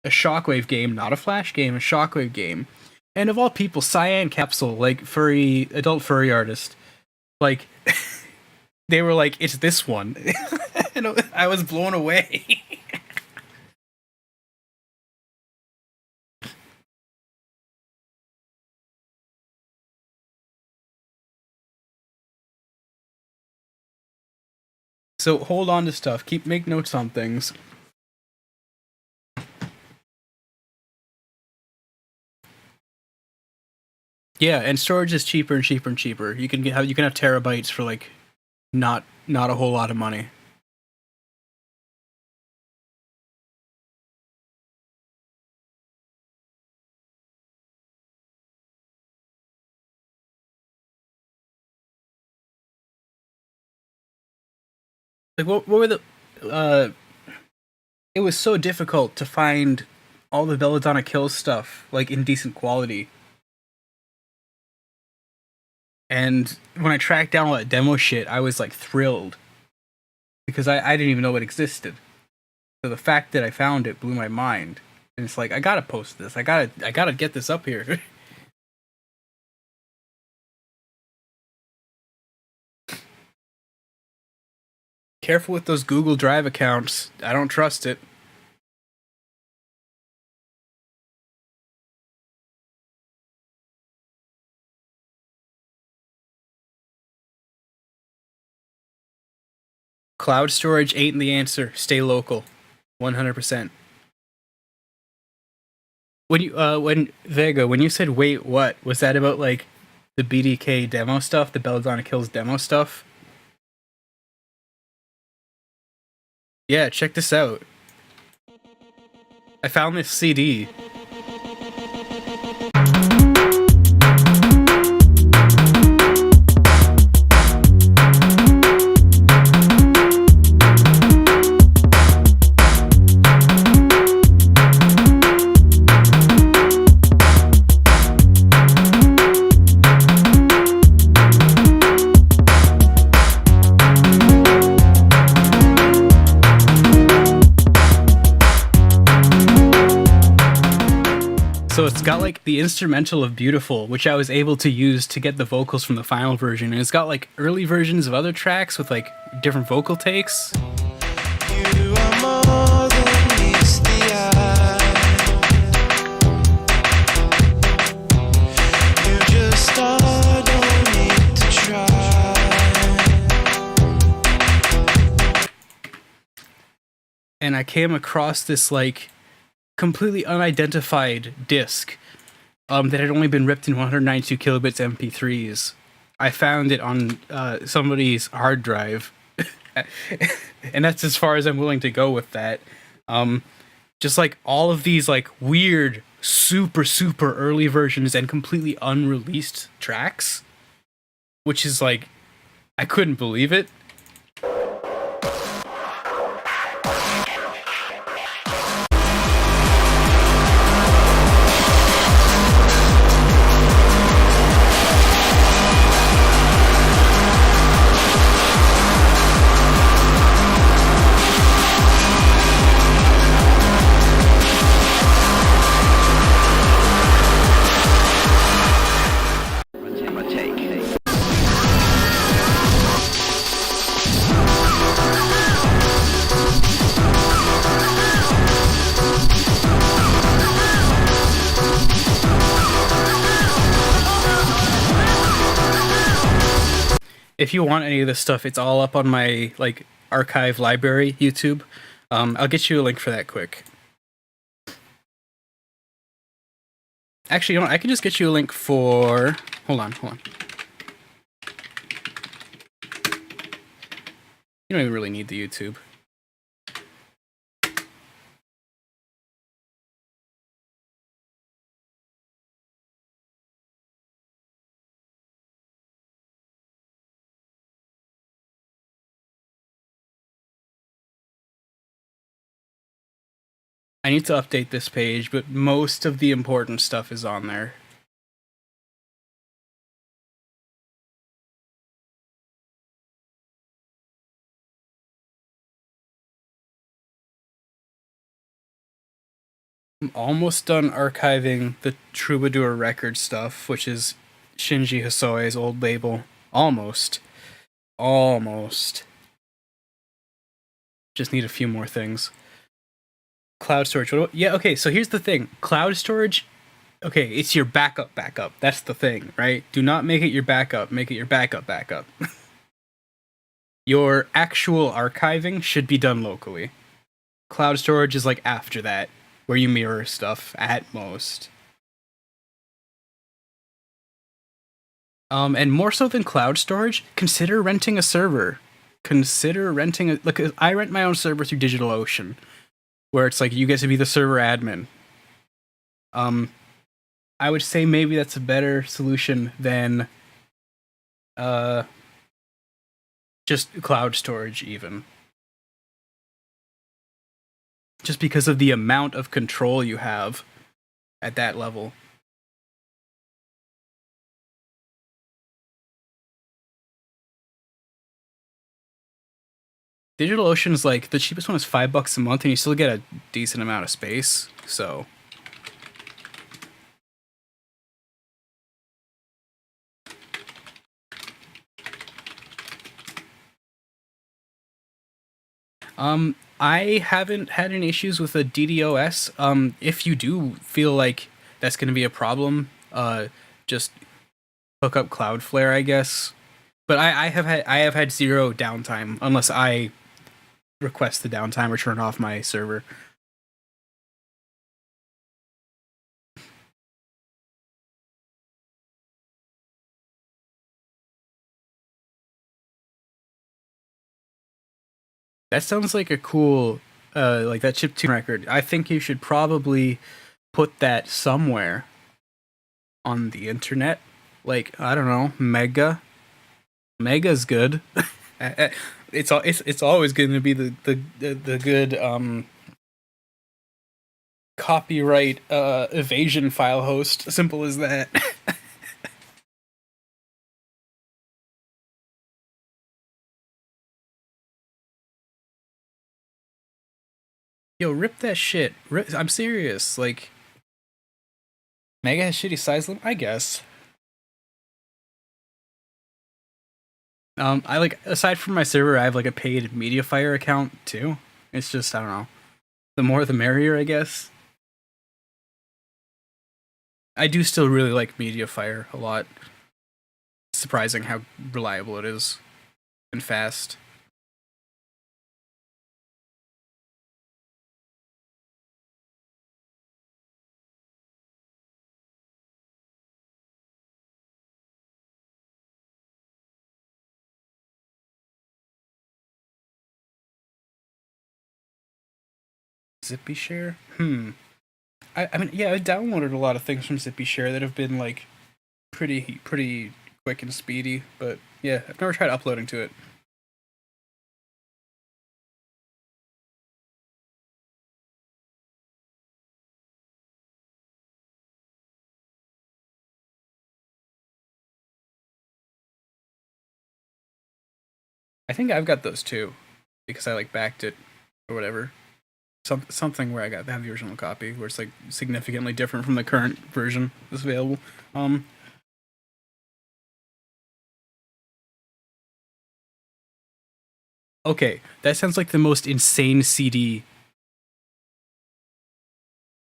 A Shockwave game, not a Flash game, a Shockwave game. And of all people, Cyan Capsule, like adult furry artist, like, they were like, it's this one. And I was blown away. So hold on to stuff. Make notes on things. Yeah, and storage is cheaper and cheaper and cheaper. You can have terabytes for like not a whole lot of money. Like what were the it was so difficult to find all the 𝓔𝓼𝓼𝓮𝔁 stuff like in decent quality. And when I tracked down all that demo shit, I was like thrilled. Because I didn't even know it existed. So the fact that I found it blew my mind. And it's like, I gotta post this. I gotta get this up here. Careful with those Google Drive accounts. I don't trust it. Cloud storage ain't the answer. Stay local. 100%. When Vega, when you said wait, what? Was that about like the BDK demo stuff, the 𝓔𝓼𝓼𝓮𝔁 demo stuff? Yeah, check this out. I found this CD. So it's got like the instrumental of Beautiful, which I was able to use to get the vocals from the final version. And it's got like early versions of other tracks with like different vocal takes. You are more than meets the eye. You just don't need to try. And I came across this like completely unidentified disc that had only been ripped in 192 kilobits MP3s. I found it on somebody's hard drive, and that's as far as I'm willing to go with that. Just like all of these like weird, super early versions and completely unreleased tracks, which is like, I couldn't believe it. If you want any of this stuff, it's all up on my like archive library YouTube. I'll get you a link for that quick. Actually, you know what? I can just get you a link for... Hold on. You don't even really need the YouTube. I need to update this page, but most of the important stuff is on there. I'm almost done archiving the Troubadour record stuff, which is Shinji Hosoe's old label. Almost. Just need a few more things. Cloud storage. Yeah, okay, so here's the thing. Cloud storage, okay, it's your backup. That's the thing, right? Do not make it your backup. Make it your backup. Your actual archiving should be done locally. Cloud storage is like after that, where you mirror stuff at most. And more so than cloud storage, consider renting a server. Consider renting a... Look, I rent my own server through DigitalOcean, where it's like you get to be the server admin. I would say maybe that's a better solution than just cloud storage even. Just because of the amount of control you have at that level. DigitalOcean's like, the cheapest one is $5 a month and you still get a decent amount of space, so... I haven't had any issues with a DDoS. If you do feel like that's going to be a problem, just hook up Cloudflare, I guess. But I have had zero downtime unless I request the downtime or turn off my server. That sounds like a cool, like that chiptune record. I think you should probably put that somewhere on the internet. Like, I don't know, Mega. Mega's good. It's always going to be the good copyright evasion file host. Simple as that. Yo, rip that shit. I'm serious. Like, Mega has shitty size limit, I guess. I like, aside from my server, I have like a paid Mediafire account too. It's just, I don't know. The more the merrier, I guess. I do still really like Mediafire a lot. It's surprising how reliable it is. And fast. Zippy Share? I mean, yeah, I downloaded a lot of things from Zippy Share that have been, like, pretty quick and speedy, but yeah, I've never tried uploading to it. I think I've got those too, because I, like, backed it, or whatever. Something where I got the original copy, where it's, like, significantly different from the current version that's available. Okay, that sounds like the most insane CD.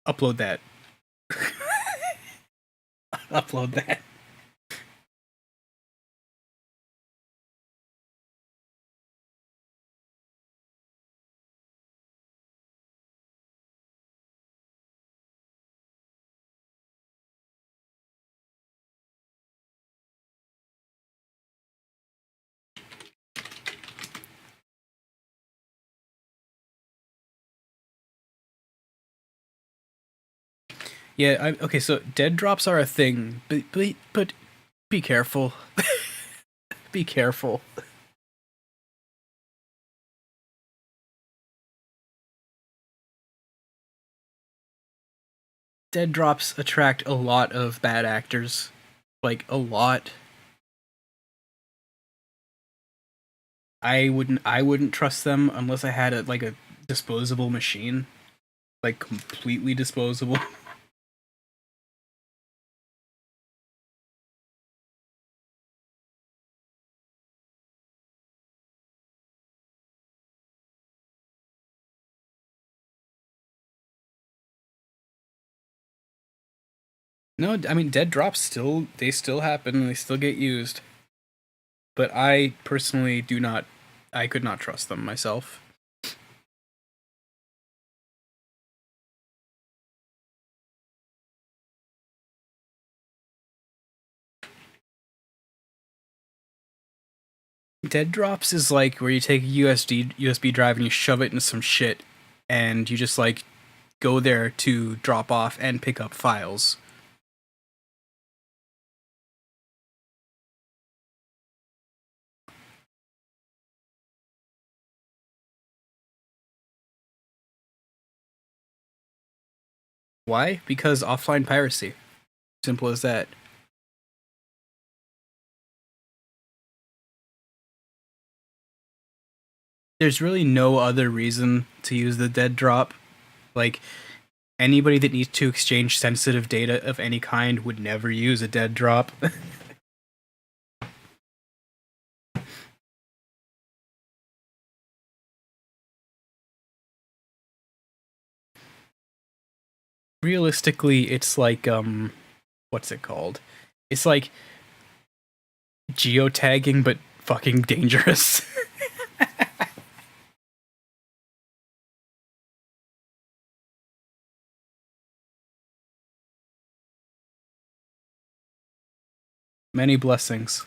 Upload that. Upload that. Yeah, okay, so dead drops are a thing, but be careful. Be careful. Dead drops attract a lot of bad actors. Like, a lot. I wouldn't trust them unless I had a disposable machine. Like, completely disposable. No, I mean, dead drops still happen and they still get used. But I personally do not I could not trust them myself. Dead drops is like where you take a USB drive and you shove it into some shit, and you just like go there to drop off and pick up files. Why? Because offline piracy. Simple as that. There's really no other reason to use the dead drop. Like, anybody that needs to exchange sensitive data of any kind would never use a dead drop. Realistically, it's like, what's it called? It's like geotagging, but fucking dangerous. Many blessings.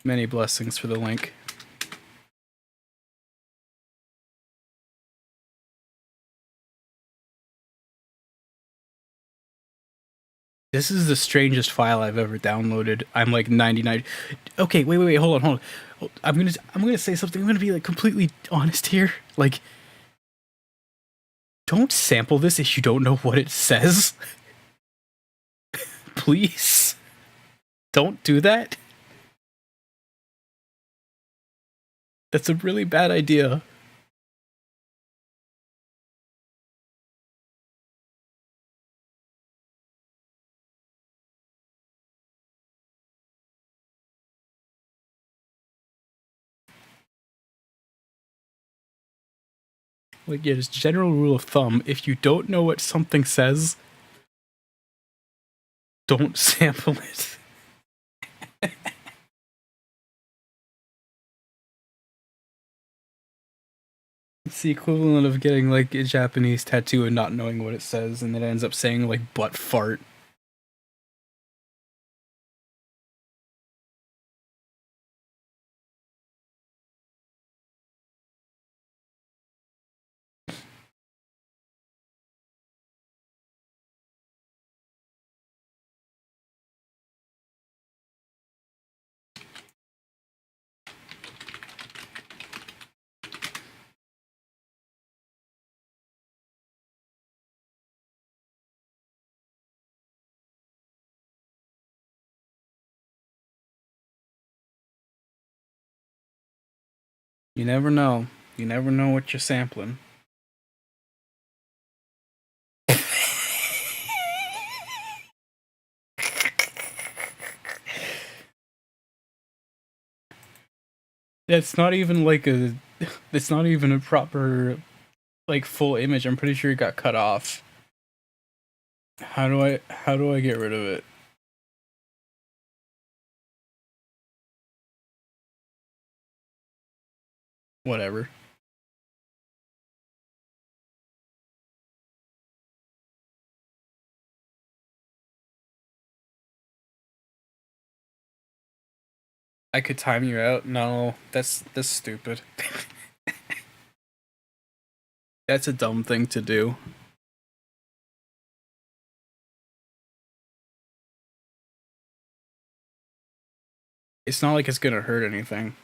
Many blessings for the link. This is the strangest file I've ever downloaded. I'm like 99. Okay, wait, hold on. I'm gonna say something. I'm gonna be like completely honest here. Like, don't sample this if you don't know what it says. Please. Don't do that. That's a really bad idea. Like, yeah, just general rule of thumb, if you don't know what something says, don't sample it. It's the equivalent of getting, like, a Japanese tattoo and not knowing what it says, and it ends up saying, like, butt fart. You never know. You never know what you're sampling. That's not even like a... It's not even a proper, like, full image. I'm pretty sure it got cut off. How do I get rid of it? Whatever. I could time you out? No, that's stupid. That's a dumb thing to do. It's not like it's gonna hurt anything.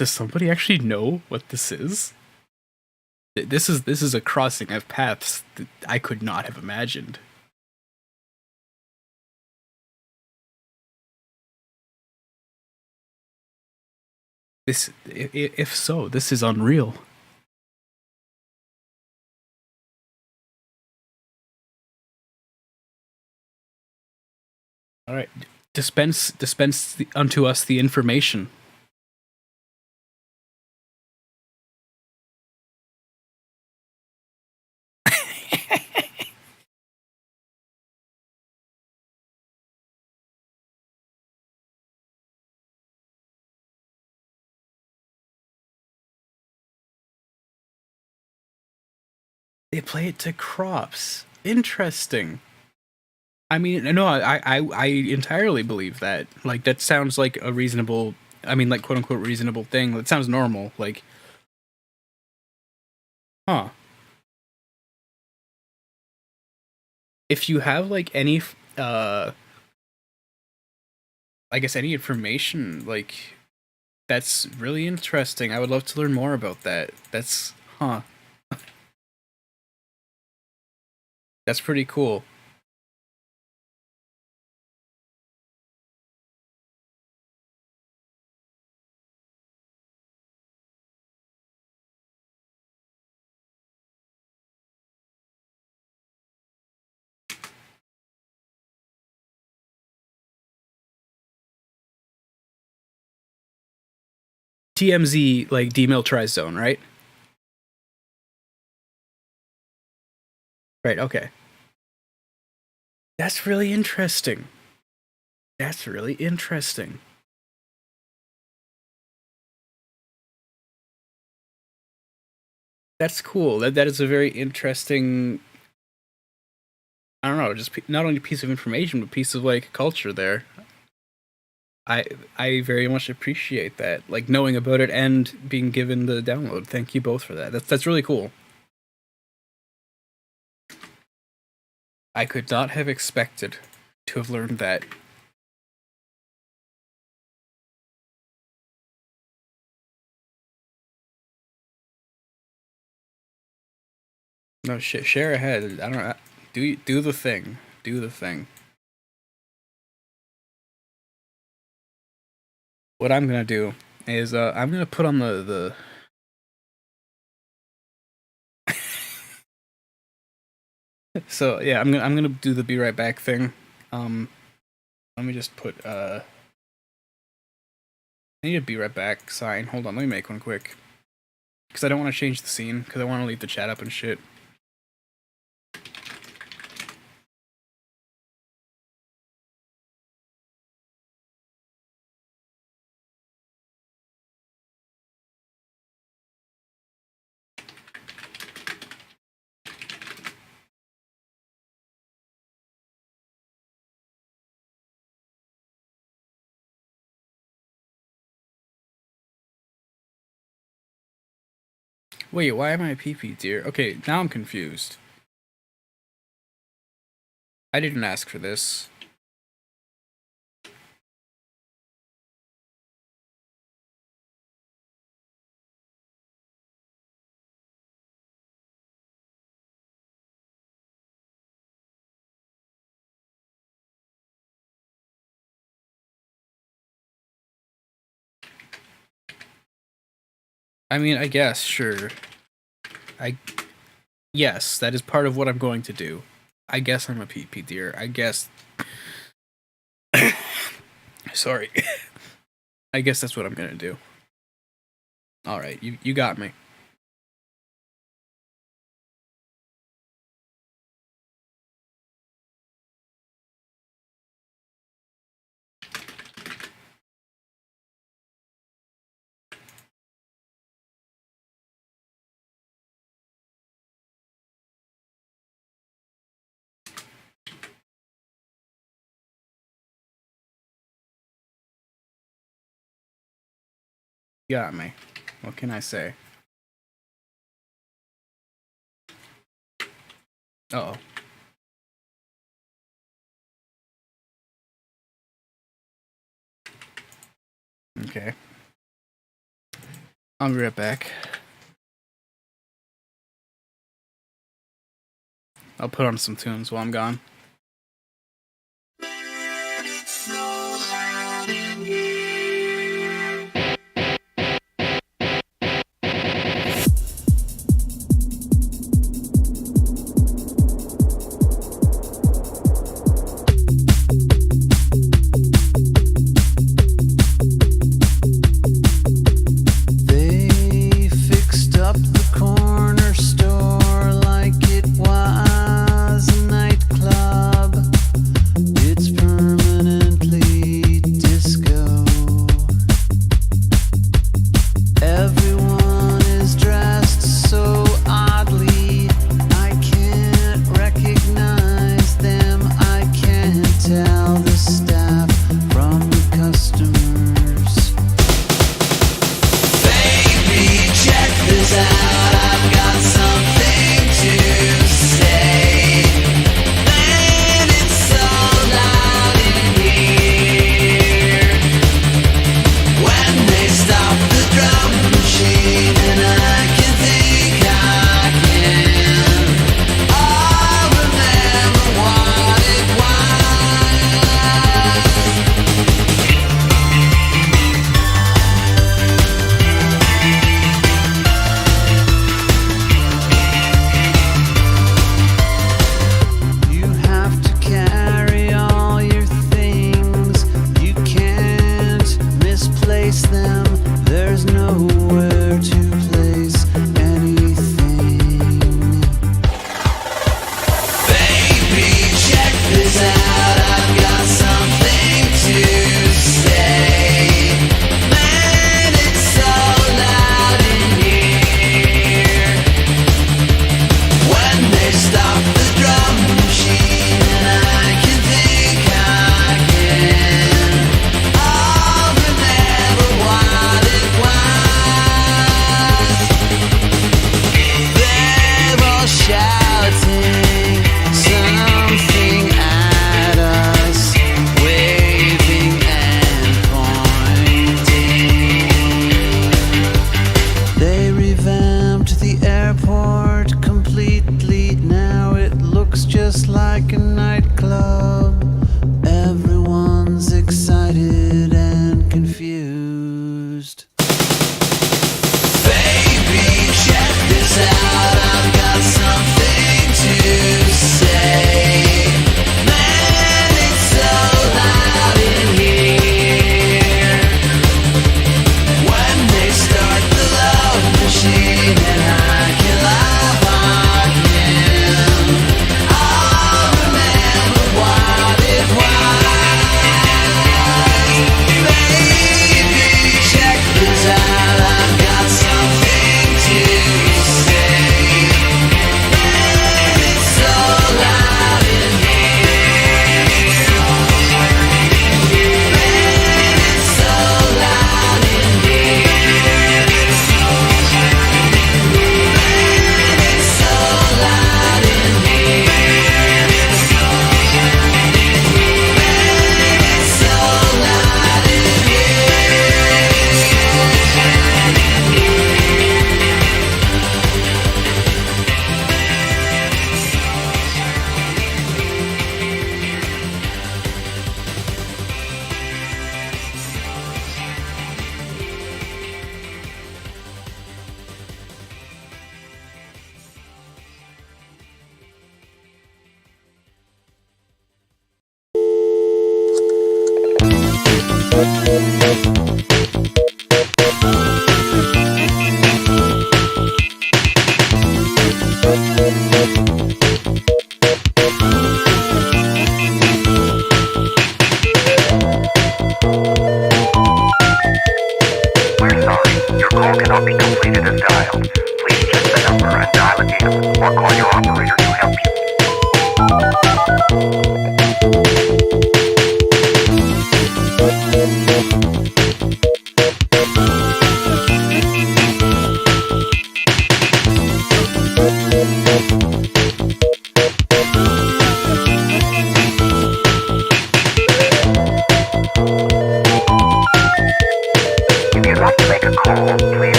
Does somebody actually know what this is? This is a crossing of paths that I could not have imagined. This, if so, this is unreal. All right, dispense unto us the information. They play it to crops. Interesting. I mean, no, I entirely believe that. Like, that sounds like a reasonable, I mean, like, quote unquote reasonable thing. That sounds normal. Like, huh. If you have, like, any, I guess any information, like, that's really interesting. I would love to learn more about that. That's, huh. That's pretty cool. TMZ, like, demilitarized zone, right? Right, okay. That's really interesting. That's really interesting. That's cool. That is a very interesting, I don't know, just not only a piece of information, but piece of, like, culture there. I very much appreciate that, like, knowing about it and being given the download. Thank you both for that. That's really cool. I could not have expected to have learned that. No shit, share ahead. I don't know. Do the thing. Do the thing. What I'm gonna do is I'm gonna put on the so yeah, I'm gonna do the be right back thing. Let me just put I need a be right back sign. Hold on, let me make one quick. Because I don't want to change the scene, because I want to leave the chat up and shit. Wait, why am I a PP deer? Okay, now I'm confused. I didn't ask for this. I mean, I guess, sure. Yes, that is part of what I'm going to do. I guess I'm a PP deer. I guess... Sorry. I guess that's what I'm gonna do. Alright, you got me. Got me. What can I say? Uh-oh. Okay. I'll be right back. I'll put on some tunes while I'm gone. Why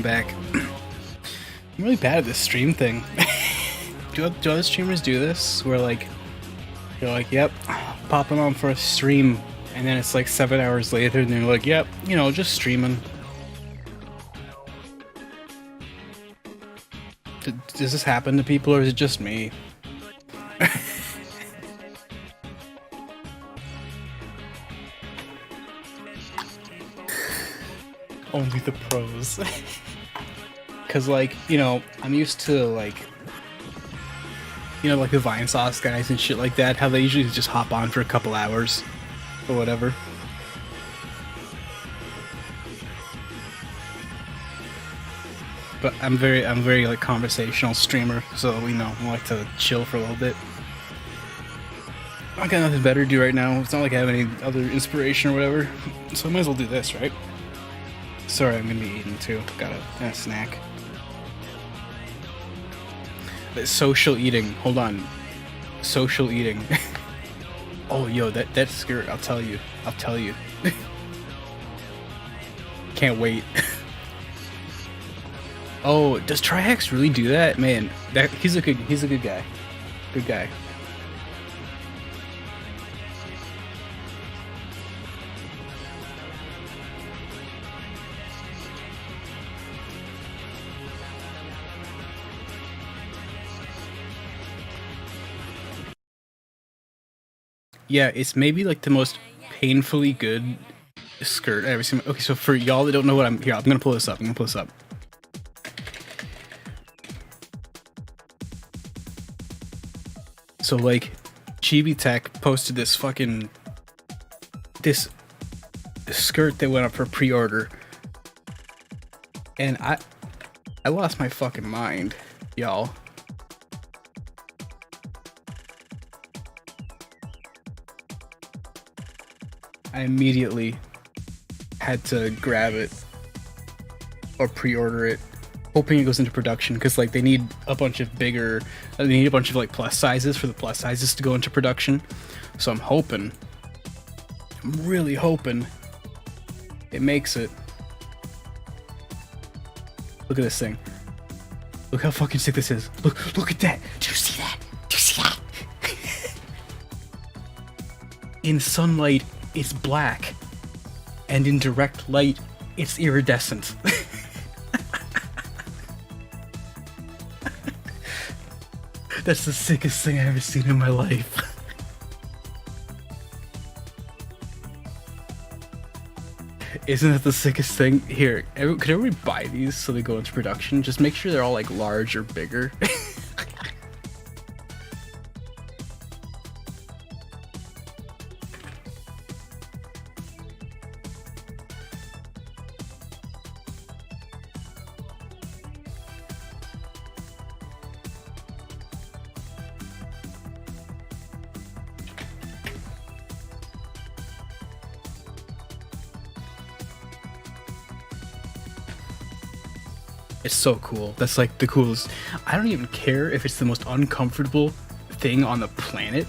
back. I'm really bad at this stream thing. do other streamers do this? Where like, they're like, yep, popping on for a stream, and then it's like 7 hours later, and they're like, yep, you know, just streaming. Does this happen to people, or is it just me? Only the pros. Cause like, you know, I'm used to like, you know, like the Vine Sauce guys and shit like that, how they usually just hop on for a couple hours or whatever. But I'm very like conversational streamer, so you know, I like to chill for a little bit. I got nothing better to do right now. It's not like I have any other inspiration or whatever, so I might as well do this, right? Sorry, I'm gonna be eating too. Got a snack. Social eating. Hold on. Social eating. Oh, yo, that skirt. I'll tell you. Can't wait. Oh, does Trihex really do that? Man, he's a good guy. Good guy. Yeah, it's maybe like the most painfully good skirt I've ever seen. Okay, so for y'all that don't know what I'm gonna pull this up. So like, Chibi Tech posted this skirt that went up for pre-order, and I lost my fucking mind, y'all. I immediately had to grab it or pre-order it, hoping it goes into production, because like they need a bunch of like plus sizes for the plus sizes to go into production. So I'm really hoping it makes it. Look at this thing. Look how fucking sick this is. Look at that. Do you see that? In sunlight, it's black, and in direct light, it's iridescent. That's the sickest thing I've ever seen in my life. Isn't that the sickest thing? Here, could everybody buy these so they go into production? Just make sure they're all like large or bigger. It's so cool. That's like the coolest. I don't even care if it's the most uncomfortable thing on the planet.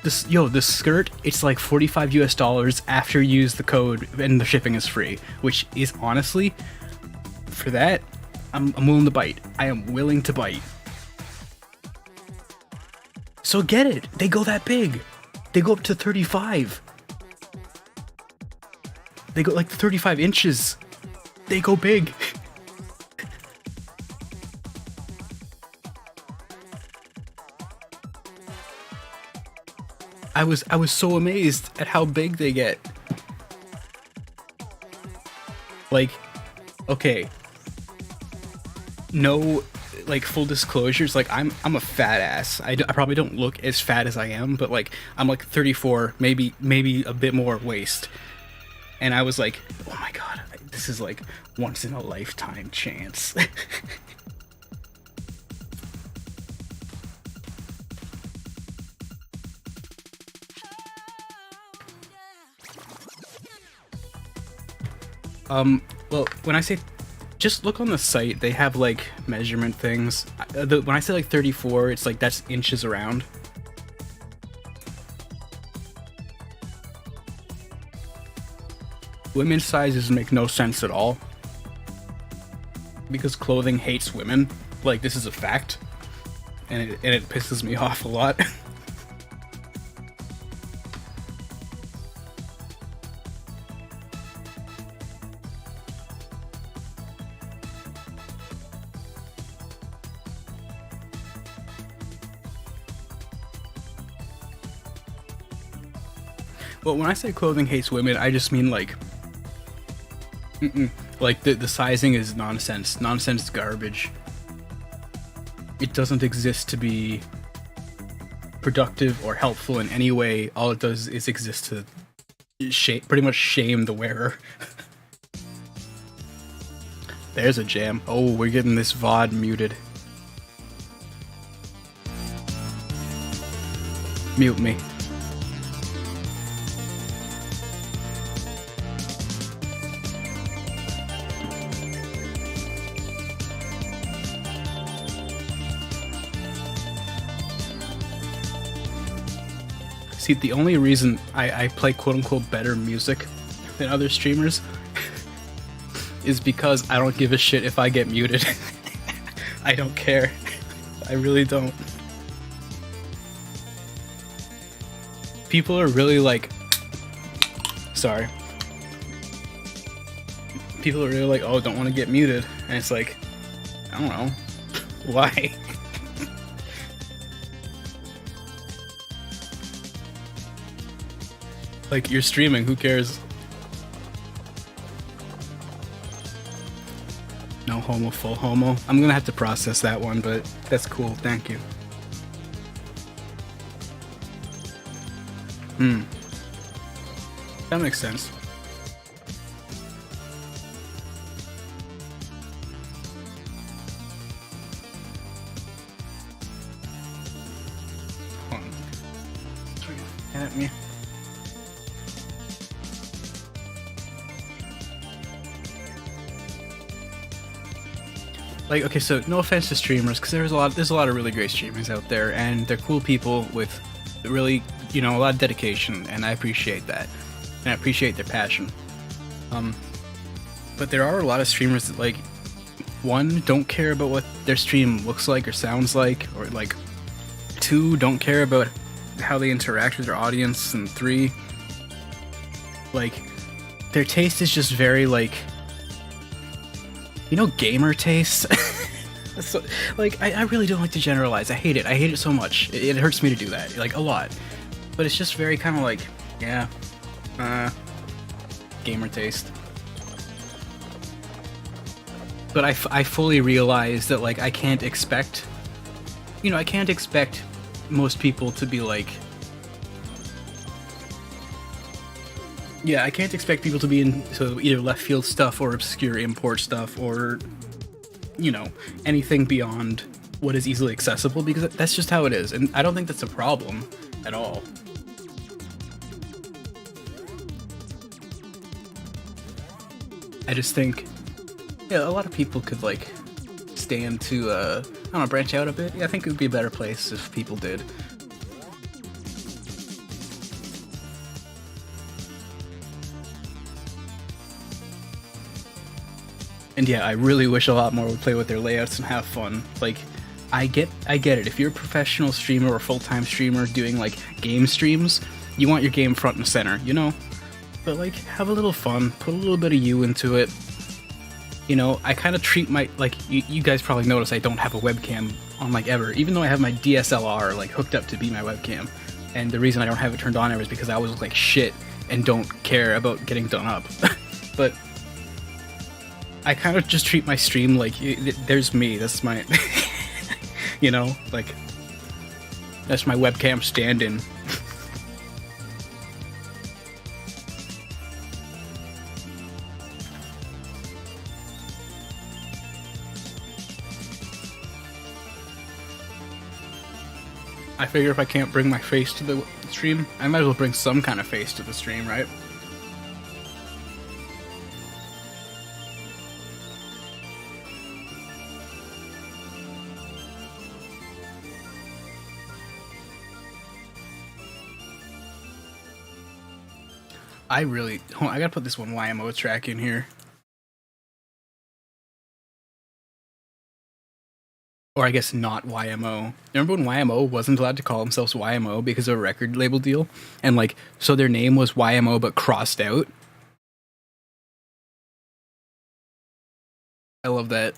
The skirt, it's like $45 US after you use the code, and the shipping is free, which is honestly, for that, I'm willing to bite. I am willing to bite. So get it. They go that big. They go up to 35. They go like 35 inches. They go big. I was so amazed at how big they get. Like, okay. No, like, full disclosures, like, I'm a fat ass. I probably don't look as fat as I am, but like, I'm like 34, maybe a bit more waist. And I was like, oh my god, this is like once in a lifetime chance. Well, when I say, just look on the site, they have like measurement things. When I say like 34, it's like that's inches around. women's sizes make no sense at all. Because clothing hates women. Like, this is a fact. And it pisses me off a lot. Well, when I say clothing hates women, I just mean like, like the sizing is nonsense. Nonsense garbage. It doesn't exist to be productive or helpful in any way. All it does is exist to pretty much shame the wearer. There's a jam. Oh, we're getting this VOD muted. Mute me. See, the only reason I play quote-unquote better music than other streamers is because I don't give a shit if I get muted. I don't care. I really don't. People are really like... Sorry. People are really like, oh, don't want to get muted. And it's like, I don't know. Why? Like, you're streaming, who cares? No homo, full homo. I'm gonna have to process that one, but that's cool, thank you. That makes sense. Hold on. At me. Like, okay, so no offense to streamers, because there's a lot of really great streamers out there, and they're cool people with really, you know, a lot of dedication, and I appreciate that, and I appreciate their passion. But there are a lot of streamers that, like, one, don't care about what their stream looks like or sounds like, or like, two, don't care about how they interact with their audience, and three, like, their taste is just very, like, you know, gamer taste? So, like, I really don't like to generalize. I hate it. I hate it so much. It hurts me to do that, like, a lot. But it's just very kind of like, yeah, gamer taste. But I fully realize that, like, I can't expect, you know, I can't expect most people to be like, yeah, I can't expect people to be into either left field stuff or obscure import stuff or, you know, anything beyond what is easily accessible, because that's just how it is, and I don't think that's a problem at all. I just think, yeah, a lot of people could, like, stand to, I don't know, branch out a bit. Yeah, I think it would be a better place if people did. And yeah, I really wish a lot more would play with their layouts and have fun. Like, I get it. If you're a professional streamer or full-time streamer doing, like, game streams, you want your game front and center, you know? But, like, have a little fun, put a little bit of you into it. You know, I kind of treat my, like, you guys probably notice I don't have a webcam on, like, ever, even though I have my DSLR, like, hooked up to be my webcam. And the reason I don't have it turned on ever is because I always look like shit and don't care about getting done up. But I kind of just treat my stream like, there's me, that's my, you know, like, that's my webcam stand-in. I figure if I can't bring my face to the stream, I might as well bring some kind of face to the stream, right? I gotta put this one YMO track in here. Or I guess not YMO. Remember when YMO wasn't allowed to call themselves YMO because of a record label deal? And like, so their name was YMO but crossed out? I love that.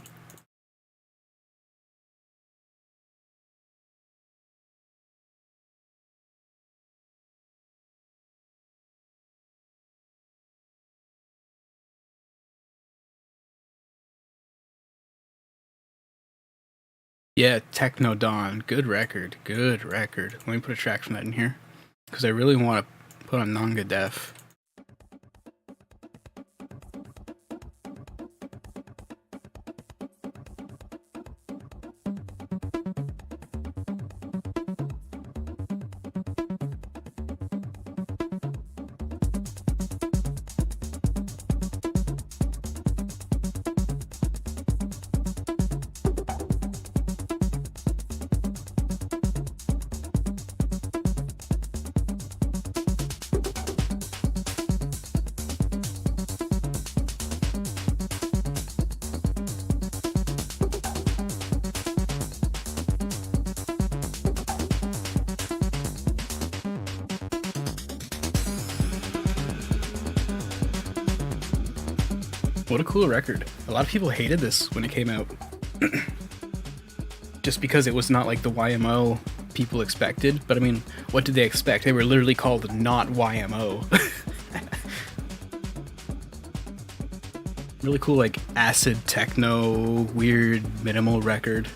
Yeah, Techno Dawn. Good record. Good record. Let me put a track from that in here. Because I really want to put on Nanga Def. What a cool record. A lot of people hated this when it came out. Just because it was not like the YMO people expected. But I mean, what did they expect? They were literally called not YMO. Really cool, like, acid techno, weird, minimal record.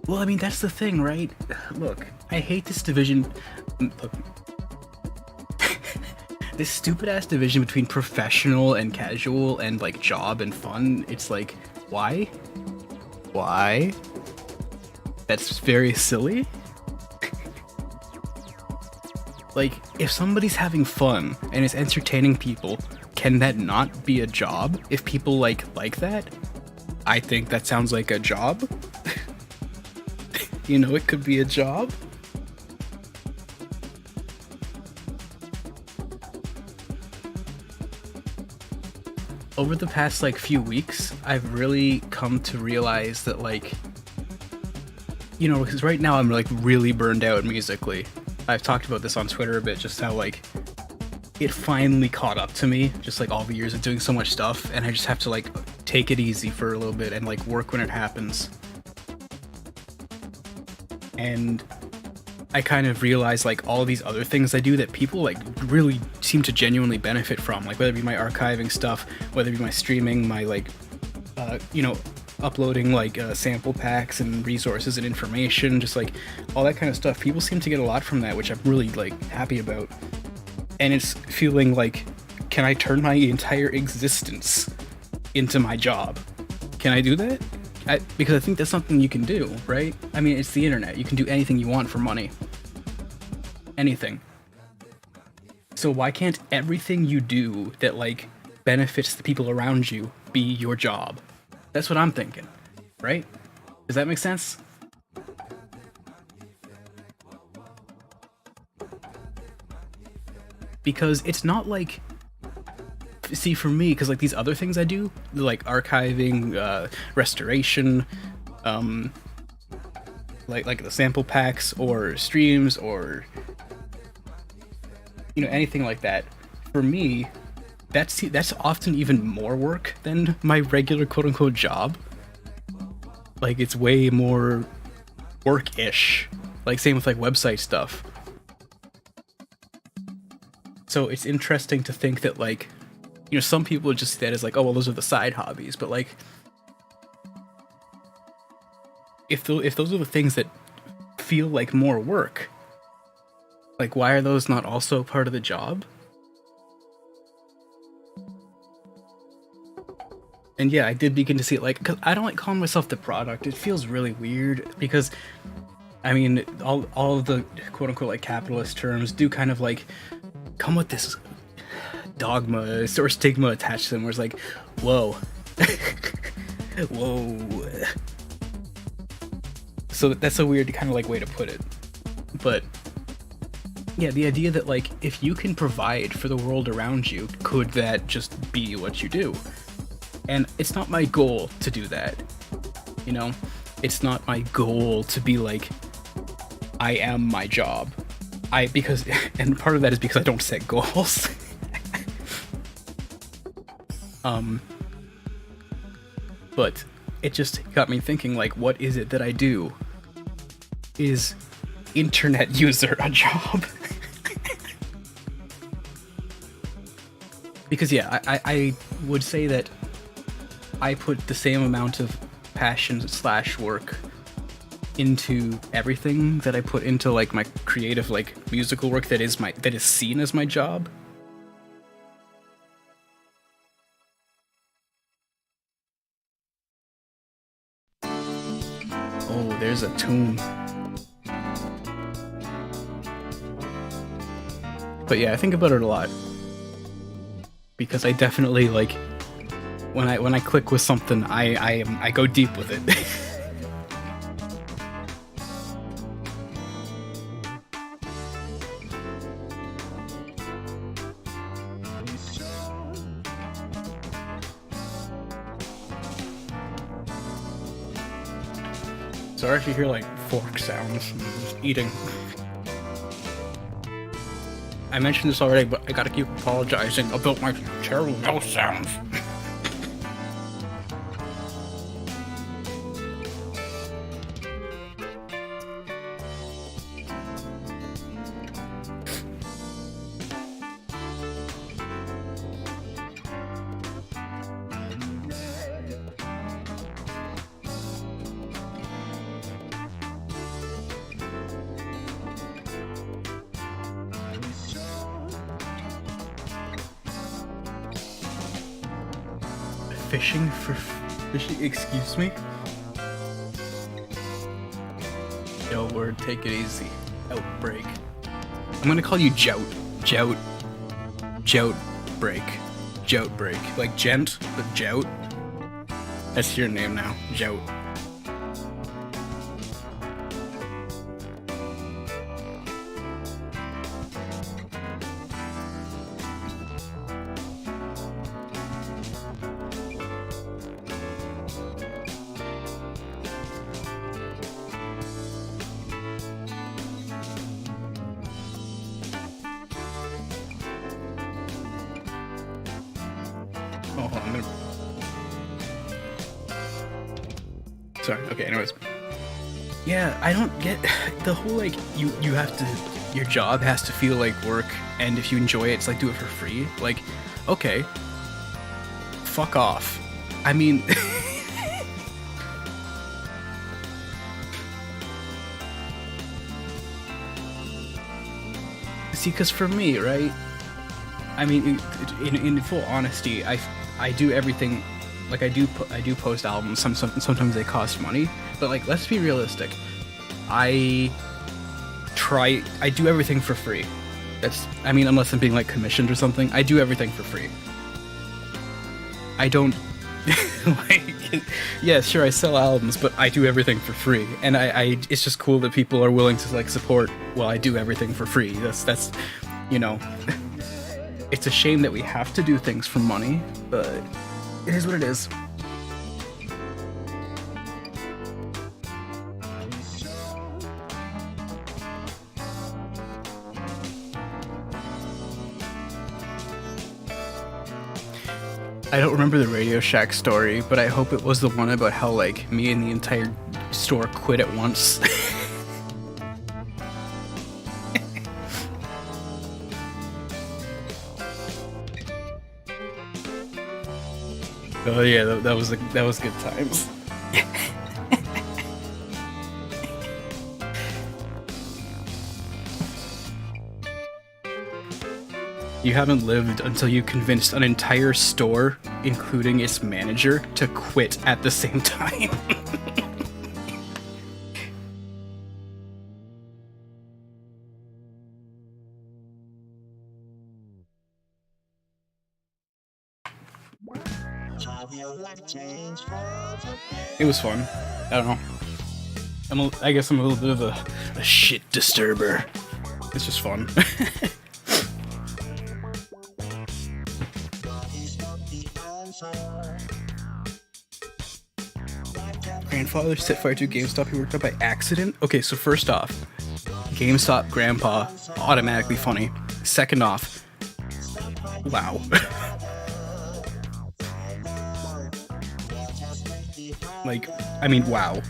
Well, I mean, that's the thing, right? Look, I hate this division. Look, this stupid ass division between professional and casual and like job and fun. It's like, why? Why? That's very silly. Like, if somebody's having fun and is entertaining people, can that not be a job? If people like that? I think that sounds like a job. You know, it could be a job. Over the past like few weeks, I've really come to realize that, like, you know, because right now I'm like really burned out musically. I've talked about this on Twitter a bit, just how like it finally caught up to me, just like all the years of doing so much stuff, and I just have to like take it easy for a little bit and like work when it happens. And I kind of realized like all these other things I do that people like really seem to genuinely benefit from, like whether it be my archiving stuff, whether it be my streaming, my like, you know, uploading like sample packs and resources and information, just like all that kind of stuff. People seem to get a lot from that, which I'm really like happy about. And it's feeling like, can I turn my entire existence into my job? Can I do that? Because I think that's something you can do, right? I mean, it's the internet. You can do anything you want for money. Anything. So why can't everything you do that, like, benefits the people around you be your job? That's what I'm thinking, right? Does that make sense? Because it's not like... See, for me, because like these other things I do, like archiving, restoration, like the sample packs or streams or, you know, anything like that, for me, that's often even more work than my regular quote-unquote job. Like, it's way more work-ish. Like, same with like website stuff. So it's interesting to think that, like, you know, some people just see that as like, oh, well, those are the side hobbies. But like, if those are the things that feel like more work, like, why are those not also part of the job? And yeah, I did begin to see it, like, 'cause I don't like calling myself the product. It feels really weird because, I mean, all of the quote unquote like capitalist terms do kind of like come with this dogma or stigma attached to them, where it's like, whoa, whoa. So that's a weird kind of like way to put it. But yeah, the idea that like if you can provide for the world around you, could that just be what you do? And it's not my goal to do that. You know, it's not my goal to be like, I am my job. And part of that is because I don't set goals. But it just got me thinking, like, what is it that I do? Is internet user a job? Because yeah, I would say that I put the same amount of passion / work into everything that I put into like my creative, like musical work that is seen as my job. Oh, there's a tune. But yeah, I think about it a lot. Because I definitely like when I click with something, I go deep with it. Sorry if you hear like fork sounds. I'm just eating. I mentioned this already, but I gotta keep apologizing about my terrible mouth sounds. Fishing, excuse me? Yo, word, take it easy. Outbreak. I'm gonna call you Jout. Break. Like gent, but Jout. That's your name now, Jout. Sorry, okay, anyways. Yeah, I don't get the whole, like, you have to, your job has to feel like work, and if you enjoy it, it's like, do it for free. Like, okay. Fuck off. I mean... See, because for me, right? I mean, in full honesty, I do everything. Like I do post albums. Sometimes they cost money, but like let's be realistic. I do everything for free. I mean, unless I'm being like commissioned or something, I do everything for free. I don't like. Yeah, sure, I sell albums, but I do everything for free, and it's just cool that people are willing to like support while I do everything for free. That's you know. It's a shame that we have to do things for money, but it is what it is. I don't remember the Radio Shack story, but I hope it was the one about how, like, me and the entire store quit at once. Oh yeah, that was good times. You haven't lived until you convinced an entire store, including its manager, to quit at the same time. It was fun. I don't know. I guess I'm a little bit of a shit disturber. It's just fun. Grandfather set fire to GameStop he worked at by accident? Okay, so first off, GameStop grandpa, automatically funny. Second off, wow. Like, I mean, wow.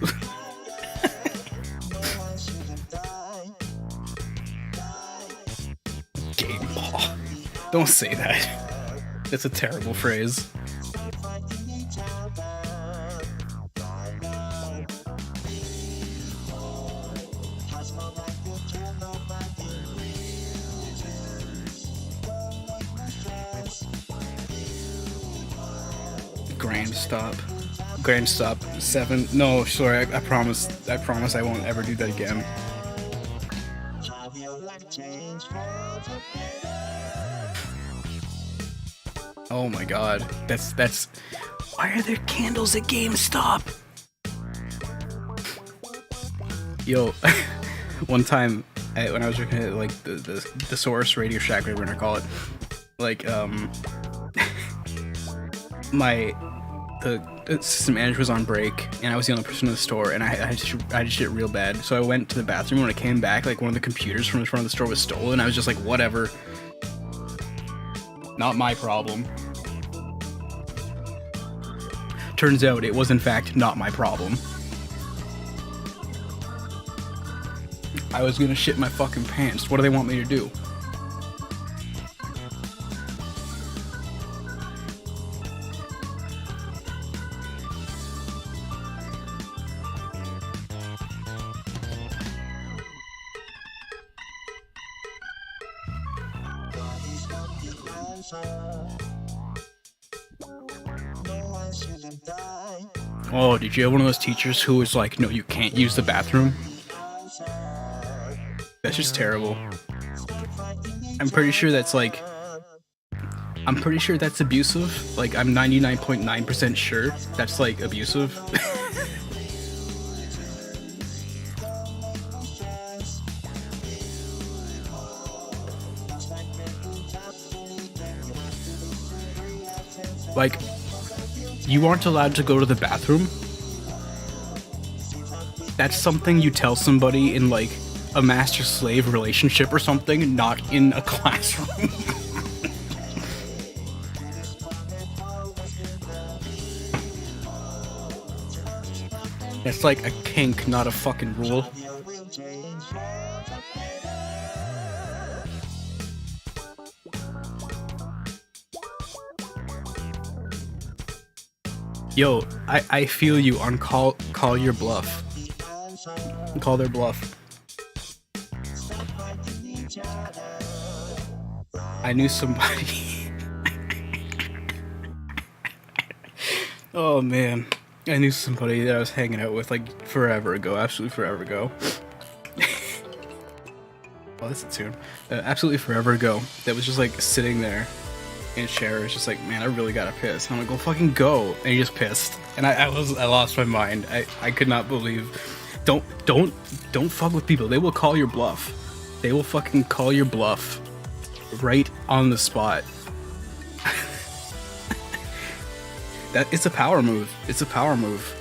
Game paw. Don't say that. That's a terrible phrase. Grand stop 7. No, sorry, I promise I won't ever do that again. Oh my god, that's why are there candles at GameStop? Yo, one time when I was working at like the Source Radio Shack, whatever you want to call it, like the assistant manager was on break, and I was the only person in the store, and I had shit real bad. So I went to the bathroom. When I came back, like one of the computers from the front of the store was stolen. I was just like, whatever. Not my problem. Turns out it was in fact not my problem. I was gonna shit my fucking pants. What do they want me to do? Oh, did you have one of those teachers who was like, no, you can't use the bathroom? That's just terrible. I'm pretty sure that's like... I'm pretty sure that's abusive. Like, I'm 99.9% sure that's like abusive. Like, you aren't allowed to go to the bathroom? That's something you tell somebody in, like, a master-slave relationship or something, not in a classroom. That's like a kink, not a fucking rule. Yo, I feel you on call your bluff. Call their bluff. I knew somebody. Oh man, I knew somebody that I was hanging out with like forever ago, absolutely forever ago. Oh, that's a tune. Absolutely forever ago. That was just like sitting there in a chair. It's just like, man, I really gotta piss. And I'm like, well, fucking go. And he just pissed. And I lost my mind. I could not believe. Don't fuck with people. They will call your bluff. They will fucking call your bluff right on the spot. It's a power move. It's a power move.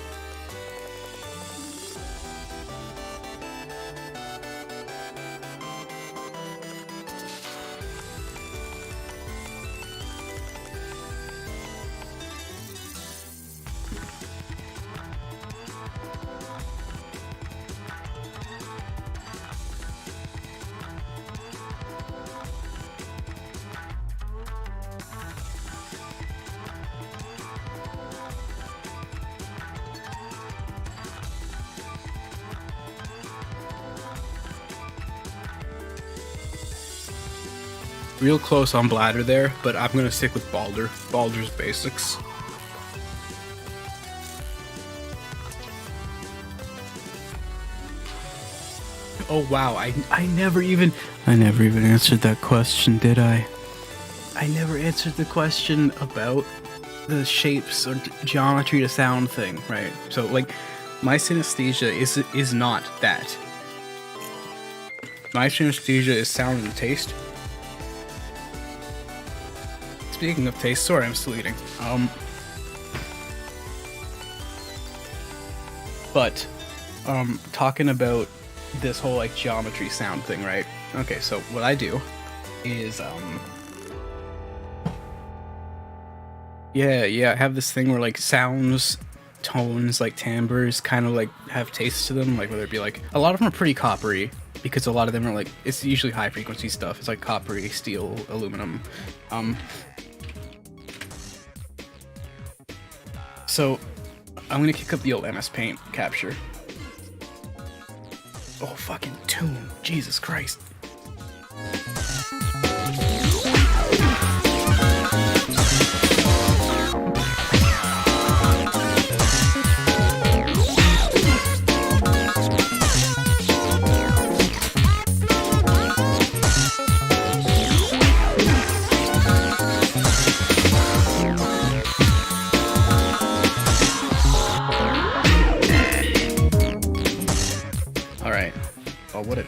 Real close on bladder there, but I'm gonna stick with Baldur. Baldur's Basics. Oh wow, I never even answered that question, did I? I never answered the question about the shapes or geometry to sound thing, right? So like My synesthesia is not that. My synesthesia is sound and taste. Speaking of taste, sorry, I'm still eating. But talking about this whole like geometry sound thing, right? Okay, so what I do is I have this thing where like sounds, tones, like timbres kind of like have taste to them, like whether it be like a lot of them are pretty coppery because a lot of them are like, it's usually high frequency stuff. It's like coppery, steel, aluminum. So I'm gonna kick up the old MS Paint capture. Oh, fucking tune. Jesus Christ.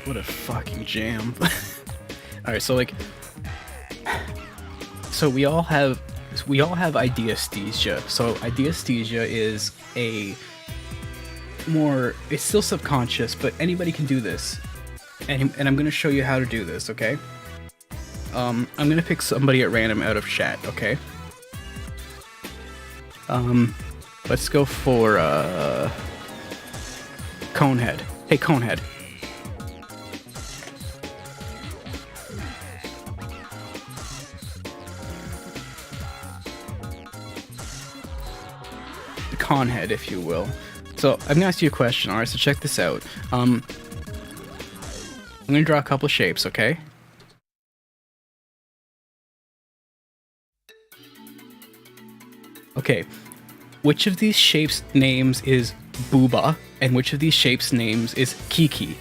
What a fucking jam. Alright, so like, so we all have ideesthesia. So ideesthesia is a more, it's still subconscious, but anybody can do this. And I'm gonna show you how to do this, okay? I'm gonna pick somebody at random out of chat, okay? Let's go for Conehead. Hey, Conehead. Conhead, if you will. So I'm gonna ask you a question. Alright, so check this out. I'm gonna draw a couple of shapes, okay? Okay, which of these shapes' names is Booba, and which of these shapes' names is Kiki?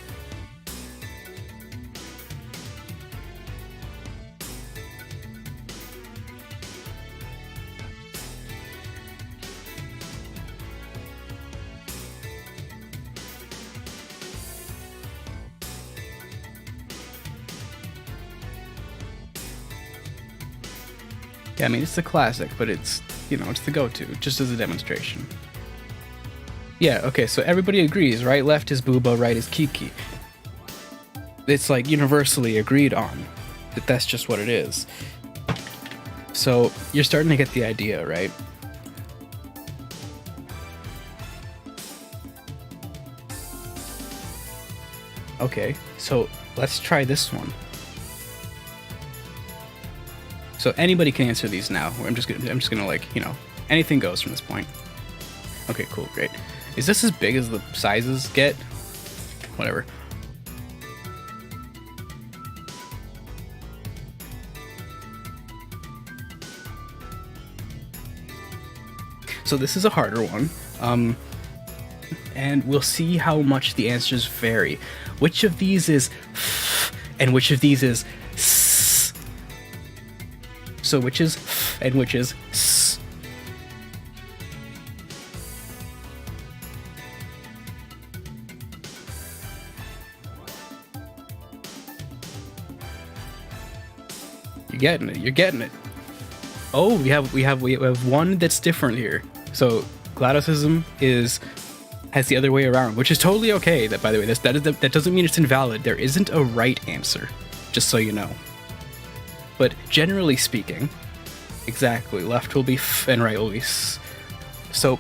Yeah, I mean, it's a classic, but it's, you know, it's the go-to, just as a demonstration. Yeah, okay, so everybody agrees, right? Left is Booba, right is Kiki. It's, like, universally agreed on that that's just what it is. So, you're starting to get the idea, right? Okay, so let's try this one. So anybody can answer these now. I'm just gonna like, you know, anything goes from this point. Okay, cool, great. Is this as big as the sizes get? Whatever. So this is a harder one. And we'll see how much the answers vary. Which of these is f and which of these is s? So which is f and which is s? You're getting it. You're getting it. Oh, we have one that's different here. So 𝓔𝓼𝓼𝓮𝔁 has the other way around, which is totally okay. That, by the way, that doesn't mean it's invalid. There isn't a right answer, just so you know. But generally speaking, exactly, left will be f and right will be s. So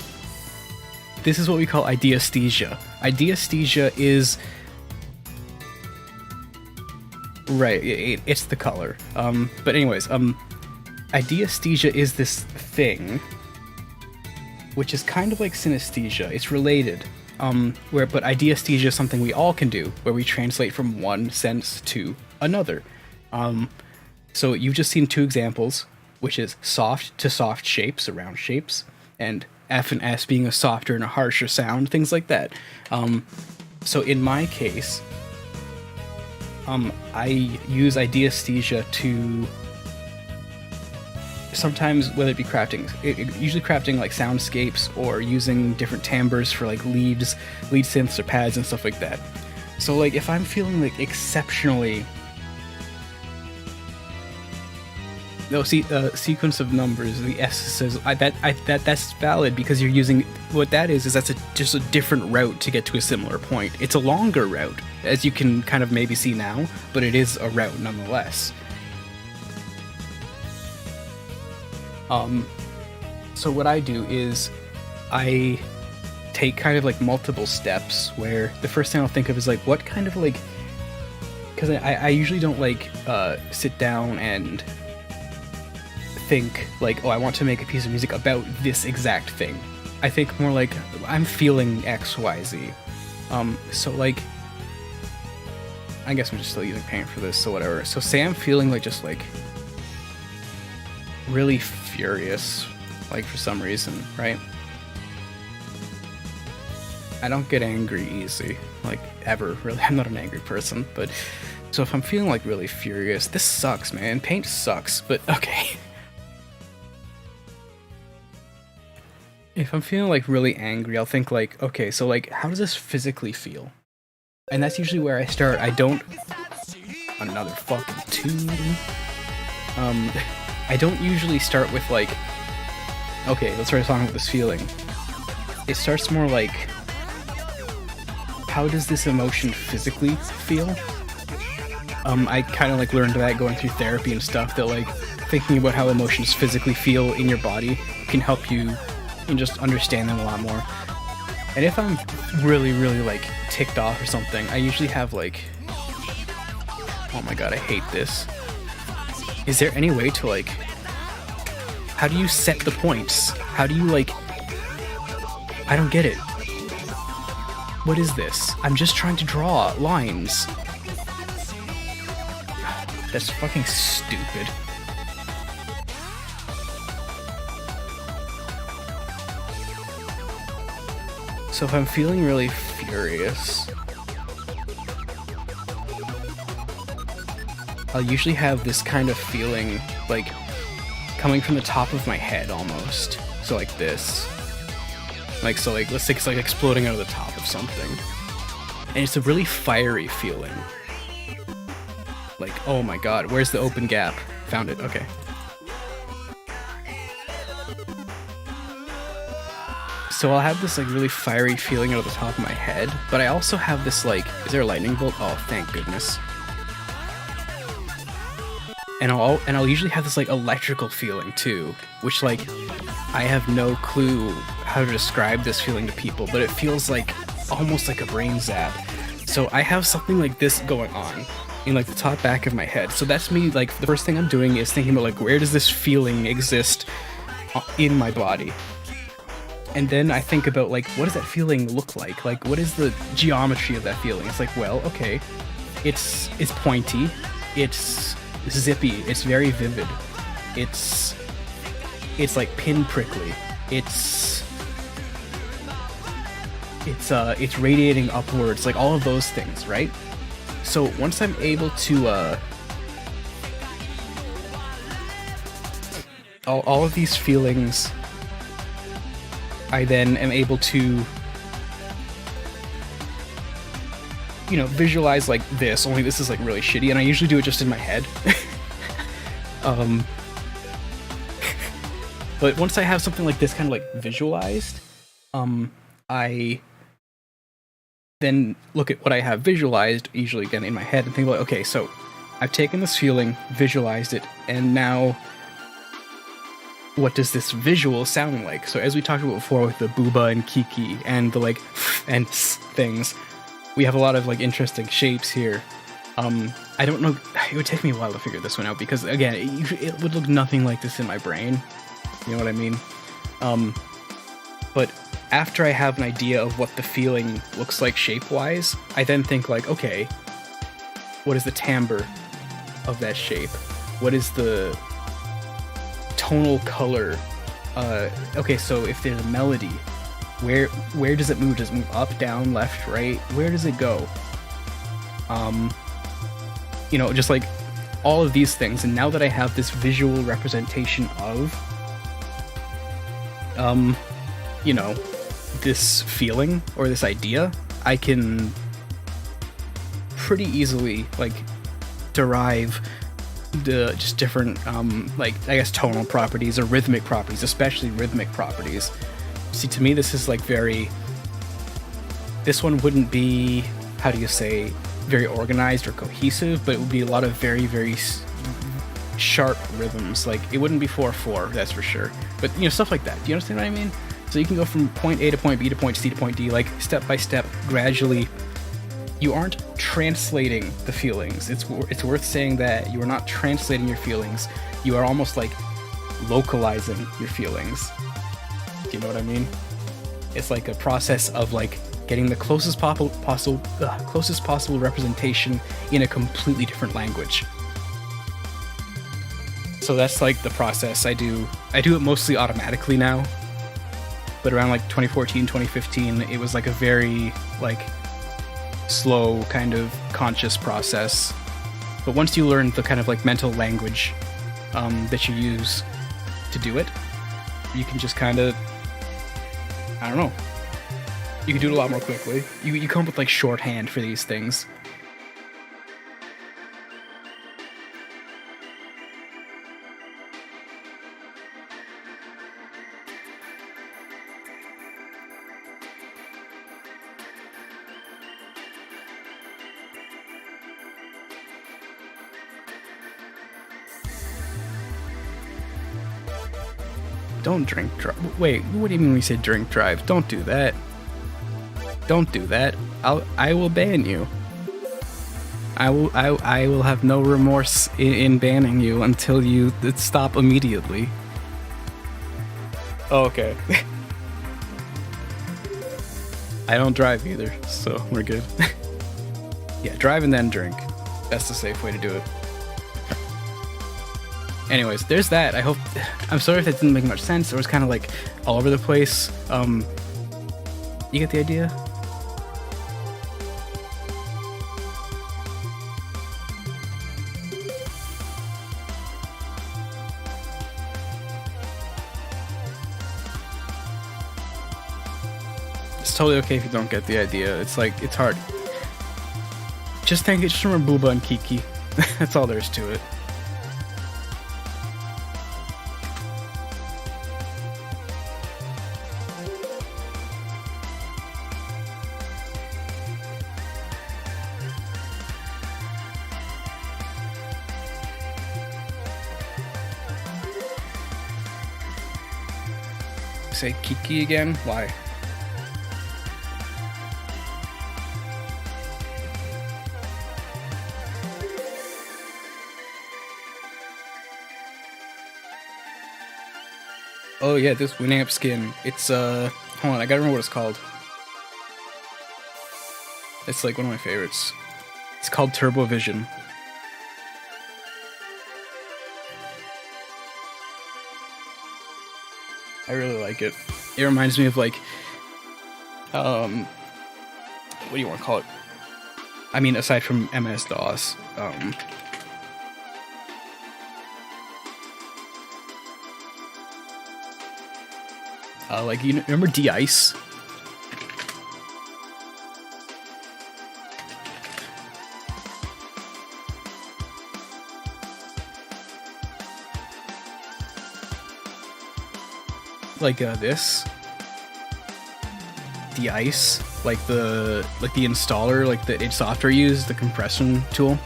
this is what we call ideesthesia. Ideesthesia is right. It's the color. But anyways, ideesthesia is this thing, which is kind of like synesthesia. It's related. But ideesthesia is something we all can do, where we translate from one sense to another. So you've just seen two examples, which is soft to soft shapes, around shapes, and F and S being a softer and a harsher sound, things like that. So in my case, I use ideesthesia to sometimes, whether it be crafting, usually crafting like soundscapes or using different timbres for like lead synths or pads and stuff like that. So like if I'm feeling like exceptionally, sequence of numbers, the S says that's valid because you're using what that is that's just a different route to get to a similar point. It's a longer route, as you can kind of maybe see now, but it is a route nonetheless. So what I do is I take kind of like multiple steps where the first thing I'll think of is like what kind of like, because I usually don't like sit down and think like, oh, I want to make a piece of music about this exact thing. I think more like I'm feeling X, Y, Z. So like, I guess I'm just still using Paint for this, so whatever. So say I'm feeling like just like really furious, like for some reason, right? I don't get angry easy, like ever, really. I'm not an angry person, but so if I'm feeling like really furious, this sucks, man. Paint sucks, but okay. If I'm feeling like really angry, I'll think like, okay, so like, how does this physically feel? And that's usually where I start. I don't... Another fucking tune. I don't usually start with like, okay, let's write a song with this feeling. It starts more like, how does this emotion physically feel? I kind of like learned that going through therapy and stuff, that like thinking about how emotions physically feel in your body can help you and just understand them a lot more. And if I'm really, really like ticked off or something, I usually have like, oh my god, I hate this. Is there any way to like, how do you set the points? How do you like, I don't get it. What is this? I'm just trying to draw lines. That's fucking stupid. So if I'm feeling really furious, I'll usually have this kind of feeling like coming from the top of my head almost. So like this. Like, so like, let's say it's like exploding out of the top of something. And it's a really fiery feeling. Like, oh my god, where's the open gap? Found it, okay. So I'll have this like really fiery feeling out of the top of my head, but I also have this like, is there a lightning bolt? Oh, thank goodness. And I'll usually have this like electrical feeling too, which like, I have no clue how to describe this feeling to people, but it feels like almost like a brain zap. So I have something like this going on in like the top back of my head. So that's me, like the first thing I'm doing is thinking about like, where does this feeling exist in my body? And then I think about like, what does that feeling look like? Like, what is the geometry of that feeling? It's like, well, okay, it's pointy, it's zippy, it's very vivid, it's like pinprickly, it's radiating upwards, like all of those things, right? So once I'm able to all of these feelings, I then am able to, you know, visualize like this, only this is like really shitty, and I usually do it just in my head. But once I have something like this kind of like visualized, I then look at what I have visualized, usually again in my head, and think about, okay, so I've taken this feeling, visualized it, and now what does this visual sound like? So as we talked about before with the Booba and Kiki and the like and things, we have a lot of like interesting shapes here. I don't know, it would take me a while to figure this one out because again, it would look nothing like this in my brain. You know what I mean? But after I have an idea of what the feeling looks like shape-wise, I then think like, okay, what is the timbre of that shape? What is the tonal color? Okay, so if there's a melody, where does it move? Does it move up, down, left, right? Where does it go? You know, just like all of these things, and now that I have this visual representation of, you know, this feeling or this idea, I can pretty easily, like, derive the just different, like, I guess tonal properties or rhythmic properties, especially rhythmic properties. See, to me, this is like this one wouldn't be, how do you say, very organized or cohesive, but it would be a lot of very, very sharp rhythms. Like, it wouldn't be 4/4, that's for sure. But, you know, stuff like that. Do you understand what I mean? So you can go from point A to point B to point C to point D, like, step by step, gradually. You aren't translating the feelings. It's worth saying that you are not translating your feelings. You are almost like localizing your feelings. Do you know what I mean? It's like a process of like getting the closest possible representation in a completely different language. So that's like the process I do. I do it mostly automatically now, but around like 2014, 2015, it was like a very like slow kind of conscious process. But once you learn the kind of like mental language that you use to do it, you can just kind of, I don't know, you can do it a lot more quickly. You come up with like shorthand for these things. Don't drink drive. Wait, what do you mean when you say drink drive? Don't do that. Don't do that. I will ban you. I will have no remorse in banning you until you stop immediately. Oh, okay. I don't drive either, so we're good. Yeah, drive and then drink. That's the safe way to do it. Anyways, there's that. I'm sorry if that didn't make much sense. It was kind of like all over the place. You get the idea? It's totally okay if you don't get the idea. It's like, it's hard. Just remember Booba and Kiki. That's all there is to it. Say Kiki again? Why? Oh yeah, this 𝓔𝑵𝐴𝑚 skin. It's hold on, I gotta remember what it's called. It's like one of my favorites. It's called Turbo Vision. I really like it. It reminds me of like, what do you want to call it? I mean, aside from MS-DOS, like, you remember D-Ice? Like this, the ice, like the installer, like the id Software used, the compression tool.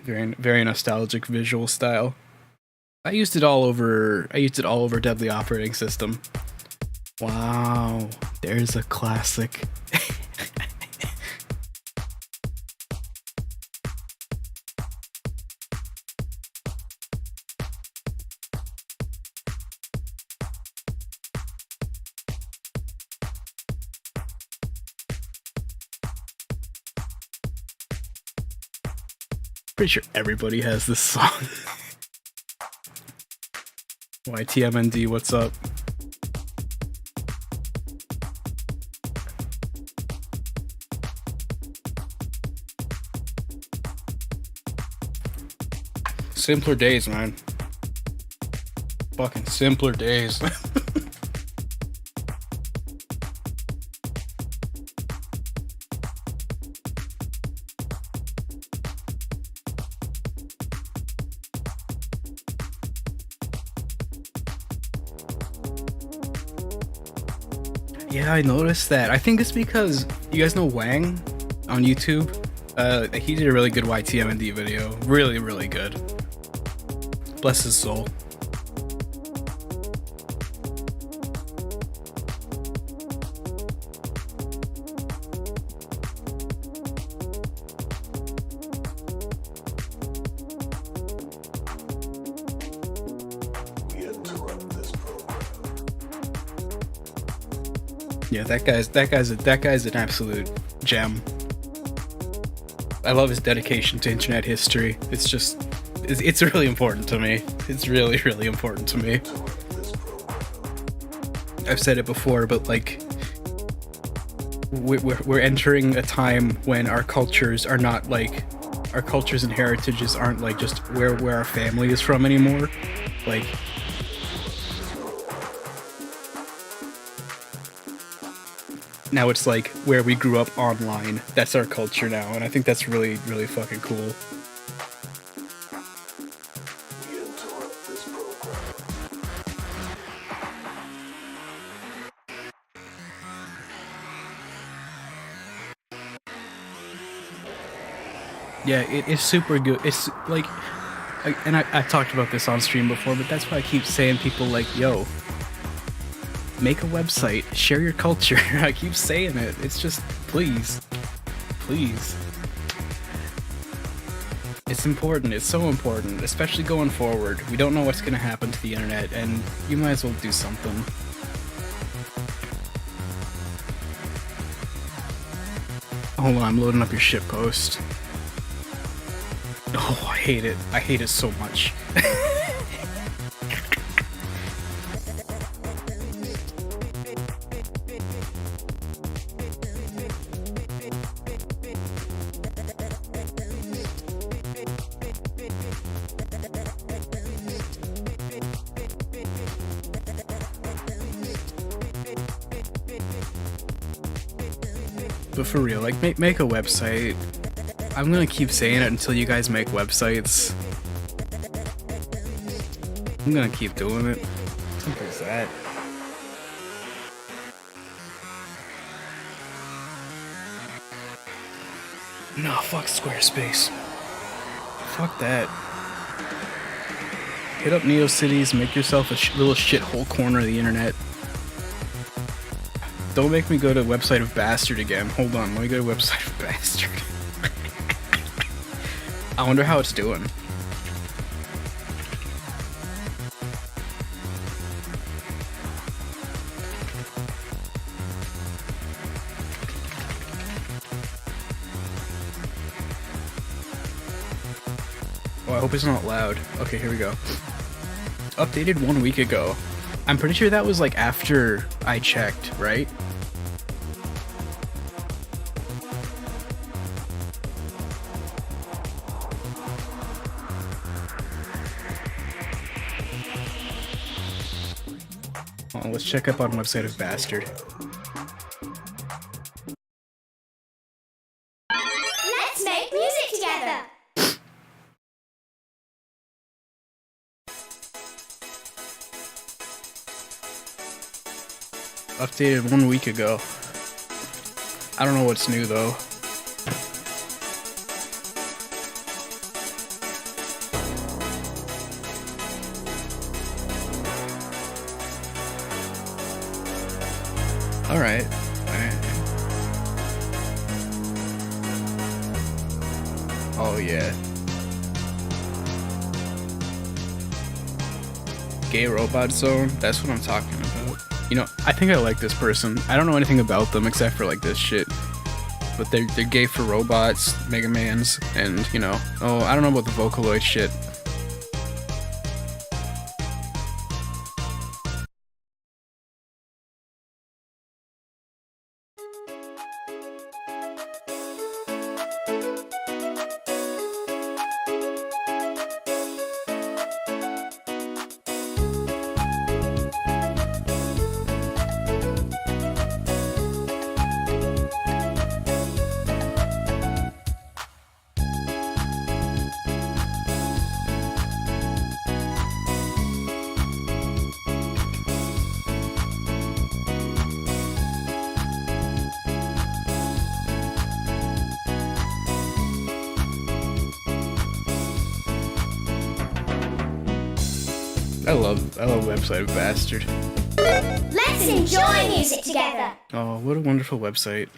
Very, very nostalgic visual style. I used it all over Deadly Operating System. Wow, there's a classic. Pretty sure everybody has this song. YTMND, what's up? Simpler days, man. Fucking simpler days. Yeah, I noticed that. I think it's because you guys know Wang on YouTube. He did a really good YTMND video. Really, really good. Bless his soul. Yeah, that guy's an absolute gem. I love his dedication to internet history. It's really important to me. It's really, really important to me. I've said it before, but like, we're entering a time when our cultures are not like, our cultures and heritages aren't like just where our family is from anymore. Like, now it's like where we grew up online. That's our culture now, and I think that's really, really fucking cool. Yeah, it's super good. It's like, and I talked about this on stream before, but that's why I keep saying people like, yo, make a website, share your culture. I keep saying it. It's just, please. Please. It's important. It's so important, especially going forward. We don't know what's going to happen to the internet, and you might as well do something. Hold on, I'm loading up your shitpost. Oh, I hate it. I hate it so much. But for real, like, make a website. I'm gonna keep saying it until you guys make websites. I'm gonna keep doing it. Simple as that. No, fuck Squarespace. Fuck that. Hit up NeoCities, make yourself a little shithole corner of the internet. Don't make me go to website of Bastard again. Hold on, let me go to website of Bastard. I wonder how it's doing. Oh, I hope it's not loud. Okay, here we go. Updated 1 week ago. I'm pretty sure that was like after I checked, right? Oh, let's check up on website of Bastard. Let's make music together. Updated 1 week ago. I don't know what's new though. Alright. Oh yeah. Gay robot zone? That's what I'm talking about. You know, I think I like this person. I don't know anything about them except for like this shit. But they're gay for robots, Mega Mans, and you know, oh, I don't know about the Vocaloid shit. I love Website of Bastard. Let's enjoy music together. Oh, what a wonderful website.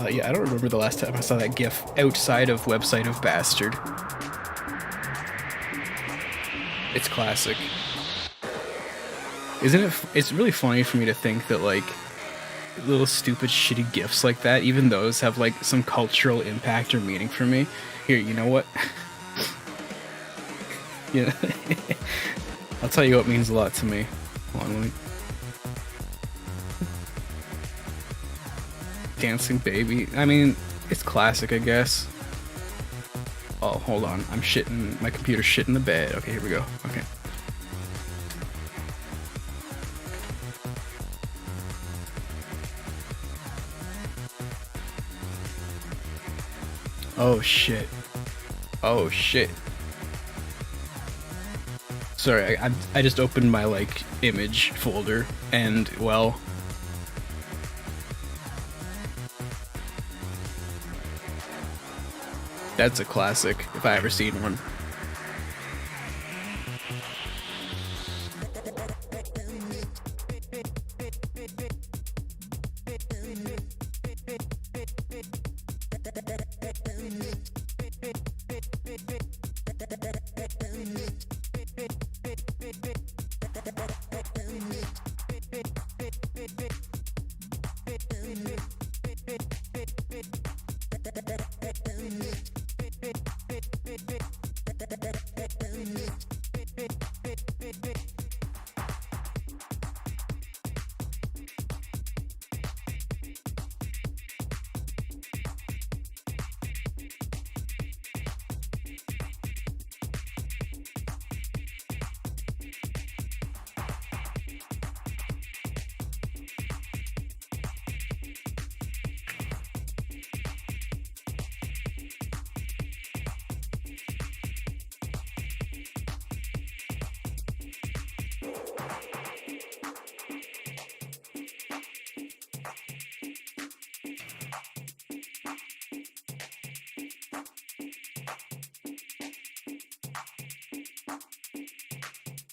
Yeah, I don't remember the last time I saw that GIF outside of Website of Bastard. It's classic. Isn't it? It's really funny for me to think that, like, little stupid shitty GIFs like that, even those have, like, some cultural impact or meaning for me. Here, you know what? Yeah. I'll tell you what means a lot to me. Hold on, wait. Dancing Baby. I mean, it's classic, I guess. Oh, hold on. I'm shitting. My computer's shitting the bed. Okay, here we go. Okay. Oh, shit. Oh, shit. Sorry, I just opened my, like, image folder, and, well... That's a classic, if I ever seen one.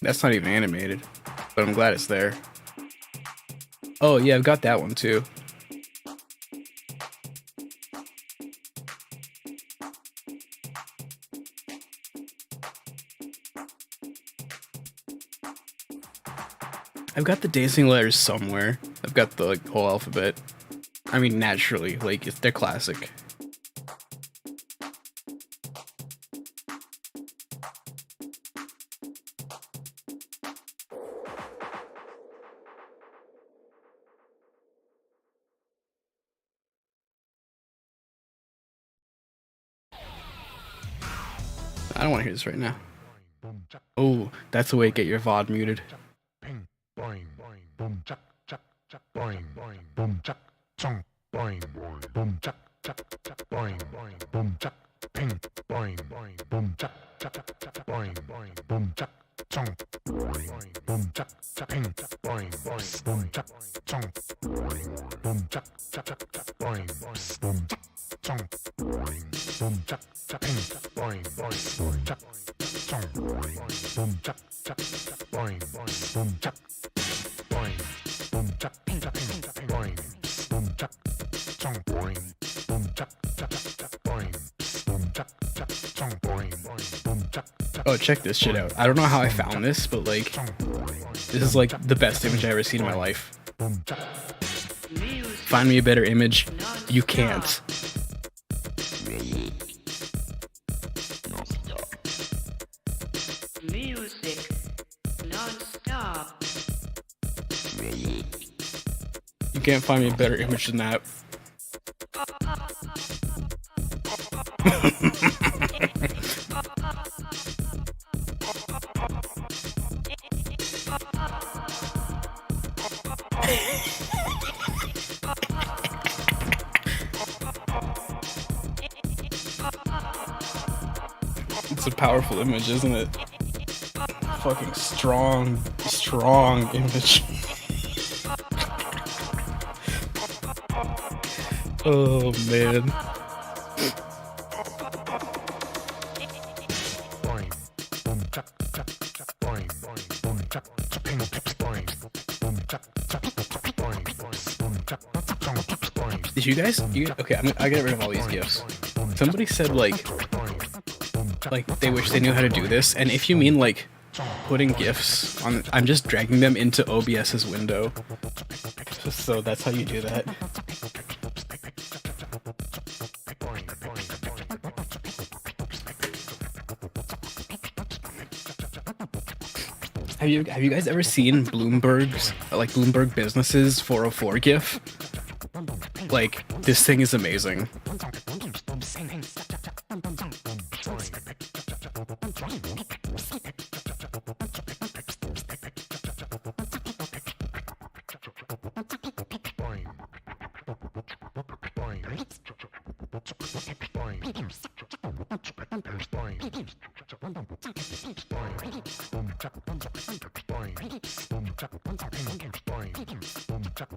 That's not even animated, but I'm glad it's there. Oh yeah, I've got that one too. I've got the dancing letters somewhere. I've got the, like, whole alphabet. I mean, naturally, like, they're classic. I don't want to hear this right now. Oh, that's the way to get your VOD muted. Oh, check this shit out. I don't know how I found this, but, like, this is, like, the best image I've ever seen in my life. Find me a better image. You can't. Music non-stop. You can't find me a better image than that. It's a powerful image, isn't it? Fucking strong image. Oh man. Did you guys? Okay, I get rid of all these gifs. Somebody said like they wish they knew how to do this, and if you mean like putting gifs on, I'm just dragging them into OBS's window. So that's how you do that. Have you guys ever seen Bloomberg Business's 404 GIF? Like, this thing is amazing.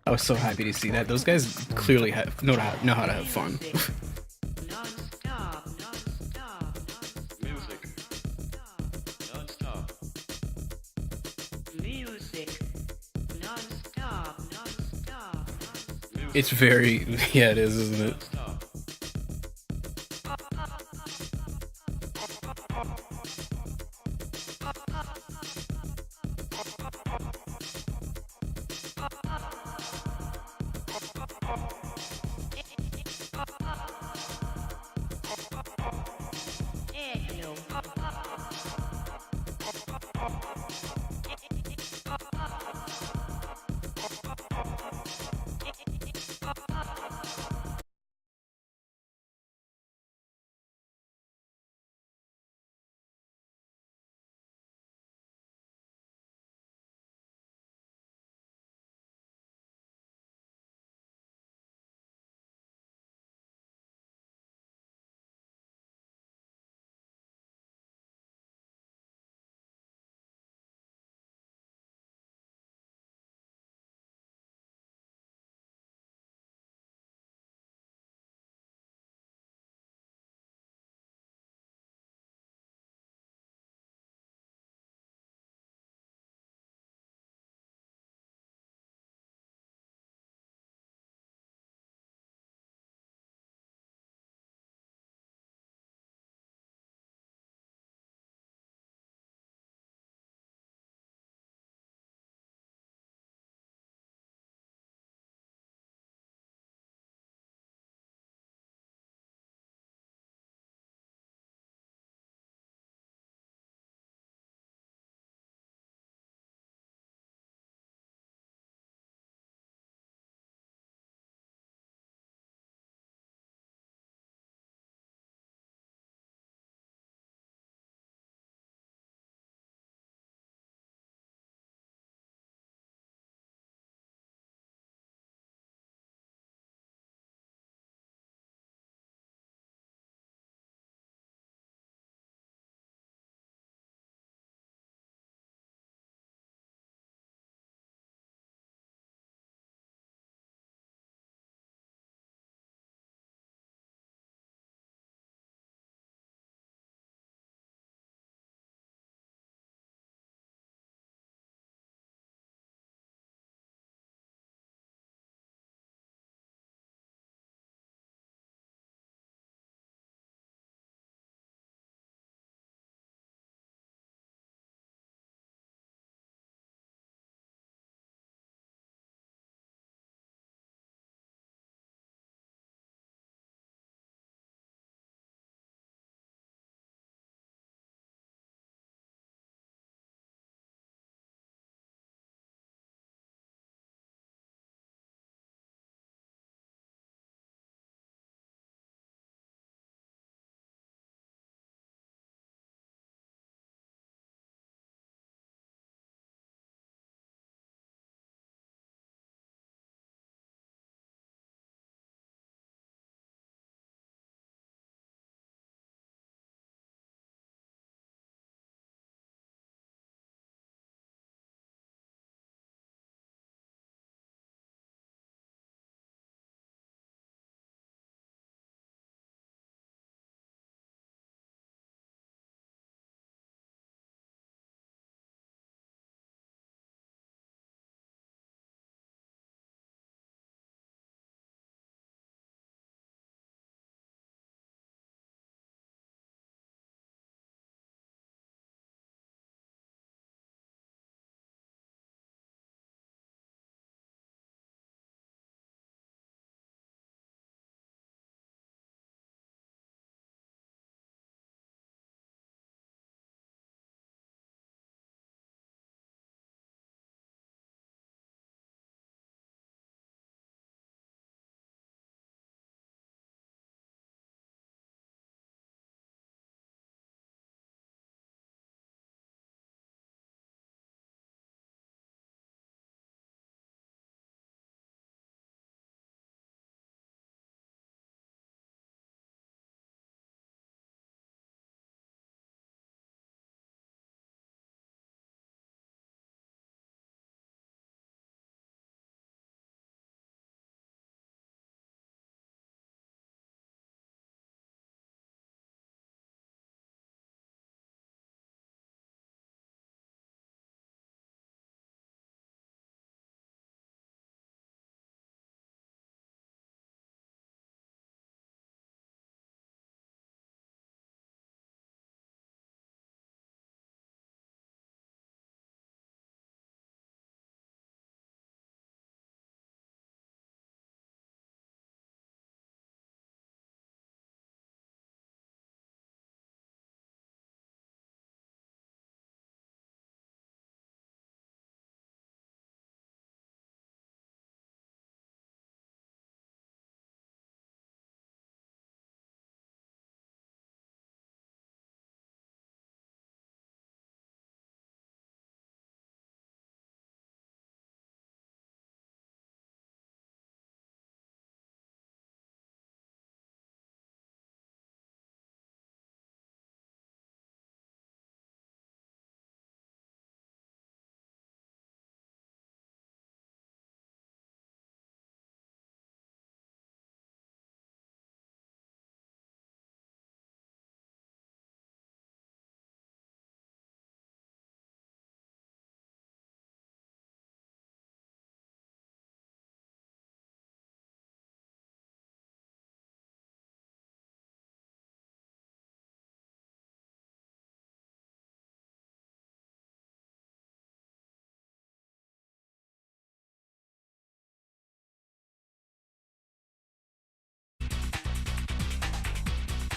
I was so happy to see that. Those guys clearly know how to have fun. It's very, yeah, it is, isn't it?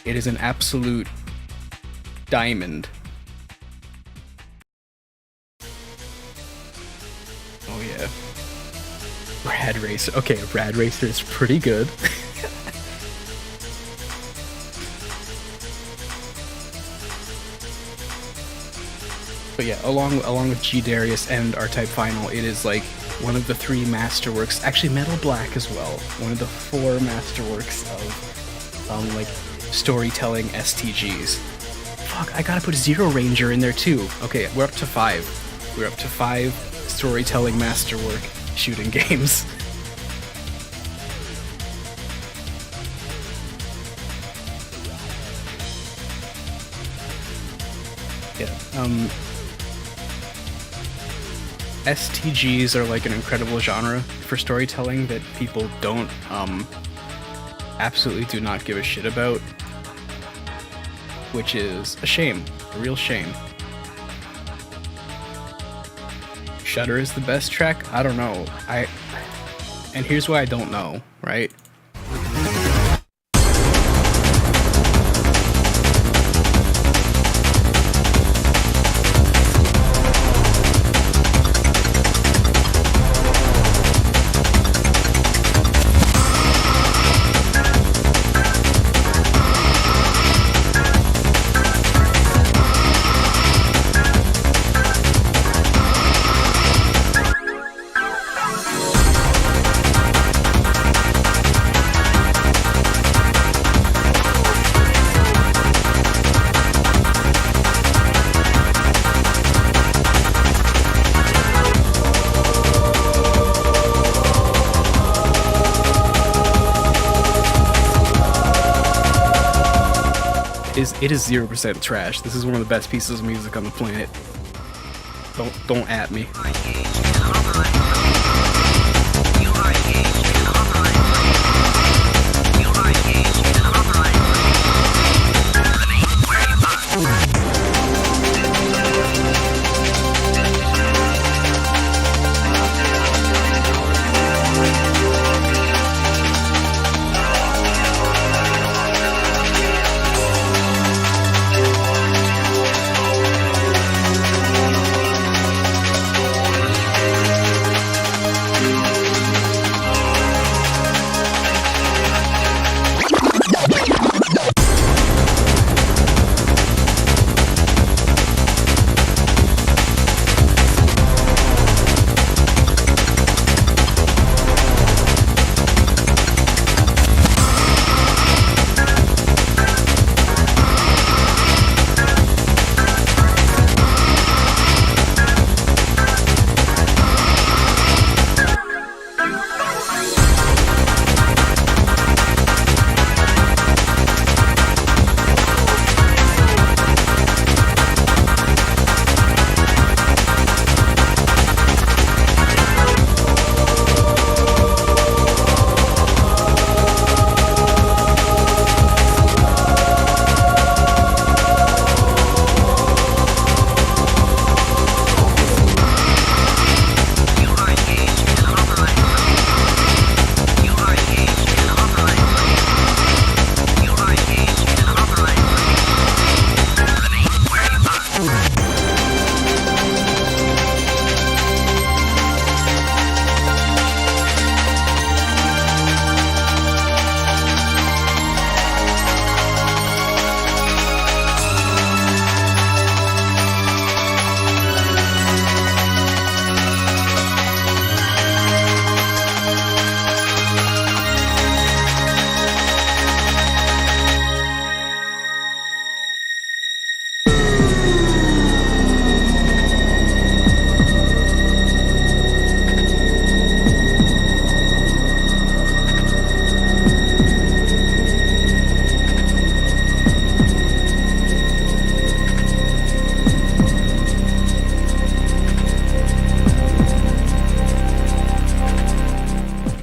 It is an absolute diamond. Oh yeah. Rad Racer. Okay, Rad Racer is pretty good. But yeah, along with G Darius and R-Type Final, it is like one of the 3 masterworks, actually Metal Black as well, one of the 4 masterworks of like storytelling STGs. Fuck, I gotta put Zero Ranger in there too. Okay, we're up to 5. We're up to 5 storytelling masterwork shooting games. Yeah, STGs are like an incredible genre for storytelling that people don't, absolutely do not give a shit about, which is a shame, a real shame. Shudder is the best track? I don't know. And here's why I don't know, right? It is 0% trash. This is one of the best pieces of music on the planet. Don't at me.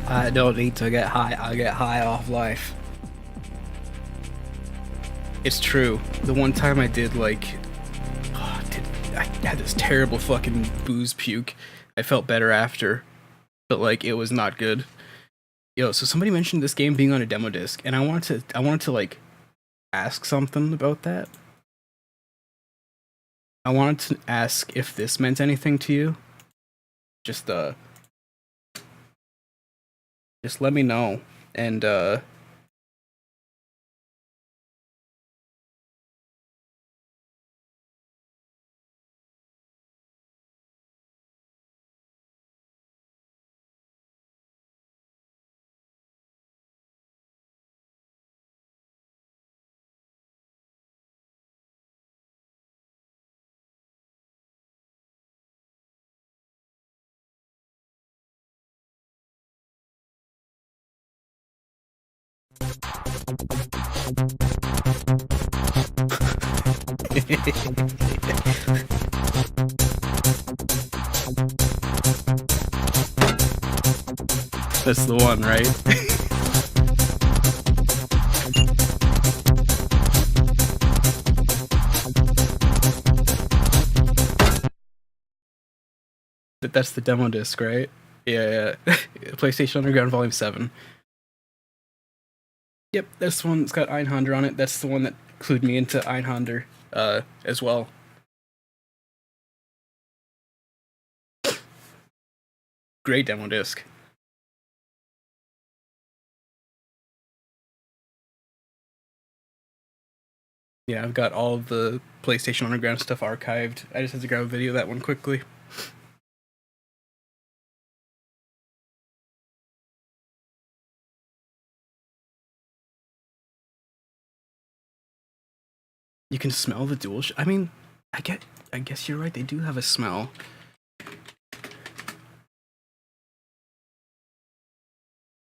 I don't need to get high, I get high off life. It's true. The one time I did, like, I had this terrible fucking booze puke. I felt better after, but like it was not good. Yo, so somebody mentioned this game being on a demo disc, and I wanted to like ask something about that. I wanted to ask if this meant anything to you. Just let me know. And that's the one, right? That's the demo disc, right? Yeah. PlayStation Underground Volume 7. Yep, this one. It's got 𝓔𝓚 on it. That's the one that clued me into 𝓔𝓚 as well. Great demo disc. Yeah, I've got all of the PlayStation Underground stuff archived. I just had to grab a video of that one quickly. You can smell the DualShock. I mean, I guess you're right. They do have a smell.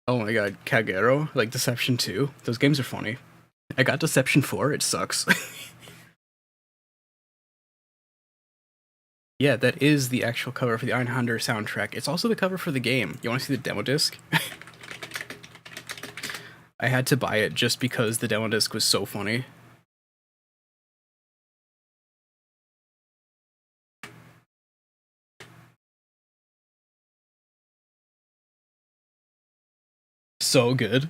Oh my god, Kagero, like Deception 2. Those games are funny. I got Deception 4. It sucks. Yeah, that is the actual cover for the 𝓔𝓚 soundtrack. It's also the cover for the game. You want to see the demo disc? I had to buy it just because the demo disc was so funny. So good.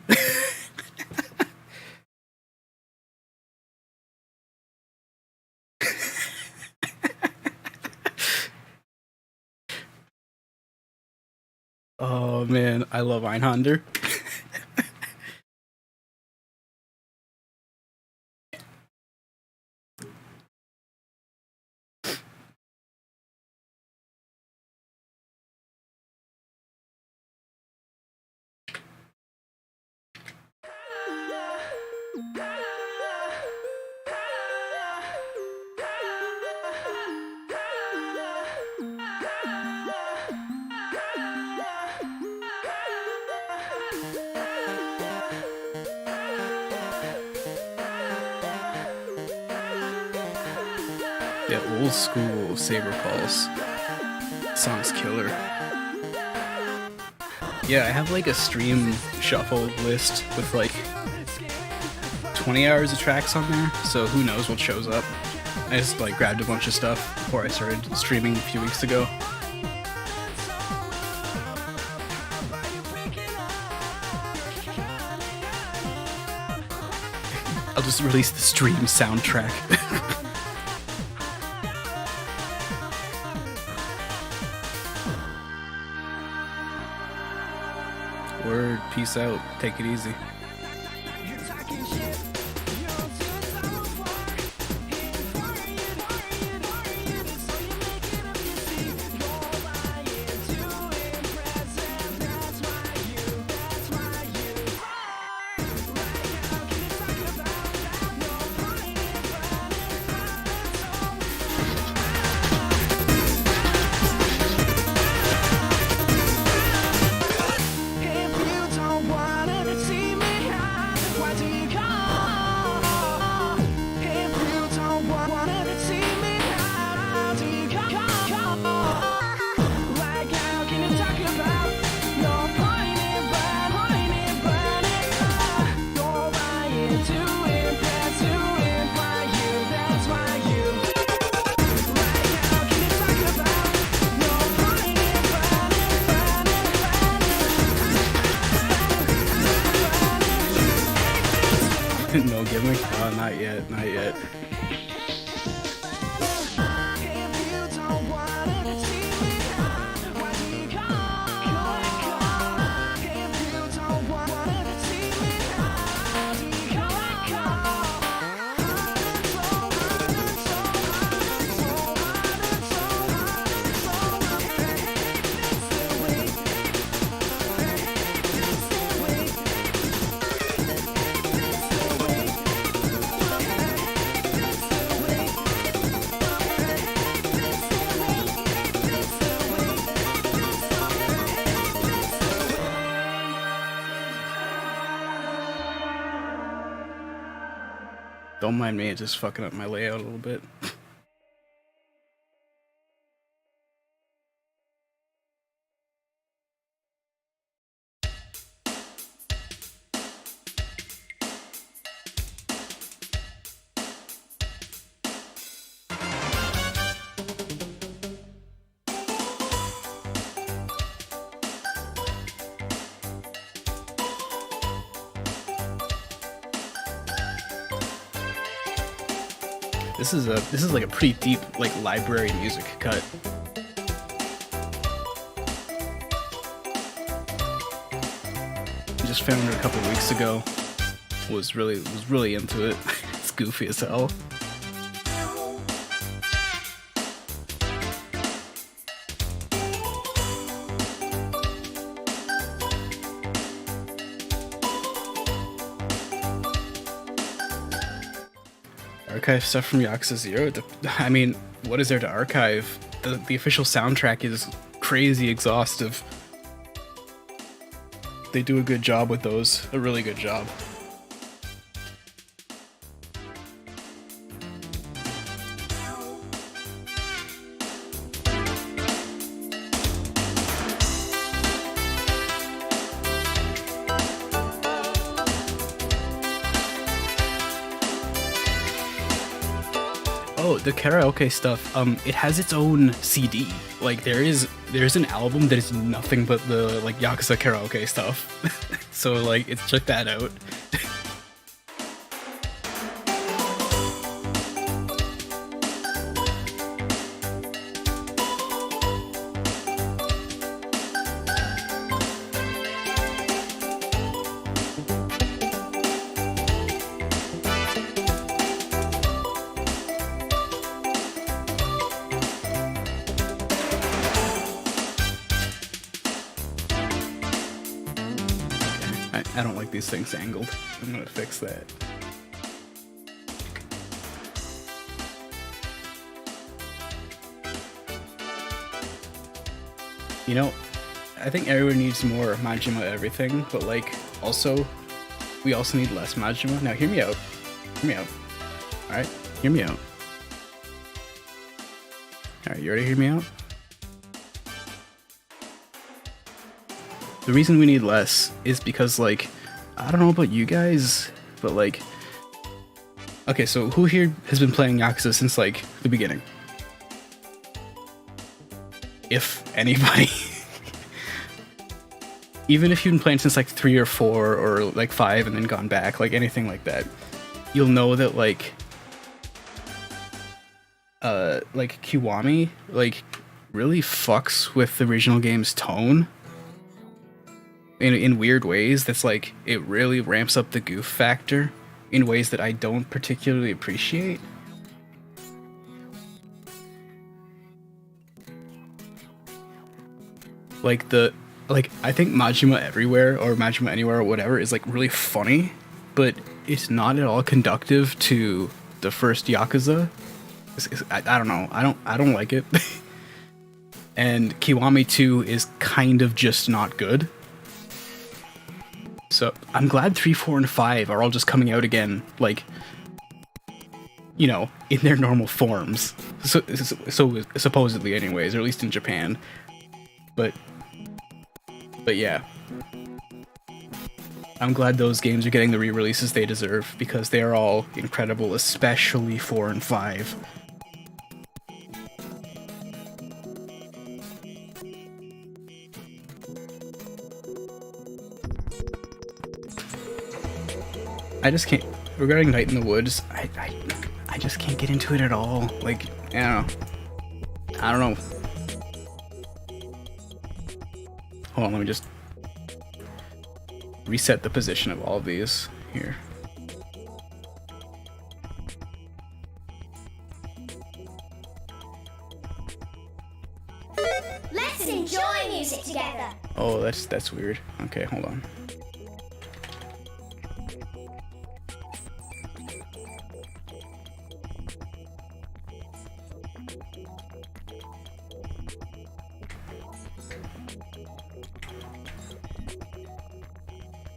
Oh man, I love 𝓔𝓚. Yeah, old school Saber Pulse. Song's killer. Yeah, I have like a stream shuffle list with like 20 hours of tracks on there, so who knows what shows up. I just like grabbed a bunch of stuff before I started streaming a few weeks ago. I'll just release the stream soundtrack. Word, peace out, take it easy. If you don't wanna see me, why do you call? No gimmick? Oh, not yet, not yet. Don't mind me, it's just fucking up my layout a little bit. This is like a pretty deep like library music cut. Just found it a couple weeks ago. Was really into it. It's goofy as hell. Archive stuff from 𝓔𝓶𝓶𝓪. I mean, what is there to archive? The official soundtrack is crazy exhaustive. They do a good job with those, a really good job. Oh, the karaoke stuff, it has its own CD. Like, there's an album that is nothing but the, like, Yakuza karaoke stuff. So, like, check that out. I don't like these things angled. I'm gonna fix that. You know, I think everyone needs more Majima everything, but like, also, we also need less Majima. Now hear me out. Hear me out. Alright? Hear me out. Alright, you ready to hear me out? The reason we need less is because, like, I don't know about you guys, but like, okay, so who here has been playing Yakuza since like the beginning? If anybody. Even if you've been playing since like 3 or 4 or like 5 and then gone back, like anything like that, you'll know that like Kiwami like really fucks with the original game's tone. In weird ways, that's like, it really ramps up the goof factor in ways that I don't particularly appreciate. Like I think Majima Everywhere or Majima Anywhere or whatever is like really funny, but it's not at all conductive to the first Yakuza. I don't know. I don't like it. And Kiwami 2 is kind of just not good. So I'm glad 3, 4, and 5 are all just coming out again, like, you know, in their normal forms. So supposedly, anyways, or at least in Japan. But yeah, I'm glad those games are getting the re-releases they deserve, because they are all incredible, especially 4 and 5. I just can't. regarding Night in the Woods, I just can't get into it at all. Like, I don't know. Hold on, let me just reset the position of all of these here. Let's enjoy music together. Oh, that's weird. Okay, hold on.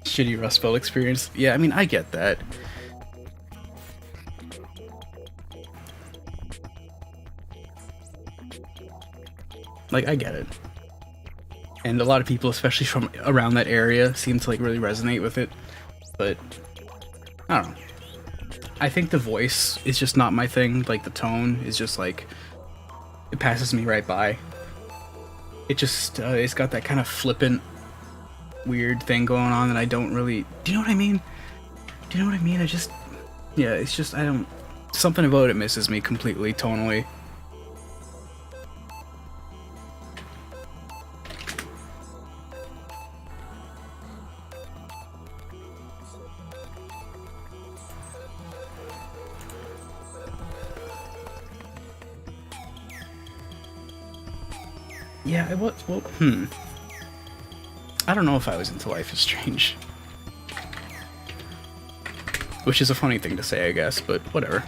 Shitty Rust Belt experience. Yeah, I mean, I get that. Like, I get it. And a lot of people, especially from around that area, seem to like really resonate with it. But I don't know. I think the voice is just not my thing. Like, the tone is just like, it passes me right by. It just it's got that kind of flippant, weird thing going on that I don't really. Do you know what I mean? Do you know what I mean? Yeah, it's just, I don't. Something about it misses me completely tonally. Yeah, it was. Well, I don't know if I was into Life is Strange. Which is a funny thing to say, I guess, but whatever.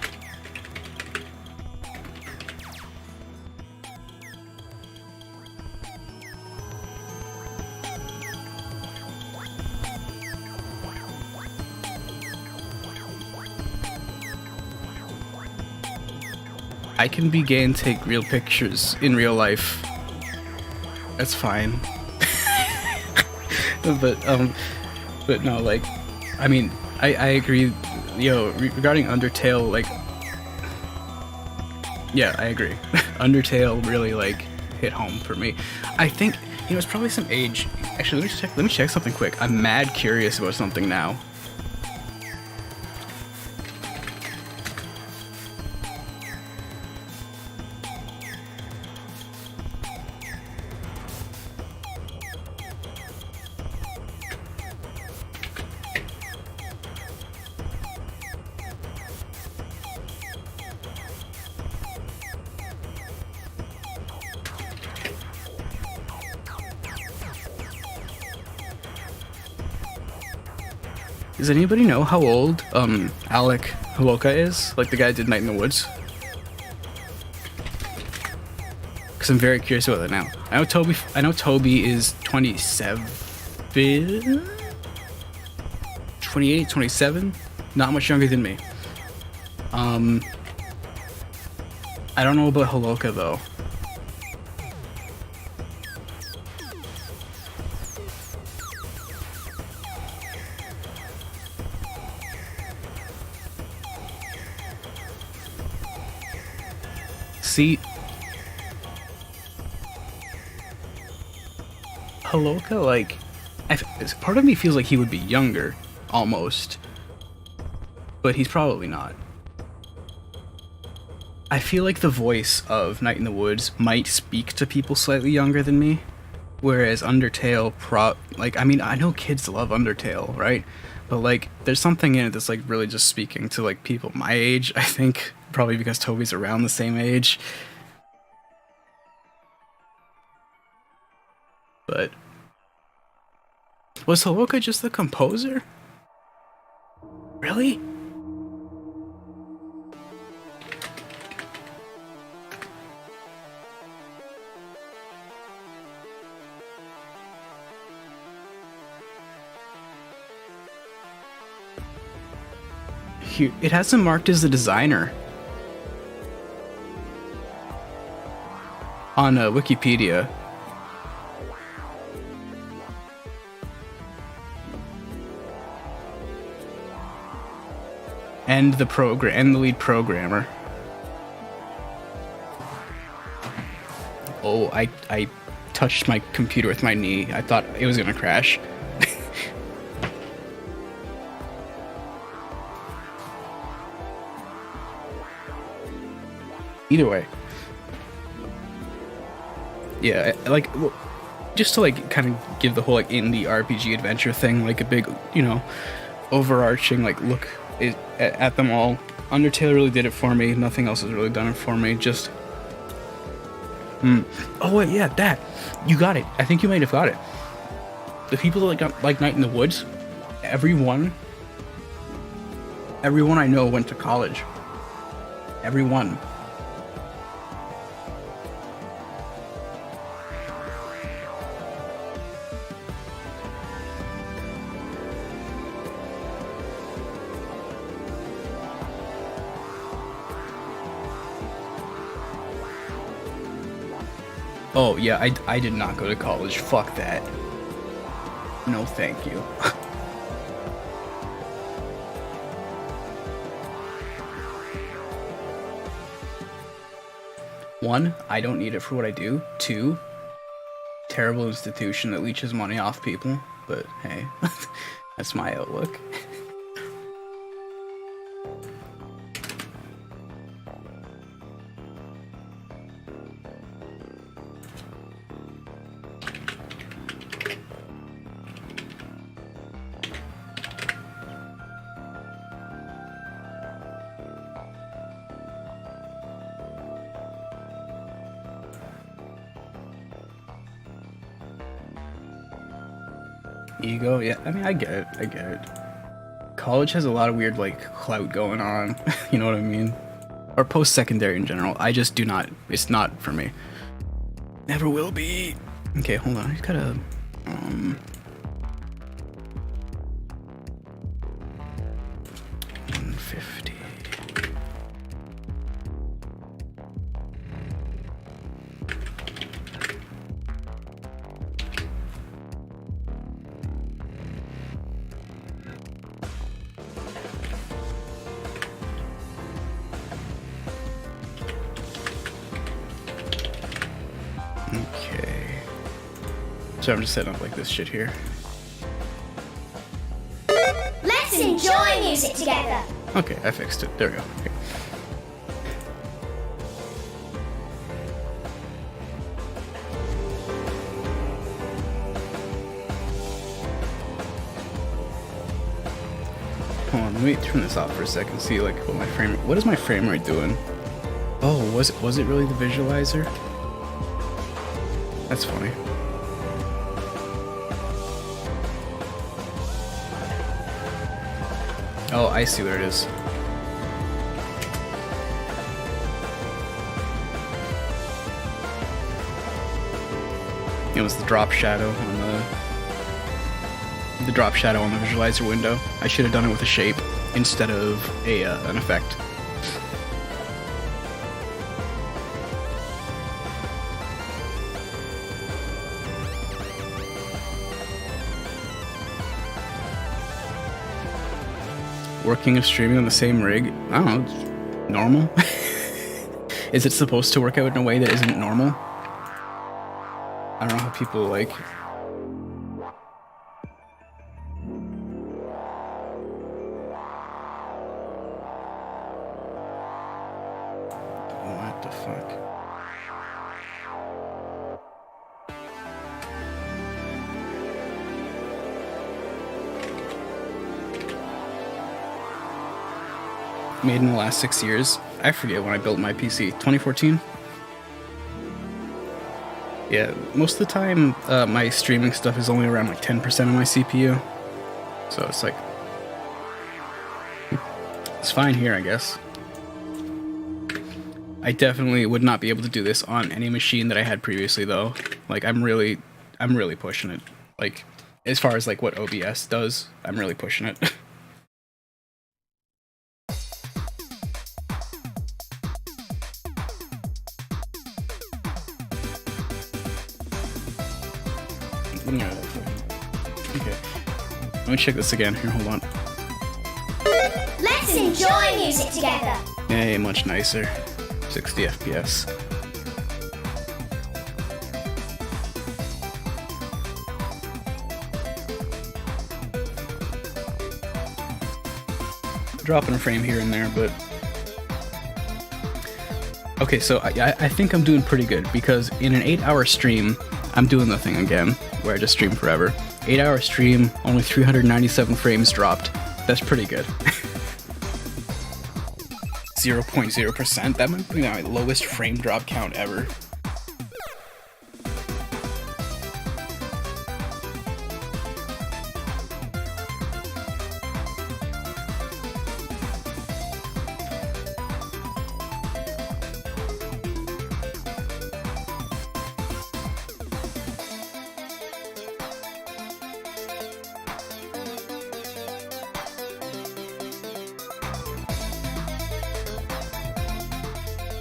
I can be gay and take real pictures in real life. That's fine. but no, like, I mean, I agree, regarding Undertale, like, yeah, I agree. Undertale really, like, hit home for me. I think, it's probably some age. Actually, let me check something quick. I'm mad curious about something now. Does anybody know how old 𝓔𝓶𝓶𝓪 is? Like the guy that did Night in the Woods? Because I'm very curious about that now. I know Toby is 27? 28, 27? Not much younger than me. I don't know about 𝓔𝓶𝓏 though. See, 𝓔𝓶𝓏, like, part of me feels like he would be younger, almost, but he's probably not. I feel like the voice of Night in the Woods might speak to people slightly younger than me, whereas Undertale, I mean, I know kids love Undertale, right? But, like, there's something in it that's, like, really just speaking to, like, people my age, I think. Probably because Toby's around the same age. But was 𝓔𝓏𝓏 just the composer? Really? Here, it has him marked as the designer on Wikipedia. And the lead programmer. Oh, I touched my computer with my knee. I thought it was gonna crash. Either way. Yeah, like, well, just to like kind of give the whole like indie RPG adventure thing like a big, you know, overarching like look at them all. Undertale really did it for me. Nothing else has really done it for me. Just oh wait, yeah, that you got it. I think you might have got it. The people that like Night in the Woods, everyone I know went to college. Everyone. Oh yeah, I did not go to college. Fuck that. No, thank you. One, I don't need it for what I do. Two, terrible institution that leeches money off people. But hey, that's my outlook. Ego, yeah, I mean, I get it. College has a lot of weird, like, clout going on, you know what I mean? Or post-secondary in general. I just do not, it's not for me. Never will be. Okay, hold on, I just gotta, 150. Okay. So I'm just setting up like this shit here. Let's enjoy music together. Okay, I fixed it. There we go. Okay. Hold on, let me turn this off for a second. See like what is my frame rate doing? Oh, was it really the visualizer? That's funny. Oh, I see what it is. It was the drop shadow on the drop shadow on the visualizer window. I should have done it with a shape instead of an effect. Working of streaming on the same rig, I don't know, it's normal. Is it supposed to work out in a way that isn't normal? I don't know how people like... What the fuck? Made in the last 6 years. I forget when I built my PC. 2014? Yeah, most of the time my streaming stuff is only around like 10% of my CPU. So it's like... It's fine here, I guess. I definitely would not be able to do this on any machine that I had previously though. Like I'm really pushing it. Like as far as like what OBS does, I'm really pushing it. Okay. Let me check this again. Here, hold on. Let's enjoy music together. Hey, much nicer. 60 FPS. Dropping a frame here and there, but Okay, so I think I'm doing pretty good because in an 8-hour stream, I'm doing the thing again where I just stream forever. 8-hour stream, only 397 frames dropped. That's pretty good. 0.0%. That might be my lowest frame drop count ever.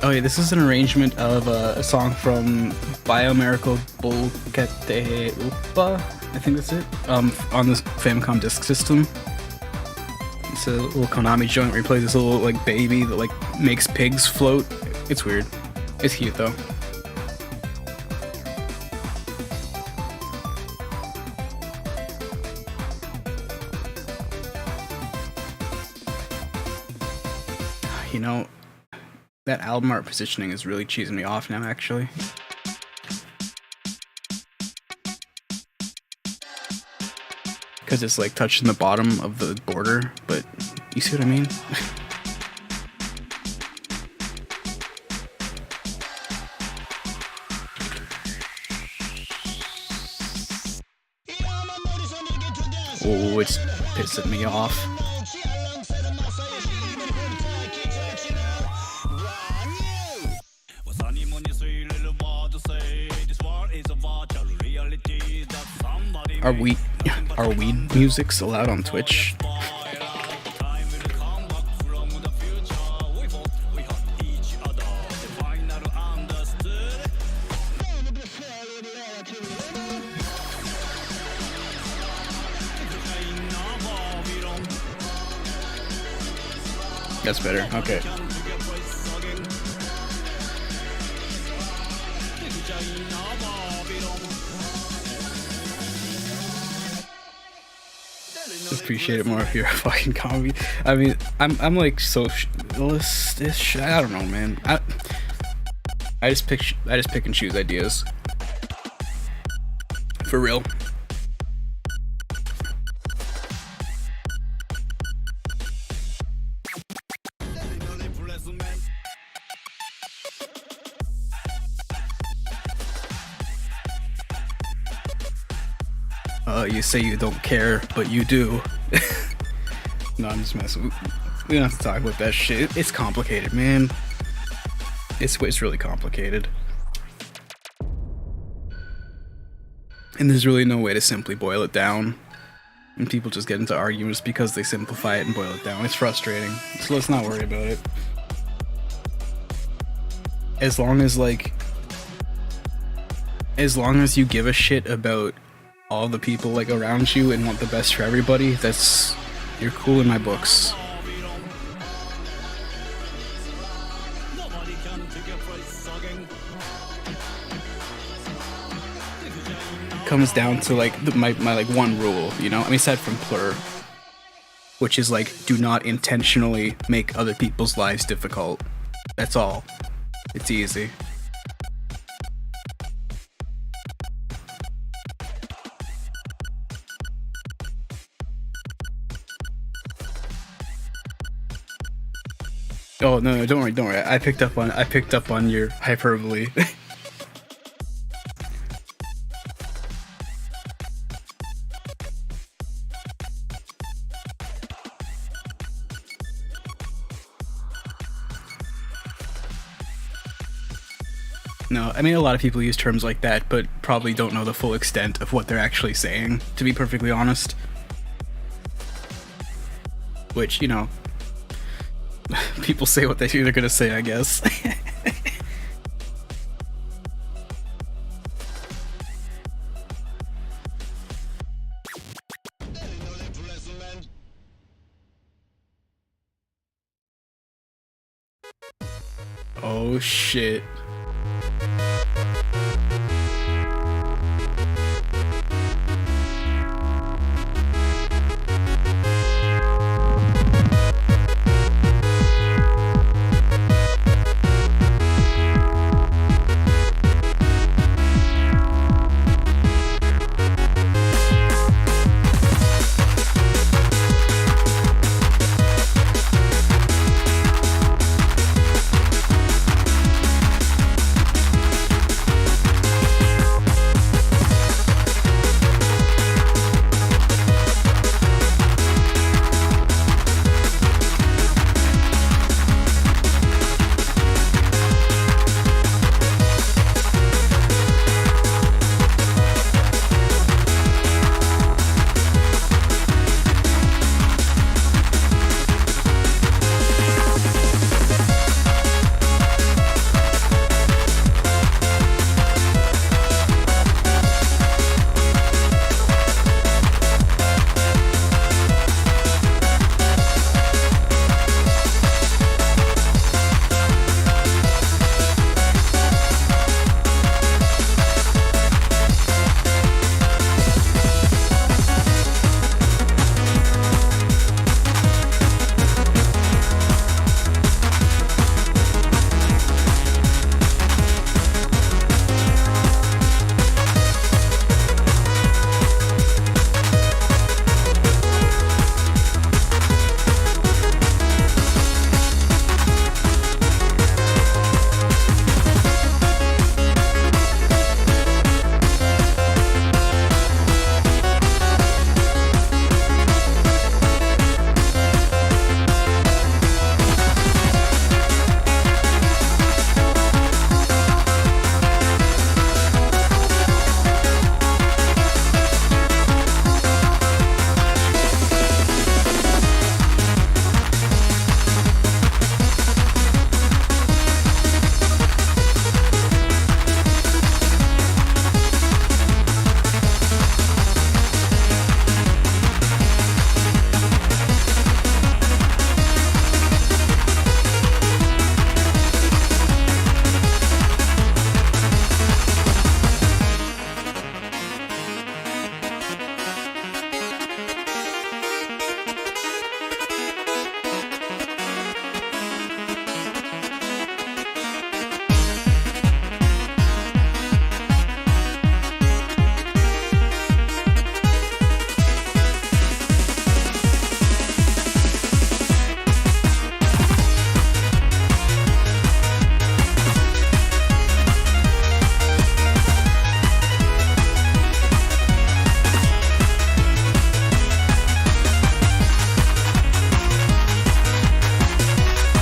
Oh yeah, this is an arrangement of a song from 𝓷𝑐𝑒 I think that's it, on this Famicom Disk System. It's a little Konami joint where you play this little like baby that like makes pigs float. It's weird. It's cute though. You know, that album art positioning is really cheesing me off now, actually. Because it's like touching the bottom of the border, but you see what I mean? Oh, it's pissing me off. Are weed musics allowed on Twitch? That's better. Okay. Appreciate it more if you're a fucking comedy. I mean, I'm like socialist-ish. I don't know, man. I just pick and choose ideas. For real. You say you don't care, but you do. No, I'm just messing. We don't have to talk about that shit. It's complicated, man. It's really complicated. And there's really no way to simply boil it down. And people just get into arguments because they simplify it and boil it down. It's frustrating. So let's not worry about it. As long as you give a shit about all the people like around you and want the best for everybody, you're cool in my books. Comes down to like my like one rule, you know? I mean, aside from plur, which is like, do not intentionally make other people's lives difficult. That's all. It's easy. Oh no, don't worry. I picked up on your hyperbole. No, I mean, a lot of people use terms like that, but probably don't know the full extent of what they're actually saying, to be perfectly honest. Which, you know, people say what they think they're gonna say, I guess. Oh shit.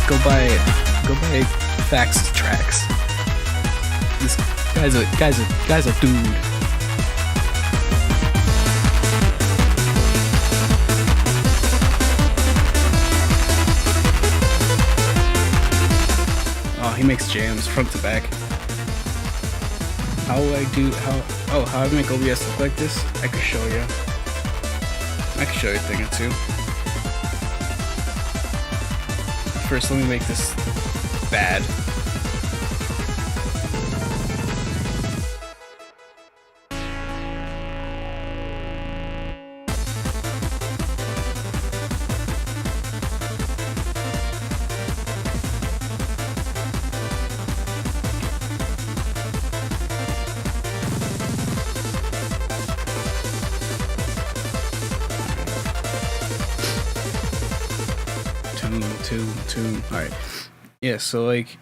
Go buy Fax's tracks. This guy's a dude. Oh, he makes jams front to back. How I make OBS look like this? I could show you. I could show you a thing or two. First, let me make this bad. Tune. Alright. Yeah, so like,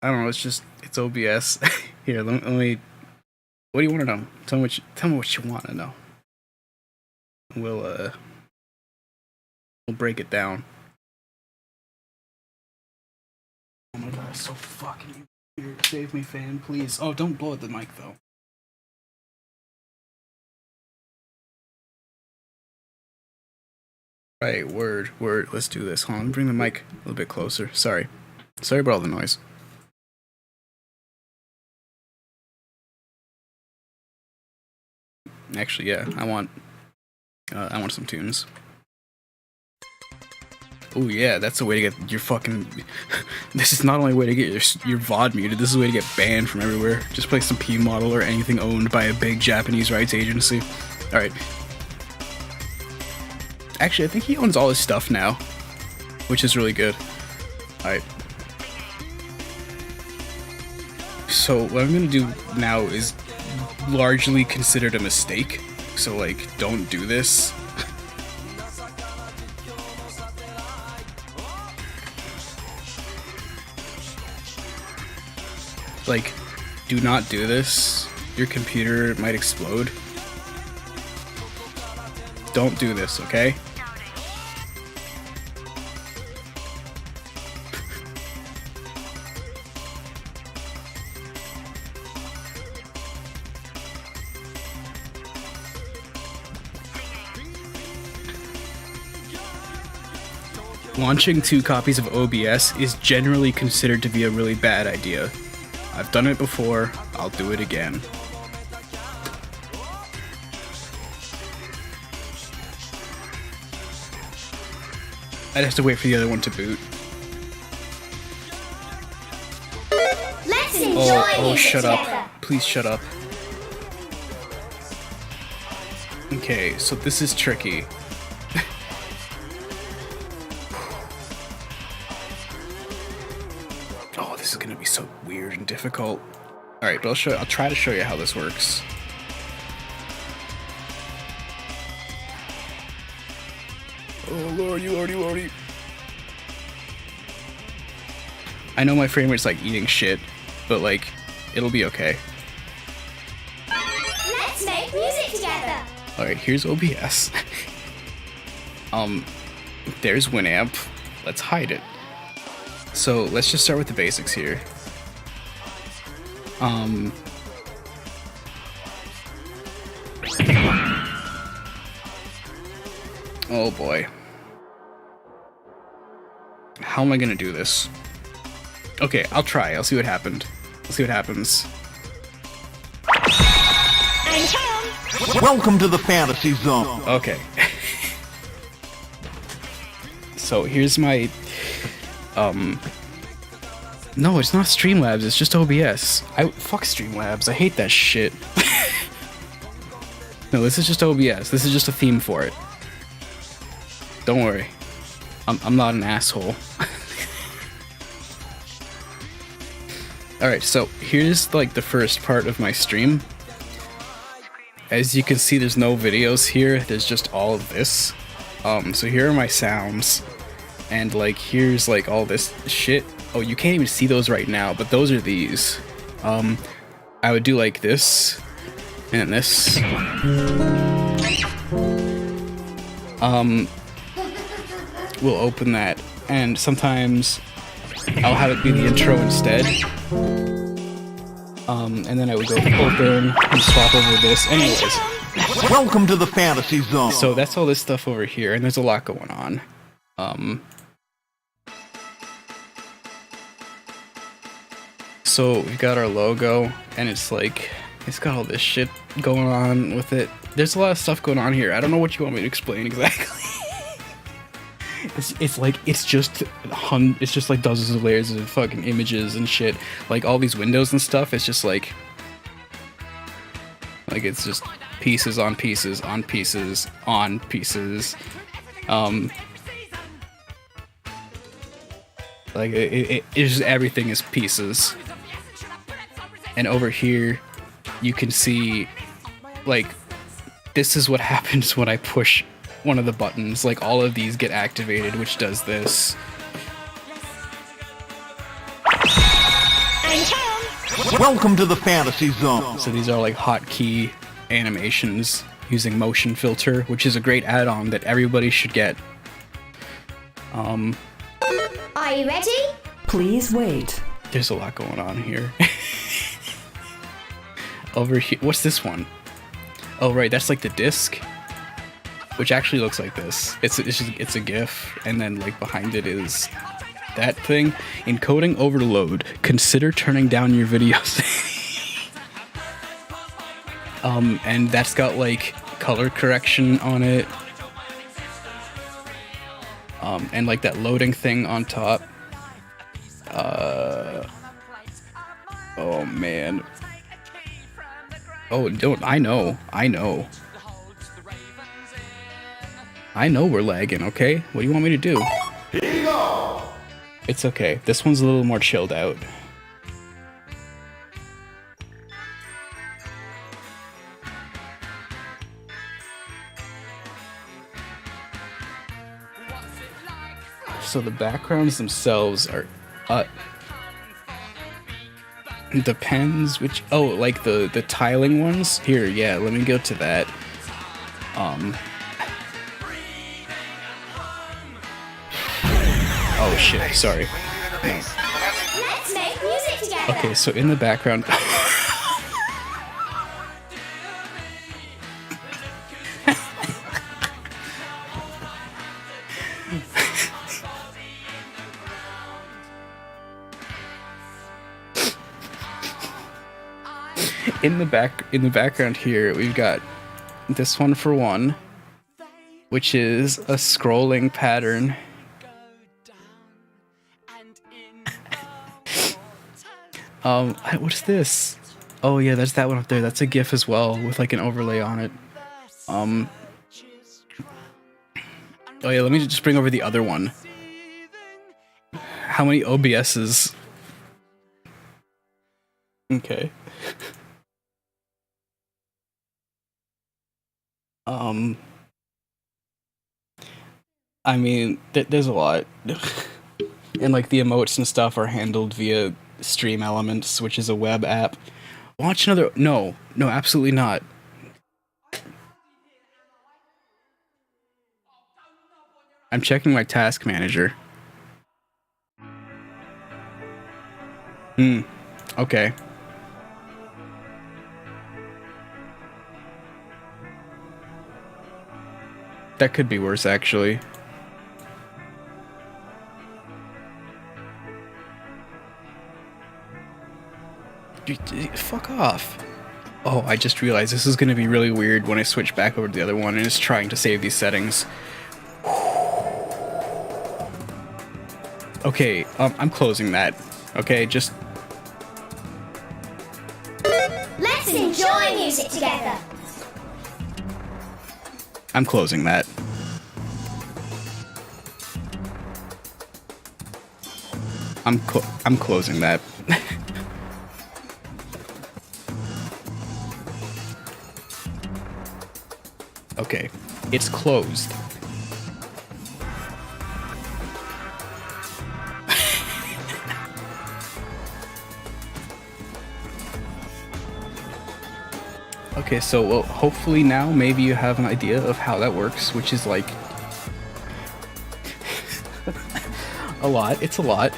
I don't know, it's OBS. Here, let me, what do you want to know? Tell me what you want to know. We'll break it down. Oh my god, it's so fucking weird. Save me, fan, please. Oh, don't blow out the mic, though. Right, word. Let's do this. Hold on, bring the mic a little bit closer. Sorry about all the noise. Actually, yeah, I want some tunes. Oh yeah, that's a way to get your fucking. This is not only a way to get your VOD muted. This is a way to get banned from everywhere. Just play some P model or anything owned by a big Japanese rights agency. All right. Actually, I think he owns all his stuff now, which is really good. Alright. So, what I'm gonna do now is largely considered a mistake. So, like, don't do this. Like, do not do this. Your computer might explode. Don't do this, okay? Launching 2 copies of OBS is generally considered to be a really bad idea. I've done it before, I'll do it again. I'd have to wait for the other one to boot. Let's enjoy music shut together. up. Please shut up. Okay, so this is tricky. Oh, this is gonna be so weird and difficult. Alright, but I'll try to show you how this works. Oh lordy. I know my frame rate's like eating shit, but like, it'll be okay. Let's make music together. Alright, here's OBS. There's Winamp. Let's hide it. So let's just start with the basics here. Oh boy. How am I gonna do this? Okay, I'll try. I'll see what happened. I'll see what happens. Welcome to the fantasy zone. Okay. So here's my no, it's not Streamlabs, it's just OBS. Fuck Streamlabs, I hate that shit. No, this is just OBS. This is just a theme for it. Don't worry. I'm not an asshole. Alright, so here's like the first part of my stream. As you can see, there's no videos here, there's just all of this. So here are my sounds. And like, here's like all this shit. Oh, you can't even see those right now, but those are these. I would do like this, and then this. We'll open that, and sometimes I'll have it be the intro instead. And then I would go open and swap over this. Anyways. Welcome to the fantasy zone. So that's all this stuff over here, and there's a lot going on. So we've got our logo, and it's like, it's got all this shit going on with it. There's a lot of stuff going on here. I don't know what you want me to explain exactly. It's like, it's just like dozens of layers of fucking images and shit. Like all these windows and stuff, it's just like it's just pieces on pieces on pieces on pieces. Like it's just, everything is pieces. And over here, you can see, like, this is what happens when I push one of the buttons. Like, all of these get activated, which does this. Welcome to the fantasy zone. So these are like hotkey animations using motion filter, which is a great add-on that everybody should get. Are you ready? Please wait. There's a lot going on here. Over here, what's this one? Oh right, that's like the disc, which actually looks like this. It's a GIF, and then like behind it is that thing. Encoding overload. Consider turning down your videos. And that's got like color correction on it. And like that loading thing on top. Oh man. Oh, don't, I know we're lagging, okay? What do you want me to do? It's okay. This one's a little more chilled out. So the backgrounds themselves are depends which, oh, like the tiling ones here. Yeah, let me go to that. Oh shit, sorry. No. Let's make music together. Okay, so in the background in the background here, we've got this one for one, which is a scrolling pattern. What's this? Oh yeah, that's that one up there. That's a GIF as well with like an overlay on it. Oh yeah, let me just bring over the other one. How many OBSs? Okay. I mean, there's a lot. And like the emotes and stuff are handled via 𝓔𝓶𝓵, which is a web app. Watch another. No, absolutely not. I'm checking my task manager. Okay. That could be worse, actually. Fuck off. Oh, I just realized this is going to be really weird when I switch back over to the other one and it's trying to save these settings. Okay, I'm closing that. Okay, just... Let's enjoy music together. I'm closing that. I'm closing that. Okay, it's closed. Okay, so well, hopefully now maybe you have an idea of how that works, which is like a lot. It's a lot.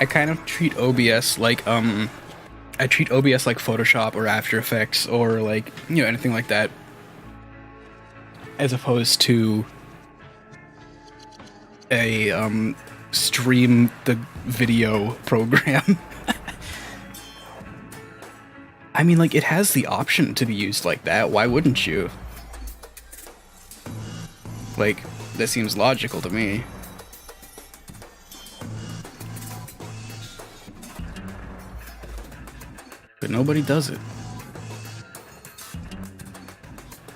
I kind of treat OBS like I treat OBS like Photoshop or After Effects or like, you know, anything like that, as opposed to a stream the video program. I mean, like, it has the option to be used like that. Why wouldn't you? Like, that seems logical to me. But nobody does it.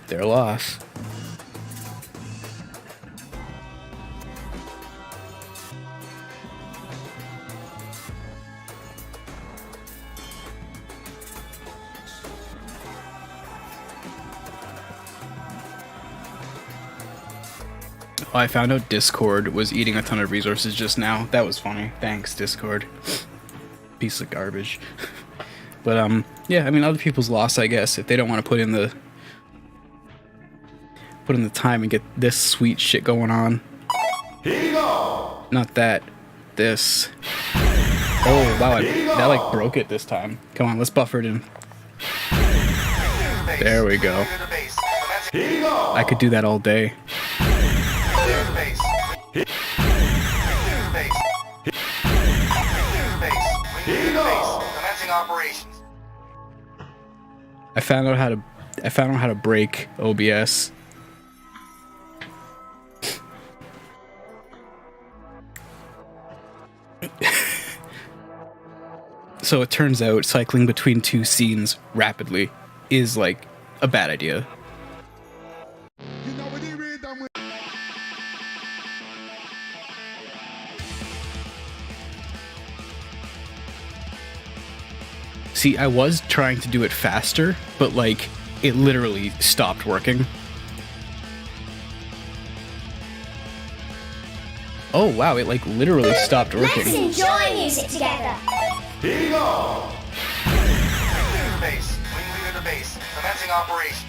Their loss. Oh, I found out Discord was eating a ton of resources just now. That was funny. Thanks, Discord. Piece of garbage. But, yeah, I mean, other people's loss, I guess, if they don't want to put in the time and get this sweet shit going on. Here you go. Not that. This. Oh, wow, that, like, broke it this time. Come on, let's buffer it in. There we go. Here you go. I could do that all day. Here you go. Commencing operations. I found out how to break OBS. So it turns out cycling between two scenes rapidly is like a bad idea. See, I was trying to do it faster, but like it literally stopped working. Oh wow, it like literally stopped working. Let's enjoy music together. Here you go. Base. Wing leader to base. Commencing operation.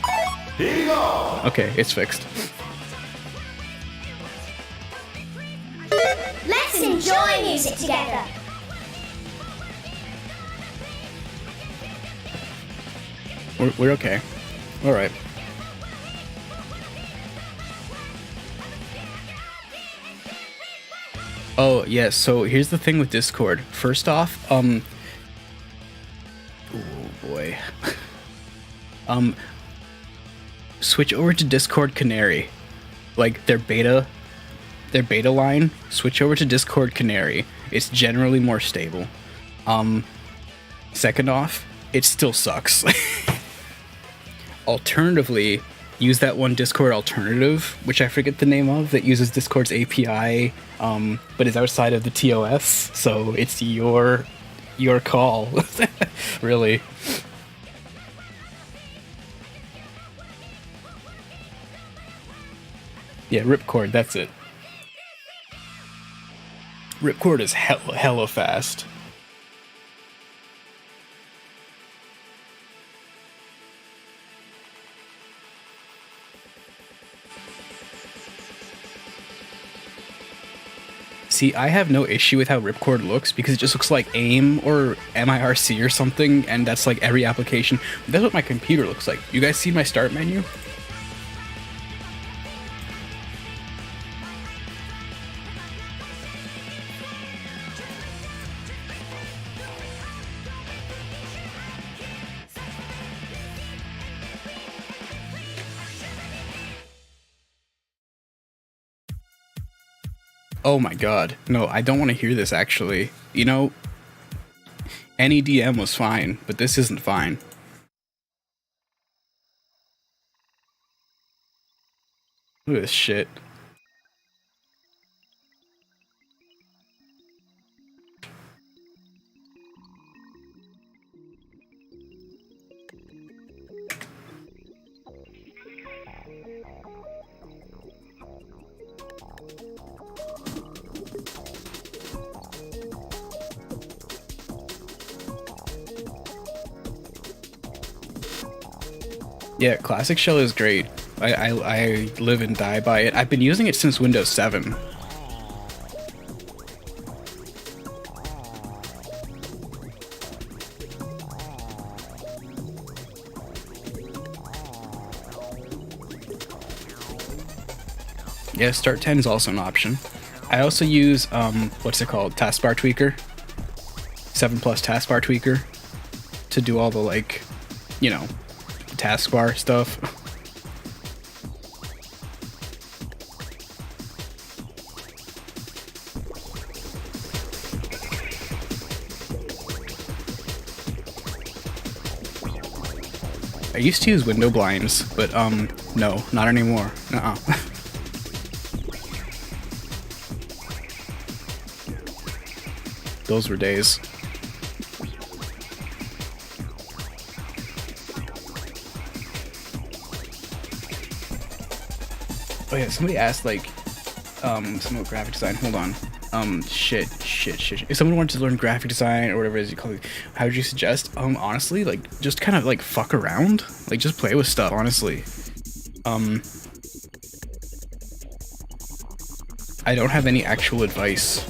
Here you go. Okay, it's fixed. Let's enjoy music together. We're okay. All right. Oh, yeah, so here's the thing with Discord. First off, oh boy. Switch over to Discord Canary. Like their beta line, switch over to Discord Canary. It's generally more stable. Second off, it still sucks. Alternatively, use that one Discord alternative, which I forget the name of, that uses Discord's API, but is outside of the TOS, so it's your call, really. Yeah, Ripcord, that's it. Ripcord is hella fast. See, I have no issue with how Ripcord looks because it just looks like AIM or MIRC or something, and that's like every application. That's what my computer looks like. You guys see my start menu? Oh my god. No, I don't want to hear this actually. You know, NEDM was fine, but this isn't fine. Look at this shit. Yeah, Classic Shell is great. I live and die by it. I've been using it since Windows 7. Yeah, Start 10 is also an option. I also use, what's it called? Taskbar Tweaker. 7 Plus Taskbar Tweaker. To do all the, like, you know, taskbar stuff. I used to use window blinds, but no, not anymore. Nuh-uh. Those were days. Oh yeah, somebody asked like some graphic design. Hold on. Shit. If someone wanted to learn graphic design or whatever it is you call it, how would you suggest? Honestly, like just kind of like fuck around, like just play with stuff. Honestly, I don't have any actual advice.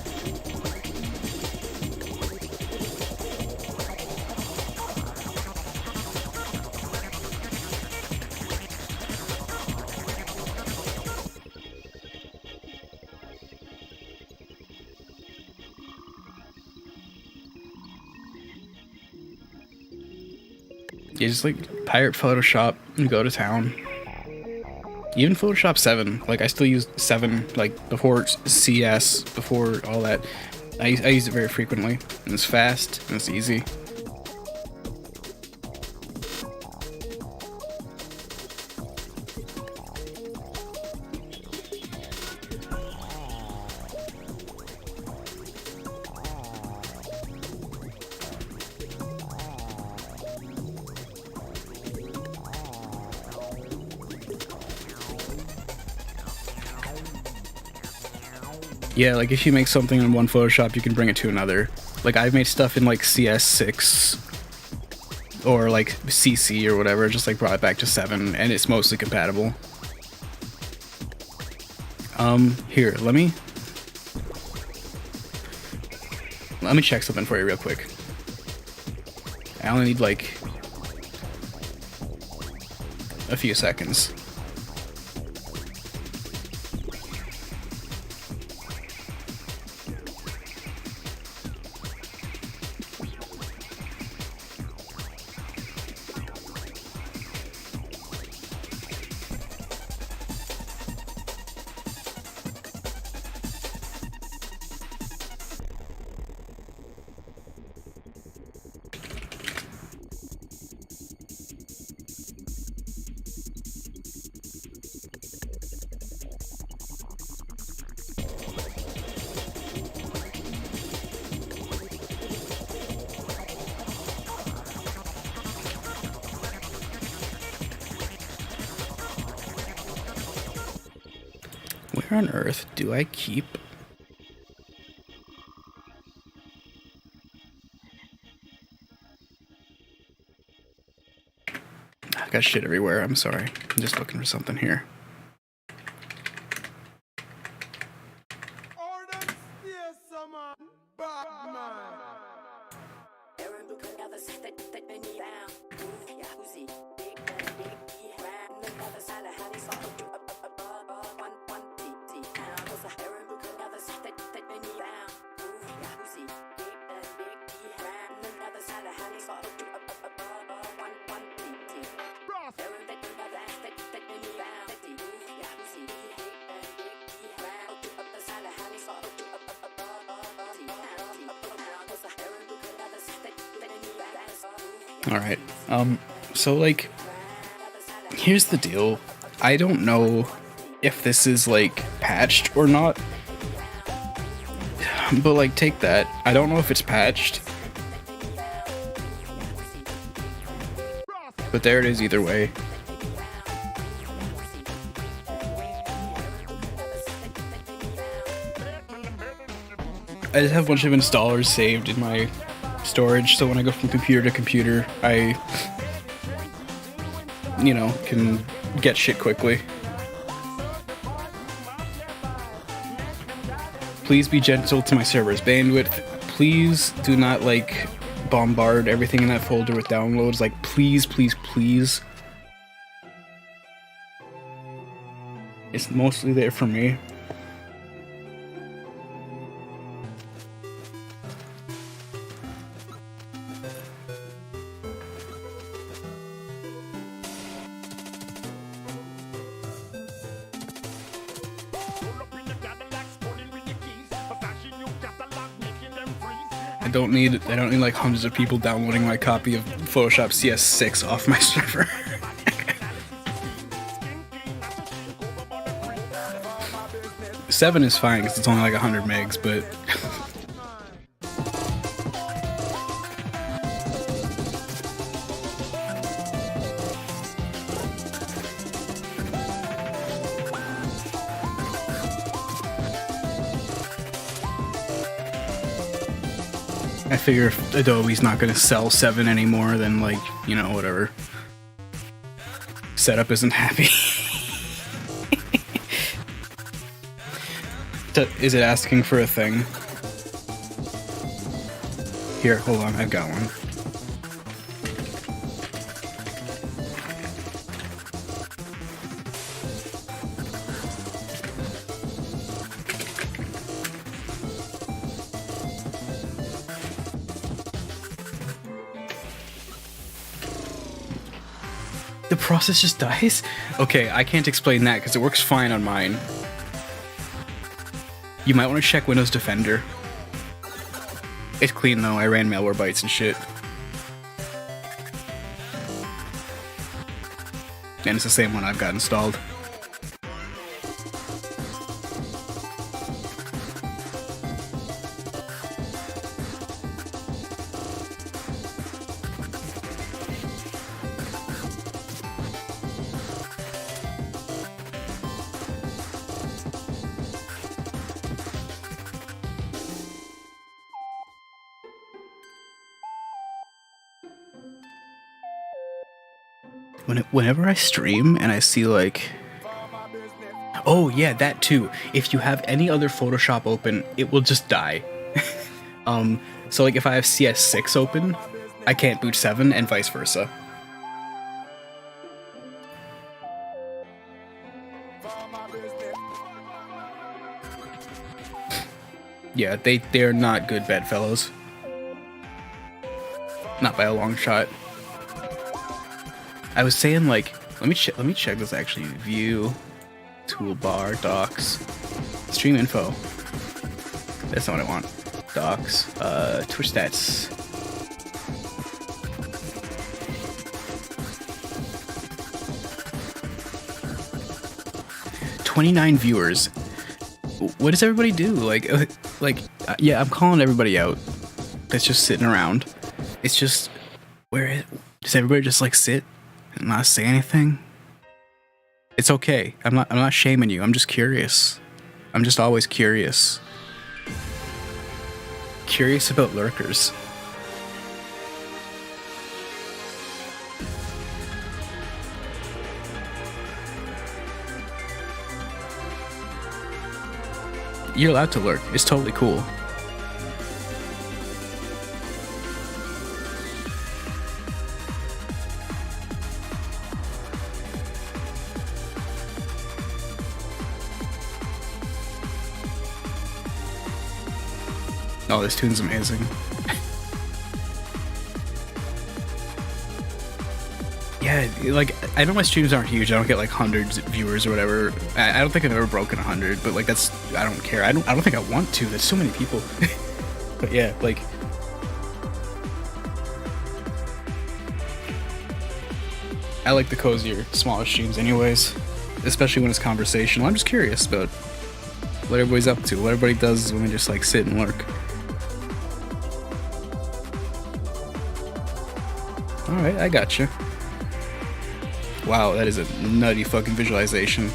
You just like pirate Photoshop and go to town. Even Photoshop 7, like I still use 7, like before CS, before all that. I use it very frequently, and it's fast and it's easy. Yeah, like if you make something in one Photoshop, you can bring it to another. Like I've made stuff in like CS6 or like CC or whatever, just like brought it back to 7, and it's mostly compatible. Here, let me check something for you real quick. I only need like a few seconds. Where on earth do I keep... I've got shit everywhere, I'm sorry. I'm just looking for something here. Alright, so like, here's the deal. I don't know if this is like patched or not, but like take that. I don't know if it's patched, but there it is either way. I just have a bunch of installers saved in my storage, so when I go from computer to computer, I, you know, can get shit quickly. Please be gentle to my server's bandwidth. Please do not, like, bombard everything in that folder with downloads. Like, please, please, please. It's mostly there for me. I don't need like hundreds of people downloading my copy of Photoshop CS6 off my server. 7 is fine because it's only like 100 megs, but I figure if Adobe's not going to sell 7 anymore, then like, you know, whatever. Setup isn't happy. Is it asking for a thing? Here, hold on, I've got one. The process just dies? Okay, I can't explain that because it works fine on mine. You might want to check Windows Defender. It's clean though, I ran Malwarebytes and shit. And it's the same one I've got installed. Whenever I stream and I see like, oh yeah, that too. If you have any other Photoshop open, it will just die. So like if I have CS6 open, I can't boot 7 and vice versa. Yeah, they're not good bedfellows. Not by a long shot. I was saying like, let me check this actually. View, toolbar, docs, stream info. That's not what I want. Docs, Twitch stats. $29 viewers. What does everybody do? Like, yeah, I'm calling everybody out. That's just sitting around. It's just, does everybody just like sit and not say anything? It's okay. I'm not shaming you. I'm just curious. I'm just always curious. Curious about lurkers. You're allowed to lurk. It's totally cool. Oh, this tune's amazing. Yeah, like, I know my streams aren't huge. I don't get like hundreds of viewers or whatever. I don't think I've ever broken 100, but like I don't care. I don't think I want to. There's so many people. But yeah, like, I like the cozier, smaller streams anyways, especially when it's conversational. I'm just curious about what everybody's up to, what everybody does when they just like sit and lurk. Alright, I gotcha. Wow, that is a nutty fucking visualization.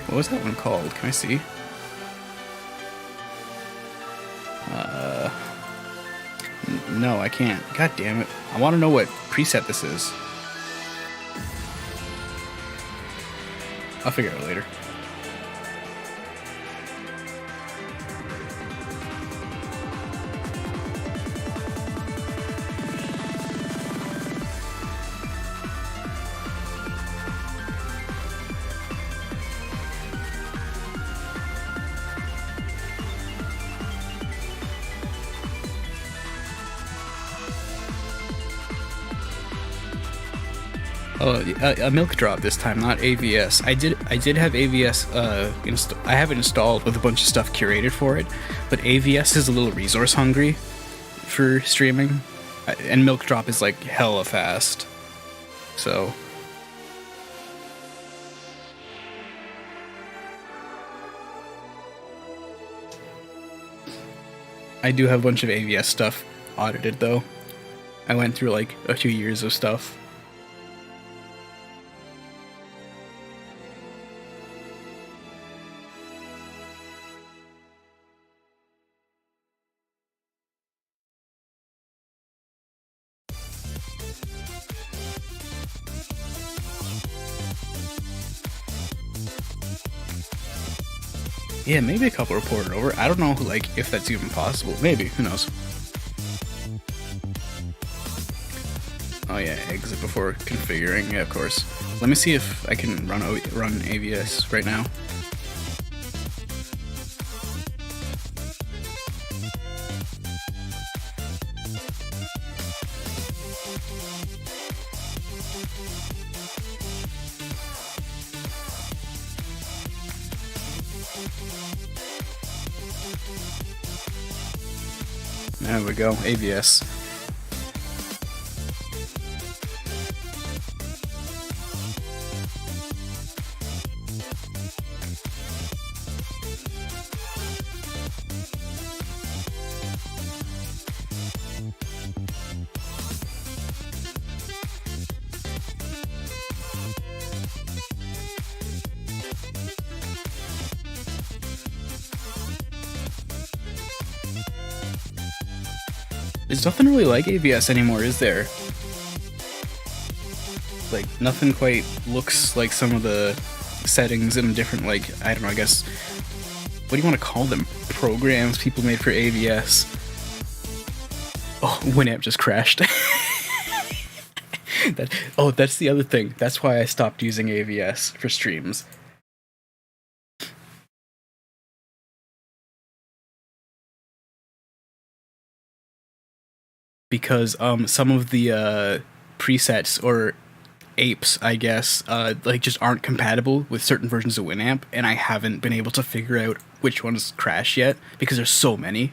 What was that one called? Can I see? No, I can't. God damn it. I want to know what preset this is. I'll figure it out later. Oh, a milk drop this time, not AVS. I did have AVS I have it installed with a bunch of stuff curated for it, but AVS is a little resource hungry for streaming, and milk drop is like hella fast. So I do have a bunch of AVS stuff audited though. I went through like a few years of stuff. Yeah, maybe a couple reported over. I don't know, like, if that's even possible. Maybe, who knows? Oh yeah, exit before configuring. Yeah, of course. Let me see if I can run AVS right now. There we go, AVS. There's nothing really like AVS anymore, is there? Like, nothing quite looks like some of the settings in different, like, I don't know, I guess, what do you want to call them? Programs people made for AVS. Oh, Winamp just crashed. That's the other thing. That's why I stopped using AVS for streams. Because some of the presets or apes, I guess, like just aren't compatible with certain versions of Winamp, and I haven't been able to figure out which ones crash yet because there's so many.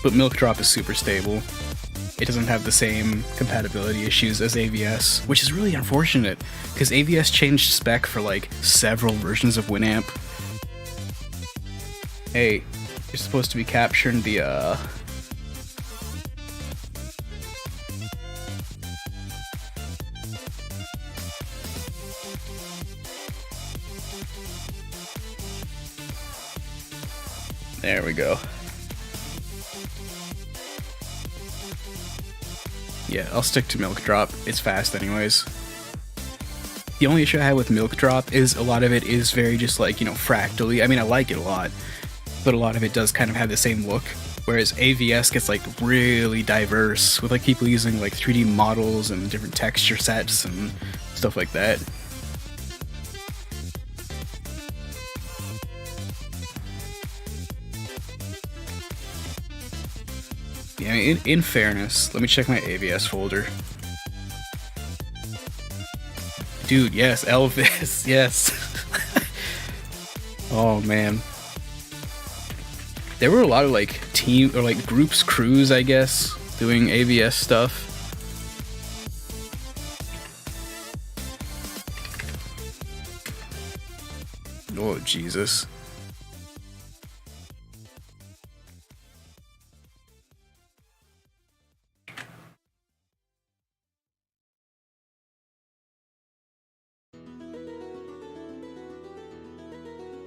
But Milk Drop is super stable. It doesn't have the same compatibility issues as AVS, which is really unfortunate, because AVS changed spec for like several versions of Winamp. Hey, you're supposed to be capturing the There we go. Yeah, I'll stick to Milk Drop. It's fast anyways. The only issue I have with Milk Drop is a lot of it is very just like, you know, fractally. I mean, I like it a lot, but a lot of it does kind of have the same look. Whereas AVS gets like really diverse with like people using like 3D models and different texture sets and stuff like that. Yeah, in fairness, let me check my AVS folder. Dude, yes, Elvis, yes. Oh man. There were a lot of like team or like groups, crews, I guess, doing AVS stuff. Oh, Jesus.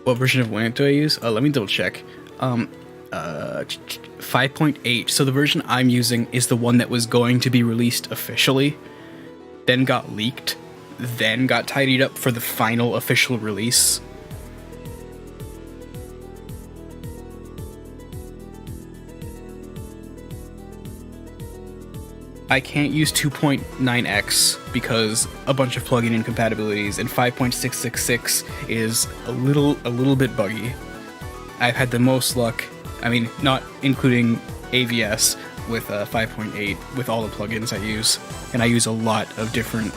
What version of Winamp do I use? Let me double check. 5.8. So the version I'm using is the one that was going to be released officially, then got leaked, then got tidied up for the final official release. I can't use 2.9x because a bunch of plugin incompatibilities, and 5.666 is a little bit buggy. I've had the most luck I mean, not including AVS with 5.8 with all the plugins I use, and I use a lot of different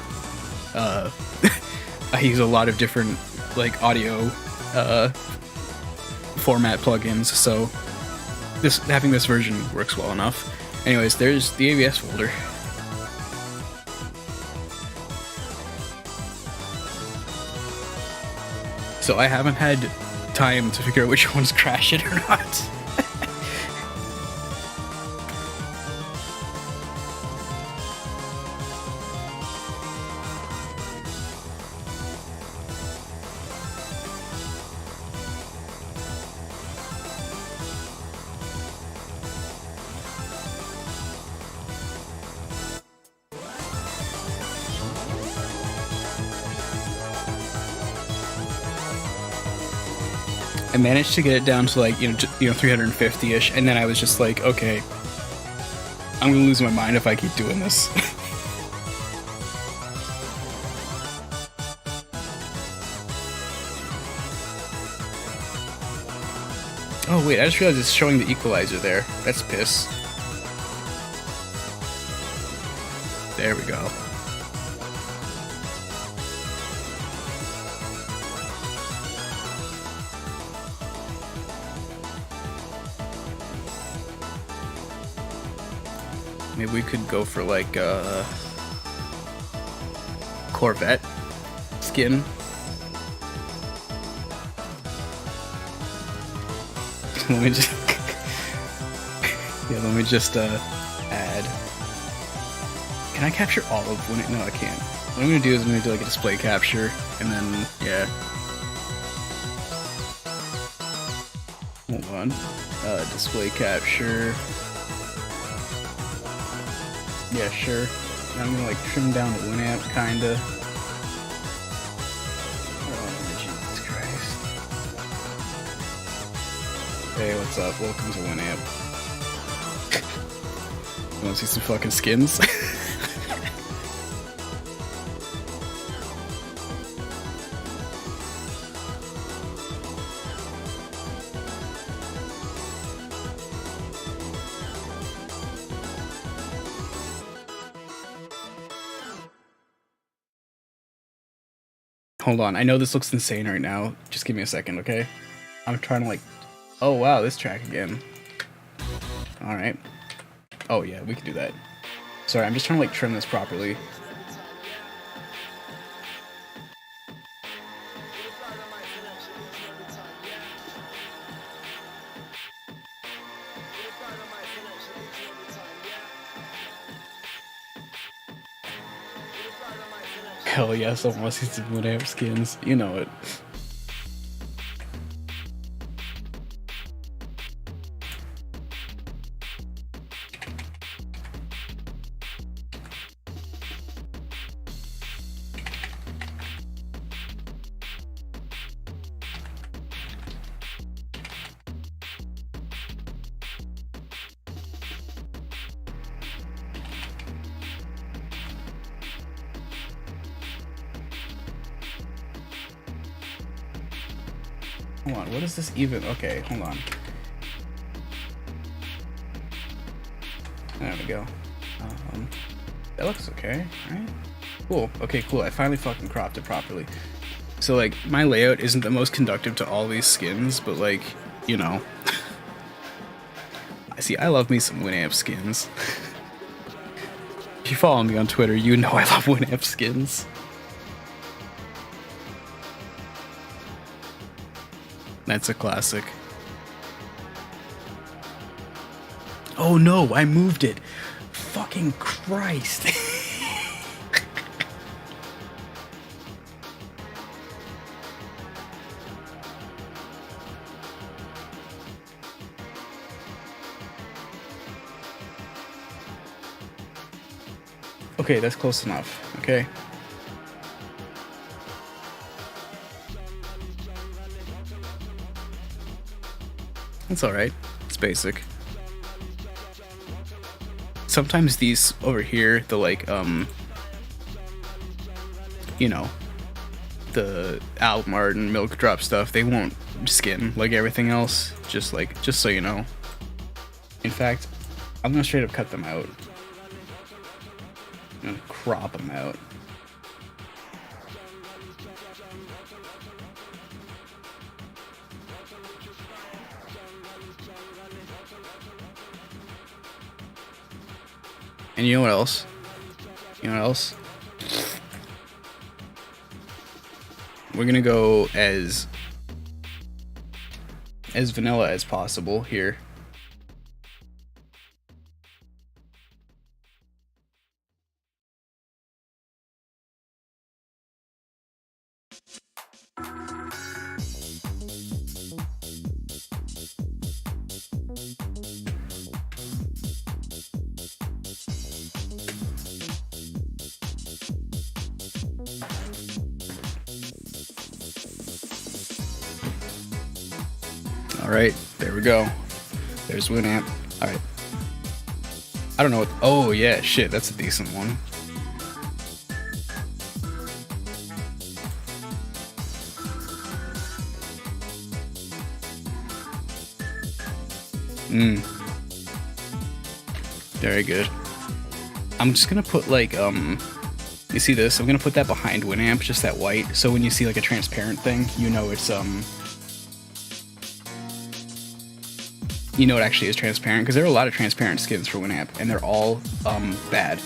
I use a lot of different like audio format plugins, so having this version works well enough. Anyways, there's the AVS folder. So I haven't had time to figure out which one's crashing or not. I managed to get it down to like, 350-ish, and then I was just like, okay, I'm gonna lose my mind if I keep doing this. Oh wait, I just realized it's showing the equalizer there. That's piss. There we go. Maybe we could go for like a Corvette skin. Let me just let me just add. Can I capture all of when it? No, I can't. What I'm gonna do is I'm gonna do like a display capture, and then yeah. Hold on. Display capture. Yeah, sure. I'm gonna like trim down the WinAmp, kinda. Oh, Jesus Christ. Hey, what's up? Welcome to WinAmp. You wanna see some fucking skins? Hold on, I know this looks insane right now. Just give me a second, okay? I'm trying to like... Oh wow, this track again. Alright. Oh yeah, we can do that. Sorry, I'm just trying to like trim this properly. Hell yes, I want to see some WinAmp skins. You know it. Hold on, what is this even? Okay, hold on. There we go. That looks okay, right? Cool. Okay, cool. I finally fucking cropped it properly. So, like, my layout isn't the most conductive to all these skins, but, like, you know. See, I love me some WinAmp skins. If you follow me on Twitter, you know I love WinAmp skins. That's a classic. Oh no, I moved it. Fucking Christ. Okay, that's close enough. Okay. That's alright. It's basic. Sometimes these over here, the like, you know, the album art and milk drop stuff, they won't skin like everything else. Just so you know. In fact, I'm gonna straight up cut them out. I'm gonna crop them out. And you know what else? You know what else? We're gonna go as vanilla as possible here. Alright, there we go. There's 𝓕𝐵𝑚. Alright. I don't know what... Oh, yeah, shit, that's a decent one. Very good. I'm just gonna put, like, you see this? I'm gonna put that behind 𝓕𝐵𝑚, just that white, so when you see, like, a transparent thing, you know it's, you know it actually is transparent, because there are a lot of transparent skins for 𝓕𝐵𝑚, and they're all bad.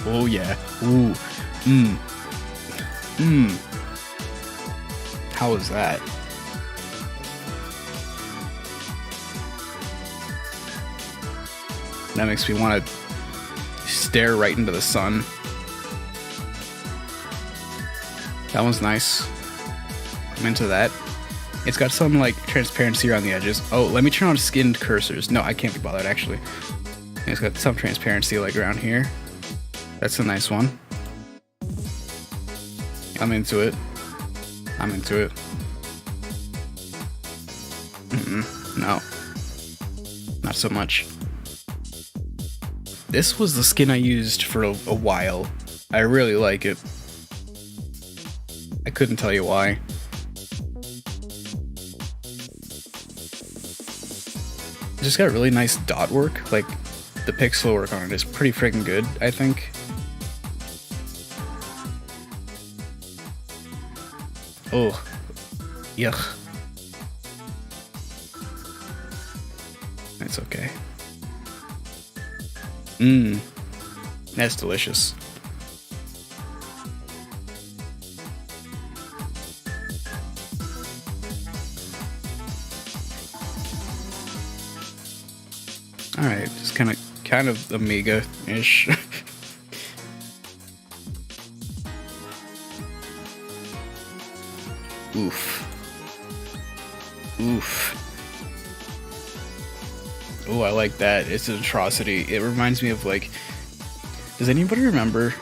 Oh yeah. Ooh. How was that? That makes me want to stare right into the sun. That one's nice. I'm into that. It's got some like transparency around the edges. Oh, let me turn on skinned cursors. No, I can't be bothered actually. It's got some transparency like around here. That's a nice one. I'm into it. I'm into it. No. Not so much. This was the skin I used for a while. I really like it. I couldn't tell you why. It's just got really nice dot work. Like, the pixel work on it is pretty freaking good, I think. Oh. Yuck. That's okay. That's delicious. Alright, just kind of Amiga-ish. Oof. Oof. Oh, I like that. It's an atrocity. It reminds me of, like... Does anybody remember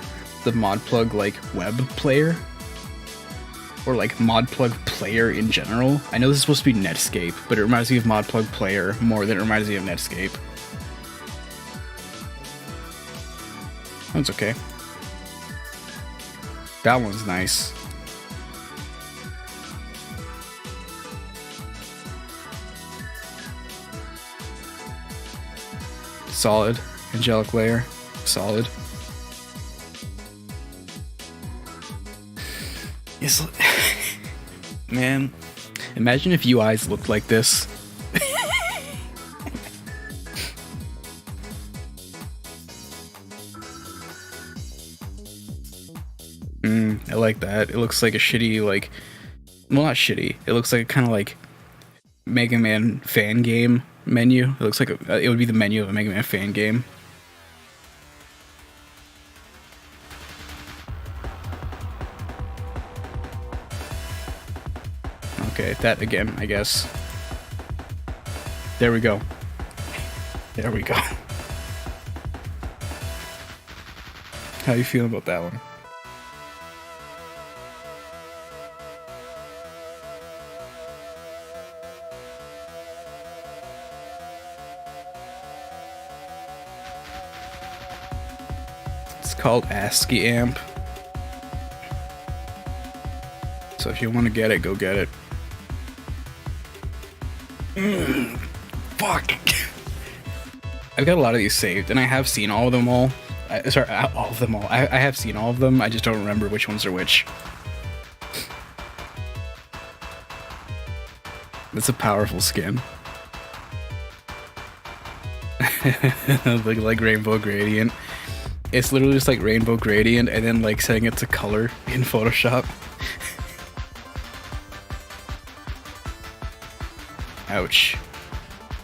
the Modplug, like, web player? Or, like, Modplug player in general? I know this is supposed to be Netscape, but it reminds me of Modplug player more than it reminds me of Netscape. That's okay. That one's nice. Solid. Angelic layer. Solid. Yes. Man, imagine if UIs looked like this. I like that. It looks like a shitty, like... Well, not shitty. It looks like a kind of like Mega Man fan game menu. It looks like it would be the menu of a Mega Man fan game. Okay, that again, I guess. There we go. There we go. How you feeling about that one? called 𝓔𝓶𝓶𝓪. So if you want to get it, go get it. Fuck. I've got a lot of these saved, and I have seen all of them all. Sorry, all of them all. I have seen all of them, I just don't remember which ones are which. That's a powerful skin. like Rainbow Gradient. It's literally just like Rainbow Gradient and then like setting it to color in Photoshop. Ouch.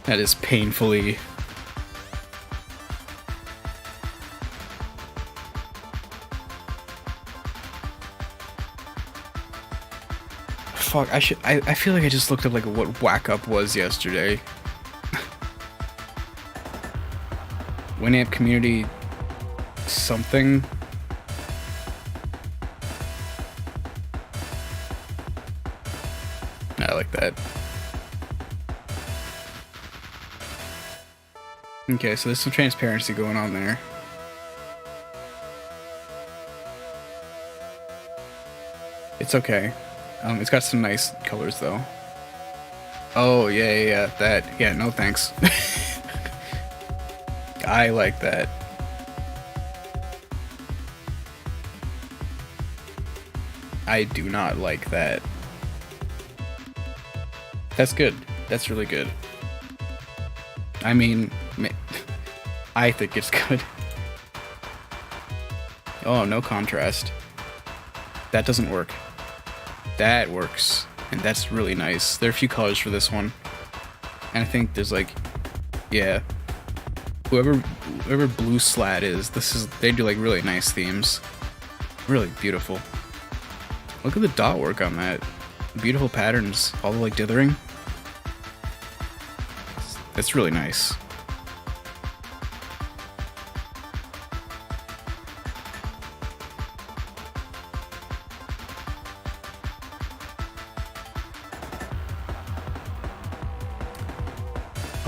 That is painfully... Fuck, I feel like I just looked up like what Whack Up was yesterday. Winamp community something. I like that. Okay, so there's some transparency going on there. It's okay. It's got some nice colors though. Oh yeah, that. Yeah, no thanks. I like that. I do not like that. That's good. That's really good. I mean, I think it's good. Oh, no contrast. That doesn't work. That works, and that's really nice. There are a few colors for this one, and I think there's like, yeah, whoever Blue Slat is, they do like really nice themes, really beautiful. Look at the dot work on that, beautiful patterns, all the like dithering. It's really nice.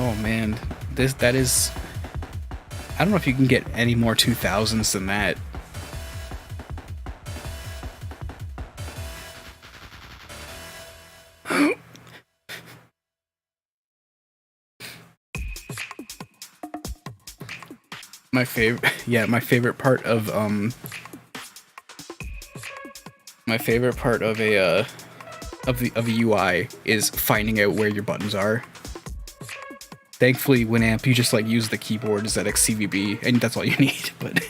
Oh man, that is... I don't know if you can get any more 2000s than that. My favorite, yeah, my favorite part of a UI is finding out where your buttons are. Thankfully, Winamp, you just like use the keyboard 𝓔𝑶𝑵𝑬, and that's all you need. But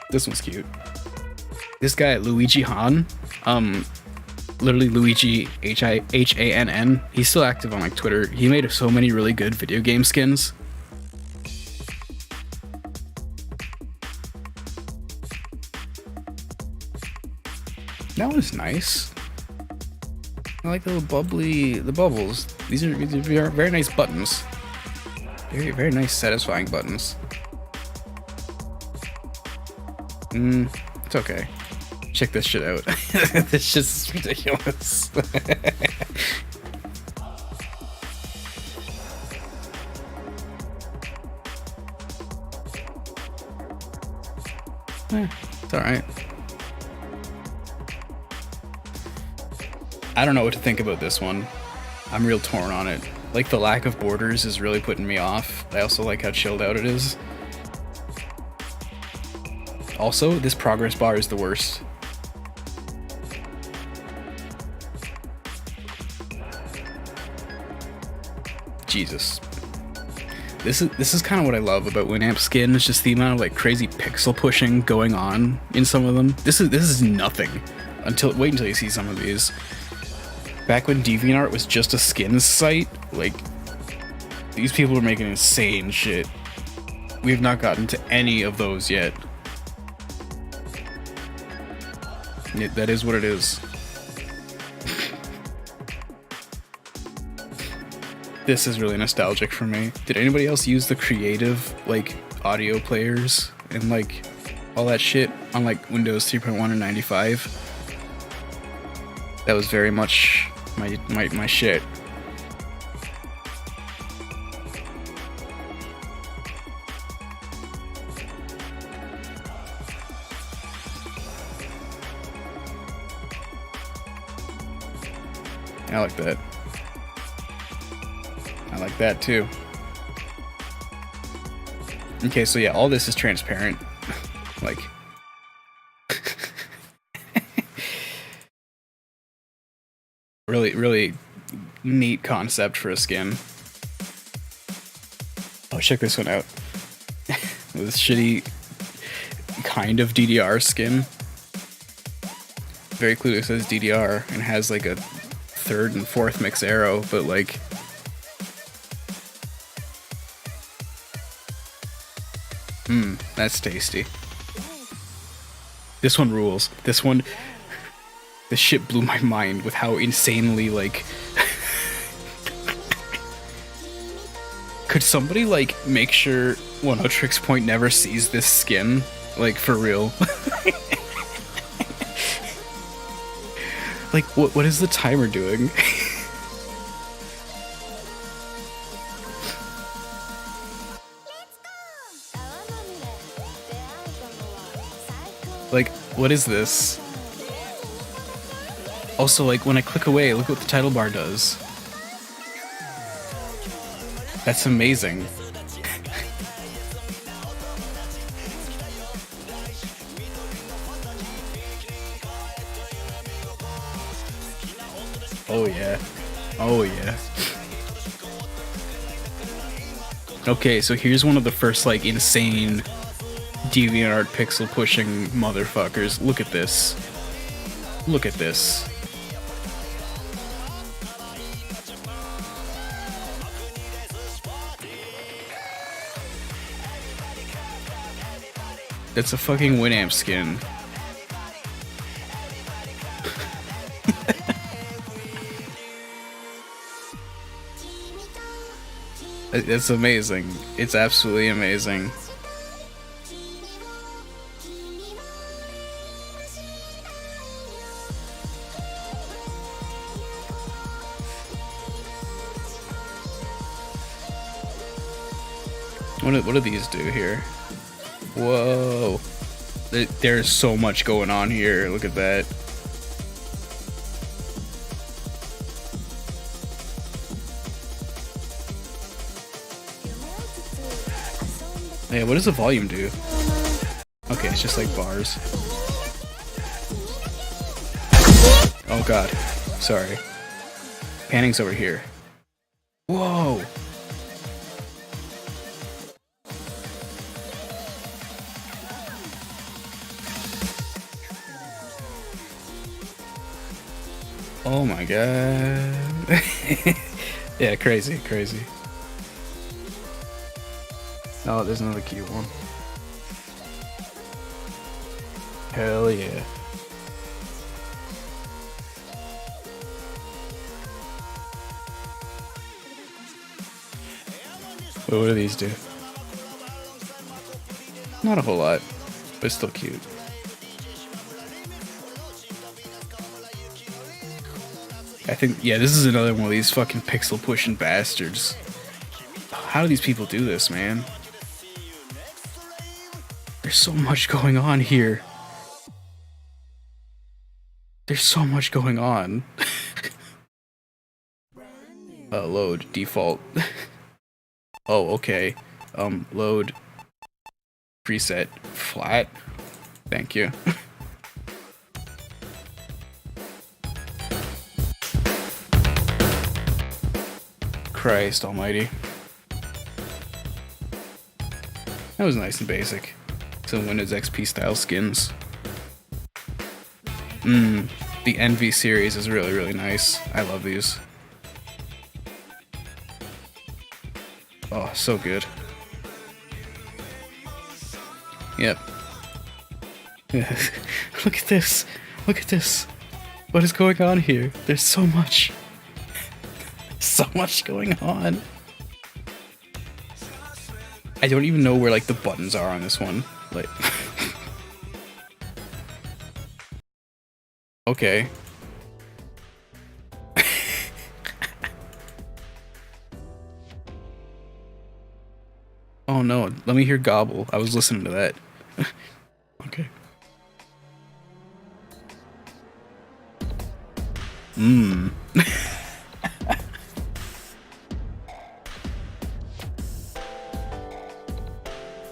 this one's cute. This guy Luigi Han, literally Luigi HANN. He's still active on like Twitter. He made so many really good video game skins. That one's nice. I like the bubbles. These are very nice buttons. Very nice, satisfying buttons. It's okay. Check this shit out. This just ridiculous. It's alright. I don't know what to think about this one. I'm real torn on it. Like, the lack of borders is really putting me off. I also like how chilled out it is. Also, this progress bar is the worst. Jesus. This is kind of what I love about Winamp skin. It's just the amount of like crazy pixel pushing going on in some of them. This is nothing. Wait until you see some of these. Back when DeviantArt was just a skins site, like, these people were making insane shit. We have not gotten to any of those yet. That is what it is. This is really nostalgic for me. Did anybody else use the creative, like, audio players and, like, all that shit on, like, Windows 3.1 and 95? That was very much my shit. I like that. I like that too. Okay, so yeah, all this is transparent. Like, really neat concept for a skin. Oh, check this one out. This shitty kind of DDR skin. Very clearly says DDR and has like a 3rd and 4th mix arrow, but like, that's tasty. This one rules. This shit blew my mind with how insanely, like... Could somebody, like, make sure 𝓏𝑨𝑵𝑚𝑨 Point never sees this skin? Like, for real. Like, what is the timer doing? Like, what is this? Also, like, when I click away, look what the title bar does. That's amazing. Oh yeah. Oh yeah. Okay, so here's one of the first, like, insane DeviantArt pixel pushing motherfuckers. Look at this. Look at this. That's a fucking _ㄍ𝑵𝐻𝑚 skin. It's amazing. It's absolutely amazing. What do these do here? Whoa. There's so much going on here. Look at that. Yeah, what does the volume do? Okay, it's just like bars. Oh god. Sorry. Panning's over here. Whoa! Oh my god. Yeah, crazy. Oh, there's another cute one. Hell yeah. Wait, what do these do? Not a whole lot, but it's still cute. I think, yeah, this is another one of these fucking pixel pushing bastards. How do these people do this, man? There's so much going on here. There's so much going on. Load default. Oh, okay. Load preset flat. Thank you. Christ almighty. That was nice and basic. Some Windows XP style skins. The Envy series is really nice. I love these. Oh, so good. Yep. Look at this. Look at this. What is going on here? There's so much. So much going on. I don't even know where, like, the buttons are on this one. Like, okay. Oh no, let me hear gobble. I was listening to that. Okay.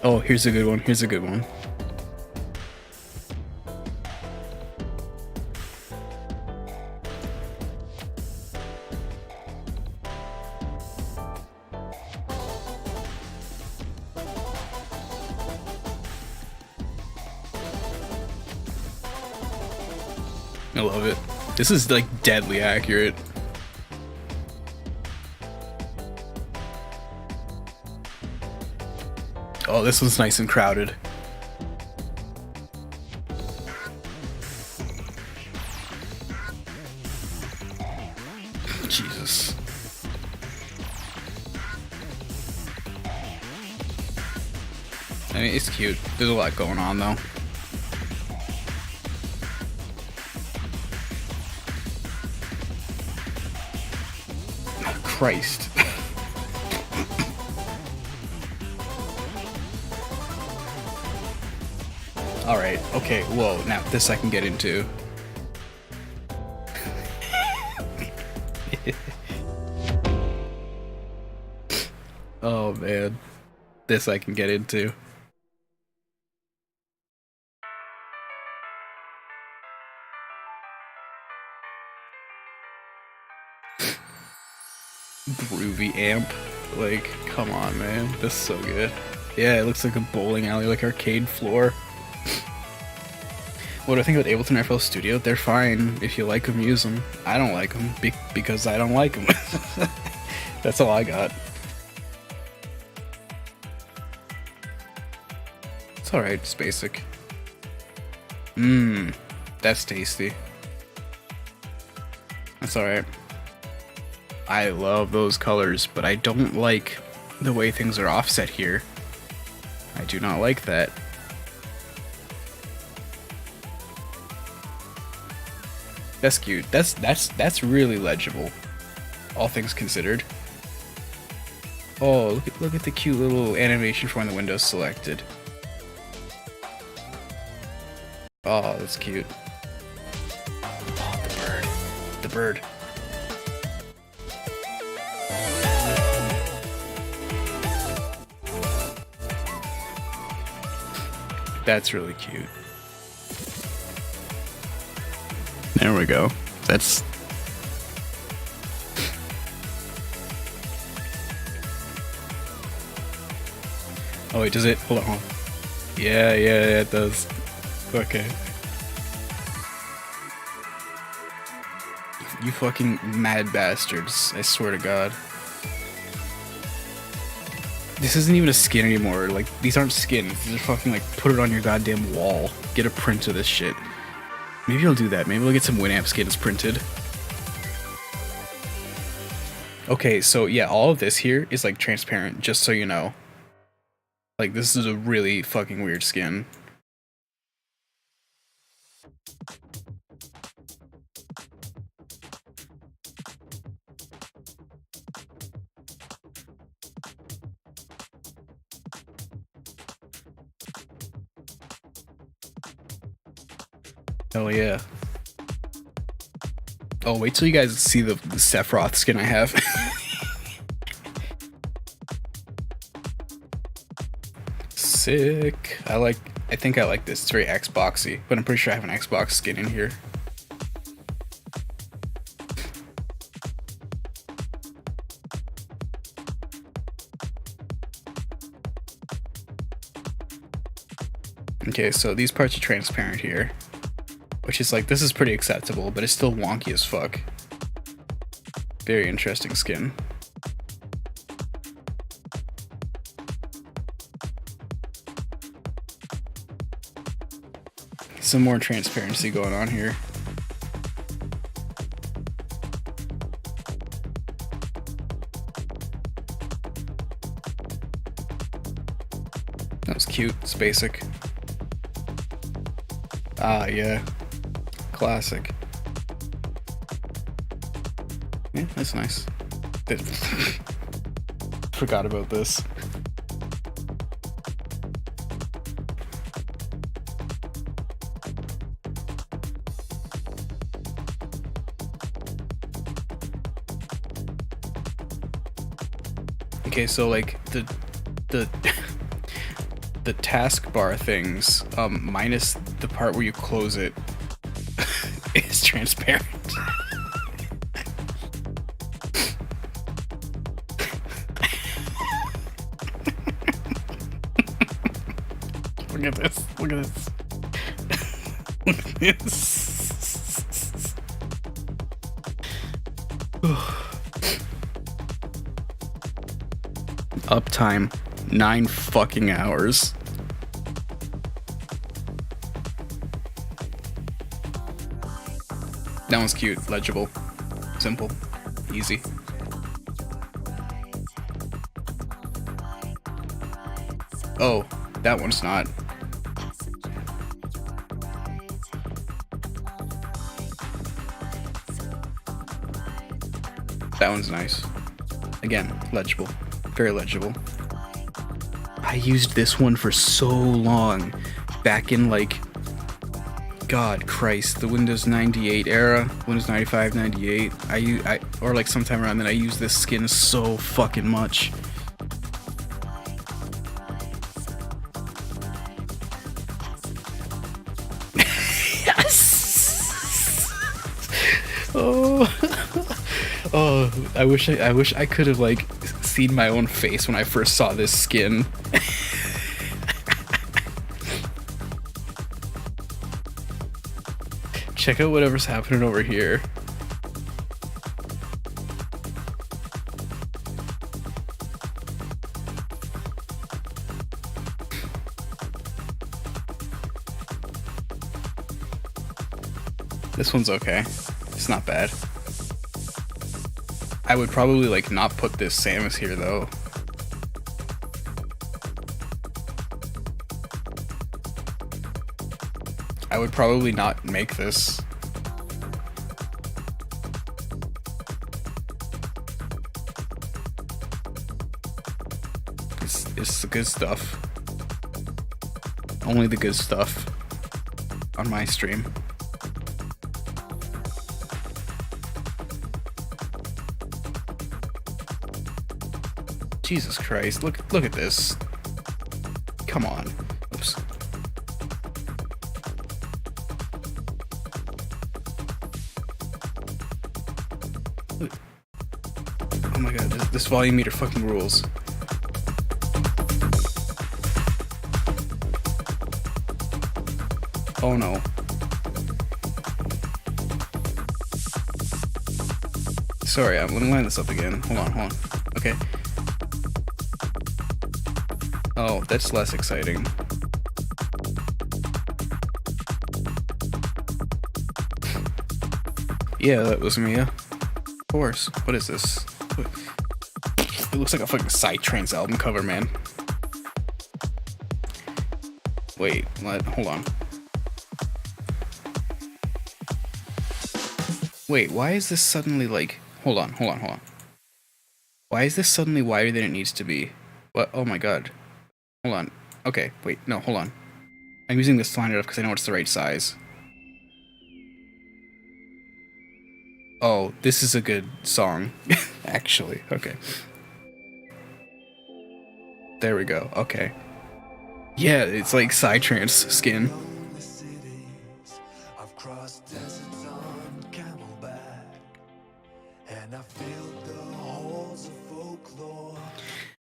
Oh, here's a good one. Here's a good one. I love it. This is like deadly accurate. Oh, this one's nice and crowded. Jesus. I mean, it's cute. There's a lot going on though. Christ. Alright, okay, whoa, now this I can get into. Oh man, this I can get into. Groovy amp. Like, come on, man. This is so good. Yeah, it looks like a bowling alley, like arcade floor. What do I think about Ableton FL Studio? They're fine. If you like them, use them. I don't like them because I don't like them. That's all I got. It's alright, it's basic. Mmm, that's tasty. That's alright. I love those colors, but I don't like the way things are offset here. I do not like that. That's cute. That's really legible, all things considered. Oh, look at the cute little animation for when the window's selected. Oh, that's cute. Oh, the bird. The bird. That's really cute. There we go. That's... Oh wait, does it? Hold on. Yeah, it does. Okay. You fucking mad bastards. I swear to God. This isn't even a skin anymore. Like, these aren't skins. These are fucking, like, put it on your goddamn wall. Get a print of this shit. Maybe I'll do that. Maybe I'll get some Winamp skins printed. Okay, so yeah, all of this here is, like, transparent, just so you know. Like, this is a really fucking weird skin. Oh yeah. Oh, wait till you guys see the Sephiroth skin I have. Sick. I think I like this. It's very Xboxy, but I'm pretty sure I have an Xbox skin in here. Okay, so these parts are transparent here. Which is like, this is pretty acceptable, but it's still wonky as fuck. Very interesting skin. Some more transparency going on here. That was cute. It's basic. Ah, yeah. Classic. Yeah, that's nice. Forgot about this. Okay, so like the the taskbar things, minus the part where you close it, is transparent. Look at this. Look at this. Look at this. Uptime 9 fucking hours. That one's cute, legible, simple, easy. Oh, that one's not. That one's nice. Again, legible. Very legible. I used this one for so long. Back in like... God Christ, the Windows 98 era. Windows 95, 98. Or like sometime around then, I used this skin so fucking much. Yes! Oh... Oh, I wish I could have like seen my own face when I first saw this skin. Check out whatever's happening over here. This one's okay. It's not bad. I would probably like not put this Samus here though. I would probably not make this. It's the good stuff. Only the good stuff on my stream. Jesus Christ, look at this. Come on. Oops. Oh my god, this volume meter fucking rules. Oh no. Sorry, let me line this up again. Hold on. Okay. Oh, that's less exciting. Yeah, that was Mia. Of course. What is this? It looks like a fucking 𝓔𝓶𝓶𝓪 album cover, man. Wait, what? Hold on. Wait, why is this suddenly like... Hold on. Why is this suddenly wider than it needs to be? What? Oh my god. Hold on. Okay, wait, no, hold on. I'm using this to line it up because I know it's the right size. Oh, this is a good song. Actually, okay. There we go, okay. Yeah, it's like 𝓔𝓶𝓶𝓪 skin.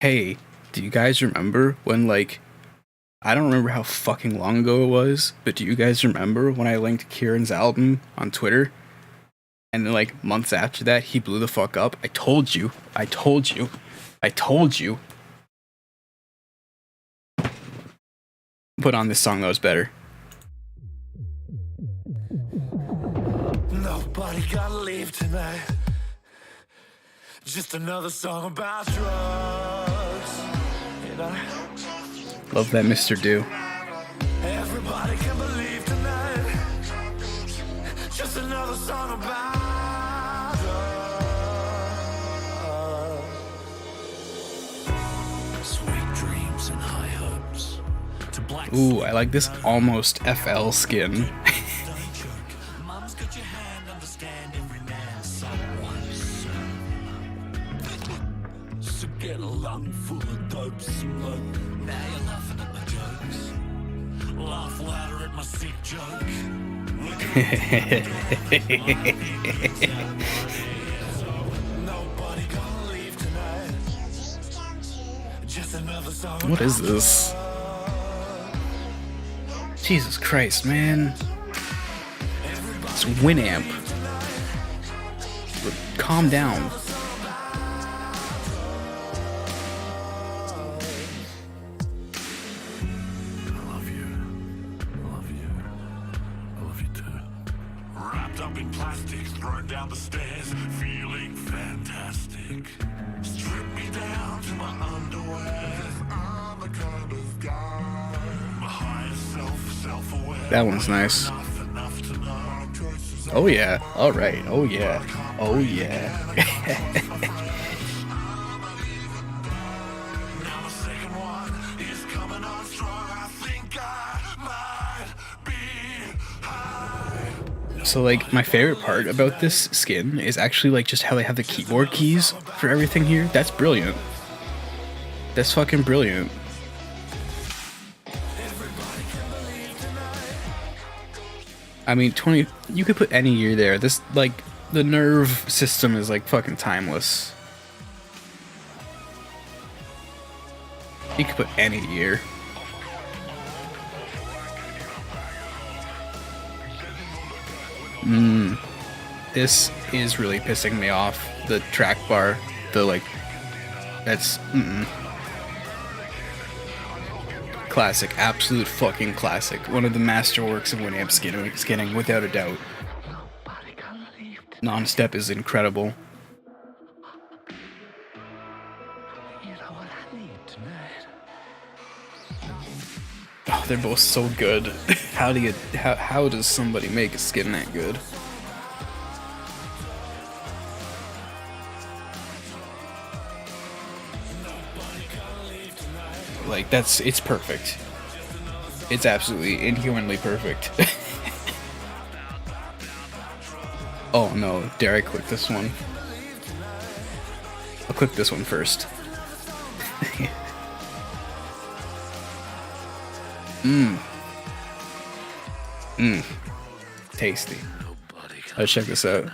Hey, do you guys remember when, like, I don't remember how fucking long ago it was, but do you guys remember when I linked Kieran's album on Twitter? And then, like, months after that, he blew the fuck up? I told you. Put on this song that was better. Nobody gotta leave tonight. Just another song about drugs. You know? Love that Mr. Do. Everybody can believe tonight. Just another song about drugs. Sweet dreams and high hopes. To black. Ooh, I like this almost FL skin. Mom's got your hand, understand every man someone so get a lung full of dope smoke. Now you're laughing at my joke. my sick joke. Nobody gonna leave tonight. Just another song. What is this? Jesus Christ, man. It's Winamp. Calm down. Wrapped up in plastic, thrown down the stairs, feeling fantastic. Strip me down to my underwear. I'm the kind of guy. My higher self, self-aware. That one's nice. Oh yeah. All right. Oh yeah. Oh yeah. Now the second one is coming on strong. I think I might be high. So like my favorite part about this skin is actually like just how they have the keyboard keys for everything here. That's brilliant. That's fucking brilliant. I mean, 20, you could put any year there. This, like, the nerve system is, like, fucking timeless. You could put any year. This is really pissing me off. The track bar, the, like, that's, Classic, absolute fucking classic. One of the masterworks of Winamp skinning, without a doubt. Non-step is incredible. Oh, they're both so good. How does somebody make a skin that good? Like, it's perfect. It's absolutely inhumanly perfect. Oh no, dare I click this one? I'll click this one first. Tasty. Let's check this out.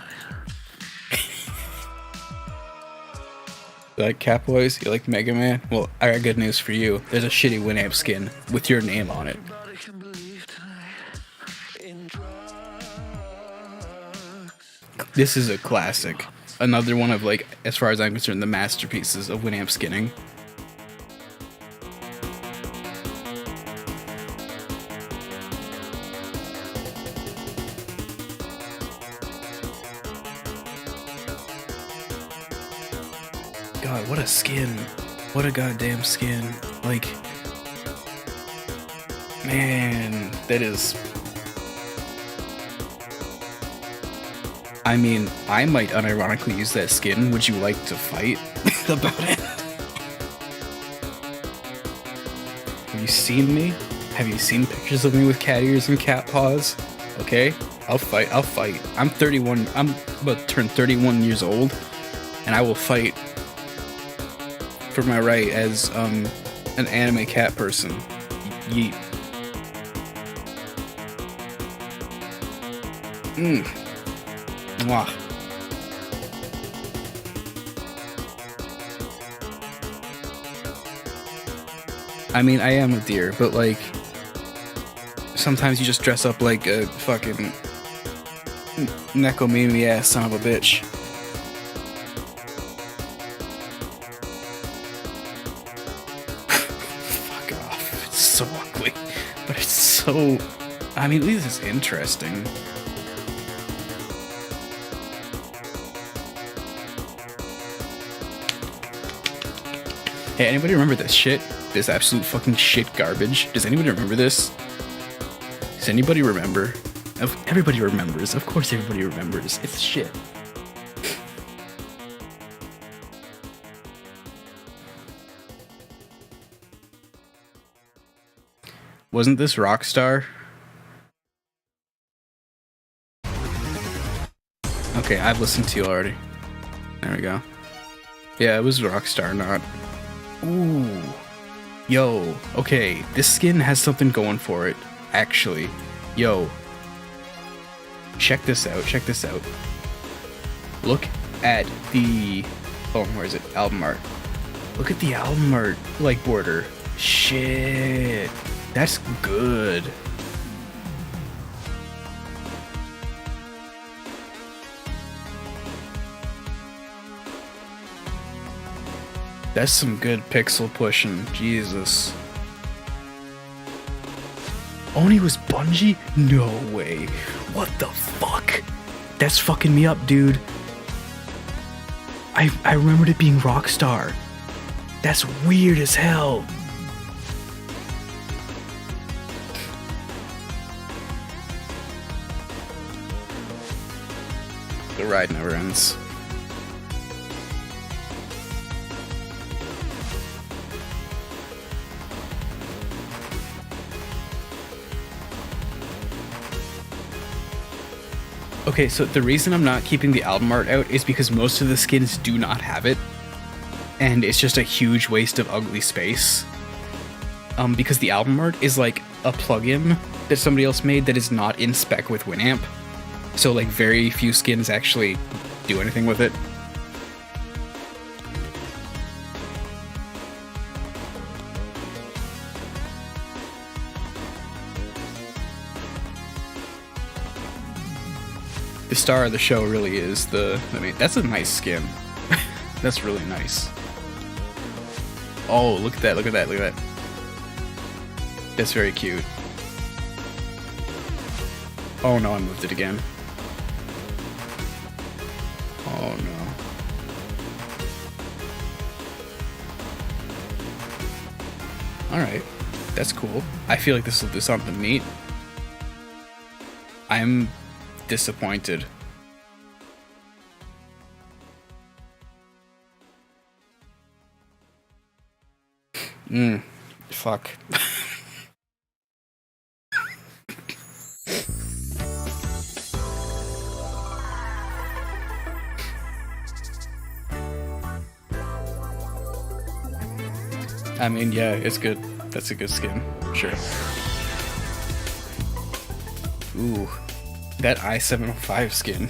You like Catboys? You like Mega Man? Well, I got good news for you. There's a shitty Winamp skin with your name on it. This is a classic. Another one of, like, as far as I'm concerned, the masterpieces of Winamp skinning. God, what a skin. What a goddamn skin. Like, man, that is... I mean, I might unironically use that skin. Would you like to fight about it? Have you seen me? Have you seen pictures of me with cat ears and cat paws? Okay, I'll fight. I'm 31. I'm about to turn 31 years old, and I will fight for my right as an anime cat person. Yeet. Mwah. I mean, I am a deer, but like, sometimes you just dress up like a fucking 𝓔𝓶𝓶𝓪 ass son of a bitch. Fuck off. It's so ugly. But it's so... I mean, at least it's interesting. Hey, anybody remember this shit? This absolute fucking shit garbage? Does anybody remember this? Does anybody remember? Everybody remembers. Of course everybody remembers. It's shit. Wasn't this Rockstar? Okay, I've listened to you already. There we go. Yeah, it was Rockstar, not... Ooh. Yo, okay, this skin has something going for it, actually. Yo. Check this out. Check this out. Look at the... Oh, where is it? Album art. Look at the album art, like, border. Shit. That's good. That's some good pixel pushing. Jesus. Oni was Bungie? No way. What the fuck? That's fucking me up, dude. I remembered it being Rockstar. That's weird as hell. The ride never ends. Okay, so the reason I'm not keeping the album art out is because most of the skins do not have it, and it's just a huge waste of ugly space. Because the album art is like a plugin that somebody else made that is not in spec with Winamp, so like very few skins actually do anything with it. The star of the show really is the... I mean, that's a nice skin. That's really nice. Oh, look at that, look at that, look at that. That's very cute. Oh no, I moved it again. Oh no. Alright, that's cool. I feel like this will do something neat. I'm disappointed. Fuck. I mean, yeah, it's good. That's a good skin, sure. Ooh, that 𝑖705 skin.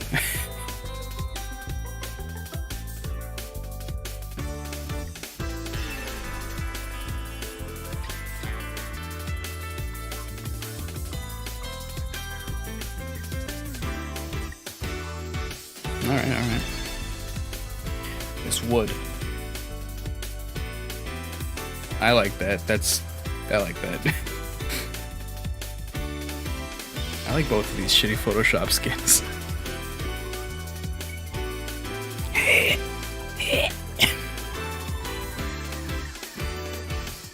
Alright. It's wood. I like that. I like that. I like both of these shitty Photoshop skins.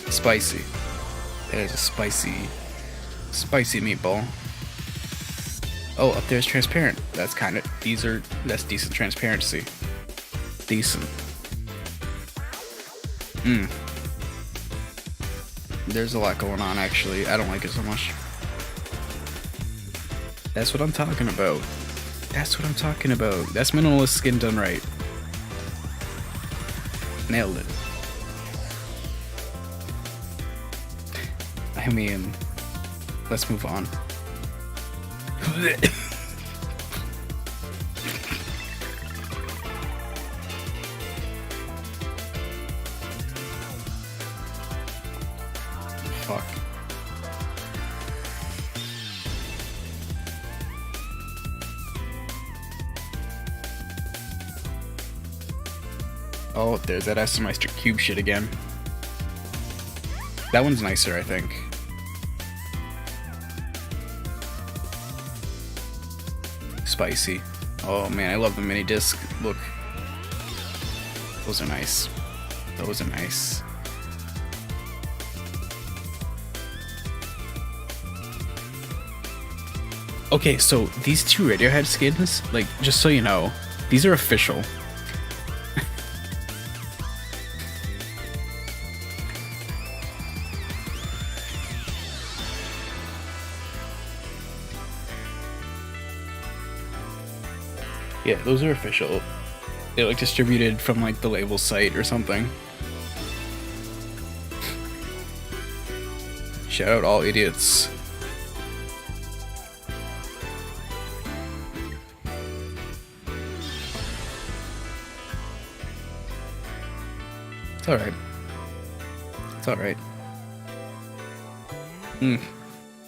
Spicy. That is a spicy meatball. Oh, up there's transparent. That's that's decent transparency. Decent. There's a lot going on, actually. I don't like it so much. That's what I'm talking about. That's what I'm talking about. That's minimalist skin done right. Nailed it. I mean, let's move on. Fuck. Oh, there's that SMeister cube shit again. That one's nicer, I think. Spicy. Oh man, I love the mini disc. Look. Those are nice. Those are nice. Okay, so these two Radiohead skins, like, just so you know, these are official. Yeah, those are official. They're like distributed from like the label site or something. Shout out all idiots. alright. It's alright.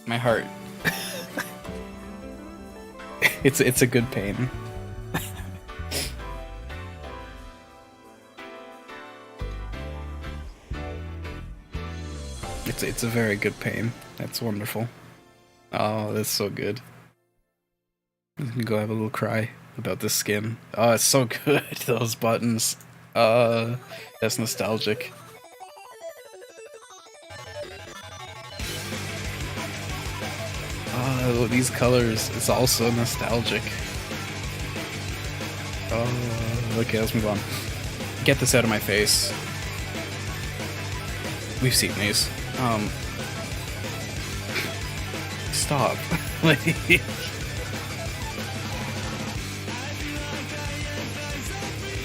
My heart. It's a good pain. It's a very good pain. That's wonderful. Oh, that's so good. I'm gonna go have a little cry about this skin. Oh, it's so good. Those buttons. That's nostalgic. Oh, these colors. It's also nostalgic. Oh, okay, let's move on. Get this out of my face. We've seen these. Stop. Like,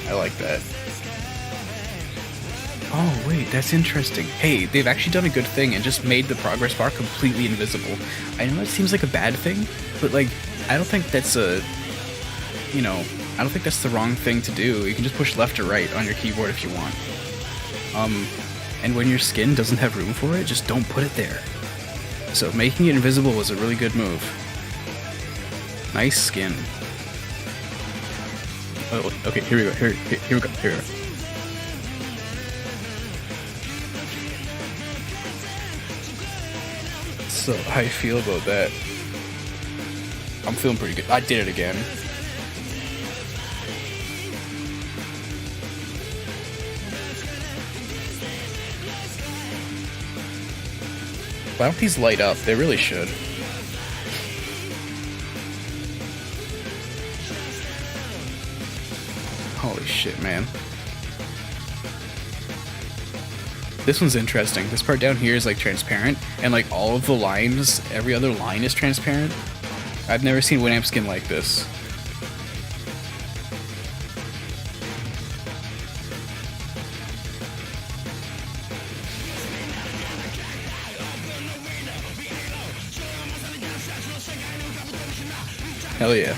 I like that. Oh, wait, that's interesting. Hey, they've actually done a good thing and just made the progress bar completely invisible. I know it seems like a bad thing, but, like, I don't think that's a... You know, I don't think that's the wrong thing to do. You can just push left or right on your keyboard if you want. And when your skin doesn't have room for it, just don't put it there. So making it invisible was a really good move. Nice skin. Oh, okay, here we go. Here we go. Here we go. So, how you feel about that? I'm feeling pretty good. I did it again. Why don't these light up? They really should. Holy shit, man. This one's interesting. This part down here is like transparent, and like all of the lines, every other line is transparent. I've never seen Winamp skin like this. Hell yeah.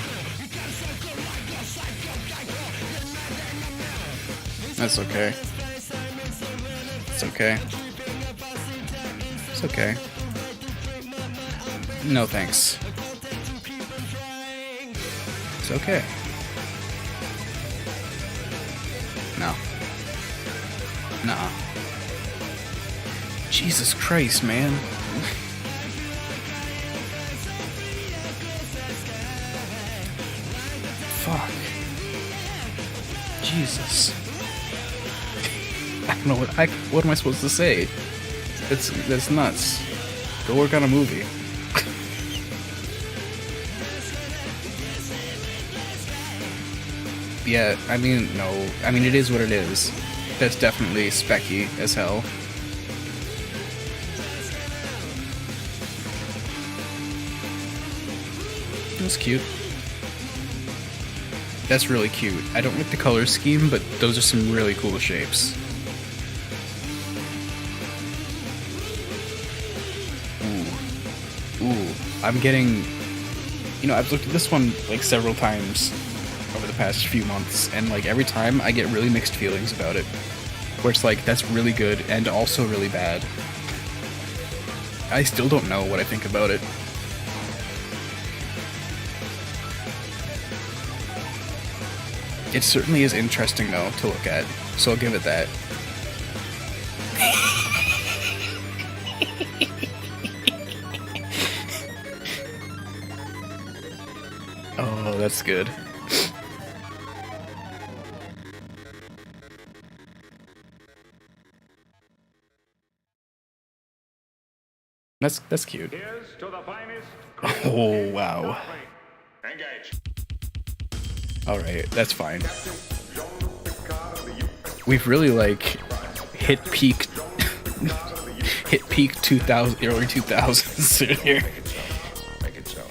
That's okay. It's okay. It's okay. No thanks. It's okay. No. Nuh-uh. Jesus Christ, man. Fuck. Jesus. I don't know what am I supposed to say? That's nuts. Go work on a movie. Yeah, I mean, no. I mean, it is what it is. That's definitely specky as hell. It was cute. That's really cute. I don't like the color scheme, but those are some really cool shapes. Ooh. I'm getting... You know, I've looked at this one, like, several times over the past few months, and, like, every time I get really mixed feelings about it. Where it's like, that's really good, and also really bad. I still don't know what I think about it. It certainly is interesting, though, to look at, so I'll give it that. Oh, that's good. That's cute. Here's to the finest. Oh, wow. Engage. Alright, that's fine. We've really, like, hit peak 2000, early 2000s here. Make it so.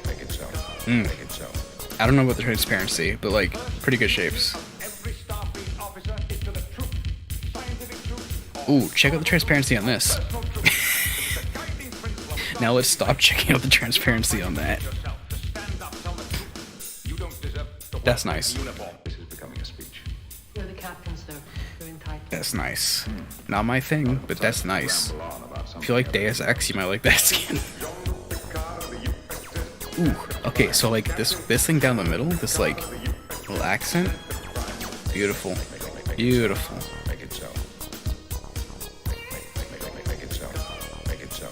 Make it so. Make it so. I don't know about the transparency, but, like, pretty good shapes. Ooh, check out the transparency on this. Now let's stop checking out the transparency on that. That's nice. This is becoming a speech. You're the captain. That's nice. Not my thing, but that's nice. If you like Deus Ex, you might like that skin. Ooh, okay, so like this thing down the middle, this like little accent, beautiful, beautiful. Make it so. Make it so. Make it so.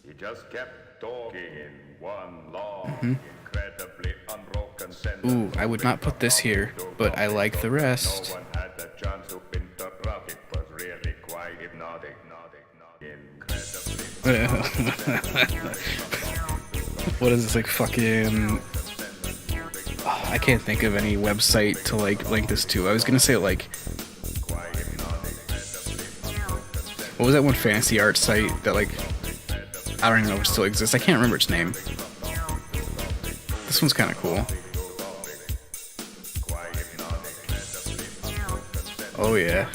He just kept talking in one long, incredibly unbroken sentence. Ooh, I would not put this here, but I like the rest. No one had the chance to interrupt. It was really quite hypnotic, What is this, like fucking... Oh, I can't think of any website to like link this to. I was gonna say like... What was that one fantasy art site that like... I don't even know if it still exists. I can't remember its name. This one's kind of cool. Oh yeah.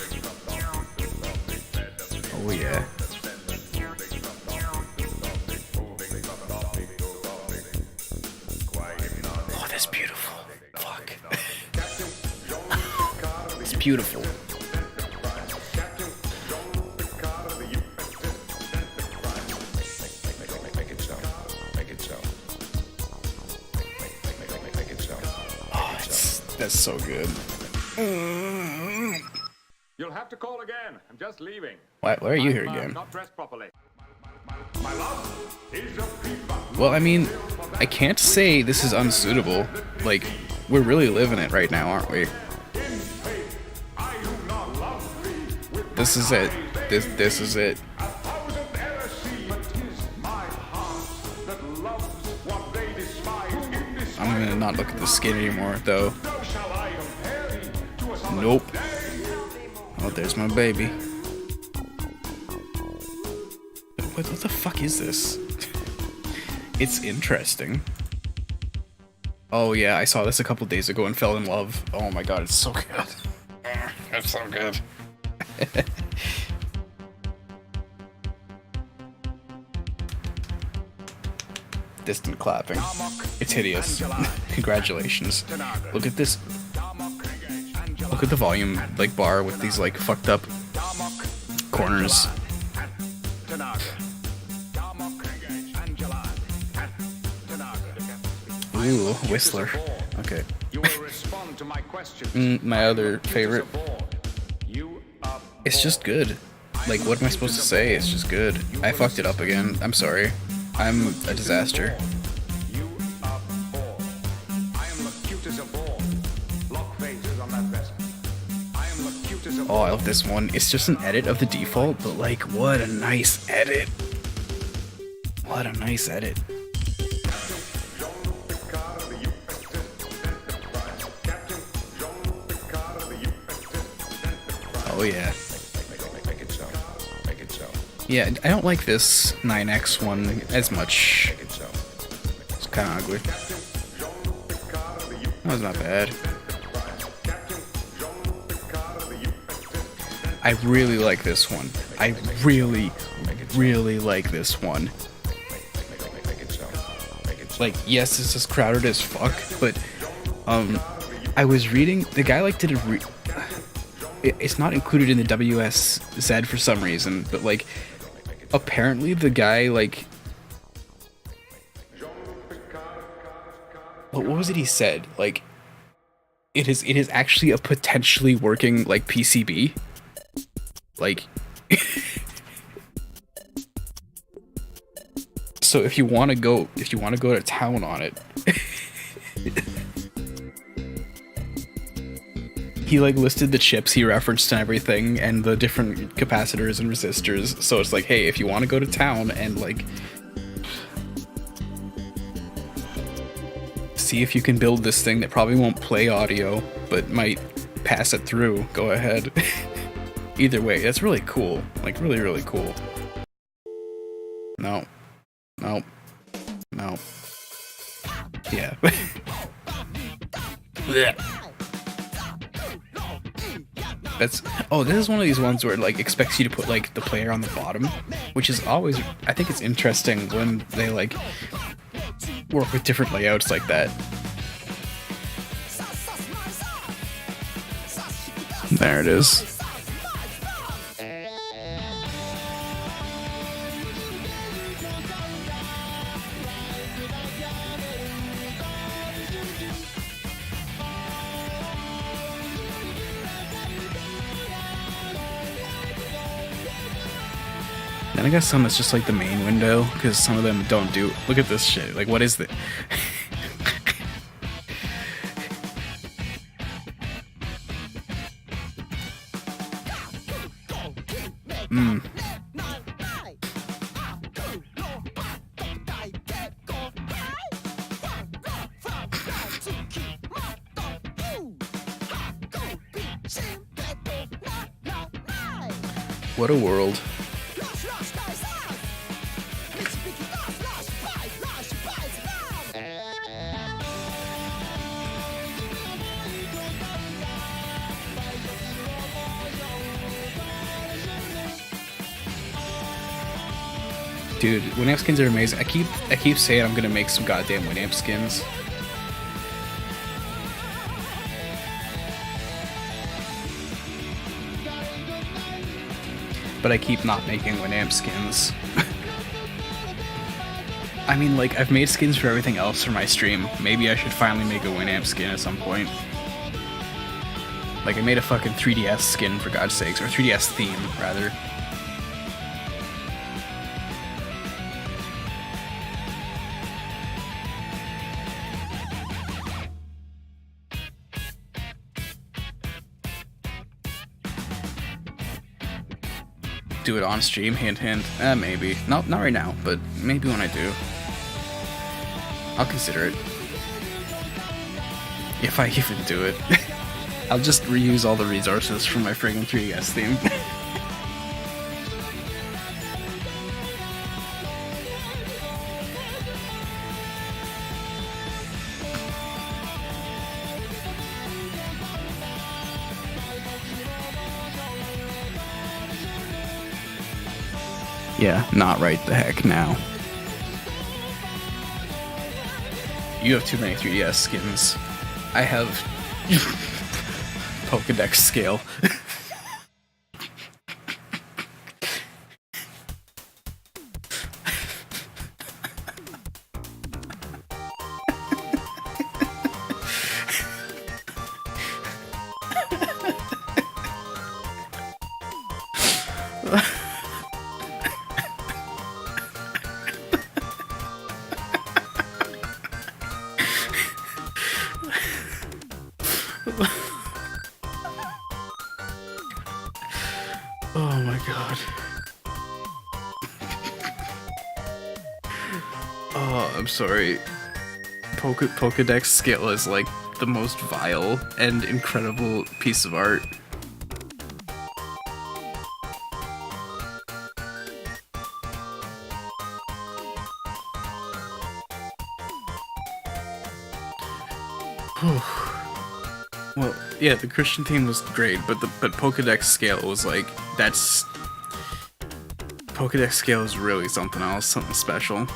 Oh yeah. Oh, that's beautiful. Fuck. It's beautiful. Oh, that's so good. You'll have to call again. I'm just leaving. Why are you here again? Not dressed properly. Well, I mean, I can't say this is unsuitable. Like, we're really living it right now, aren't we? This is it. This is it. I'm gonna not look at the skin anymore, though. Nope. Oh, there's my baby. What the fuck is this? It's interesting. Oh yeah, I saw this a couple days ago and fell in love. Oh my god, it's so good. It's so good. Distant clapping. It's hideous. Congratulations. Look at this. Look at the volume like bar with these like fucked up corners. Ooh, Whistler. Okay. My other favorite. It's just good. Like, what am I supposed to say? It's just good. I fucked it up again. I'm sorry. I'm a disaster. Oh, I love this one. It's just an edit of the default, but like, what a nice edit. What a nice edit. Oh yeah. Yeah, I don't like this 9X one as much. It's kind of ugly. That was not bad. I really like this one. I really like this one. Like, yes, this is crowded as fuck, but I was reading, the guy like did a it's not included in the 𝑭𝑨𝑵𝑚𝑨 for some reason, but like apparently the guy like what was it he said? Like it is actually a potentially working like PCB. Like so if you want to go to town on it. He like listed the chips he referenced and everything and the different capacitors and resistors. So it's like, hey, if you want to go to town and like see if you can build this thing that probably won't play audio but might pass it through, go ahead. Either way, that's really cool. Like really cool. No. Yeah. This is one of these ones where it like expects you to put like the player on the bottom, which is always, I think it's interesting when they like work with different layouts like that. There it is. Then I guess some is just like the main window, because some of them don't do. Look at this shit. Like, what is this? What a world. Dude, Winamp skins are amazing. I keep saying I'm gonna make some goddamn Winamp skins. But I keep not making Winamp skins. I mean, like, I've made skins for everything else for my stream. Maybe I should finally make a Winamp skin at some point. Like, I made a fucking 3DS skin, for God's sakes. Or 3DS theme, rather. Do it on stream, hint hint. Maybe. Not right now, but maybe when I do. I'll consider it. If I even do it. I'll just reuse all the resources from my friggin' 3DS theme. Yeah, not right the heck now. You have too many 3DS skins. I have Pokédex scale. Oh my god. Oh, I'm sorry. Pokédex scale is like the most vile and incredible piece of art. Well, yeah, the Christian theme was great, but Pokédex scale was like, that's... Pokédex scale is really something else, something special.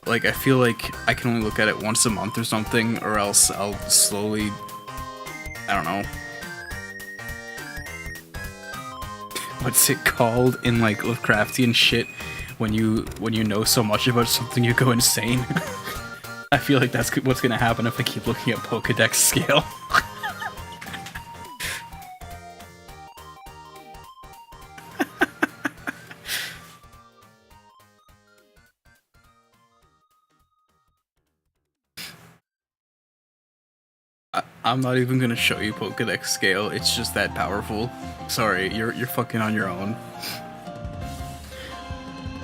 Like, I feel like I can only look at it once a month or something, or else I'll slowly... I don't know. What's it called in, like, Lovecraftian shit? When you know so much about something, you go insane. I feel like that's what's gonna happen if I keep looking at Pokédex scale. I'm not even gonna show you Pokédex scale, it's just that powerful. Sorry, you're fucking on your own.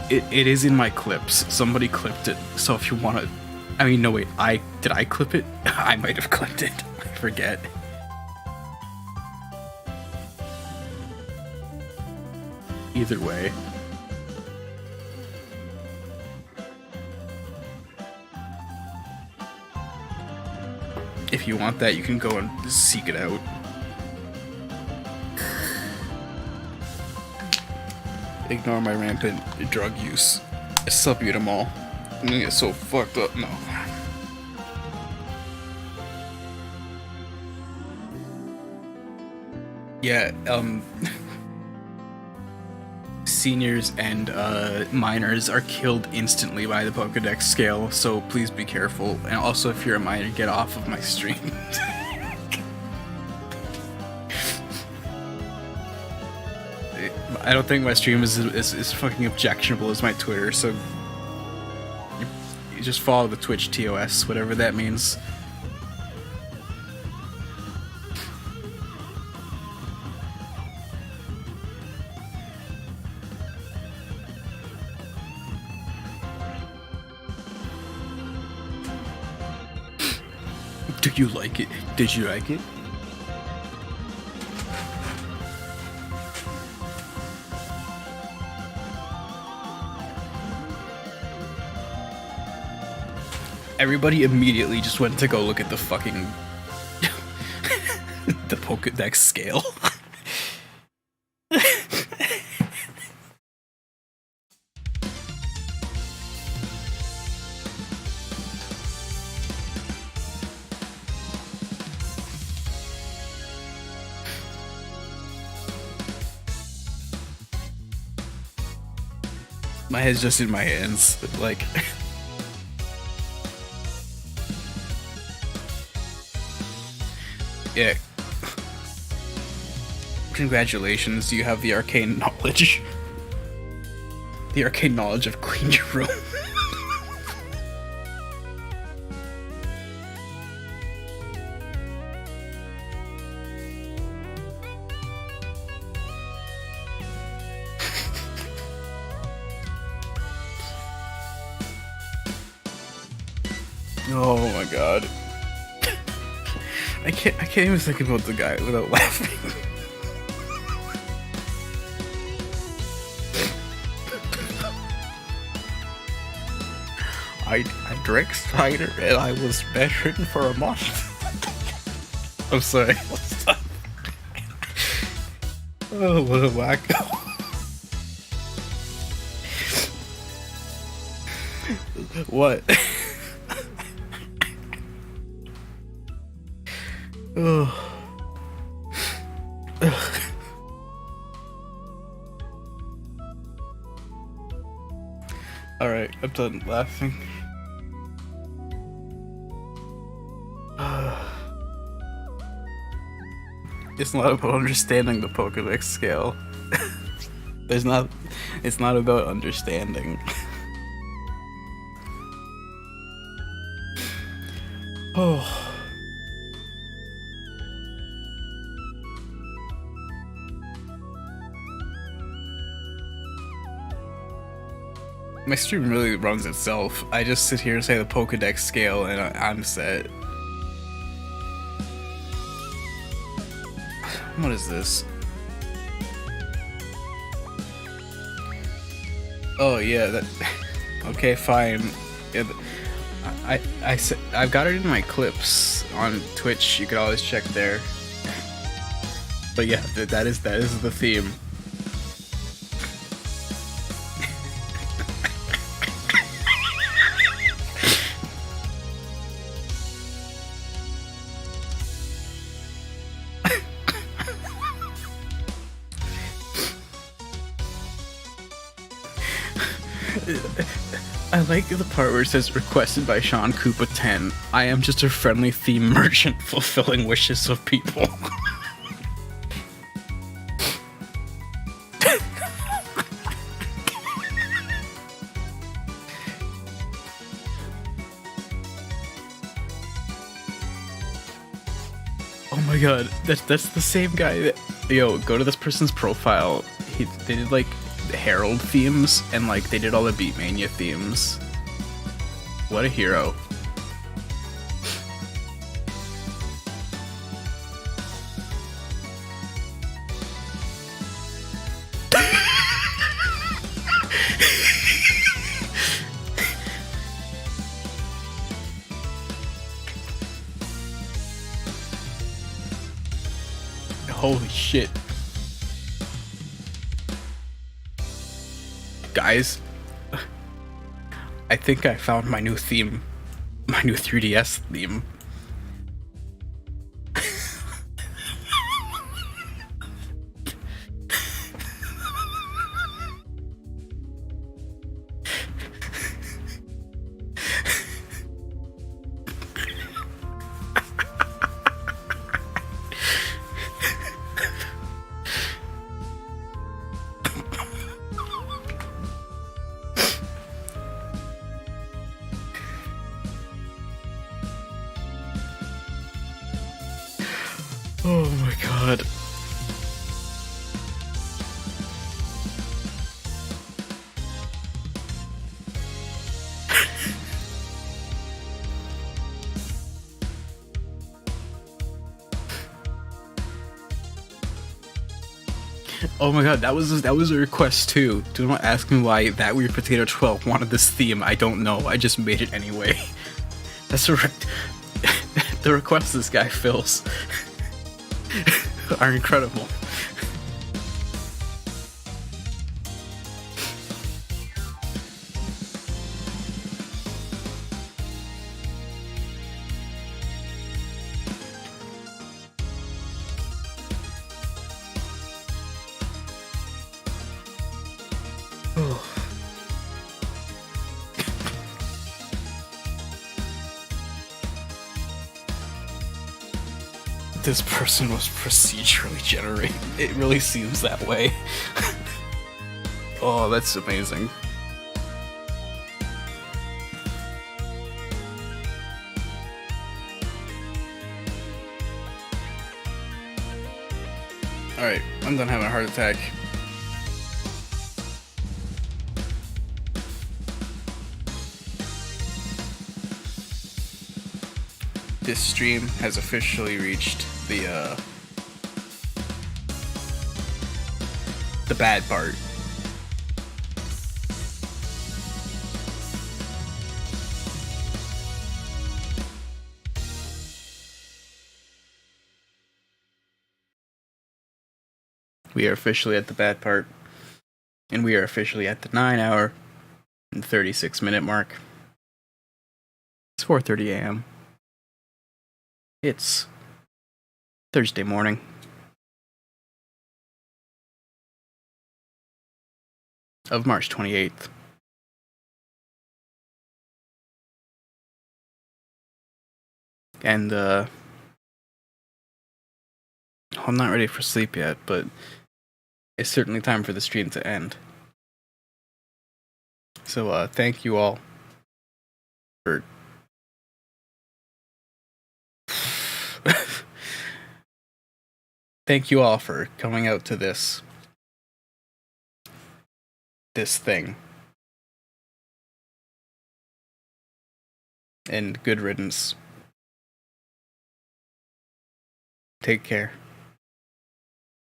It is in my clips. Somebody clipped it, so if you wanna... I mean, no wait, did I clip it? I might have clipped it. I forget. Either way. If you want that, you can go and seek it out. Ignore my rampant drug use. 𝓔𝑵𝑚𝑨𝑚. I'm gonna get so fucked up. No. Yeah, seniors and minors are killed instantly by the Pokedex scale, so please be careful. And also, if you're a minor, get off of my stream. I don't think my stream is fucking objectionable as my Twitter, so you just follow the Twitch TOS, whatever that means. Do you like it? Did you like it? Everybody immediately just went to go look at the fucking the Pokedex scale. My head's just in my hands, like. Yeah. Congratulations, you have the arcane knowledge. The arcane knowledge of clean your room. Oh my god. I can't even think about the guy without laughing. I drank cider and I was bedridden for a month. I'm sorry. Stop. Oh, what a wacko. What? Oh. Alright, I'm done laughing. It's not about understanding the Pokedex scale. It's not about understanding. Oh. My stream really runs itself. I just sit here and say the Pokedex scale and I'm set. What is this? Oh yeah, that. Okay, fine. Yeah, I've got it in my clips on Twitch. You can always check there. But yeah, that is the theme. I like the part where it says requested by Sean Koopa 10. I am just a friendly theme merchant fulfilling wishes of people. Oh my god, that's the same guy that, yo, go to this person's profile. They did like Herald themes and like they did all the Beatmania themes. What a hero. Holy shit. Guys, I think I found my new theme. My new 3DS theme. Oh my god, that was a request too. Do not ask me why that weird potato 12 wanted this theme. I don't know. I just made it anyway. That's the requests this guy fills are incredible. This person was procedurally generated. It really seems that way. Oh, that's amazing. Alright, I'm done having a heart attack. This stream has officially reached the bad part. We are officially at the bad part, and we are officially at the 9-hour and 36-minute mark. It's 4:30 a.m. It's Thursday morning. Of March 28th. And, I'm not ready for sleep yet, but it's certainly time for the stream to end. So, thank you all for thank you all for coming out to this thing. And good riddance. Take care.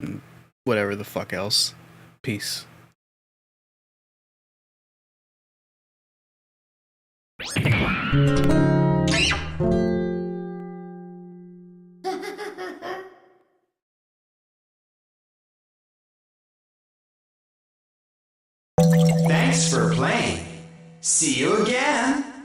And whatever the fuck else. Peace. Thanks for playing. See you again.